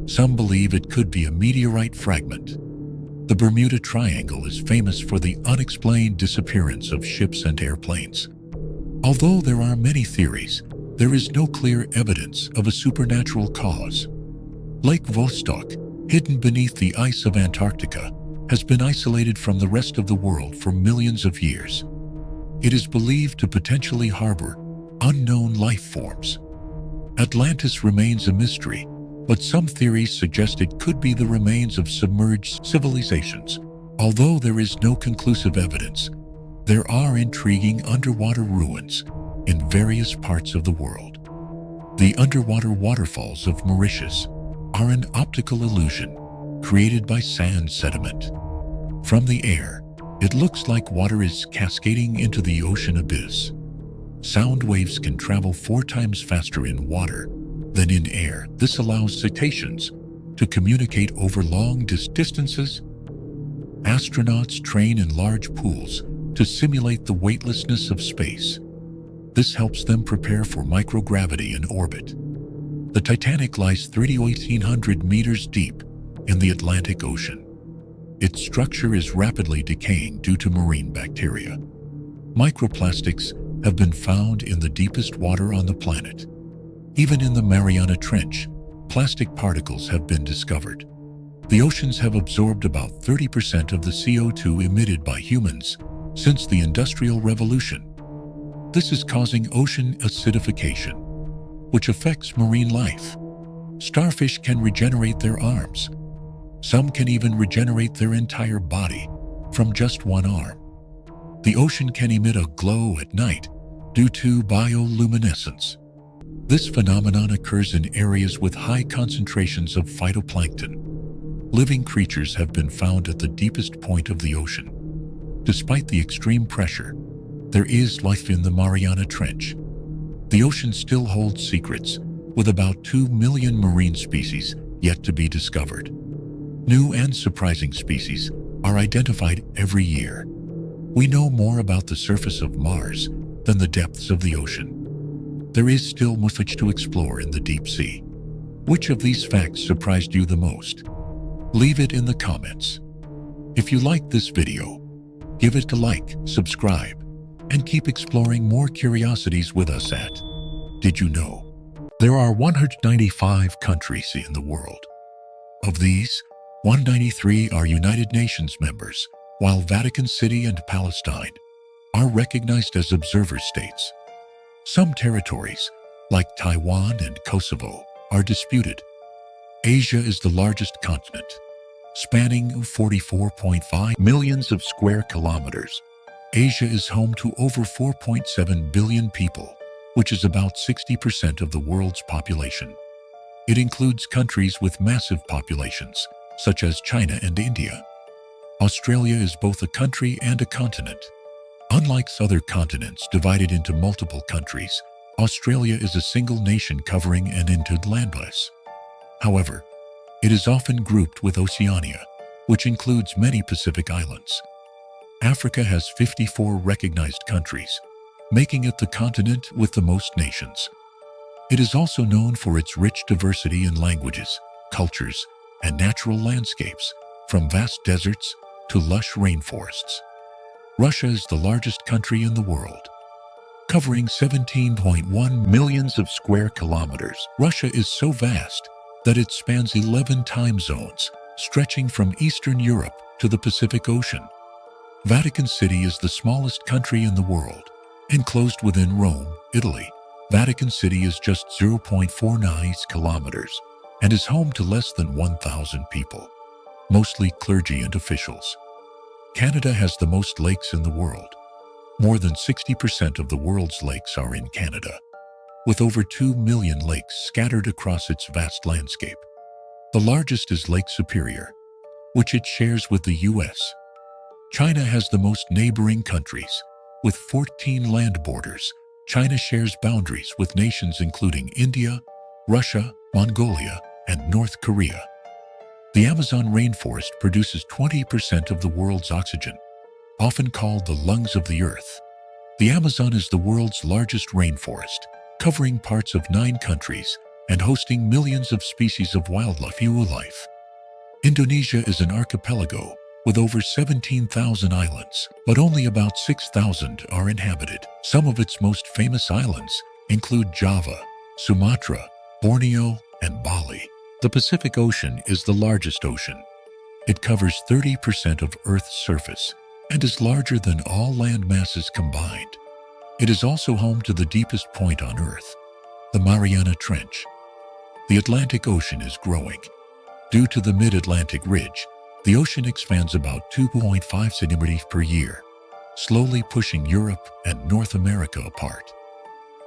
Some believe it could be a meteorite fragment. The Bermuda Triangle is famous for the unexplained disappearance of ships and airplanes. Although there are many theories, there is no clear evidence of a supernatural cause. Lake Vostok, hidden beneath the ice of Antarctica, has been isolated from the rest of the world for millions of years. It is believed to potentially harbor unknown life forms. Atlantis remains a mystery, but some theories suggest it could be the remains of submerged civilizations. Although there is no conclusive evidence, there are intriguing underwater ruins in various parts of the world. The underwater waterfalls of Mauritius are an optical illusion created by sand sediment. From the air, it looks like water is cascading into the ocean abyss. Sound waves can travel 4 times faster in water than in air. This allows cetaceans to communicate over long distances. Astronauts train in large pools to simulate the weightlessness of space. This helps them prepare for microgravity in orbit. The Titanic lies 3,800 meters deep in the Atlantic Ocean. Its structure is rapidly decaying due to marine bacteria. Microplastics have been found in the deepest water on the planet. Even in the Mariana Trench, plastic particles have been discovered. The oceans have absorbed about 30% of the CO2 emitted by humans since the Industrial Revolution. This is causing ocean acidification, which affects marine life. Starfish can regenerate their arms. Some can even regenerate their entire body from just one arm. The ocean can emit a glow at night due to bioluminescence. This phenomenon occurs in areas with high concentrations of phytoplankton. Living creatures have been found at the deepest point of the ocean. Despite the extreme pressure, there is life in the Mariana Trench. The ocean still holds secrets, with about 2 million marine species yet to be discovered. New and surprising species are identified every year. We know more about the surface of Mars than the depths of the ocean. There is still much to explore in the deep sea. Which of these facts surprised you the most? Leave it in the comments. If you liked this video, give it a like, subscribe, and keep exploring more curiosities with us at Did You Know? There are 195 countries in the world. Of these, 193 are United Nations members, while Vatican City and Palestine are recognized as observer states. Some territories, like Taiwan and Kosovo, are disputed. Asia is the largest continent. spanning 44.5 millions of square kilometers. Asia is home to over 4.7 billion people, which is about 60% of the world's population. It includes countries with massive populations, such as China and India. Australia is both a country and a continent. Unlike other continents divided into multiple countries, Australia is a single nation covering an ended landmass. However, it is often grouped with Oceania, which includes many Pacific islands. Africa has 54 recognized countries, making it the continent with the most nations. It is also known for its rich diversity in languages, cultures, and natural landscapes, from vast deserts to lush rainforests. Russia is the largest country in the world, covering 17.1 millions of square kilometers. Russia is so vast that it spans 11 time zones, stretching from Eastern Europe to the Pacific Ocean. Vatican City is the smallest country in the world, enclosed within Rome, Italy. Vatican City is just 0.49 kilometers and is home to less than 1,000 people, mostly clergy and officials. Canada has the most lakes in the world. More than 60% of the world's lakes are in Canada, with over 2 million lakes scattered across its vast landscape. The largest is Lake Superior, which it shares with the U.S. China has the most neighboring countries. With 14 land borders, China shares boundaries with nations including India, Russia, Mongolia, and North Korea. The Amazon rainforest produces 20% of the world's oxygen, often called the lungs of the earth. The Amazon is the world's largest rainforest, covering parts of 9 countries and hosting millions of species of wildlife. Indonesia is an archipelago with over 17,000 islands, but only about 6,000 are inhabited. Some of its most famous islands include Java, Sumatra, Borneo, and Bali. The Pacific Ocean is the largest ocean. It covers 30% of Earth's surface and is larger than all land masses combined. It is also home to the deepest point on Earth, the Mariana Trench. The Atlantic Ocean is growing. Due to the Mid-Atlantic Ridge, the ocean expands about 2.5 centimeters per year, slowly pushing Europe and North America apart.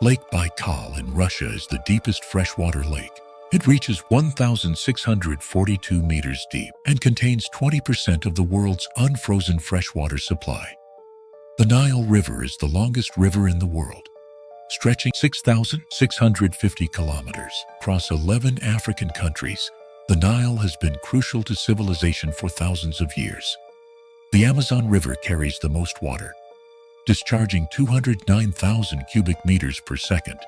Lake Baikal in Russia is the deepest freshwater lake. It reaches 1,642 meters deep and contains 20% of the world's unfrozen freshwater supply. The Nile River is the longest river in the world, stretching 6,650 kilometers across 11 African countries. The Nile has been crucial to civilization for thousands of years. The Amazon River carries the most water, discharging 209,000 cubic meters per second.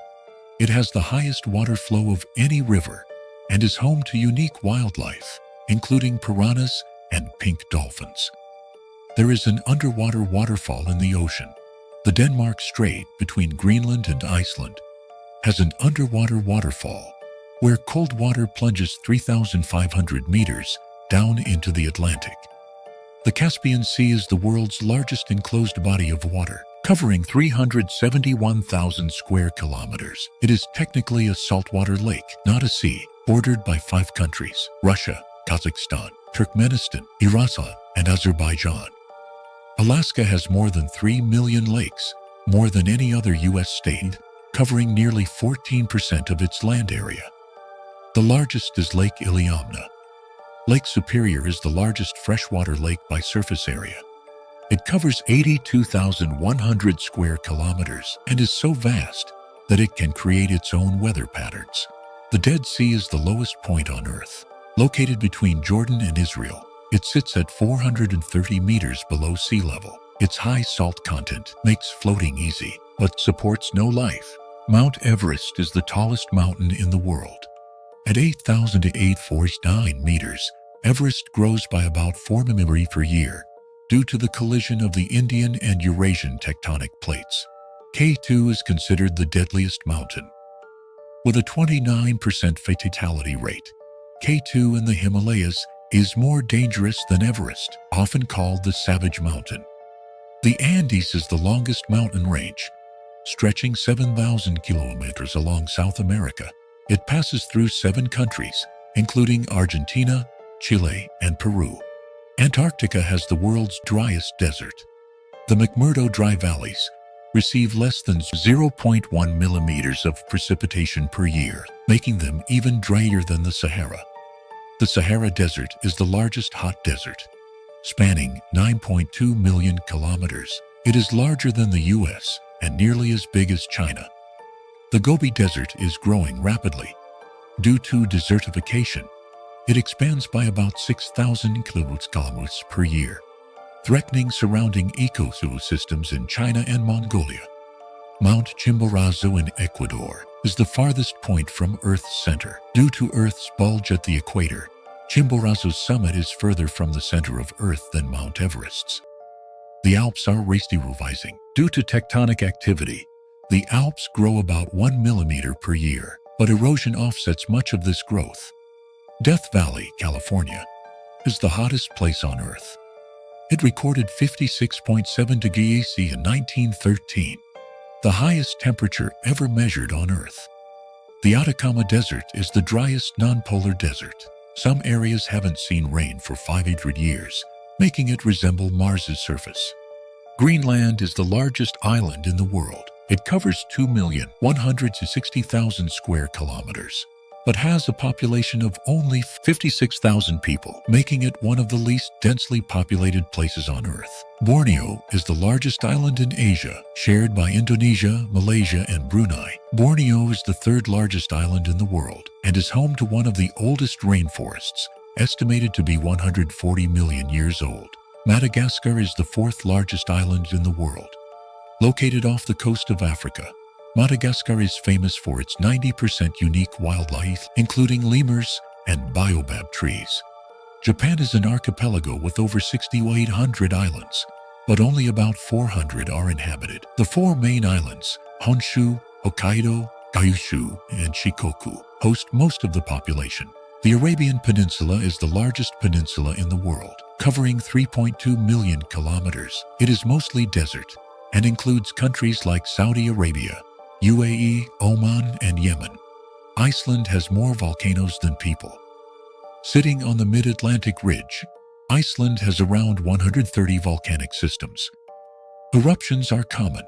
It has the highest water flow of any river and is home to unique wildlife, including piranhas and pink dolphins. There is an underwater waterfall in the ocean. The Denmark Strait between Greenland and Iceland has an underwater waterfall where cold water plunges 3,500 meters down into the Atlantic. The Caspian Sea is the world's largest enclosed body of water, covering 371,000 square kilometers. It is technically a saltwater lake, not a sea, bordered by 5 countries: Russia, Kazakhstan, Turkmenistan, Iran, and Azerbaijan. Alaska has more than 3 million lakes, more than any other U.S. state, covering nearly 14% of its land area. The largest is Lake Iliamna. Lake Superior is the largest freshwater lake by surface area. It covers 82,100 square kilometers and is so vast that it can create its own weather patterns. The Dead Sea is the lowest point on Earth. Located between Jordan and Israel, it sits at 430 meters below sea level. Its high salt content makes floating easy, but supports no life. Mount Everest is the tallest mountain in the world. At 8,849 meters, Everest grows by about 4 mm per year due to the collision of the Indian and Eurasian tectonic plates. K2 is considered the deadliest mountain. With a 29% fatality rate, K2 in the Himalayas is more dangerous than Everest, often called the Savage Mountain. The Andes is the longest mountain range, stretching 7,000 kilometers along South America. It passes through 7 countries, including Argentina, Chile, and Peru. Antarctica has the world's driest desert. The McMurdo Dry Valleys receive less than 0.1 millimeters of precipitation per year, making them even drier than the Sahara. The Sahara Desert is the largest hot desert, spanning 9.2 million kilometers. It is larger than the US and nearly as big as China. The Gobi Desert is growing rapidly. Due to desertification, it expands by about 6,000 kilometers per year, threatening surrounding ecosystems in China and Mongolia. Mount Chimborazo in Ecuador is the farthest point from Earth's center. Due to Earth's bulge at the equator, Chimborazo's summit is further from the center of Earth than Mount Everest's. The Alps are rising. Due to tectonic activity, the Alps grow about 1 millimeter per year, but erosion offsets much of this growth. Death Valley, California, is the hottest place on Earth. It recorded 56.7 degrees C in 1913, the highest temperature ever measured on Earth. The Atacama Desert is the driest non-polar desert. Some areas haven't seen rain for 500 years, making it resemble Mars's surface. Greenland is the largest island in the world. It covers 2,160,000 square kilometers, but has a population of only 56,000 people, making it one of the least densely populated places on Earth. Borneo is the largest island in Asia, shared by Indonesia, Malaysia, and Brunei. Borneo is the third largest island in the world and is home to one of the oldest rainforests, estimated to be 140 million years old. Madagascar is the fourth largest island in the world. Located off the coast of Africa, Madagascar is famous for its 90% unique wildlife, including lemurs and baobab trees. Japan is an archipelago with over 6,800 islands, but only about 400 are inhabited. The four main islands, Honshu, Hokkaido, Kyushu, and Shikoku, host most of the population. The Arabian Peninsula is the largest peninsula in the world, covering 3.2 million kilometers. It is mostly desert and includes countries like Saudi Arabia, UAE, Oman, and Yemen. Iceland has more volcanoes than people. Sitting on the mid-Atlantic ridge, Iceland has around 130 volcanic systems. Eruptions are common,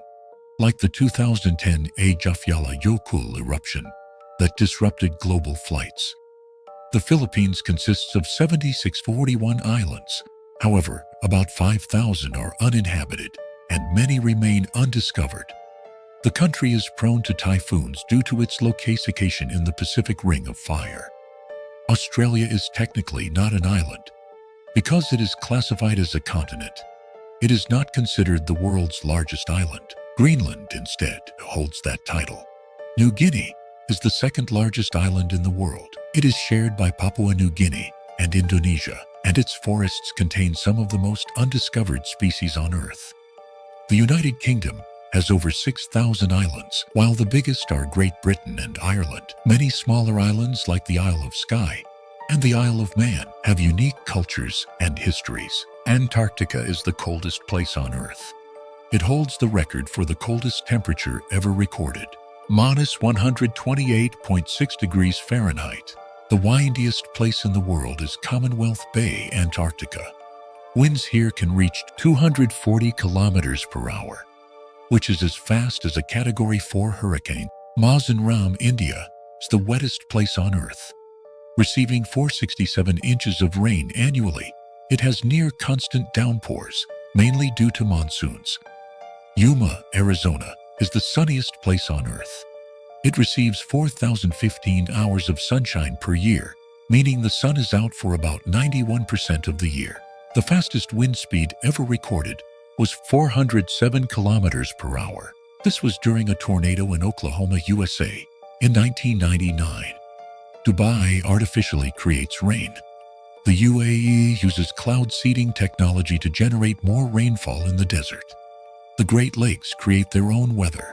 like the 2010 Eyjafjallajökull eruption that disrupted global flights. The Philippines consists of 7641 islands. However, about 5,000 are uninhabited, and many remain undiscovered. The country is prone to typhoons due to its location in the Pacific Ring of Fire. Australia is technically not an island. Because it is classified as a continent, it is not considered the world's largest island. Greenland, instead, holds that title. New Guinea is the second largest island in the world. It is shared by Papua New Guinea and Indonesia, and its forests contain some of the most undiscovered species on Earth. The United Kingdom has over 6,000 islands, while the biggest are Great Britain and Ireland. Many smaller islands like the Isle of Skye and the Isle of Man have unique cultures and histories. Antarctica is the coldest place on Earth. It holds the record for the coldest temperature ever recorded, -128.6 degrees Fahrenheit. The windiest place in the world is Commonwealth Bay, Antarctica. Winds here can reach 240 kilometers per hour, which is as fast as a Category 4 hurricane. Mazandaram, India, is the wettest place on Earth. Receiving 467 inches of rain annually, it has near constant downpours, mainly due to monsoons. Yuma, Arizona, is the sunniest place on Earth. It receives 4,015 hours of sunshine per year, meaning the sun is out for about 91% of the year. The fastest wind speed ever recorded was 407 kilometers per hour. This was during a tornado in Oklahoma, USA, in 1999. Dubai artificially creates rain. The UAE uses cloud seeding technology to generate more rainfall in the desert. The Great Lakes create their own weather.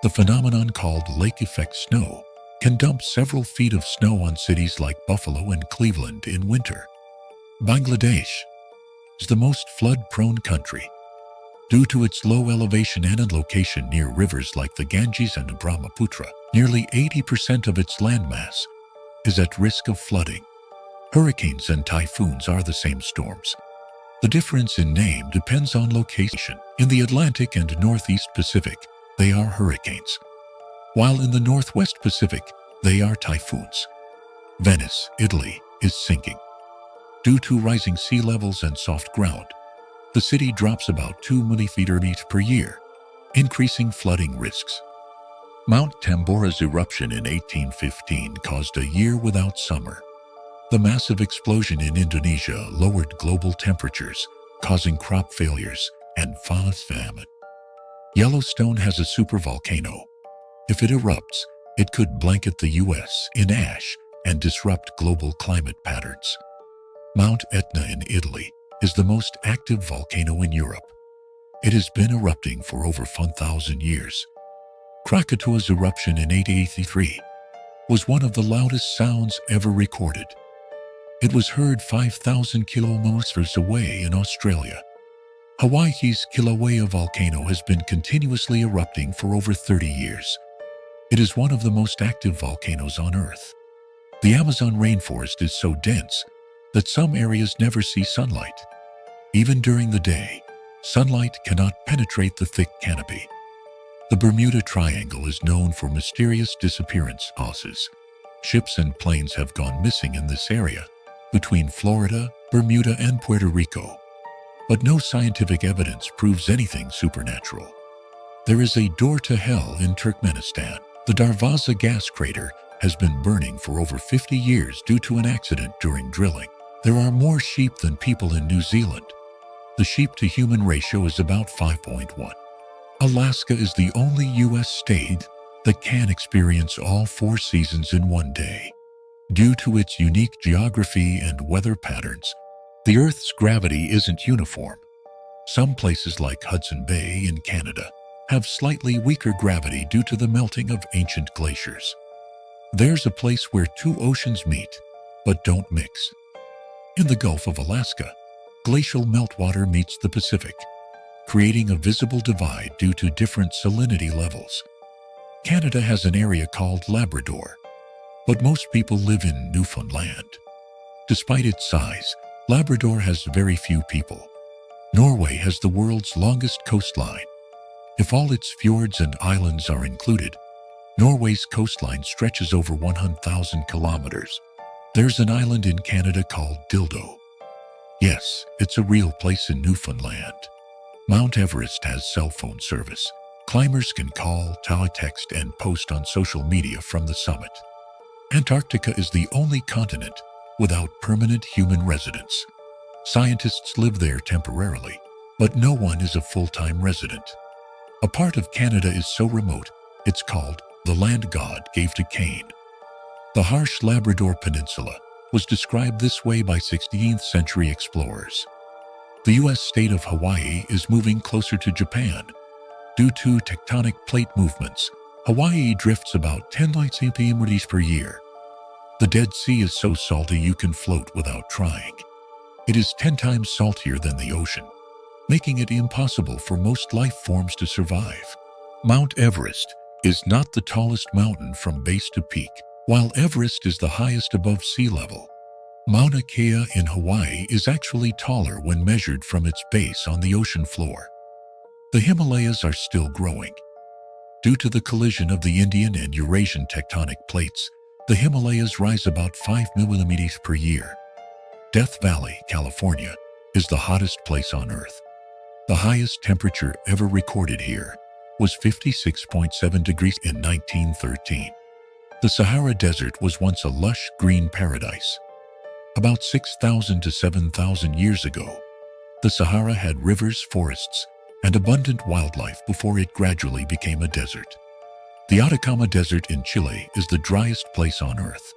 The phenomenon called lake effect snow can dump several feet of snow on cities like Buffalo and Cleveland in winter. Bangladesh is the most flood-prone country. Due to its low elevation and location near rivers like the Ganges and the Brahmaputra, nearly 80% of its landmass is at risk of flooding. Hurricanes and typhoons are the same storms. The difference in name depends on location. In the Atlantic and Northeast Pacific, they are hurricanes, while in the Northwest Pacific, they are typhoons. Venice, Italy, is sinking. Due to rising sea levels and soft ground, the city drops about 2 millimeters per year, increasing flooding risks. Mount Tambora's eruption in 1815 caused a year without summer. The massive explosion in Indonesia lowered global temperatures, causing crop failures and famine. Yellowstone has a supervolcano. If it erupts, it could blanket the U.S. in ash and disrupt global climate patterns. Mount Etna in Italy is the most active volcano in Europe. It has been erupting for over 1,000 years. Krakatoa's eruption in 1883 was one of the loudest sounds ever recorded. It was heard 5,000 kilometers away in Australia. Hawaii's Kilauea volcano has been continuously erupting for over 30 years. It is one of the most active volcanoes on Earth. The Amazon rainforest is so dense that some areas never see sunlight. Even during the day, sunlight cannot penetrate the thick canopy. The Bermuda Triangle is known for mysterious disappearance cases. Ships and planes have gone missing in this area, between Florida, Bermuda, and Puerto Rico. But no scientific evidence proves anything supernatural. There is a door to hell in Turkmenistan. The Darvaza gas crater has been burning for over 50 years due to an accident during drilling. There are more sheep than people in New Zealand. The sheep-to-human ratio is about 5.1. Alaska is the only U.S. state that can experience all 4 seasons in one day. Due to its unique geography and weather patterns, the Earth's gravity isn't uniform. Some places like Hudson Bay in Canada have slightly weaker gravity due to the melting of ancient glaciers. There's a place where 2 oceans meet, but don't mix. In the Gulf of Alaska, glacial meltwater meets the Pacific, creating a visible divide due to different salinity levels. Canada has an area called Labrador, but most people live in Newfoundland. Despite its size, Labrador has very few people. Norway has the world's longest coastline. If all its fjords and islands are included, Norway's coastline stretches over 100,000 kilometers. There's an island in Canada called Dildo. Yes, it's a real place in Newfoundland. Mount Everest has cell phone service. Climbers can call, text, and post on social media from the summit. Antarctica is the only continent without permanent human residence. Scientists live there temporarily, but no one is a full-time resident. A part of Canada is so remote, it's called the land God gave to Cain. The harsh Labrador Peninsula was described this way by 16th century explorers. The U.S. state of Hawaii is moving closer to Japan. Due to tectonic plate movements, Hawaii drifts about 10 light centimeters per year. The Dead Sea is so salty you can float without trying. It is 10 times saltier than the ocean, making it impossible for most life forms to survive. Mount Everest is not the tallest mountain from base to peak, while Everest is the highest above sea level. Mauna Kea in Hawaii is actually taller when measured from its base on the ocean floor. The Himalayas are still growing. Due to the collision of the Indian and Eurasian tectonic plates, the Himalayas rise about 5 millimeters per year. Death Valley, California, is the hottest place on Earth. The highest temperature ever recorded here was 56.7 degrees in 1913. The Sahara Desert was once a lush green paradise. About 6,000 to 7,000 years ago, the Sahara had rivers, forests, and abundant wildlife before it gradually became a desert. The Atacama Desert in Chile is the driest place on Earth.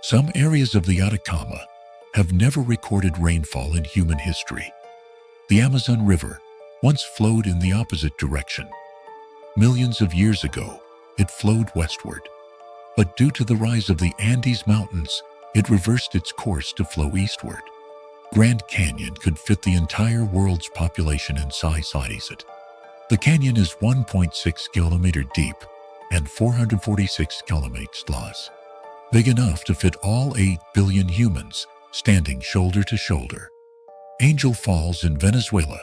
Some areas of the Atacama have never recorded rainfall in human history. The Amazon River once flowed in the opposite direction. Millions of years ago, it flowed westward. But due to the rise of the Andes Mountains, it reversed its course to flow eastward. Grand Canyon could fit the entire world's population in size. The canyon is 1.6 kilometers deep and 446 kilometers long, big enough to fit all 8 billion humans standing shoulder to shoulder. Angel Falls in Venezuela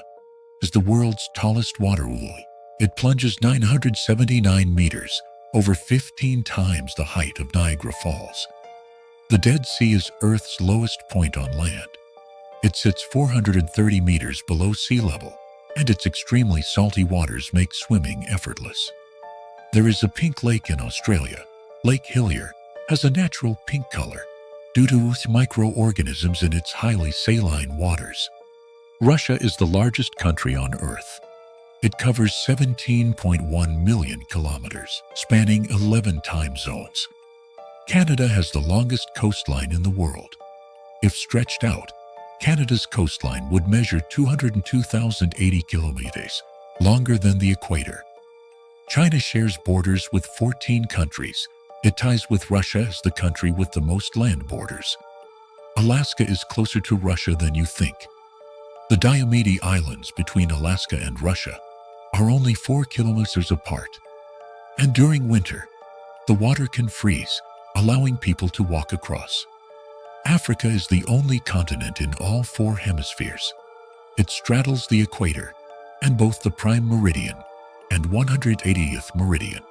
is the world's tallest water wall. It plunges 979 meters, over 15 times the height of Niagara Falls. The Dead Sea is Earth's lowest point on land. It sits 430 meters below sea level, and its extremely salty waters make swimming effortless. There is a pink lake in Australia. Lake Hillier has a natural pink color due to microorganisms in its highly saline waters. Russia is the largest country on Earth. It covers 17.1 million kilometers, spanning 11 time zones. Canada has the longest coastline in the world. If stretched out, Canada's coastline would measure 202,080 kilometers, longer than the equator. China shares borders with 14 countries. It ties with Russia as the country with the most land borders. Alaska is closer to Russia than you think. The Diomede Islands between Alaska and Russia are only 4 kilometers apart. And during winter, the water can freeze, allowing people to walk across. Africa is the only continent in all 4 hemispheres. It straddles the equator and both the prime meridian and 180th meridian.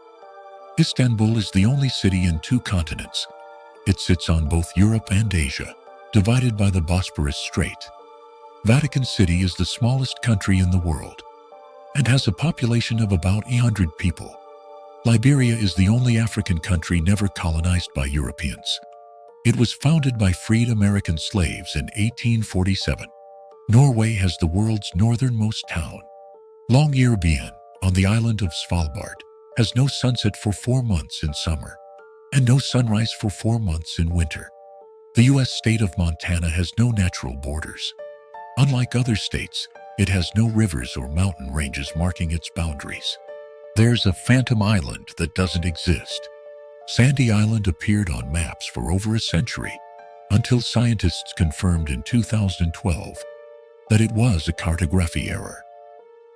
Istanbul is the only city in 2 continents. It sits on both Europe and Asia, divided by the Bosporus Strait. Vatican City is the smallest country in the world and has a population of about 800 people. Liberia is the only African country never colonized by Europeans. It was founded by freed American slaves in 1847. Norway has the world's northernmost town. Longyearbyen, on the island of Svalbard, has no sunset for 4 months in summer and no sunrise for 4 months in winter. The U.S. state of Montana has no natural borders. Unlike other states, it has no rivers or mountain ranges marking its boundaries. There's a phantom island that doesn't exist. Sandy Island appeared on maps for over a century, until scientists confirmed in 2012 that it was a cartography error.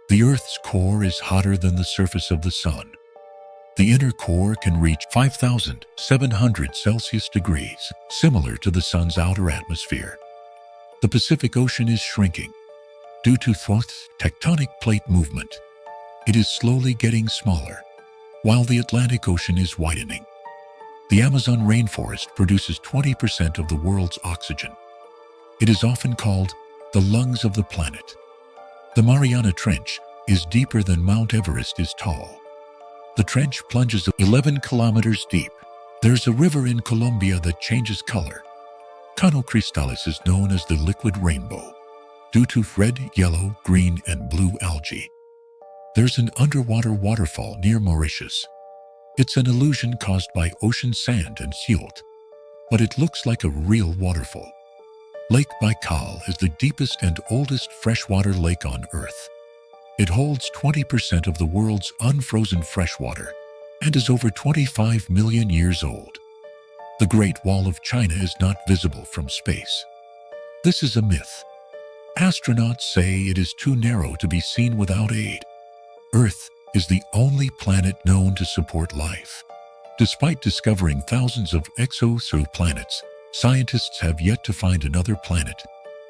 The Earth's core is hotter than the surface of the Sun. The inner core can reach 5,700 Celsius degrees, similar to the Sun's outer atmosphere. The Pacific Ocean is shrinking. Due to tectonic plate movement, it is slowly getting smaller, while the Atlantic Ocean is widening. The Amazon rainforest produces 20% of the world's oxygen. It is often called the lungs of the planet. The Mariana Trench is deeper than Mount Everest is tall. The trench plunges 11 kilometers deep. There's a river in Colombia that changes color. Cano Cristales is known as the liquid rainbow due to red, yellow, green, and blue algae. There's an underwater waterfall near Mauritius. It's an illusion caused by ocean sand and silt, but it looks like a real waterfall. Lake Baikal is the deepest and oldest freshwater lake on Earth. It holds 20% of the world's unfrozen freshwater and is over 25 million years old. The Great Wall of China is not visible from space. This is a myth. Astronauts say it is too narrow to be seen without aid. Earth is the only planet known to support life. Despite discovering thousands of exoplanets, scientists have yet to find another planet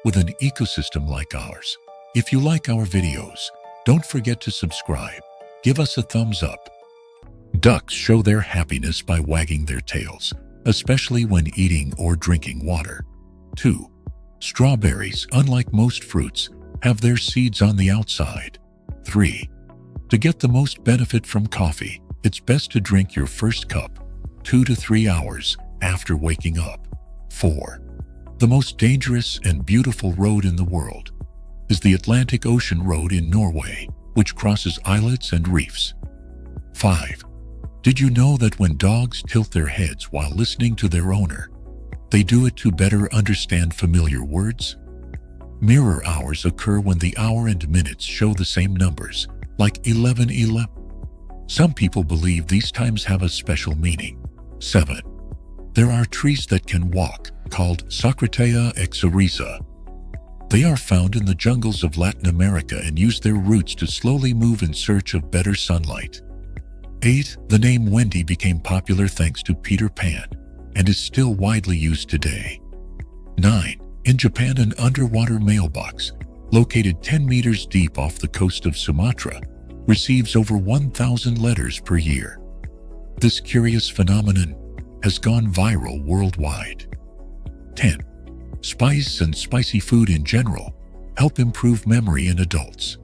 with an ecosystem like ours. If you like our videos, don't forget to subscribe. Give us a thumbs up. Ducks show their happiness by wagging their tails, especially when eating or drinking water. 2. Strawberries, unlike most fruits, have their seeds on the outside. 3. To get the most benefit from coffee, it's best to drink your first cup 2 to 3 hours after waking up. 4. The most dangerous and beautiful road in the world is the Atlantic Ocean Road in Norway, which crosses islets and reefs. 5. Did you know that when dogs tilt their heads while listening to their owner, they do it to better understand familiar words? Mirror hours occur when the hour and minutes show the same numbers, like 11:11. Some people believe these times have a special meaning. 7. There are trees that can walk, called Socratea exoriza. They are found in the jungles of Latin America and use their roots to slowly move in search of better sunlight. 8. The name Wendy became popular thanks to Peter Pan and is still widely used today. 9. In Japan, an underwater mailbox, located 10 meters deep off the coast of Sumatra, receives over 1,000 letters per year. This curious phenomenon has gone viral worldwide. 10. Spice and spicy food in general help improve memory in adults.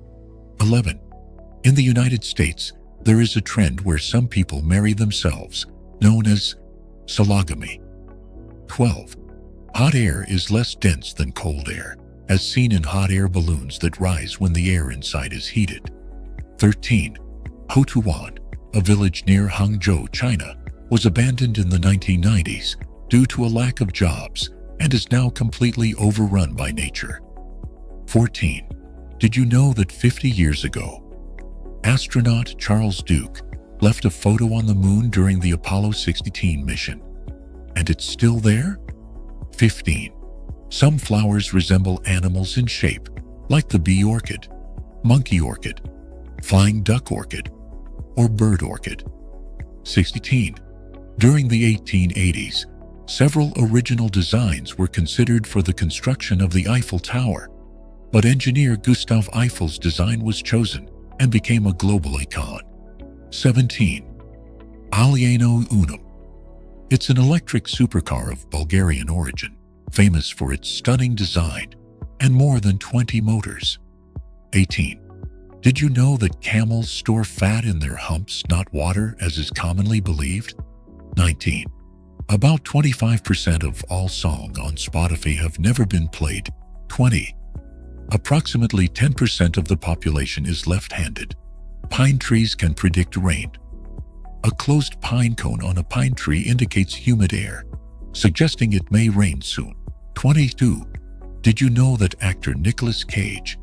11. In the United States, there is a trend where some people marry themselves, known as sologamy. 12. Hot air is less dense than cold air, as seen in hot air balloons that rise when the air inside is heated. 13. Hotuwan, a village near Hangzhou, China, was abandoned in the 1990s due to a lack of jobs and is now completely overrun by nature. 14. Did you know that 50 years ago, astronaut Charles Duke left a photo on the moon during the Apollo 16 mission? And it's still there? 15. Some flowers resemble animals in shape, like the bee orchid, monkey orchid, flying duck orchid, or bird orchid. 16. During the 1880s, several original designs were considered for the construction of the Eiffel Tower, but engineer Gustav Eiffel's design was chosen and became a global icon. 17. Alieno Unum. It's an electric supercar of Bulgarian origin, famous for its stunning design and more than 20 motors. 18. Did you know that camels store fat in their humps, not water, as is commonly believed? 19. About 25% of all songs on Spotify have never been played. 20. Approximately 10% of the population is left-handed. Pine trees can predict rain. A closed pine cone on a pine tree indicates humid air, suggesting it may rain soon. 22. Did you know that actor Nicolas Cage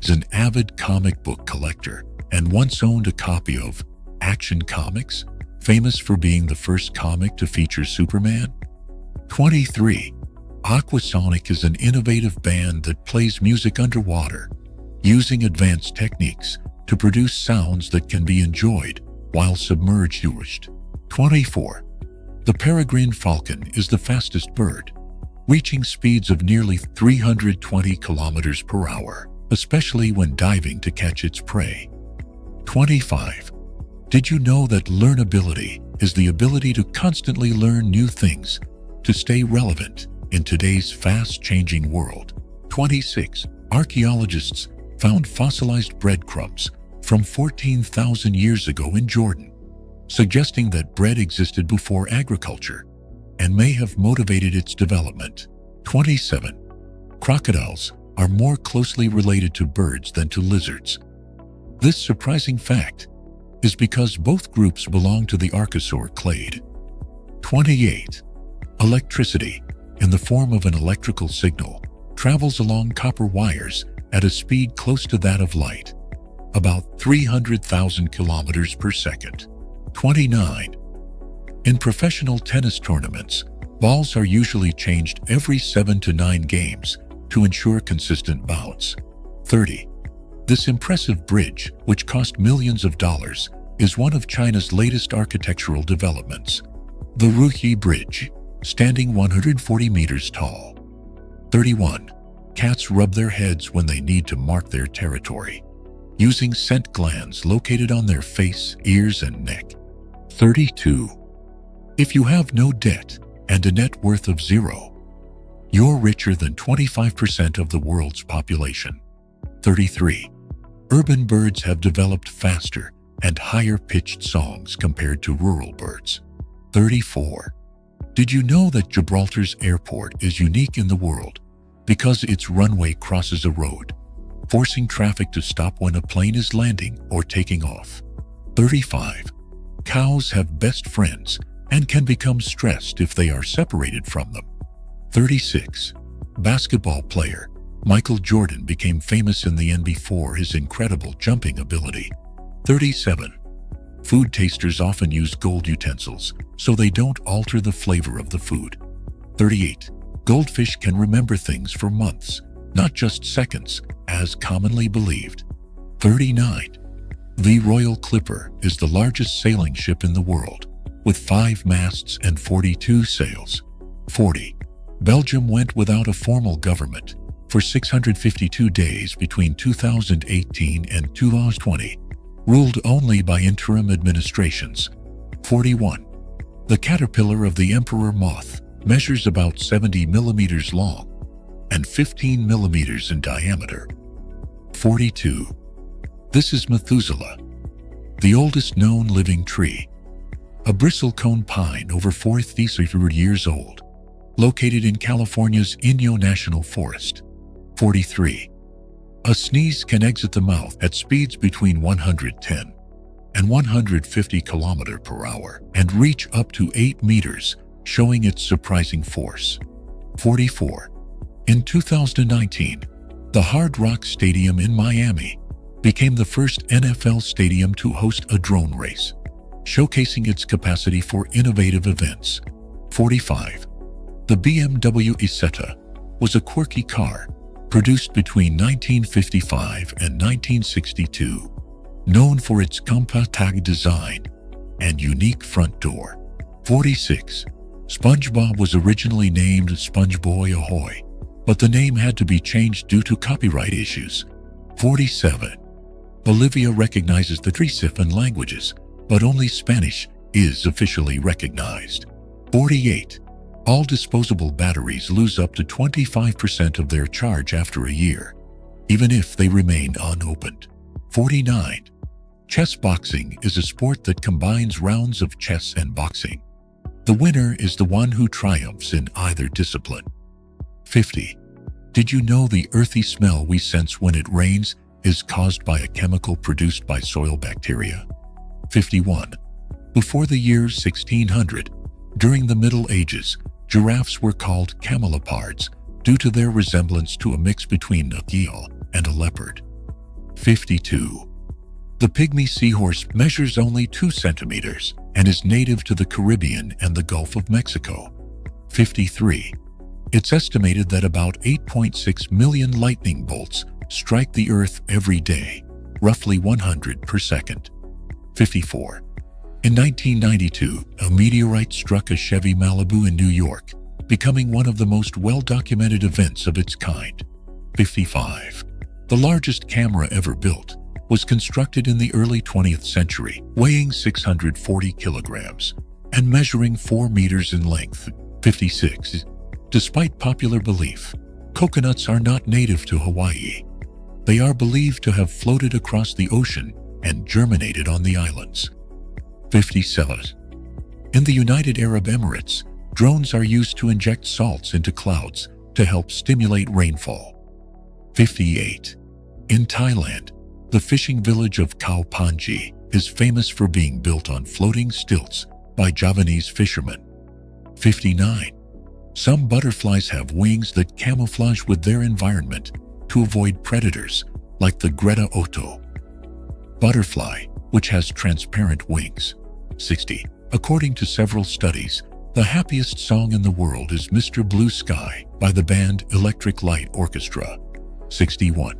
is an avid comic book collector and once owned a copy of Action Comics, famous for being the first comic to feature Superman? 23. Oceanic is an innovative band that plays music underwater, using advanced techniques to produce sounds that can be enjoyed while submerged. 24. The peregrine falcon is the fastest bird, reaching speeds of nearly 320 kilometers per hour, especially when diving to catch its prey. 25. Did you know that learnability is the ability to constantly learn new things to stay relevant in today's fast-changing world? 26. Archaeologists found fossilized breadcrumbs from 14,000 years ago in Jordan, suggesting that bread existed before agriculture and may have motivated its development. 27. Crocodiles are more closely related to birds than to lizards. This surprising fact is because both groups belong to the archosaur clade. 28. Electricity, in the form of an electrical signal, travels along copper wires at a speed close to that of light, about 300,000 kilometers per second. 29. In professional tennis tournaments, balls are usually changed every 7 to 9 games to ensure consistent bounce. 30. This impressive bridge, which cost millions of dollars, is one of China's latest architectural developments. The Ruyi Bridge, standing 140 meters tall. 31. Cats rub their heads when they need to mark their territory, using scent glands located on their face, ears, and neck. 32. If you have no debt and a net worth of 0, you're richer than 25% of the world's population. 33. Urban birds have developed faster and higher-pitched songs compared to rural birds. 34. Did you know that Gibraltar's airport is unique in the world because its runway crosses a road, forcing traffic to stop when a plane is landing or taking off? 35. Cows have best friends and can become stressed if they are separated from them. 36. Basketball player Michael Jordan became famous in the NBA for his incredible jumping ability. 37. Food tasters often use gold utensils so they don't alter the flavor of the food. 38. Goldfish can remember things for months, not just seconds, as commonly believed. 39. The Royal Clipper is the largest sailing ship in the world, with 5 masts and 42 sails. 40. Belgium went without a formal government for 652 days between 2018 and 2020, ruled only by interim administrations. 41. The caterpillar of the emperor moth measures about 70 millimeters long and 15 millimeters in diameter. 42. This is Methuselah, the oldest known living tree, a bristlecone pine over 4,000 years old, located in California's Inyo National Forest. 43. A sneeze can exit the mouth at speeds between 110 and 150 km per hour and reach up to 8 meters, showing its surprising force. 44. In 2019, the Hard Rock Stadium in Miami became the first NFL stadium to host a drone race, showcasing its capacity for innovative events. 45. The BMW Isetta was a quirky car produced between 1955 and 1962, known for its compact design and unique front door. 46. SpongeBob was originally named SpongeBoy Ahoy, but the name had to be changed due to copyright issues. 47. Bolivia recognizes the 37 languages, but only Spanish is officially recognized. 48. All disposable batteries lose up to 25% of their charge after a year, even if they remain unopened. 49. Chess boxing is a sport that combines rounds of chess and boxing. The winner is the one who triumphs in either discipline. 50. Did you know the earthy smell we sense when it rains is caused by a chemical produced by soil bacteria? 51. Before the year 1600, during the Middle Ages, giraffes were called camelopards due to their resemblance to a mix between a gazelle and a leopard. 52. The pygmy seahorse measures only 2 centimeters and is native to the Caribbean and the Gulf of Mexico. 53. It's estimated that about 8.6 million lightning bolts strike the Earth every day, roughly 100 per second. 54. In 1992, a meteorite struck a Chevy Malibu in New York, becoming one of the most well-documented events of its kind. 55. The largest camera ever built was constructed in the early 20th century, weighing 640 kilograms and measuring 4 meters in length. 56. Despite popular belief, coconuts are not native to Hawaii. They are believed to have floated across the ocean and germinated on the islands. 57. In the United Arab Emirates, drones are used to inject salts into clouds to help stimulate rainfall. 58. In Thailand, the fishing village of Khao Phangi is famous for being built on floating stilts by Javanese fishermen. 59. Some butterflies have wings that camouflage with their environment to avoid predators, like the Greta Otto butterfly, which has transparent wings. 60. According to several studies, the happiest song in the world is Mr. Blue Sky by the band Electric Light Orchestra. 61.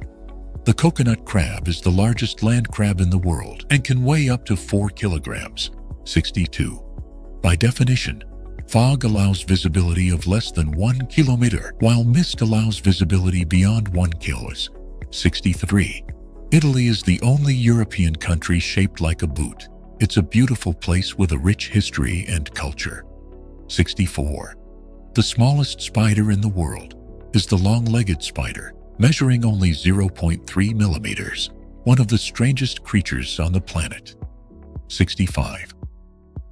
The coconut crab is the largest land crab in the world and can weigh up to 4 kilograms. 62. By definition, fog allows visibility of less than 1 kilometer, while mist allows visibility beyond 1 kilometer. 63. Italy is the only European country shaped like a boot. It's a beautiful place with a rich history and culture. 64. The smallest spider in the world is the long-legged spider, measuring only 0.3 millimeters, one of the strangest creatures on the planet. 65.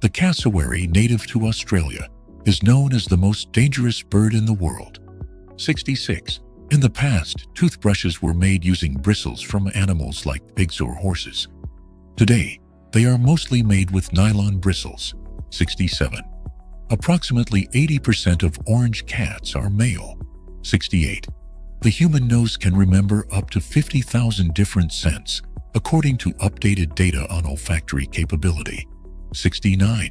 The cassowary, native to Australia, is known as the most dangerous bird in the world. 66. In the past, toothbrushes were made using bristles from animals like pigs or horses. Today, they are mostly made with nylon bristles. 67. Approximately 80% of orange cats are male. 68. The human nose can remember up to 50,000 different scents, according to updated data on olfactory capability. 69.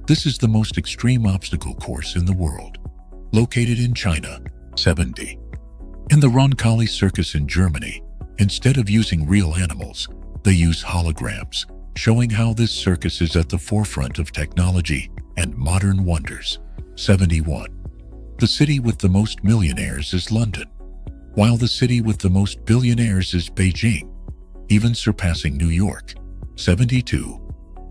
This is the most extreme obstacle course in the world, located in China. 70. In the Roncalli Circus in Germany, instead of using real animals, they use holograms, showing how this circus is at the forefront of technology and modern wonders. 71. The city with the most millionaires is London, while the city with the most billionaires is Beijing, even surpassing New York. 72.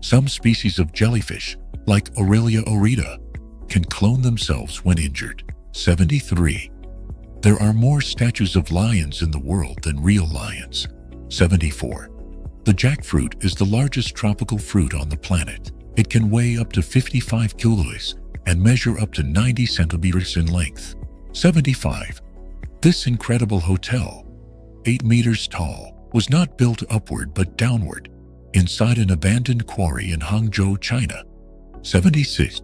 Some species of jellyfish, like Aurelia aurita, can clone themselves when injured. 73. There are more statues of lions in the world than real lions. 74. The jackfruit is the largest tropical fruit on the planet. It can weigh up to 55 kilos and measure up to 90 centimeters in length. 75. This incredible hotel, 8 meters tall, was not built upward but downward, inside an abandoned quarry in Hangzhou, China. 76.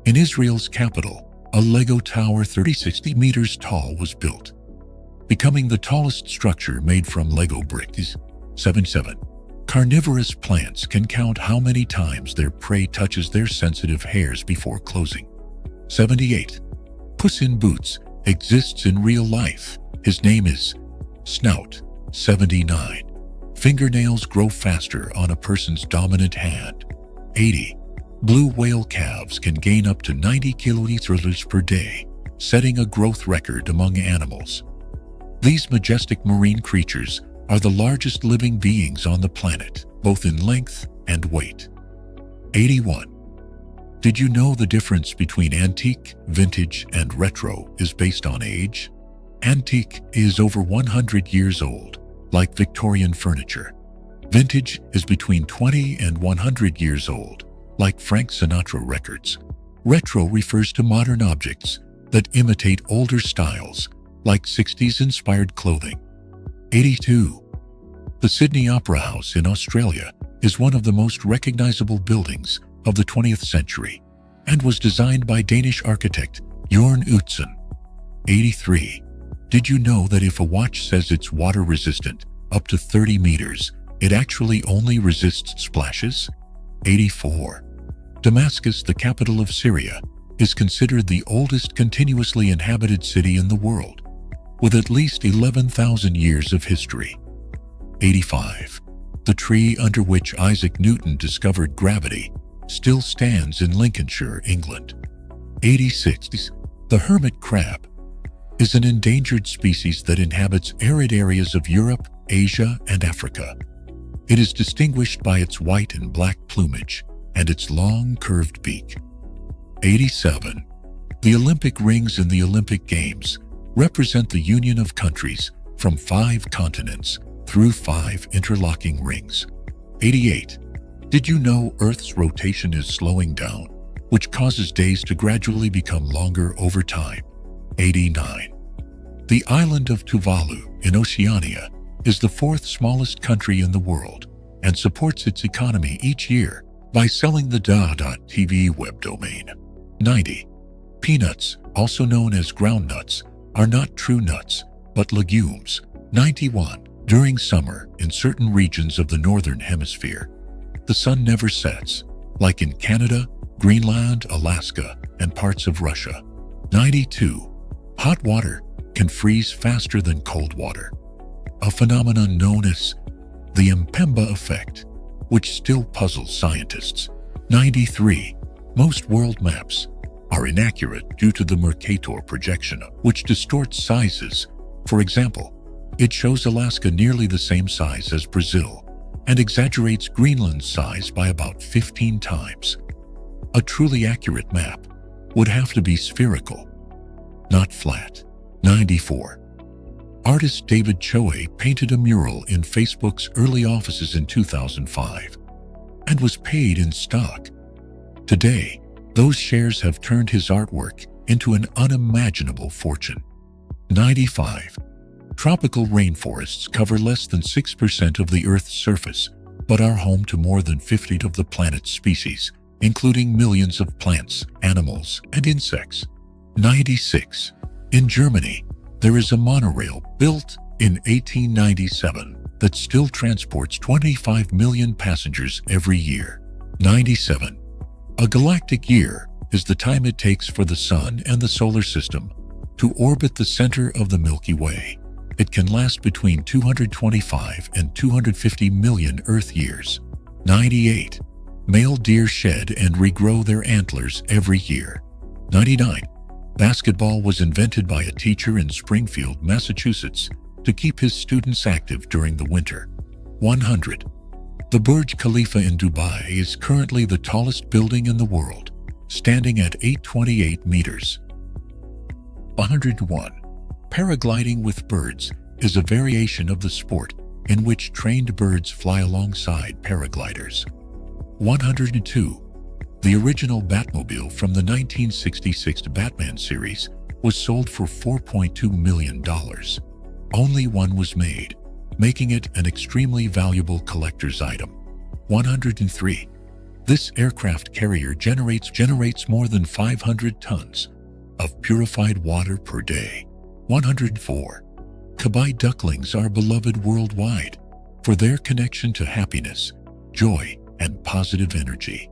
In Israel's capital, a Lego tower 30 meters tall was built, becoming the tallest structure made from Lego bricks. 77. Carnivorous plants can count how many times their prey touches their sensitive hairs before closing. 78. Puss in Boots exists in real life. His name is Snout. 79. Fingernails grow faster on a person's dominant hand. 80. Blue whale calves can gain up to 90 kiloliters per day, setting a growth record among animals. These majestic marine creatures are the largest living beings on the planet, both in length and weight. 81. Did you know the difference between antique, vintage, and retro is based on age? Antique is over 100 years old, like Victorian furniture. Vintage is between 20 and 100 years old, like Frank Sinatra records. Retro refers to modern objects that imitate older styles, like 60s-inspired clothing. 82. The Sydney Opera House in Australia is one of the most recognizable buildings of the 20th century and was designed by Danish architect Jørn Utzon. 83. Did you know that if a watch says it's water-resistant up to 30 meters, it actually only resists splashes? 84. Damascus, the capital of Syria, is considered the oldest continuously inhabited city in the world, with at least 11,000 years of history. 85. The tree under which Isaac Newton discovered gravity still stands in Lincolnshire, England. 86. The hermit crab is an endangered species that inhabits arid areas of Europe, Asia, and Africa. It is distinguished by its white and black plumage and its long, curved beak. 87. The Olympic rings in the Olympic Games represent the union of countries from 5 continents through 5 interlocking rings. 88. Did you know Earth's rotation is slowing down, which causes days to gradually become longer over time? 89. The island of Tuvalu in Oceania is the 4th smallest country in the world and supports its economy each year by selling the da.tv web domain. 90. Peanuts, also known as groundnuts, are not true nuts, but legumes. 91. During summer, in certain regions of the northern hemisphere, the sun never sets, like in Canada, Greenland, Alaska, and parts of Russia. 92. Hot water can freeze faster than cold water, a phenomenon known as the Mpemba effect, which still puzzles scientists. 93. Most world maps are inaccurate due to the Mercator projection, which distorts sizes. For example, it shows Alaska nearly the same size as Brazil and exaggerates Greenland's size by about 15 times. A truly accurate map would have to be spherical, not flat. 94. Artist David Choe painted a mural in Facebook's early offices in 2005 and was paid in stock. Today, those shares have turned his artwork into an unimaginable fortune. 95. Tropical rainforests cover less than 6% of the Earth's surface, but are home to more than 50 of the planet's species, including millions of plants, animals, and insects. 96. In Germany, there is a monorail built in 1897 that still transports 25 million passengers every year. 97. A galactic year is the time it takes for the Sun and the Solar System to orbit the center of the Milky Way. It can last between 225 and 250 million Earth years. 98. Male deer shed and regrow their antlers every year. 99. Basketball was invented by a teacher in Springfield, Massachusetts, to keep his students active during the winter. 100. The Burj Khalifa in Dubai is currently the tallest building in the world, standing at 828 meters. 101. Paragliding with birds is a variation of the sport in which trained birds fly alongside paragliders. 102. The original Batmobile from the 1966 Batman series was sold for $4.2 million. Only one was made, making it an extremely valuable collector's item. 103. This aircraft carrier generates more than 500 tons of purified water per day. 104. Kabai ducklings are beloved worldwide for their connection to happiness, joy, and positive energy.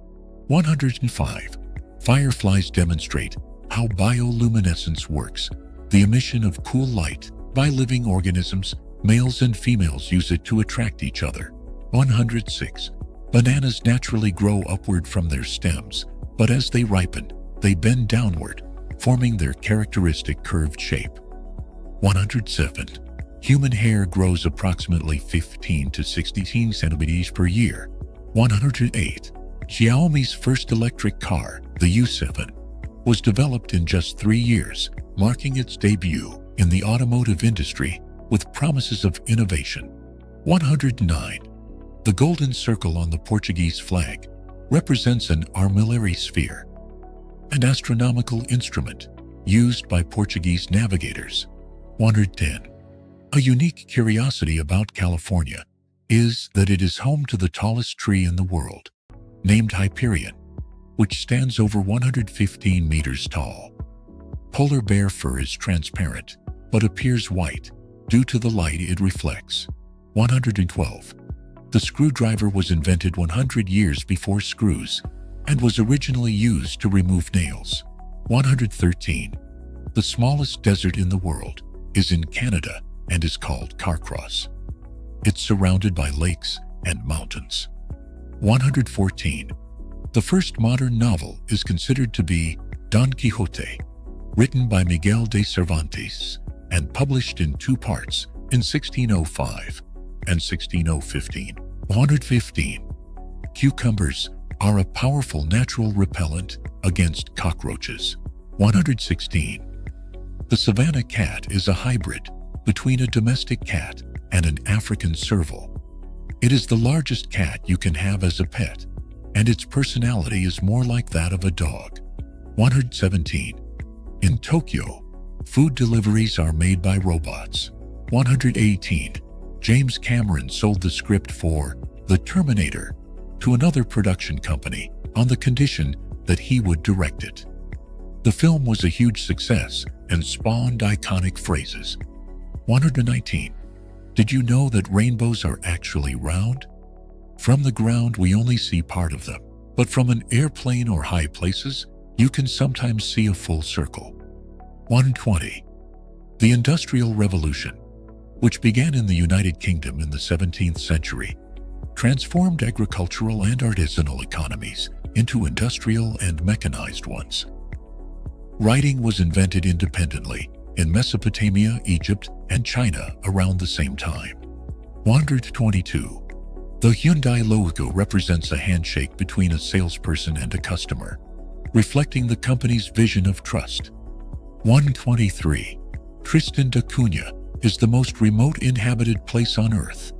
105. Fireflies demonstrate how bioluminescence works, the emission of cool light by living organisms. Males and females use it to attract each other. 106. Bananas naturally grow upward from their stems, but as they ripen, they bend downward, forming their characteristic curved shape. 107. Human hair grows approximately 15 to 16 centimeters per year. 108. Xiaomi's first electric car, the U7, was developed in just 3 years, marking its debut in the automotive industry with promises of innovation. 109. The golden circle on the Portuguese flag represents an armillary sphere, an astronomical instrument used by Portuguese navigators. 110. A unique curiosity about California is that it is home to the tallest tree in the world, named Hyperion, which stands over 115 meters tall. Polar bear fur is transparent, but appears white due to the light it reflects. 112. The screwdriver was invented 100 years before screws and was originally used to remove nails. 113. The smallest desert in the world is in Canada and is called Carcross. It's surrounded by lakes and mountains. 114. The first modern novel is considered to be Don Quixote, written by Miguel de Cervantes and published in 2 parts in 1605 and 1615. 115. Cucumbers are a powerful natural repellent against cockroaches. 116. The Savannah cat is a hybrid between a domestic cat and an African serval. It is the largest cat you can have as a pet, and its personality is more like that of a dog. 117. In Tokyo, food deliveries are made by robots. 118. James Cameron sold the script for The Terminator to another production company on the condition that he would direct it. The film was a huge success and spawned iconic phrases. 119. Did you know that rainbows are actually round? From the ground, we only see part of them, but from an airplane or high places, you can sometimes see a full circle. 120. The Industrial Revolution, which began in the United Kingdom in the 17th century, transformed agricultural and artisanal economies into industrial and mechanized ones. Writing was invented independently in Mesopotamia, Egypt, and China around the same time. 122. The Hyundai logo represents a handshake between a salesperson and a customer, reflecting the company's vision of trust. 123. Tristan da Cunha is the most remote inhabited place on Earth.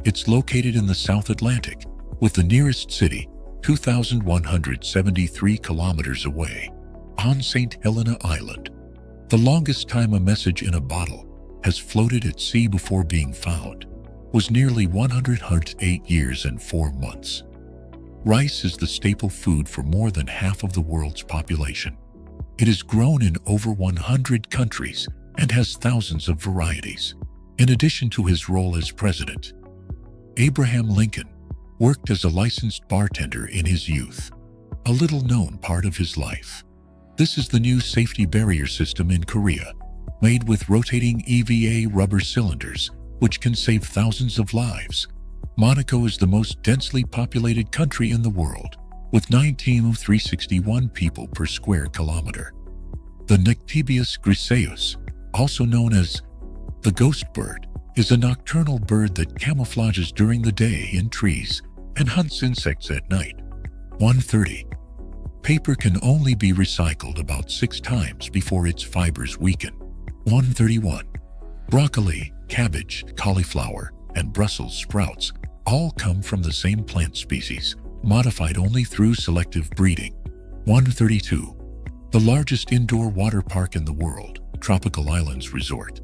It's located in the South Atlantic, with the nearest city 2,173 kilometers away, on St. Helena Island. The longest time a message in a bottle has floated at sea before being found was nearly 108 years and 4 months. Rice is the staple food for more than half of the world's population. It is grown in over 100 countries and has thousands of varieties. In addition to his role as president, Abraham Lincoln worked as a licensed bartender in his youth, a little-known part of his life. This is the new safety barrier system in Korea, made with rotating EVA rubber cylinders, which can save thousands of lives. Monaco is the most densely populated country in the world, with 19,361 people per square kilometer. The Nyctibius griseus, also known as the ghost bird, is a nocturnal bird that camouflages during the day in trees and hunts insects at night. 130. Paper can only be recycled about 6 times before its fibers weaken. 131. Broccoli, cabbage, cauliflower, and Brussels sprouts all come from the same plant species, modified only through selective breeding. 132. The largest indoor water park in the world, Tropical Islands Resort,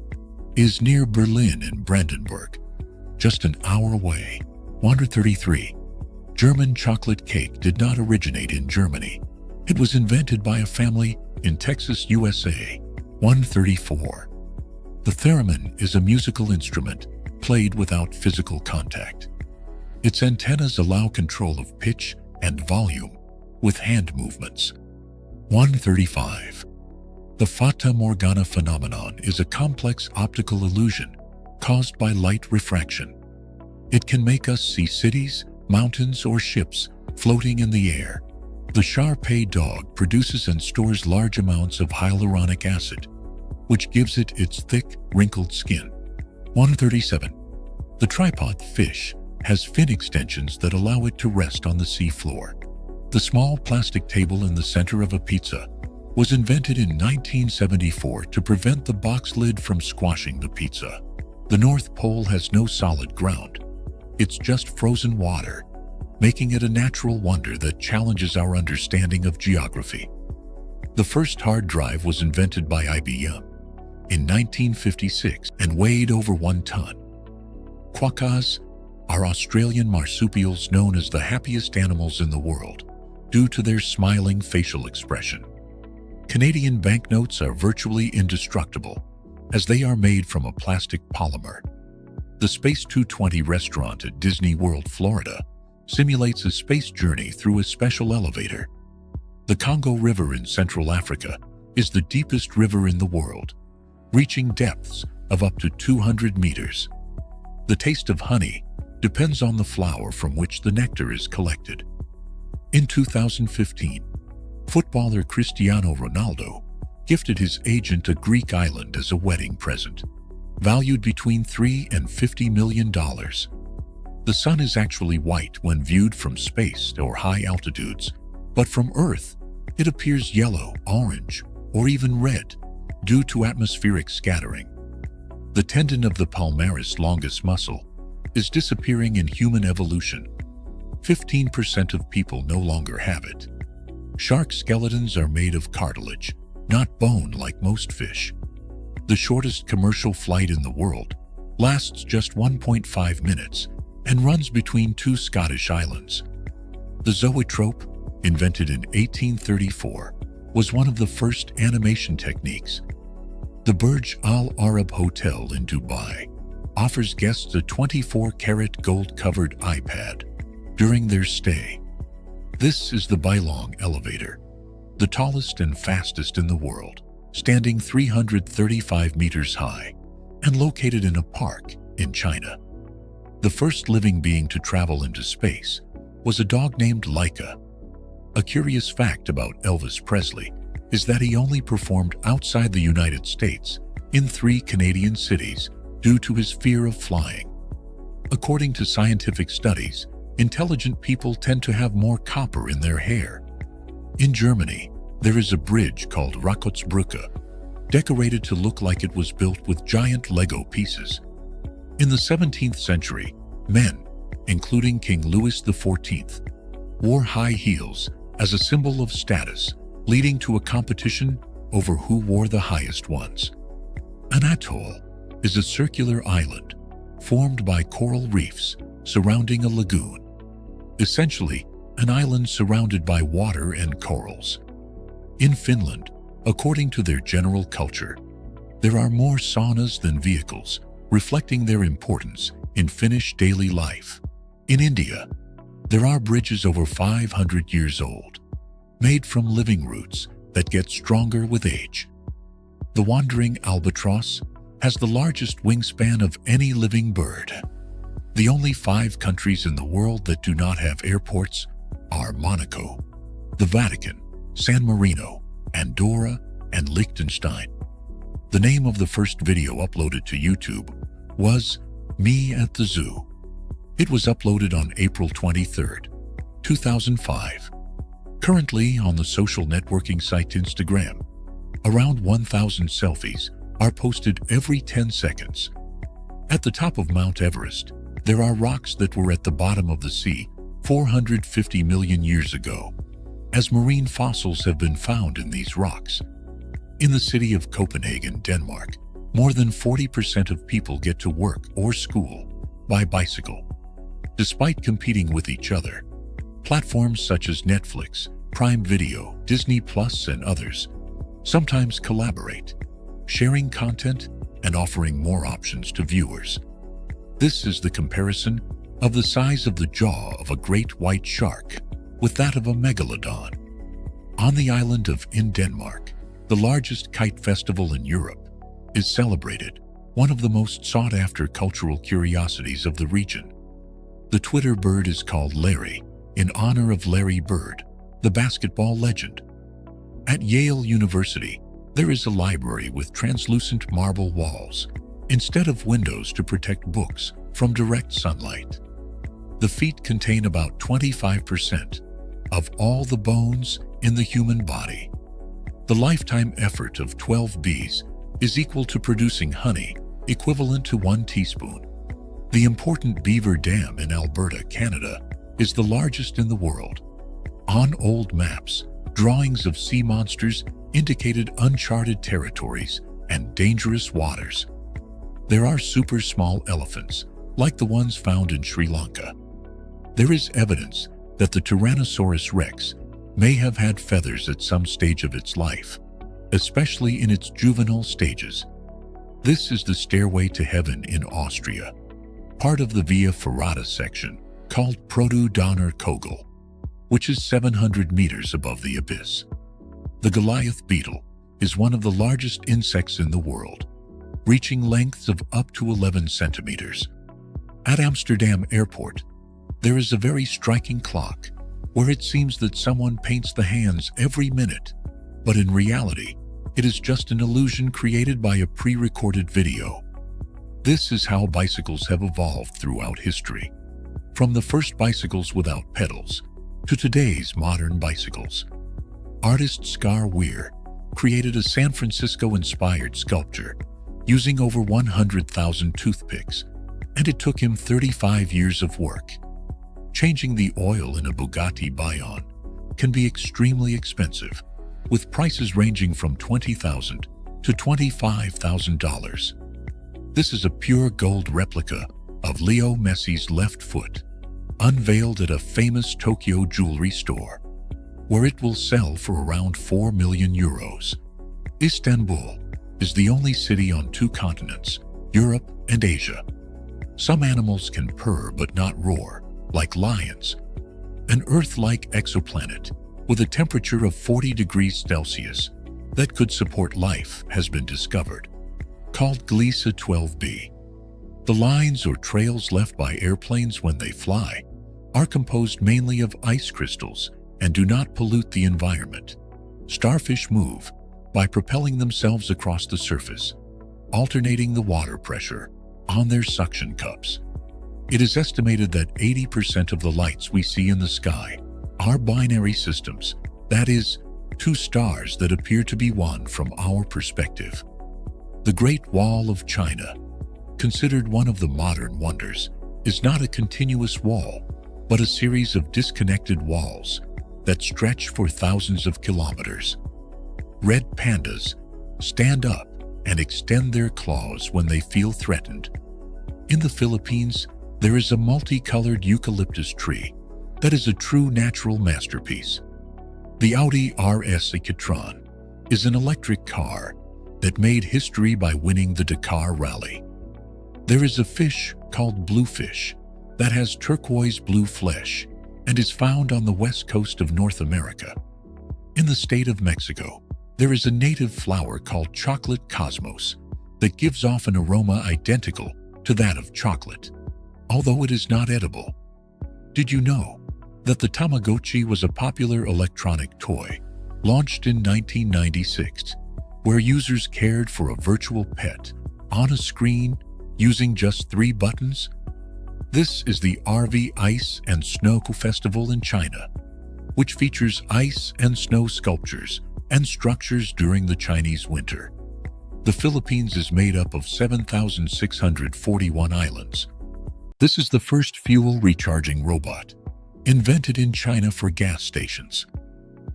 is near Berlin in Brandenburg, just an hour away. 133. German chocolate cake did not originate in Germany. It was invented by a family in Texas, USA. 134. The theremin is a musical instrument played without physical contact. Its antennas allow control of pitch and volume with hand movements. 135. The Fata Morgana phenomenon is a complex optical illusion caused by light refraction. It can make us see cities, mountains, or ships floating in the air. The Shar-Pei dog produces and stores large amounts of hyaluronic acid, which gives it its thick, wrinkled skin. 137. The tripod fish has fin extensions that allow it to rest on the sea floor. The small plastic table in the center of a pizza was invented in 1974 to prevent the box lid from squashing the pizza. The North Pole has no solid ground. It's just frozen water, making it a natural wonder that challenges our understanding of geography. The first hard drive was invented by IBM in 1956 and weighed over 1 ton. Quokkas are Australian marsupials known as the happiest animals in the world due to their smiling facial expression. Canadian banknotes are virtually indestructible as they are made from a plastic polymer. The Space 220 restaurant at Disney World, Florida, simulates a space journey through a special elevator. The Congo River in Central Africa is the deepest river in the world, reaching depths of up to 200 meters. The taste of honey depends on the flower from which the nectar is collected. In 2015, footballer Cristiano Ronaldo gifted his agent a Greek island as a wedding present, valued between $3 and $50 million. The sun is actually white when viewed from space or high altitudes, but from Earth, it appears yellow, orange, or even red due to atmospheric scattering. The tendon of the palmaris longus muscle is disappearing in human evolution. 15% of people no longer have it. Shark skeletons are made of cartilage, not bone like most fish. The shortest commercial flight in the world lasts just 1.5 minutes and runs between 2 Scottish islands. The zoetrope, invented in 1834, was one of the first animation techniques. The Burj Al Arab Hotel in Dubai offers guests a 24-karat gold-covered iPad during their stay. This is the Bailong elevator, the tallest and fastest in the world, standing 335 meters high and located in a park in China. The first living being to travel into space was a dog named Laika. A curious fact about Elvis Presley is that he only performed outside the United States in 3 Canadian cities due to his fear of flying. According to scientific studies, intelligent people tend to have more copper in their hair. In Germany, there is a bridge called Rakottsbrücke, decorated to look like it was built with giant Lego pieces. In the 17th century, men, including King Louis XIV, wore high heels as a symbol of status, leading to a competition over who wore the highest ones. An atoll is a circular island formed by coral reefs surrounding a lagoon. Essentially, an island surrounded by water and corals. In Finland, according to their general culture, there are more saunas than vehicles, reflecting their importance in Finnish daily life. In India, there are bridges over 500 years old, made from living roots that get stronger with age. The wandering albatross has the largest wingspan of any living bird. The only 5 countries in the world that do not have airports are Monaco, the Vatican, San Marino, Andorra, and Liechtenstein. The name of the first video uploaded to YouTube was Me at the Zoo. It was uploaded on April 23, 2005. Currently on the social networking site Instagram, around 1,000 selfies are posted every 10 seconds. At the top of Mount Everest, there are rocks that were at the bottom of the sea 450 million years ago, as marine fossils have been found in these rocks. In the city of Copenhagen, Denmark, more than 40% of people get to work or school by bicycle. Despite competing with each other, platforms such as Netflix, Prime Video, Disney Plus, and others sometimes collaborate, sharing content and offering more options to viewers. This is the comparison of the size of the jaw of a great white shark with that of a megalodon. On the island of in Denmark, the largest kite festival in Europe is celebrated, one of the most sought-after cultural curiosities of the region. The Twitter bird is called Larry, in honor of Larry Bird, the basketball legend. At Yale University, there is a library with translucent marble walls instead of windows to protect books from direct sunlight. The feet contain about 25% of all the bones in the human body. The lifetime effort of 12 bees is equal to producing honey equivalent to 1 teaspoon. The important Beaver Dam in Alberta, Canada, is the largest in the world. On old maps, drawings of sea monsters indicated uncharted territories and dangerous waters. There are super small elephants, like the ones found in Sri Lanka. There is evidence that the Tyrannosaurus rex may have had feathers at some stage of its life, especially in its juvenile stages. This is the Stairway to Heaven in Austria, part of the Via Ferrata section called Produ Donner Kogel, which is 700 meters above the abyss. The Goliath beetle is one of the largest insects in the world, reaching lengths of up to 11 centimeters. At Amsterdam Airport, there is a very striking clock where it seems that someone paints the hands every minute, but in reality, it is just an illusion created by a pre-recorded video. This is how bicycles have evolved throughout history, from the first bicycles without pedals to today's modern bicycles. Artist Scar Weir created a San Francisco-inspired sculpture using over 100,000 toothpicks, and it took him 35 years of work. Changing the oil in a Bugatti Bayon can be extremely expensive, with prices ranging from $20,000 to $25,000. This is a pure gold replica of Leo Messi's left foot, unveiled at a famous Tokyo jewelry store, where it will sell for around 4 million euros. Istanbul is the only city on 2 continents, Europe and Asia. Some animals can purr but not roar, like lions. An Earth-like exoplanet with a temperature of 40 degrees Celsius that could support life has been discovered, called Gliese 12b. The lines or trails left by airplanes when they fly are composed mainly of ice crystals and do not pollute the environment. Starfish move by propelling themselves across the surface, alternating the water pressure on their suction cups. It is estimated that 80% of the lights we see in the sky are binary systems, that is, 2 stars that appear to be one from our perspective. The Great Wall of China, considered one of the modern wonders, is not a continuous wall, but a series of disconnected walls that stretch for thousands of kilometers. Red pandas stand up and extend their claws when they feel threatened. In the Philippines, there is a multicolored eucalyptus tree that is a true natural masterpiece. The Audi RS e-tron is an electric car that made history by winning the Dakar Rally. There is a fish called bluefish that has turquoise blue flesh and is found on the west coast of North America. In the state of Mexico, there is a native flower called chocolate cosmos that gives off an aroma identical to that of chocolate, although it is not edible. Did you know that the Tamagotchi was a popular electronic toy launched in 1996 where users cared for a virtual pet on a screen using just 3 buttons? This is the RV Ice and Snow Festival in China, which features ice and snow sculptures and structures during the Chinese winter. The Philippines is made up of 7,641 islands. This is the first fuel recharging robot, invented in China for gas stations.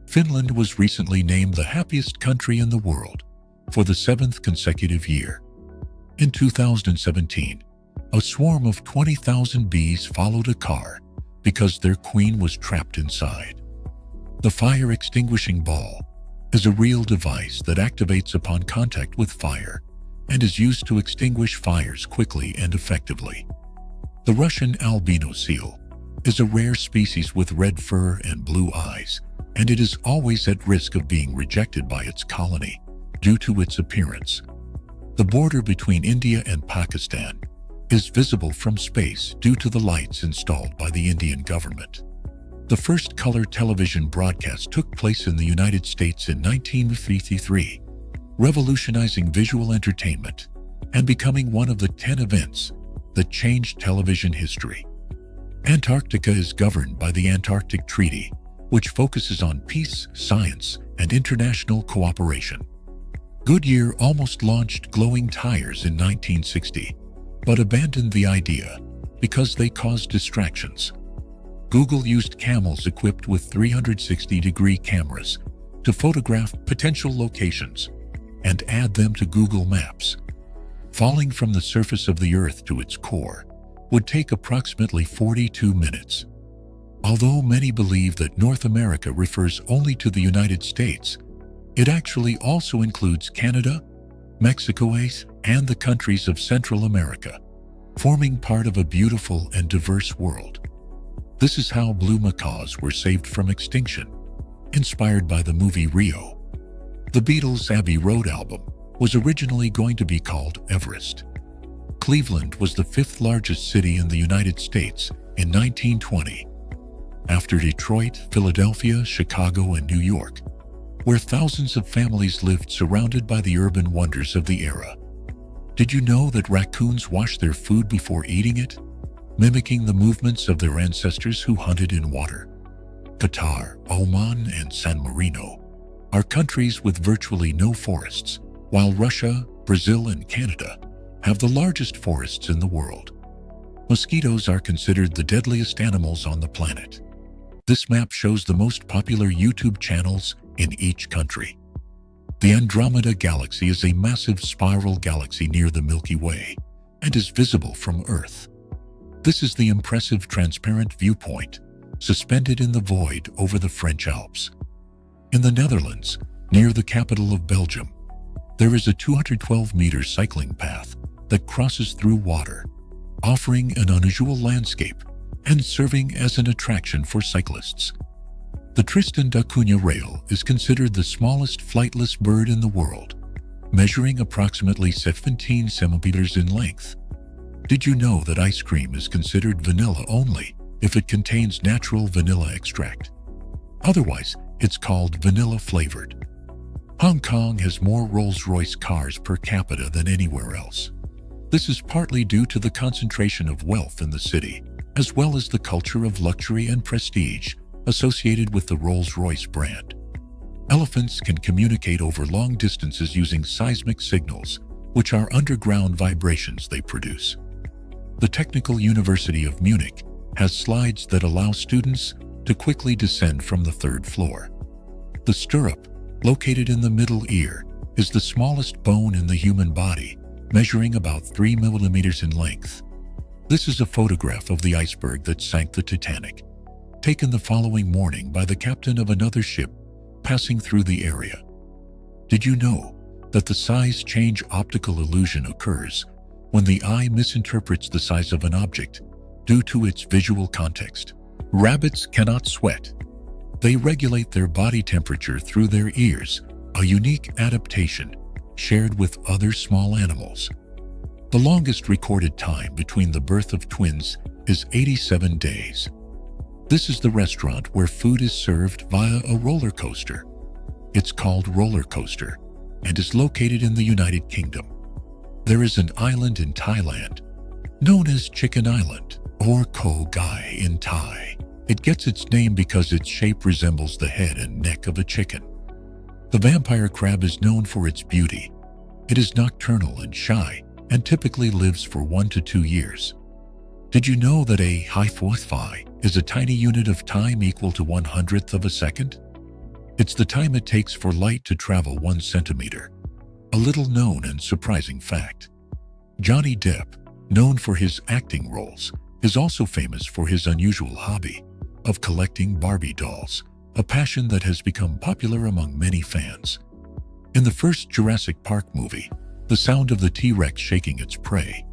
Finland was recently named the happiest country in the world for the 7th consecutive year. In 2017, a swarm of 20,000 bees followed a car because their queen was trapped inside. The fire extinguishing ball is a real device that activates upon contact with fire and is used to extinguish fires quickly and effectively. The Russian albino seal is a rare species with red fur and blue eyes, and it is always at risk of being rejected by its colony due to its appearance. The border between India and Pakistan is visible from space due to the lights installed by the Indian government. The first color television broadcast took place in the United States in 1953, revolutionizing visual entertainment and becoming one of the 10 events that changed television history. Antarctica is governed by the Antarctic Treaty, which focuses on peace, science, and international cooperation. Goodyear almost launched glowing tires in 1960, but abandoned the idea because they caused distractions. Google used camels equipped with 360-degree cameras to photograph potential locations and add them to Google Maps. Falling from the surface of the Earth to its core would take approximately 42 minutes. Although many believe that North America refers only to the United States, it actually also includes Canada, Mexico, and the countries of Central America, forming part of a beautiful and diverse world. This is how blue macaws were saved from extinction, inspired by the movie Rio. The Beatles' Abbey Road album was originally going to be called Everest. Cleveland was the 5th largest city in the United States in 1920, after Detroit, Philadelphia, Chicago, and New York, where thousands of families lived surrounded by the urban wonders of the era. Did you know that raccoons wash their food before eating it, mimicking the movements of their ancestors who hunted in water? Qatar, Oman, and San Marino are countries with virtually no forests, while Russia, Brazil, and Canada have the largest forests in the world. Mosquitoes are considered the deadliest animals on the planet. This map shows the most popular YouTube channels in each country. The Andromeda Galaxy is a massive spiral galaxy near the Milky Way and is visible from Earth. This is the impressive transparent viewpoint suspended in the void over the French Alps. In the Netherlands, near the capital of Belgium, there is a 212-meter cycling path that crosses through water, offering an unusual landscape and serving as an attraction for cyclists. The Tristan da Cunha rail is considered the smallest flightless bird in the world, measuring approximately 17 centimeters in length. Did you know that ice cream is considered vanilla only if it contains natural vanilla extract? Otherwise, it's called vanilla flavored. Hong Kong has more Rolls-Royce cars per capita than anywhere else. This is partly due to the concentration of wealth in the city, as well as the culture of luxury and prestige associated with the Rolls-Royce brand. Elephants can communicate over long distances using seismic signals, which are underground vibrations they produce. The Technical University of Munich has slides that allow students to quickly descend from the 3rd floor. The stirrup, located in the middle ear, is the smallest bone in the human body, measuring about 3 millimeters in length. This is a photograph of the iceberg that sank the Titanic, taken the following morning by the captain of another ship passing through the area. Did you know that the size change optical illusion occurs when the eye misinterprets the size of an object due to its visual context? Rabbits cannot sweat. They regulate their body temperature through their ears, a unique adaptation shared with other small animals. The longest recorded time between the birth of twins is 87 days. This is the restaurant where food is served via a roller coaster. It's called roller coaster and is located in the United Kingdom. There is an island in Thailand, known as Chicken Island or Koh Gai in Thai. It gets its name because its shape resembles the head and neck of a chicken. The vampire crab is known for its beauty. It is nocturnal and shy and typically lives for 1 to 2 years. Did you know that a hi-fourth-phi is a tiny unit of time equal to 1/100th of a second? It's the time it takes for light to travel 1 centimeter. A little known and surprising fact. Johnny Depp, known for his acting roles, is also famous for his unusual hobby of collecting Barbie dolls, a passion that has become popular among many fans. In the first Jurassic Park movie, the sound of the T-Rex shaking its prey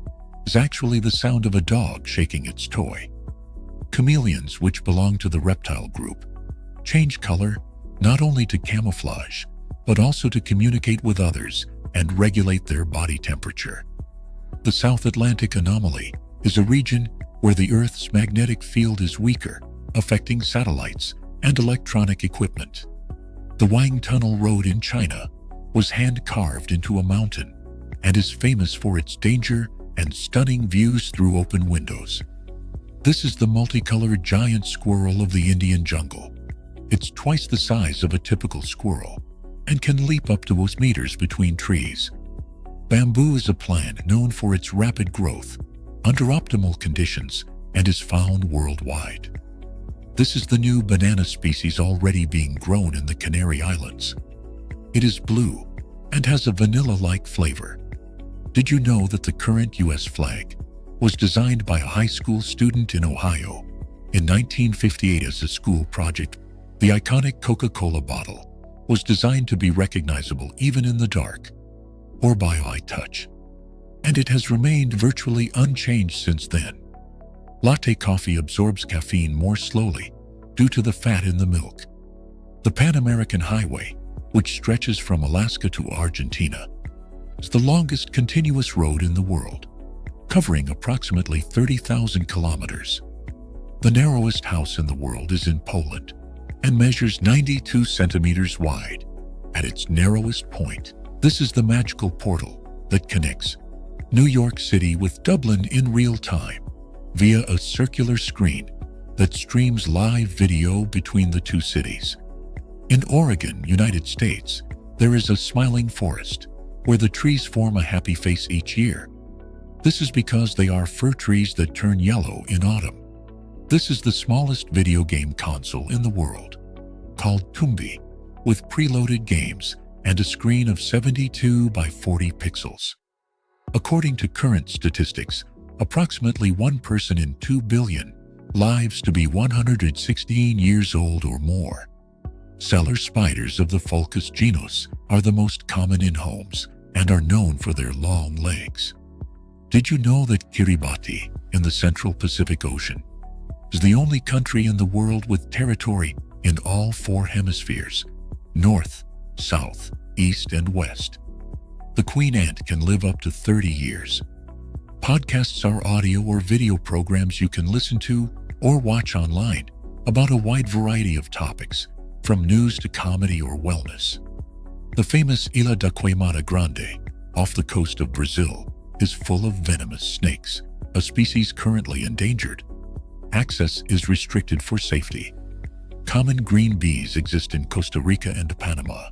is actually the sound of a dog shaking its toy. Chameleons, which belong to the reptile group, change color not only to camouflage, but also to communicate with others and regulate their body temperature. The South Atlantic anomaly is a region where the Earth's magnetic field is weaker, affecting satellites and electronic equipment. The Wang Tunnel Road in China was hand-carved into a mountain and is famous for its danger and stunning views through open windows. This is the multicolored giant squirrel of the Indian jungle. It's twice the size of a typical squirrel and can leap up to 8 meters between trees. Bamboo is a plant known for its rapid growth under optimal conditions and is found worldwide. This is the new banana species already being grown in the Canary Islands. It is blue and has a vanilla-like flavor. Did you know that the current U.S. flag was designed by a high school student in Ohio in 1958 as a school project? The iconic Coca-Cola bottle was designed to be recognizable even in the dark or by eye touch, and it has remained virtually unchanged since then. Latte coffee absorbs caffeine more slowly due to the fat in the milk. The Pan American Highway, which stretches from Alaska to Argentina, is the longest continuous road in the world, covering approximately 30,000 kilometers. The narrowest house in the world is in Poland and measures 92 centimeters wide. At its narrowest point, this is the magical portal that connects New York City with Dublin in real time via a circular screen that streams live video between the two cities. In Oregon, United States, there is a smiling forest where the trees form a happy face each year. This is because they are fir trees that turn yellow in autumn. This is the smallest video game console in the world, called Tumbi, with preloaded games and a screen of 72 by 40 pixels. According to current statistics, approximately 1 person in 2 billion lives to be 116 years old or more. Cellar spiders of the Fucus genus are the most common in homes and are known for their long legs. Did you know that Kiribati in the Central Pacific Ocean is the only country in the world with territory in all 4 hemispheres, north, south, east, and west? The queen ant can live up to 30 years. Podcasts are audio or video programs you can listen to or watch online about a wide variety of topics, from news to comedy or wellness. The famous Ilha da Queimada Grande, off the coast of Brazil, is full of venomous snakes, a species currently endangered. Access is restricted for safety. Common green bees exist in Costa Rica and Panama.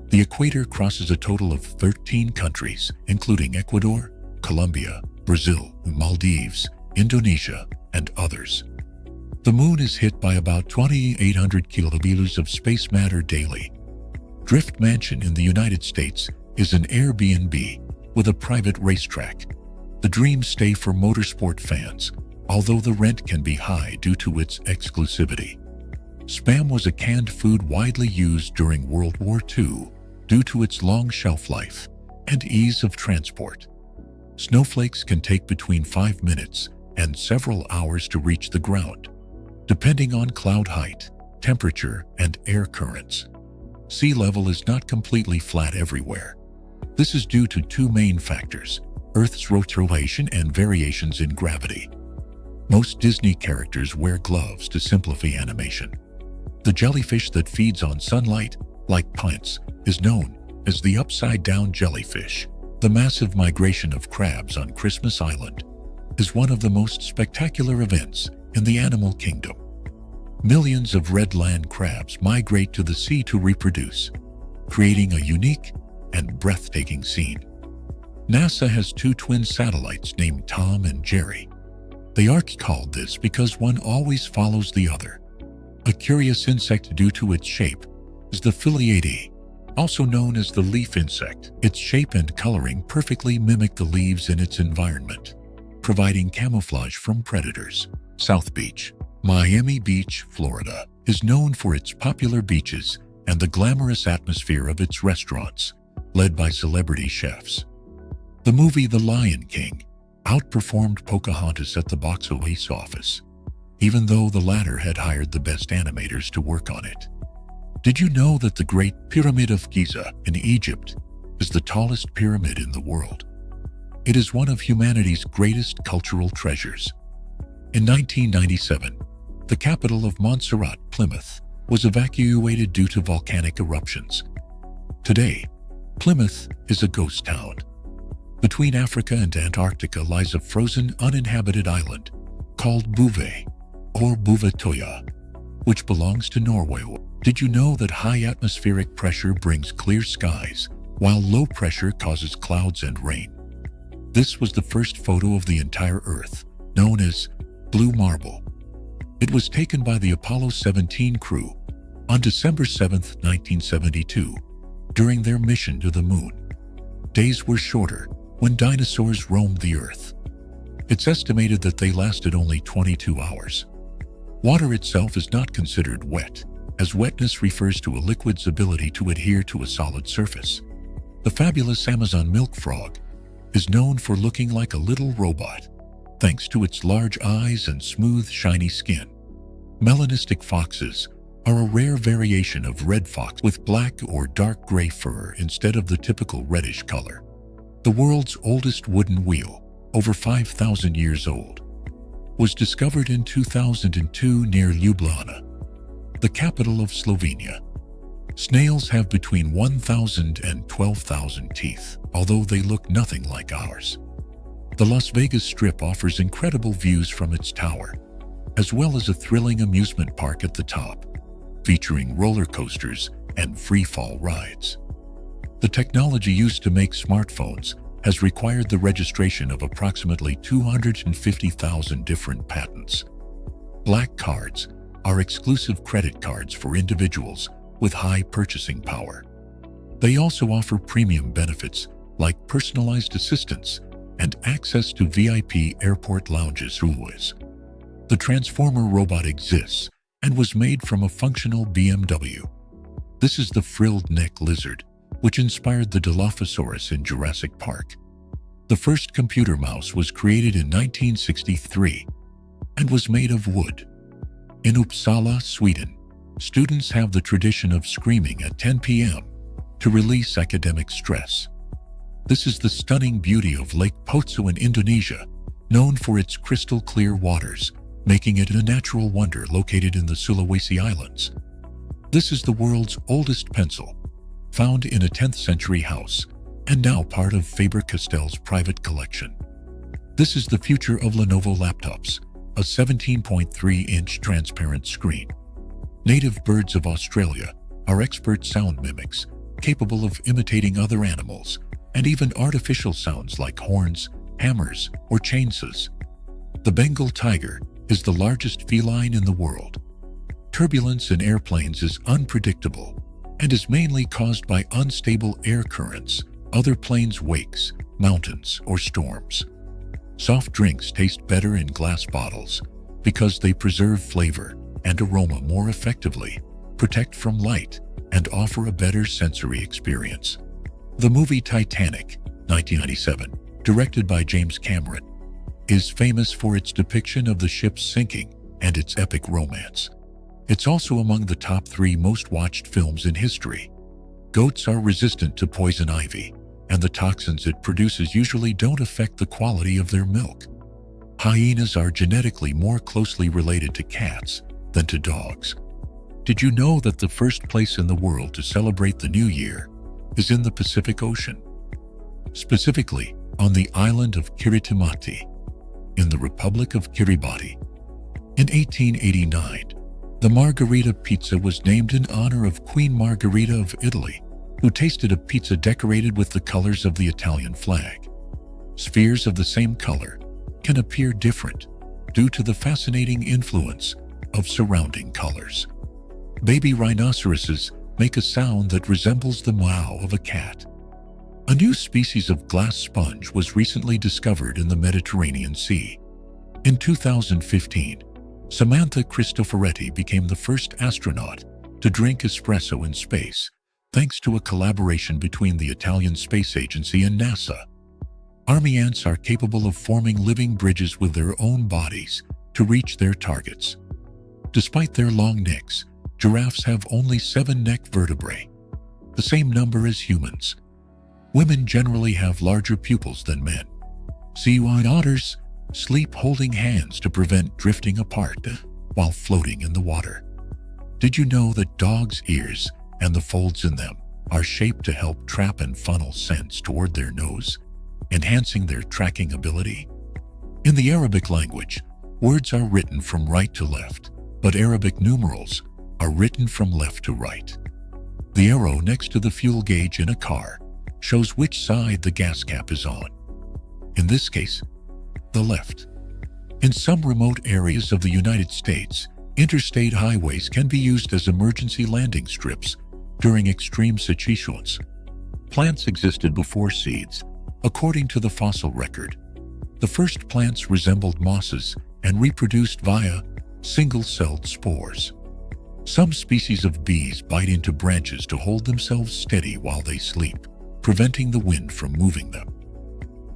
The equator crosses a total of 13 countries, including Ecuador, Colombia, Brazil, Maldives, Indonesia, and others. The moon is hit by about 2,800 kilometers of space matter daily. Drift Mansion in the United States is an Airbnb with a private racetrack. The dream stay for motorsport fans, although the rent can be high due to its exclusivity. Spam was a canned food widely used during World War II due to its long shelf life and ease of transport. Snowflakes can take between 5 minutes and several hours to reach the ground, depending on cloud height, temperature, and air currents. Sea level is not completely flat everywhere. This is due to 2 main factors: Earth's rotation and variations in gravity. Most Disney characters wear gloves to simplify animation. The jellyfish that feeds on sunlight, like plants, is known as the upside-down jellyfish. The massive migration of crabs on Christmas Island is one of the most spectacular events in the animal kingdom. Millions of red land crabs migrate to the sea to reproduce, creating a unique and breathtaking scene. NASA has two twin satellites named Tom and Jerry. They are called this because one always follows the other. A curious insect due to its shape is the Phyllidae, also known as the leaf insect. Its shape and coloring perfectly mimic the leaves in its environment, providing camouflage from predators. South Beach, Miami Beach, Florida, is known for its popular beaches and the glamorous atmosphere of its restaurants, led by celebrity chefs. The movie The Lion King outperformed Pocahontas at the box office, even though the latter had hired the best animators to work on it. Did you know that the Great Pyramid of Giza in Egypt is the tallest pyramid in the world? It is one of humanity's greatest cultural treasures. In 1997, the capital of Montserrat, Plymouth, was evacuated due to volcanic eruptions. Today, Plymouth is a ghost town. Between Africa and Antarctica lies a frozen, uninhabited island called Bouvet, or Bouvetøya, which belongs to Norway. Did you know that high atmospheric pressure brings clear skies, while low pressure causes clouds and rain? This was the first photo of the entire Earth, known as blue marble. It was taken by the Apollo 17 crew on December 7, 1972, during their mission to the moon. Days were shorter when dinosaurs roamed the Earth. It's estimated that they lasted only 22 hours. Water itself is not considered wet, as wetness refers to a liquid's ability to adhere to a solid surface. The fabulous Amazon milk frog is known for looking like a little robot, thanks to its large eyes and smooth, shiny skin. Melanistic foxes are a rare variation of red fox with black or dark gray fur instead of the typical reddish color. The world's oldest wooden wheel, over 5,000 years old, was discovered in 2002 near Ljubljana, the capital of Slovenia. Snails have between 1,000 and 12,000 teeth, although they look nothing like ours. The Las Vegas Strip offers incredible views from its tower, as well as a thrilling amusement park at the top, featuring roller coasters and free-fall rides. The technology used to make smartphones has required the registration of approximately 250,000 different patents. Black cards are exclusive credit cards for individuals with high purchasing power. They also offer premium benefits like personalized assistance and access to VIP airport lounges. The Transformer robot exists and was made from a functional BMW. This is the frilled neck lizard, which inspired the Dilophosaurus in Jurassic Park. The first computer mouse was created in 1963 and was made of wood. In Uppsala, Sweden, students have the tradition of screaming at 10 p.m. to release academic stress. This is the stunning beauty of Lake Potso in Indonesia, known for its crystal clear waters, making it a natural wonder located in the Sulawesi Islands. This is the world's oldest pencil, found in a 10th century house, and now part of Faber-Castell's private collection. This is the future of Lenovo laptops, a 17.3-inch transparent screen. Native birds of Australia are expert sound mimics, capable of imitating other animals, and even artificial sounds like horns, hammers, or chainsaws. The Bengal tiger is the largest feline in the world. Turbulence in airplanes is unpredictable and is mainly caused by unstable air currents, other planes' wakes, mountains, or storms. Soft drinks taste better in glass bottles because they preserve flavor and aroma more effectively, protect from light, and offer a better sensory experience. The movie Titanic, 1997, directed by James Cameron, is famous for its depiction of the ship's sinking and its epic romance. It's also among the top 3 most watched films in history. Goats are resistant to poison ivy, and the toxins it produces usually don't affect the quality of their milk. Hyenas are genetically more closely related to cats than to dogs. Did you know that the first place in the world to celebrate the new year is in the Pacific Ocean, specifically on the island of Kiritimati in the Republic of Kiribati. In 1889, the Margherita pizza was named in honor of Queen Margherita of Italy, who tasted a pizza decorated with the colors of the Italian flag. Spheres of the same color can appear different due to the fascinating influence of surrounding colors. Baby rhinoceroses make a sound that resembles the meow of a cat. A new species of glass sponge was recently discovered in the Mediterranean Sea. In 2015, Samantha Cristoforetti became the first astronaut to drink espresso in space, thanks to a collaboration between the Italian Space Agency and NASA. Army ants are capable of forming living bridges with their own bodies to reach their targets. Despite their long necks, giraffes have only 7 neck vertebrae, the same number as humans. Women generally have larger pupils than men. Sea otters sleep holding hands to prevent drifting apart while floating in the water. Did you know that dogs' ears and the folds in them are shaped to help trap and funnel scents toward their nose, enhancing their tracking ability? In the Arabic language, words are written from right to left, but Arabic numerals are written from left to right. The arrow next to the fuel gauge in a car shows which side the gas cap is on. In this case, the left. In some remote areas of the United States, interstate highways can be used as emergency landing strips during extreme situations. Plants existed before seeds, according to the fossil record. The first plants resembled mosses and reproduced via single-celled spores. Some species of bees bite into branches to hold themselves steady while they sleep, preventing the wind from moving them.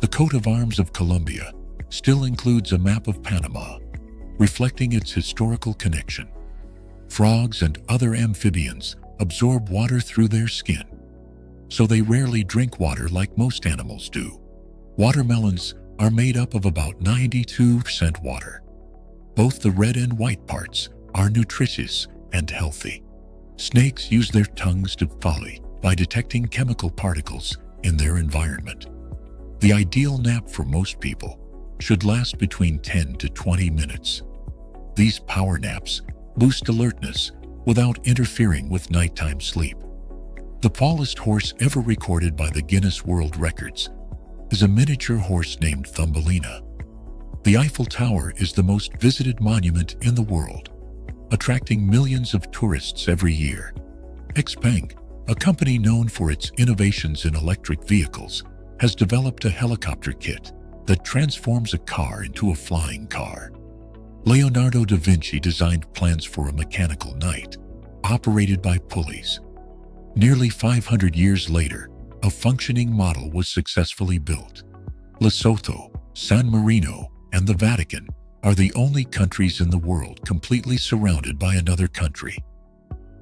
The coat of arms of Colombia still includes a map of Panama, reflecting its historical connection. Frogs and other amphibians absorb water through their skin, so they rarely drink water like most animals do. Watermelons are made up of about 92% water. Both the red and white parts are nutritious and healthy. Snakes use their tongues to folly by detecting chemical particles in their environment. The ideal nap for most people should last between 10 to 20 minutes. These power naps boost alertness without interfering with nighttime sleep. The tallest horse ever recorded by the Guinness World Records is a miniature horse named Thumbelina. The Eiffel Tower is the most visited monument in the world, attracting millions of tourists every year. Xpeng, a company known for its innovations in electric vehicles, has developed a helicopter kit that transforms a car into a flying car. Leonardo da Vinci designed plans for a mechanical knight, operated by pulleys. Nearly 500 years later, a functioning model was successfully built. Lesotho, San Marino, and the Vatican are the only countries in the world completely surrounded by another country.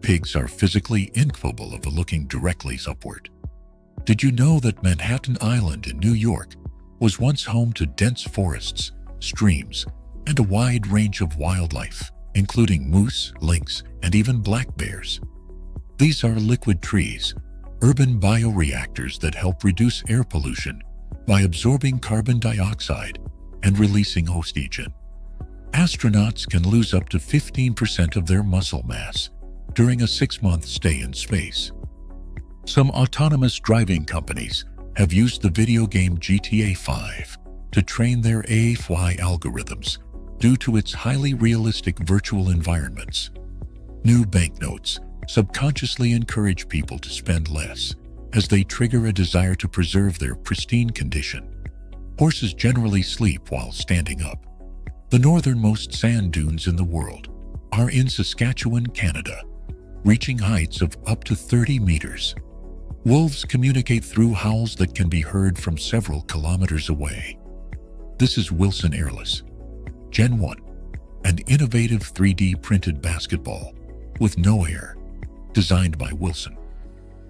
Pigs are physically incapable of looking directly upward. Did you know that Manhattan Island in New York was once home to dense forests, streams, and a wide range of wildlife, including moose, lynx, and even black bears? These are liquid trees, urban bioreactors that help reduce air pollution by absorbing carbon dioxide and releasing oxygen. Astronauts can lose up to 15% of their muscle mass during a 6-month stay in space. Some autonomous driving companies have used the video game GTA 5 to train their AI algorithms due to its highly realistic virtual environments. New banknotes subconsciously encourage people to spend less, as they trigger a desire to preserve their pristine condition. Horses generally sleep while standing up. The northernmost sand dunes in the world are in Saskatchewan, Canada, reaching heights of up to 30 meters. Wolves communicate through howls that can be heard from several kilometers away. This is Wilson Airless Gen 1, an innovative 3D printed basketball with no air, designed by Wilson.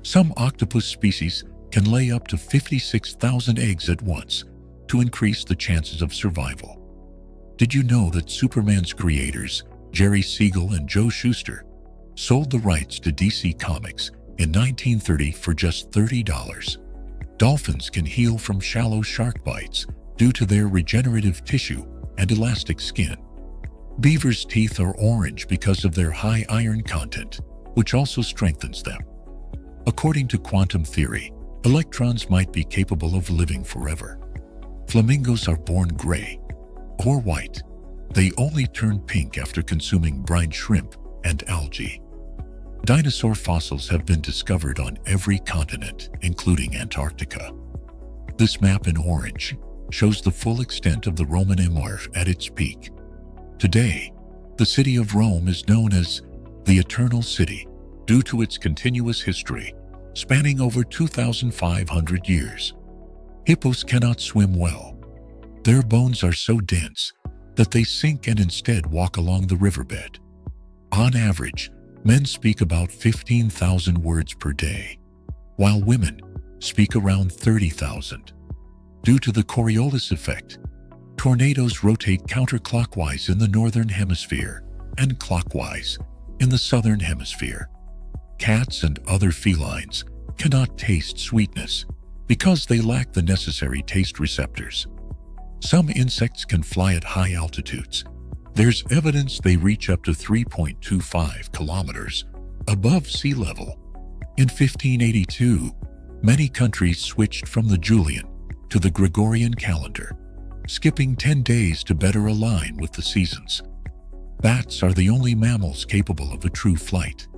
Some octopus species can lay up to 56,000 eggs at once to increase the chances of survival. Did you know that Superman's creators, Jerry Siegel and Joe Shuster, sold the rights to DC Comics in 1930 for just $30. Dolphins can heal from shallow shark bites due to their regenerative tissue and elastic skin. Beavers' teeth are orange because of their high iron content, which also strengthens them. According to quantum theory, electrons might be capable of living forever. Flamingos are born gray or white. They only turn pink after consuming brine shrimp and algae. Dinosaur fossils have been discovered on every continent, including Antarctica. This map in orange shows the full extent of the Roman Empire at its peak. Today, the city of Rome is known as the Eternal City due to its continuous history, spanning over 2,500 years. Hippos cannot swim well. Their bones are so dense that they sink and instead walk along the riverbed. On average, men speak about 15,000 words per day, while women speak around 30,000. Due to the Coriolis effect, tornadoes rotate counterclockwise in the northern hemisphere and clockwise in the southern hemisphere. Cats and other felines cannot taste sweetness because they lack the necessary taste receptors. Some insects can fly at high altitudes. There's evidence they reach up to 3.25 kilometers above sea level. In 1582, many countries switched from the Julian to the Gregorian calendar, skipping 10 days to better align with the seasons. Bats are the only mammals capable of a true flight.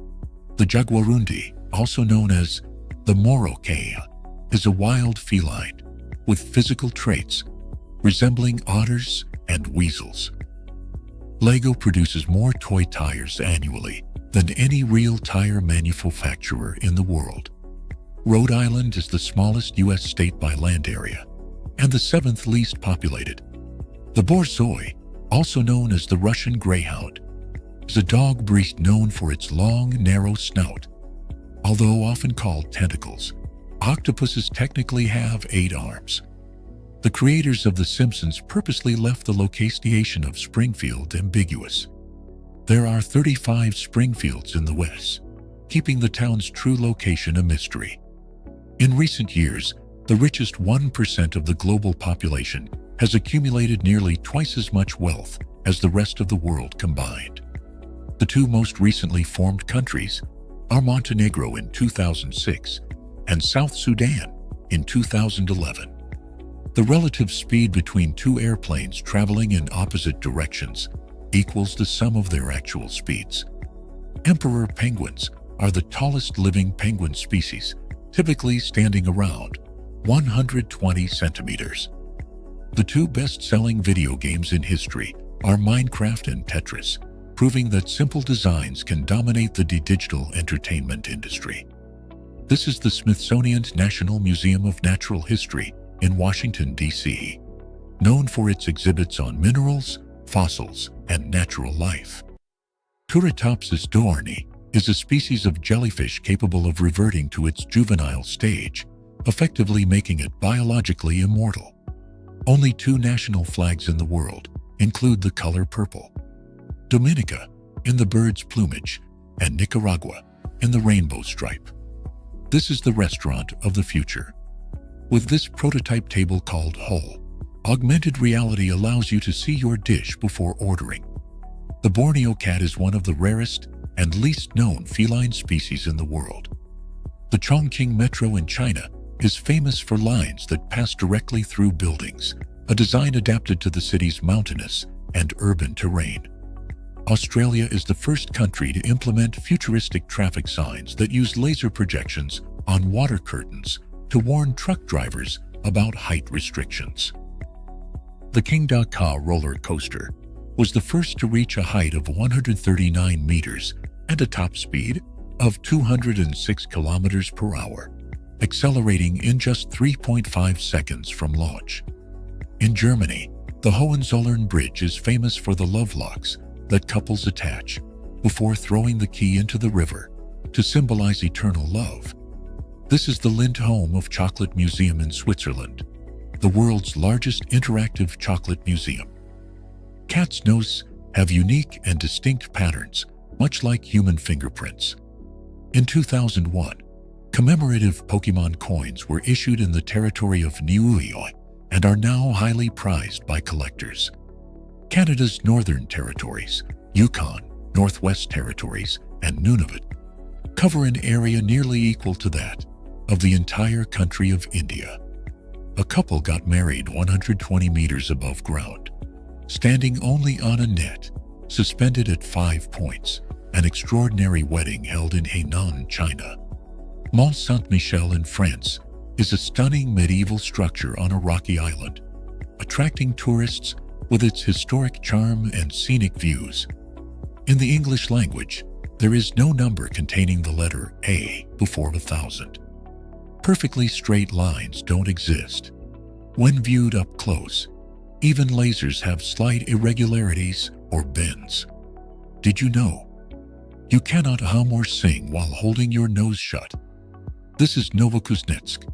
The jaguarundi, also known as the morocea, is a wild feline with physical traits resembling otters and weasels. Lego produces more toy tires annually than any real tire manufacturer in the world. Rhode Island is the smallest U.S. state by land area and the 7th least populated. The borzoi, also known as the Russian Greyhound, is a dog breed known for its long, narrow snout. Although often called tentacles, octopuses technically have 8 arms. The creators of The Simpsons purposely left the location of Springfield ambiguous. There are 35 Springfields in the West, keeping the town's true location a mystery. In recent years, the richest 1% of the global population has accumulated nearly twice as much wealth as the rest of the world combined. The two most recently formed countries are Montenegro in 2006 and South Sudan in 2011. The relative speed between two airplanes traveling in opposite directions equals the sum of their actual speeds. Emperor penguins are the tallest living penguin species, typically standing around 120 centimeters. The two best-selling video games in history are Minecraft and Tetris, proving that simple designs can dominate the digital entertainment industry. This is the Smithsonian National Museum of Natural History in Washington, D.C., known for its exhibits on minerals, fossils, and natural life. Turritopsis dohrnii is a species of jellyfish capable of reverting to its juvenile stage, effectively making it biologically immortal. Only 2 national flags in the world include the color purple: Dominica in the bird's plumage and Nicaragua in the rainbow stripe. This is the restaurant of the future. With this prototype table called Hull, augmented reality allows you to see your dish before ordering. The Borneo cat is one of the rarest and least known feline species in the world. The Chongqing Metro in China is famous for lines that pass directly through buildings, a design adapted to the city's mountainous and urban terrain. Australia is the first country to implement futuristic traffic signs that use laser projections on water curtains to warn truck drivers about height restrictions. The King Ka roller coaster was the first to reach a height of 139 meters and a top speed of 206 kilometers per hour, accelerating in just 3.5 seconds from launch. In Germany, the Hohenzollern Bridge is famous for the love locks that couples attach before throwing the key into the river to symbolize eternal love. This is the Lindt home of Chocolate Museum in Switzerland, the world's largest interactive chocolate museum. Cats' noses have unique and distinct patterns, much like human fingerprints. In 2001, Commemorative Pokemon coins were issued in the territory of Niue and are now highly prized by collectors. Canada's Northern Territories, Yukon, Northwest Territories, and Nunavut cover an area nearly equal to that of the entire country of India. A couple got married 120 meters above ground, standing only on a net, suspended at 5 points, an extraordinary wedding held in Hainan, China. Mont Saint-Michel in France is a stunning medieval structure on a rocky island, attracting tourists with its historic charm and scenic views. In the English language, there is no number containing the letter A before 1,000. Perfectly straight lines don't exist. When viewed up close, even lasers have slight irregularities or bends. Did you know? You cannot hum or sing while holding your nose shut. This is Novokuznetsk,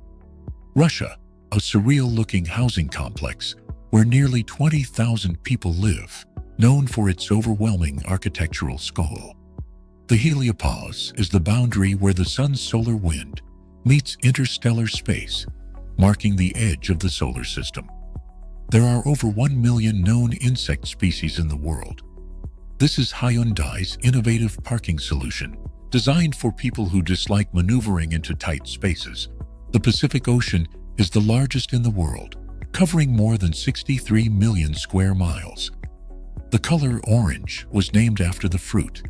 Russia, a surreal-looking housing complex where nearly 20,000 people live, known for its overwhelming architectural scale. The heliopause is the boundary where the sun's solar wind meets interstellar space, marking the edge of the solar system. There are over 1 million known insect species in the world. This is Hyundai's innovative parking solution, designed for people who dislike maneuvering into tight spaces. The Pacific Ocean is the largest in the world, covering more than 63 million square miles. The color orange was named after the fruit,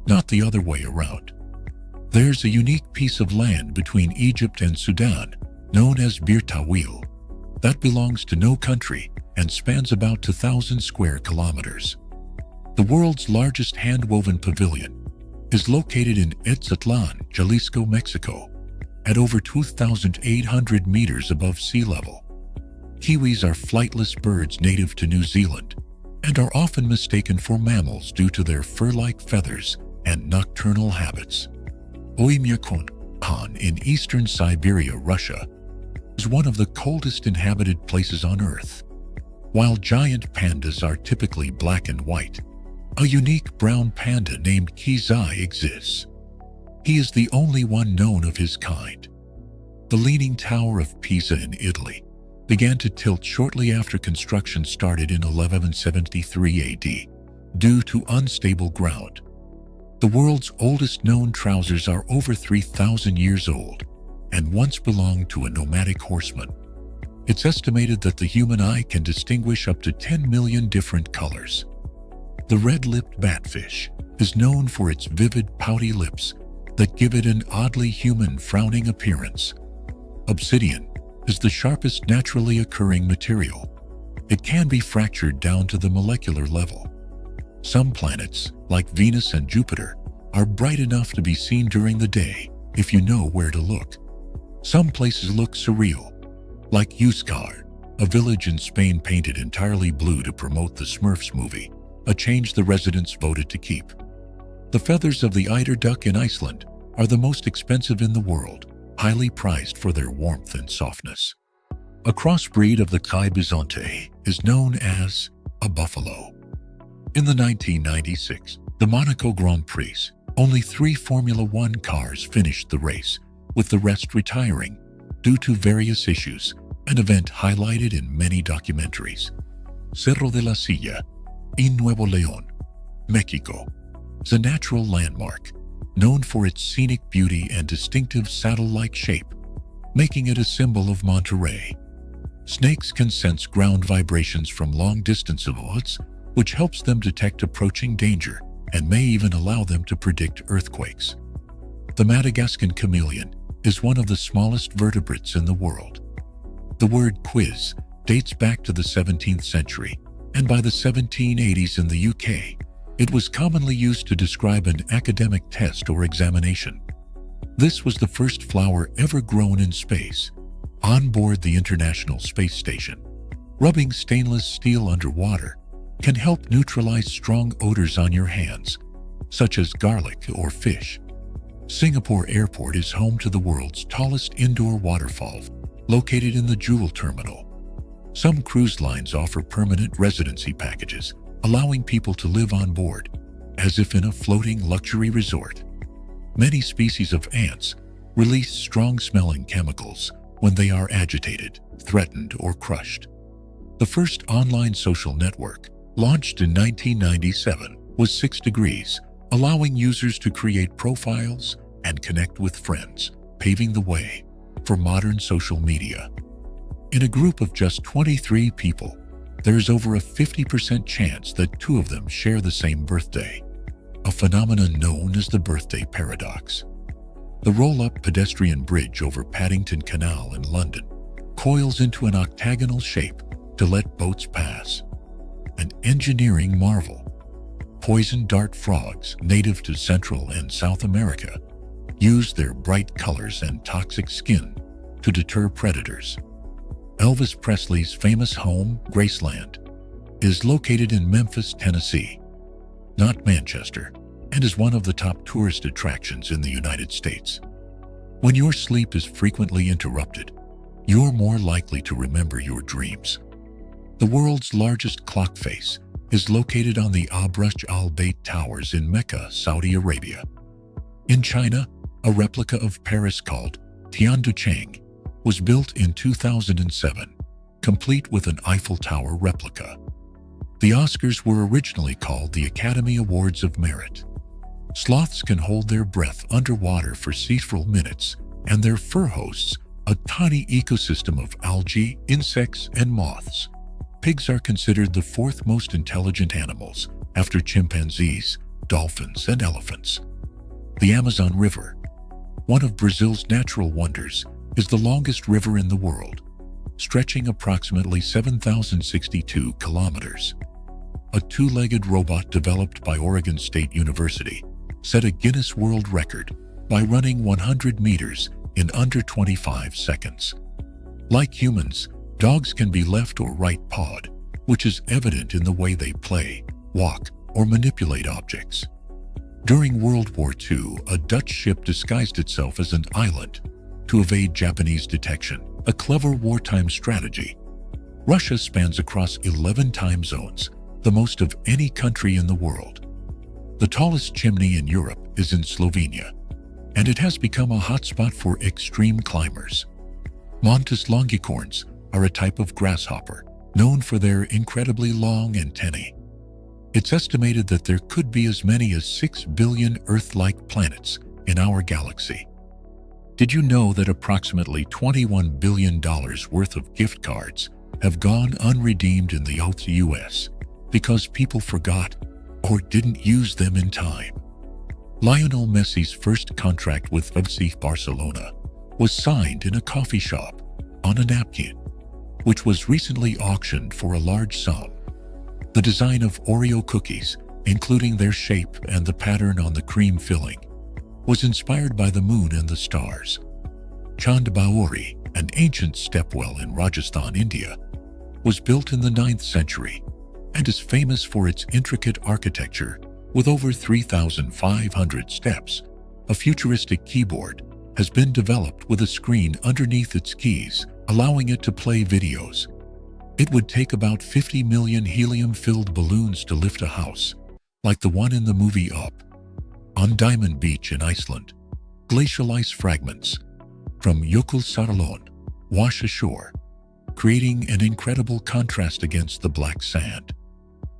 not the other way around. There's a unique piece of land between Egypt and Sudan, known as Bir Tawil, that belongs to no country and spans about 2,000 square kilometers. The world's largest hand-woven pavilion is located in Etzatlan, Jalisco, Mexico, at over 2,800 meters above sea level. Kiwis are flightless birds native to New Zealand and are often mistaken for mammals due to their fur-like feathers and nocturnal habits. Oymyakon in eastern Siberia, Russia, is one of the coldest inhabited places on Earth. While giant pandas are typically black and white, a unique brown panda named Kizai exists. He is the only one known of his kind. The Leaning Tower of Pisa in Italy began to tilt shortly after construction started in 1173 AD due to unstable ground. The world's oldest known trousers are over 3,000 years old and once belonged to a nomadic horseman. It's estimated that the human eye can distinguish up to 10 million different colors. The red-lipped batfish is known for its vivid, pouty lips that give it an oddly human, frowning appearance. Obsidian is the sharpest naturally occurring material. It can be fractured down to the molecular level. Some planets, like Venus and Jupiter, are bright enough to be seen during the day if you know where to look. Some places look surreal, like Euskar, a village in Spain painted entirely blue to promote the Smurfs movie, a change the residents voted to keep. The feathers of the eider duck in Iceland are the most expensive in the world, highly prized for their warmth and softness. A crossbreed of the Kai bisonte is known as a buffalo. In the 1996, the Monaco Grand Prix, only 3 Formula One cars finished the race, with the rest retiring due to various issues, an event highlighted in many documentaries. Cerro de la Silla, in Nuevo León, Mexico, is a natural landmark, known for its scenic beauty and distinctive saddle-like shape, making it a symbol of Monterrey. Snakes can sense ground vibrations from long distance avulsions, which helps them detect approaching danger and may even allow them to predict earthquakes. The Madagascan chameleon is one of the smallest vertebrates in the world. The word quiz dates back to the 17th century, and by the 1780s in the UK, it was commonly used to describe an academic test or examination. This was the first flower ever grown in space, on board the International Space Station. Rubbing stainless steel underwater can help neutralize strong odors on your hands, such as garlic or fish. Singapore Airport is home to the world's tallest indoor waterfall, located in the Jewel Terminal. Some cruise lines offer permanent residency packages, allowing people to live on board, as if in a floating luxury resort. Many species of ants release strong-smelling chemicals when they are agitated, threatened, or crushed. The first online social network, launched in 1997, was 6 Degrees, allowing users to create profiles and connect with friends, paving the way for modern social media. In a group of just 23 people, there is over a 50% chance that 2 of them share the same birthday, a phenomenon known as the birthday paradox. The roll-up pedestrian bridge over Paddington Canal in London coils into an octagonal shape to let boats pass. An engineering marvel. Poison dart frogs, native to Central and South America, use their bright colors and toxic skin to deter predators. Elvis Presley's famous home, Graceland, is located in Memphis, Tennessee, not Manchester, and is one of the top tourist attractions in the United States. When your sleep is frequently interrupted, you're more likely to remember your dreams. The world's largest clock face is located on the Abrush Al Bayt Towers in Mecca, Saudi Arabia. In China, a replica of Paris called Tianducheng was built in 2007, complete with an Eiffel Tower replica. The Oscars were originally called the Academy Awards of Merit. Sloths can hold their breath underwater for several minutes, and their fur hosts a tiny ecosystem of algae, insects, and moths. Pigs are considered the 4th most intelligent animals, after chimpanzees, dolphins, and elephants. The Amazon River, one of Brazil's natural wonders, is the longest river in the world, stretching approximately 7,062 kilometers. A 2-legged robot developed by Oregon State University set a Guinness World Record by running 100 meters in under 25 seconds. Like humans, dogs can be left or right-pawed, which is evident in the way they play, walk, or manipulate objects. During World War II, a Dutch ship disguised itself as an island to evade Japanese detection, a clever wartime strategy. Russia spans across 11 time zones, the most of any country in the world. The tallest chimney in Europe is in Slovenia, and it has become a hotspot for extreme climbers. Montes longicorns are a type of grasshopper known for their incredibly long antennae. It's estimated that there could be as many as 6 billion Earth-like planets in our galaxy. Did you know that approximately $21 billion worth of gift cards have gone unredeemed in the US because people forgot or didn't use them in time? Lionel Messi's first contract with FC Barcelona was signed in a coffee shop on a napkin, which was recently auctioned for a large sum. The design of Oreo cookies, including their shape and the pattern on the cream filling, was inspired by the moon and the stars. Chandbauri, an ancient stepwell in Rajasthan, India, was built in the 9th century and is famous for its intricate architecture with over 3,500 steps. A futuristic keyboard has been developed with a screen underneath its keys, allowing it to play videos. It would take about 50 million helium-filled balloons to lift a house, like the one in the movie Up. On Diamond Beach in Iceland, glacial ice fragments from Jökulsárlón wash ashore, creating an incredible contrast against the black sand.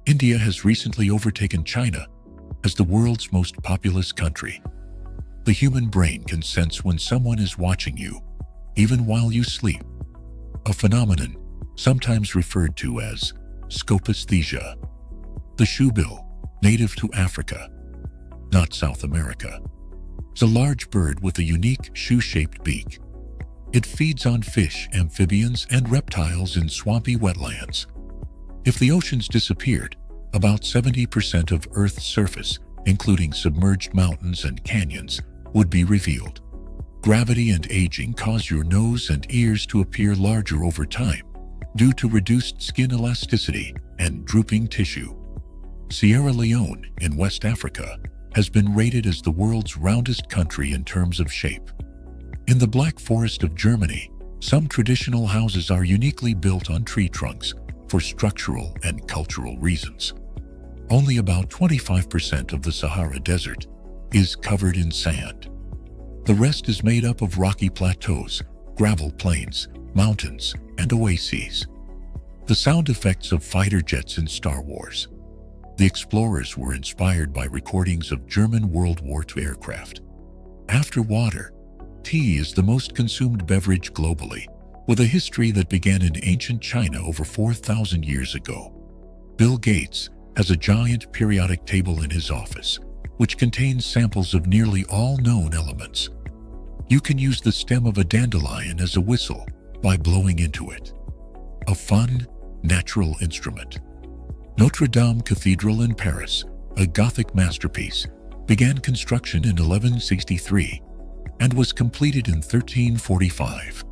India has recently overtaken China as the world's most populous country. The human brain can sense when someone is watching you, even while you sleep, a phenomenon sometimes referred to as scopisthesia. The shoebill, native to Africa, not South America, is a large bird with a unique shoe-shaped beak. It feeds on fish, amphibians, and reptiles in swampy wetlands. If the oceans disappeared, about 70% of Earth's surface, including submerged mountains and canyons, would be revealed. Gravity and aging cause your nose and ears to appear larger over time due to reduced skin elasticity and drooping tissue. Sierra Leone in West Africa has been rated as the world's roundest country in terms of shape. In the Black Forest of Germany, some traditional houses are uniquely built on tree trunks for structural and cultural reasons. Only about 25% of the Sahara Desert is covered in sand. The rest is made up of rocky plateaus, gravel plains, mountains, and oases. The sound effects of fighter jets in Star Wars. The explorers were inspired by recordings of German World War II aircraft. After water, tea is the most consumed beverage globally, with a history that began in ancient China over 4,000 years ago. Bill Gates has a giant periodic table in his office, which contains samples of nearly all known elements. You can use the stem of a dandelion as a whistle by blowing into it. A fun, natural instrument. Notre Dame Cathedral in Paris, a Gothic masterpiece, began construction in 1163 and was completed in 1345.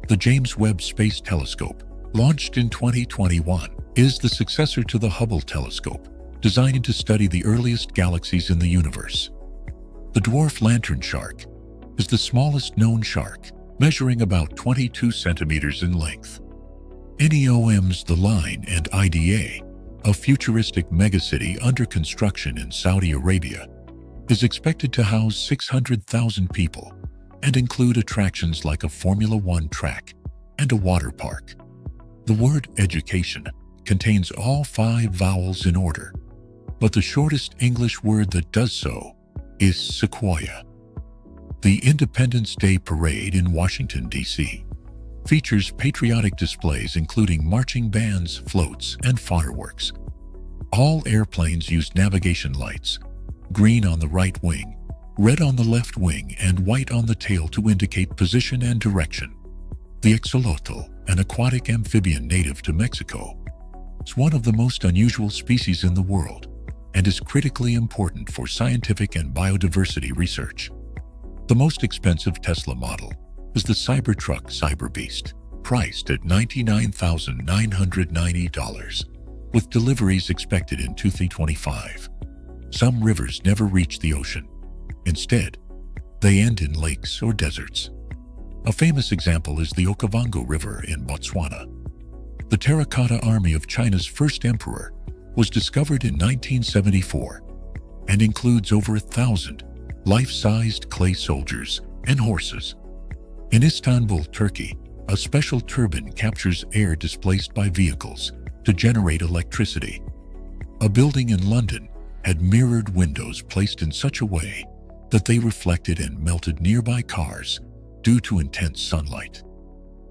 The James Webb Space Telescope, launched in 2021, is the successor to the Hubble telescope, designed to study the earliest galaxies in the universe. The dwarf lantern shark is the smallest known shark, measuring about 22 centimeters in length. NEOM's The Line and IDA, a futuristic megacity under construction in Saudi Arabia, is expected to house 600,000 people and include attractions like a Formula One track and a water park. The word education contains all 5 vowels in order, but the shortest English word that does so is sequoia. The Independence Day Parade in Washington, D.C. features patriotic displays including marching bands, floats, and fireworks. All airplanes use navigation lights, green on the right wing, red on the left wing, and white on the tail to indicate position and direction. The axolotl, an aquatic amphibian native to Mexico, is one of the most unusual species in the world and is critically important for scientific and biodiversity research. The most expensive Tesla model is the Cybertruck Cyberbeast, priced at $99,990, with deliveries expected in 2025. Some rivers never reach the ocean. Instead, they end in lakes or deserts. A famous example is the Okavango River in Botswana. The Terracotta Army of China's first emperor was discovered in 1974 and includes over 1,000 life-sized clay soldiers and horses. In Istanbul, Turkey, a special turbine captures air displaced by vehicles to generate electricity. A building in London had mirrored windows placed in such a way that they reflected and melted nearby cars due to intense sunlight.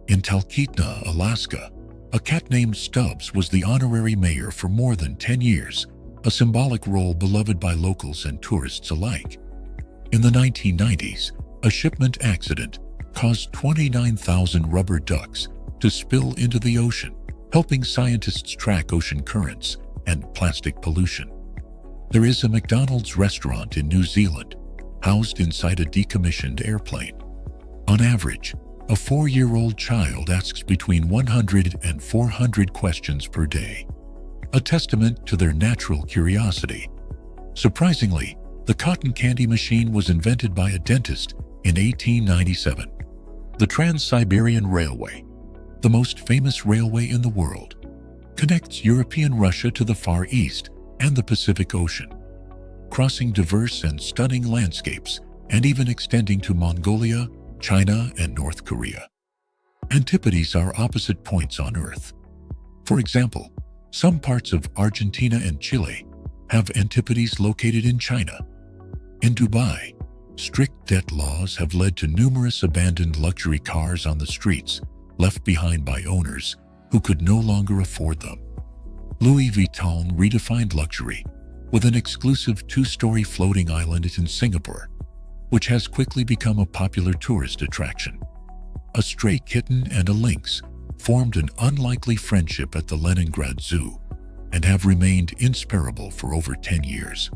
In Talkeetna, Alaska, a cat named Stubbs was the honorary mayor for more than 10 years, a symbolic role beloved by locals and tourists alike. In the 1990s, a shipment accident caused 29,000 rubber ducks to spill into the ocean, helping scientists track ocean currents and plastic pollution. There is a McDonald's restaurant in New Zealand, housed inside a decommissioned airplane. On average, a 4-year-old child asks between 100 and 400 questions per day, a testament to their natural curiosity. Surprisingly, the cotton candy machine was invented by a dentist in 1897. The Trans-Siberian Railway, the most famous railway in the world, connects European Russia to the Far East and the Pacific Ocean, crossing diverse and stunning landscapes and even extending to Mongolia, China, and North Korea. Antipodes are opposite points on Earth. For example, some parts of Argentina and Chile have antipodes located in China. In Dubai, strict debt laws have led to numerous abandoned luxury cars on the streets, left behind by owners who could no longer afford them. Louis Vuitton redefined luxury with an exclusive 2-story floating island in Singapore, which has quickly become a popular tourist attraction. A stray kitten and a lynx formed an unlikely friendship at the Leningrad Zoo and have remained inseparable for over 10 years.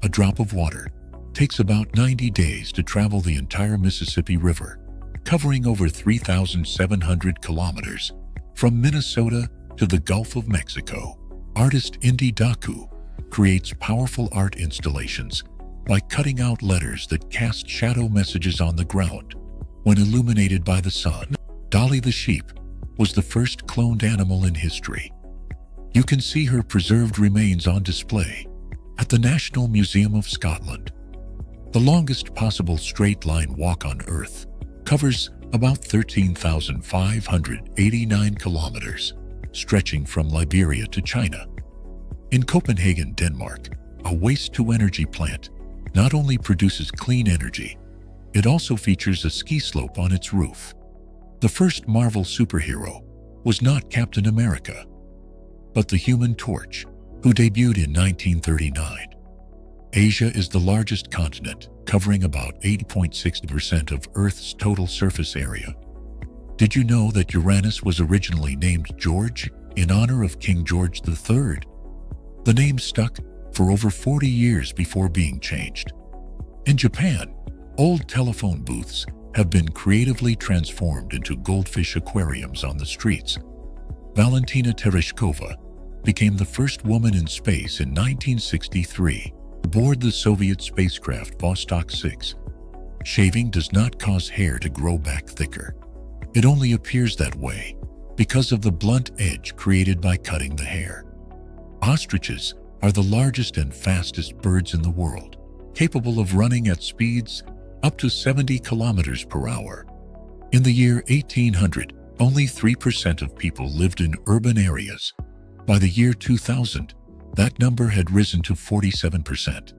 A drop of water takes about 90 days to travel the entire Mississippi River, covering over 3,700 kilometers from Minnesota to the Gulf of Mexico. Artist Indy Daku creates powerful art installations by cutting out letters that cast shadow messages on the ground when illuminated by the sun. Dolly the sheep was the first cloned animal in history. You can see her preserved remains on display at the National Museum of Scotland. The longest possible straight-line walk on Earth covers about 13,589 kilometers, stretching from Liberia to China. In Copenhagen, Denmark, a waste-to-energy plant not only produces clean energy, it also features a ski slope on its roof. The first Marvel superhero was not Captain America, but the Human Torch, who debuted in 1939. Asia is the largest continent, covering about 8.6% of Earth's total surface area. Did you know that Uranus was originally named George in honor of King George III? The name stuck for over 40 years before being changed. In Japan, old telephone booths have been creatively transformed into goldfish aquariums on the streets. Valentina Tereshkova became the first woman in space in 1963 aboard the Soviet spacecraft Vostok 6. Shaving does not cause hair to grow back thicker. It only appears that way because of the blunt edge created by cutting the hair. Ostriches are the largest and fastest birds in the world, capable of running at speeds up to 70 kilometers per hour. In the year 1800, only 3% of people lived in urban areas. By the year 2000, that number had risen to 47%.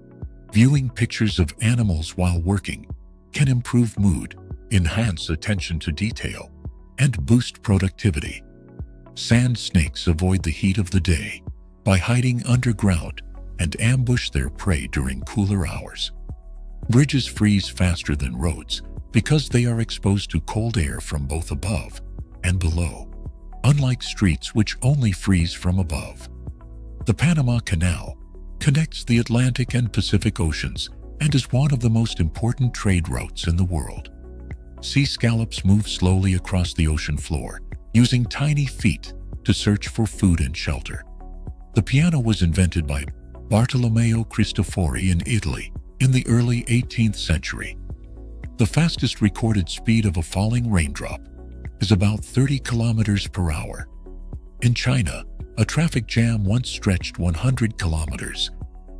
Viewing pictures of animals while working can improve mood, enhance attention to detail, and boost productivity. Sand snakes avoid the heat of the day by hiding underground and ambush their prey during cooler hours. Bridges freeze faster than roads because they are exposed to cold air from both above and below, unlike streets which only freeze from above. The Panama Canal connects the Atlantic and Pacific Oceans and is one of the most important trade routes in the world. Sea scallops move slowly across the ocean floor, using tiny feet to search for food and shelter. The piano was invented by Bartolomeo Cristofori in Italy in the early 18th century. The fastest recorded speed of a falling raindrop is about 30 kilometers per hour. In China, a traffic jam once stretched 100 kilometers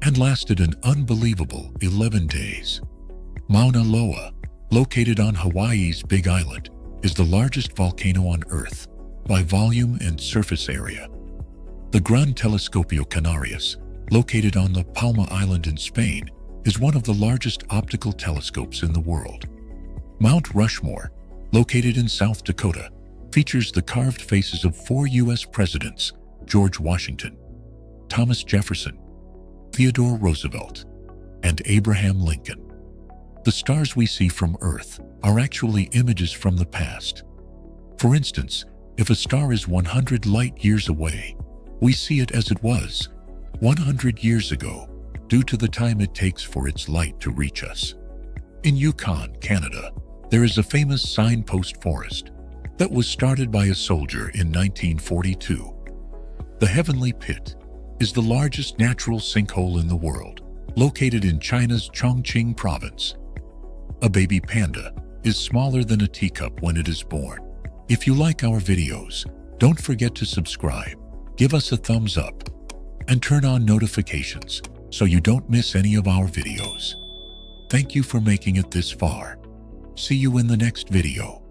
and lasted an unbelievable 11 days. Mauna Loa, located on Hawaii's Big Island, is the largest volcano on Earth by volume and surface area. The Gran Telescopio Canarias, located on La Palma Island in Spain, is one of the largest optical telescopes in the world. Mount Rushmore, located in South Dakota, features the carved faces of 4 U.S. presidents: George Washington, Thomas Jefferson, Theodore Roosevelt, and Abraham Lincoln. The stars we see from Earth are actually images from the past. For instance, if a star is 100 light-years away, we see it as it was 100 years ago due to the time it takes for its light to reach us. In Yukon, Canada, there is a famous signpost forest that was started by a soldier in 1942. The Heavenly Pit is the largest natural sinkhole in the world, located in China's Chongqing province. A baby panda is smaller than a teacup when it is born. If you like our videos, don't forget to subscribe, give us a thumbs up, and turn on notifications so you don't miss any of our videos. Thank you for making it this far. See you in the next video.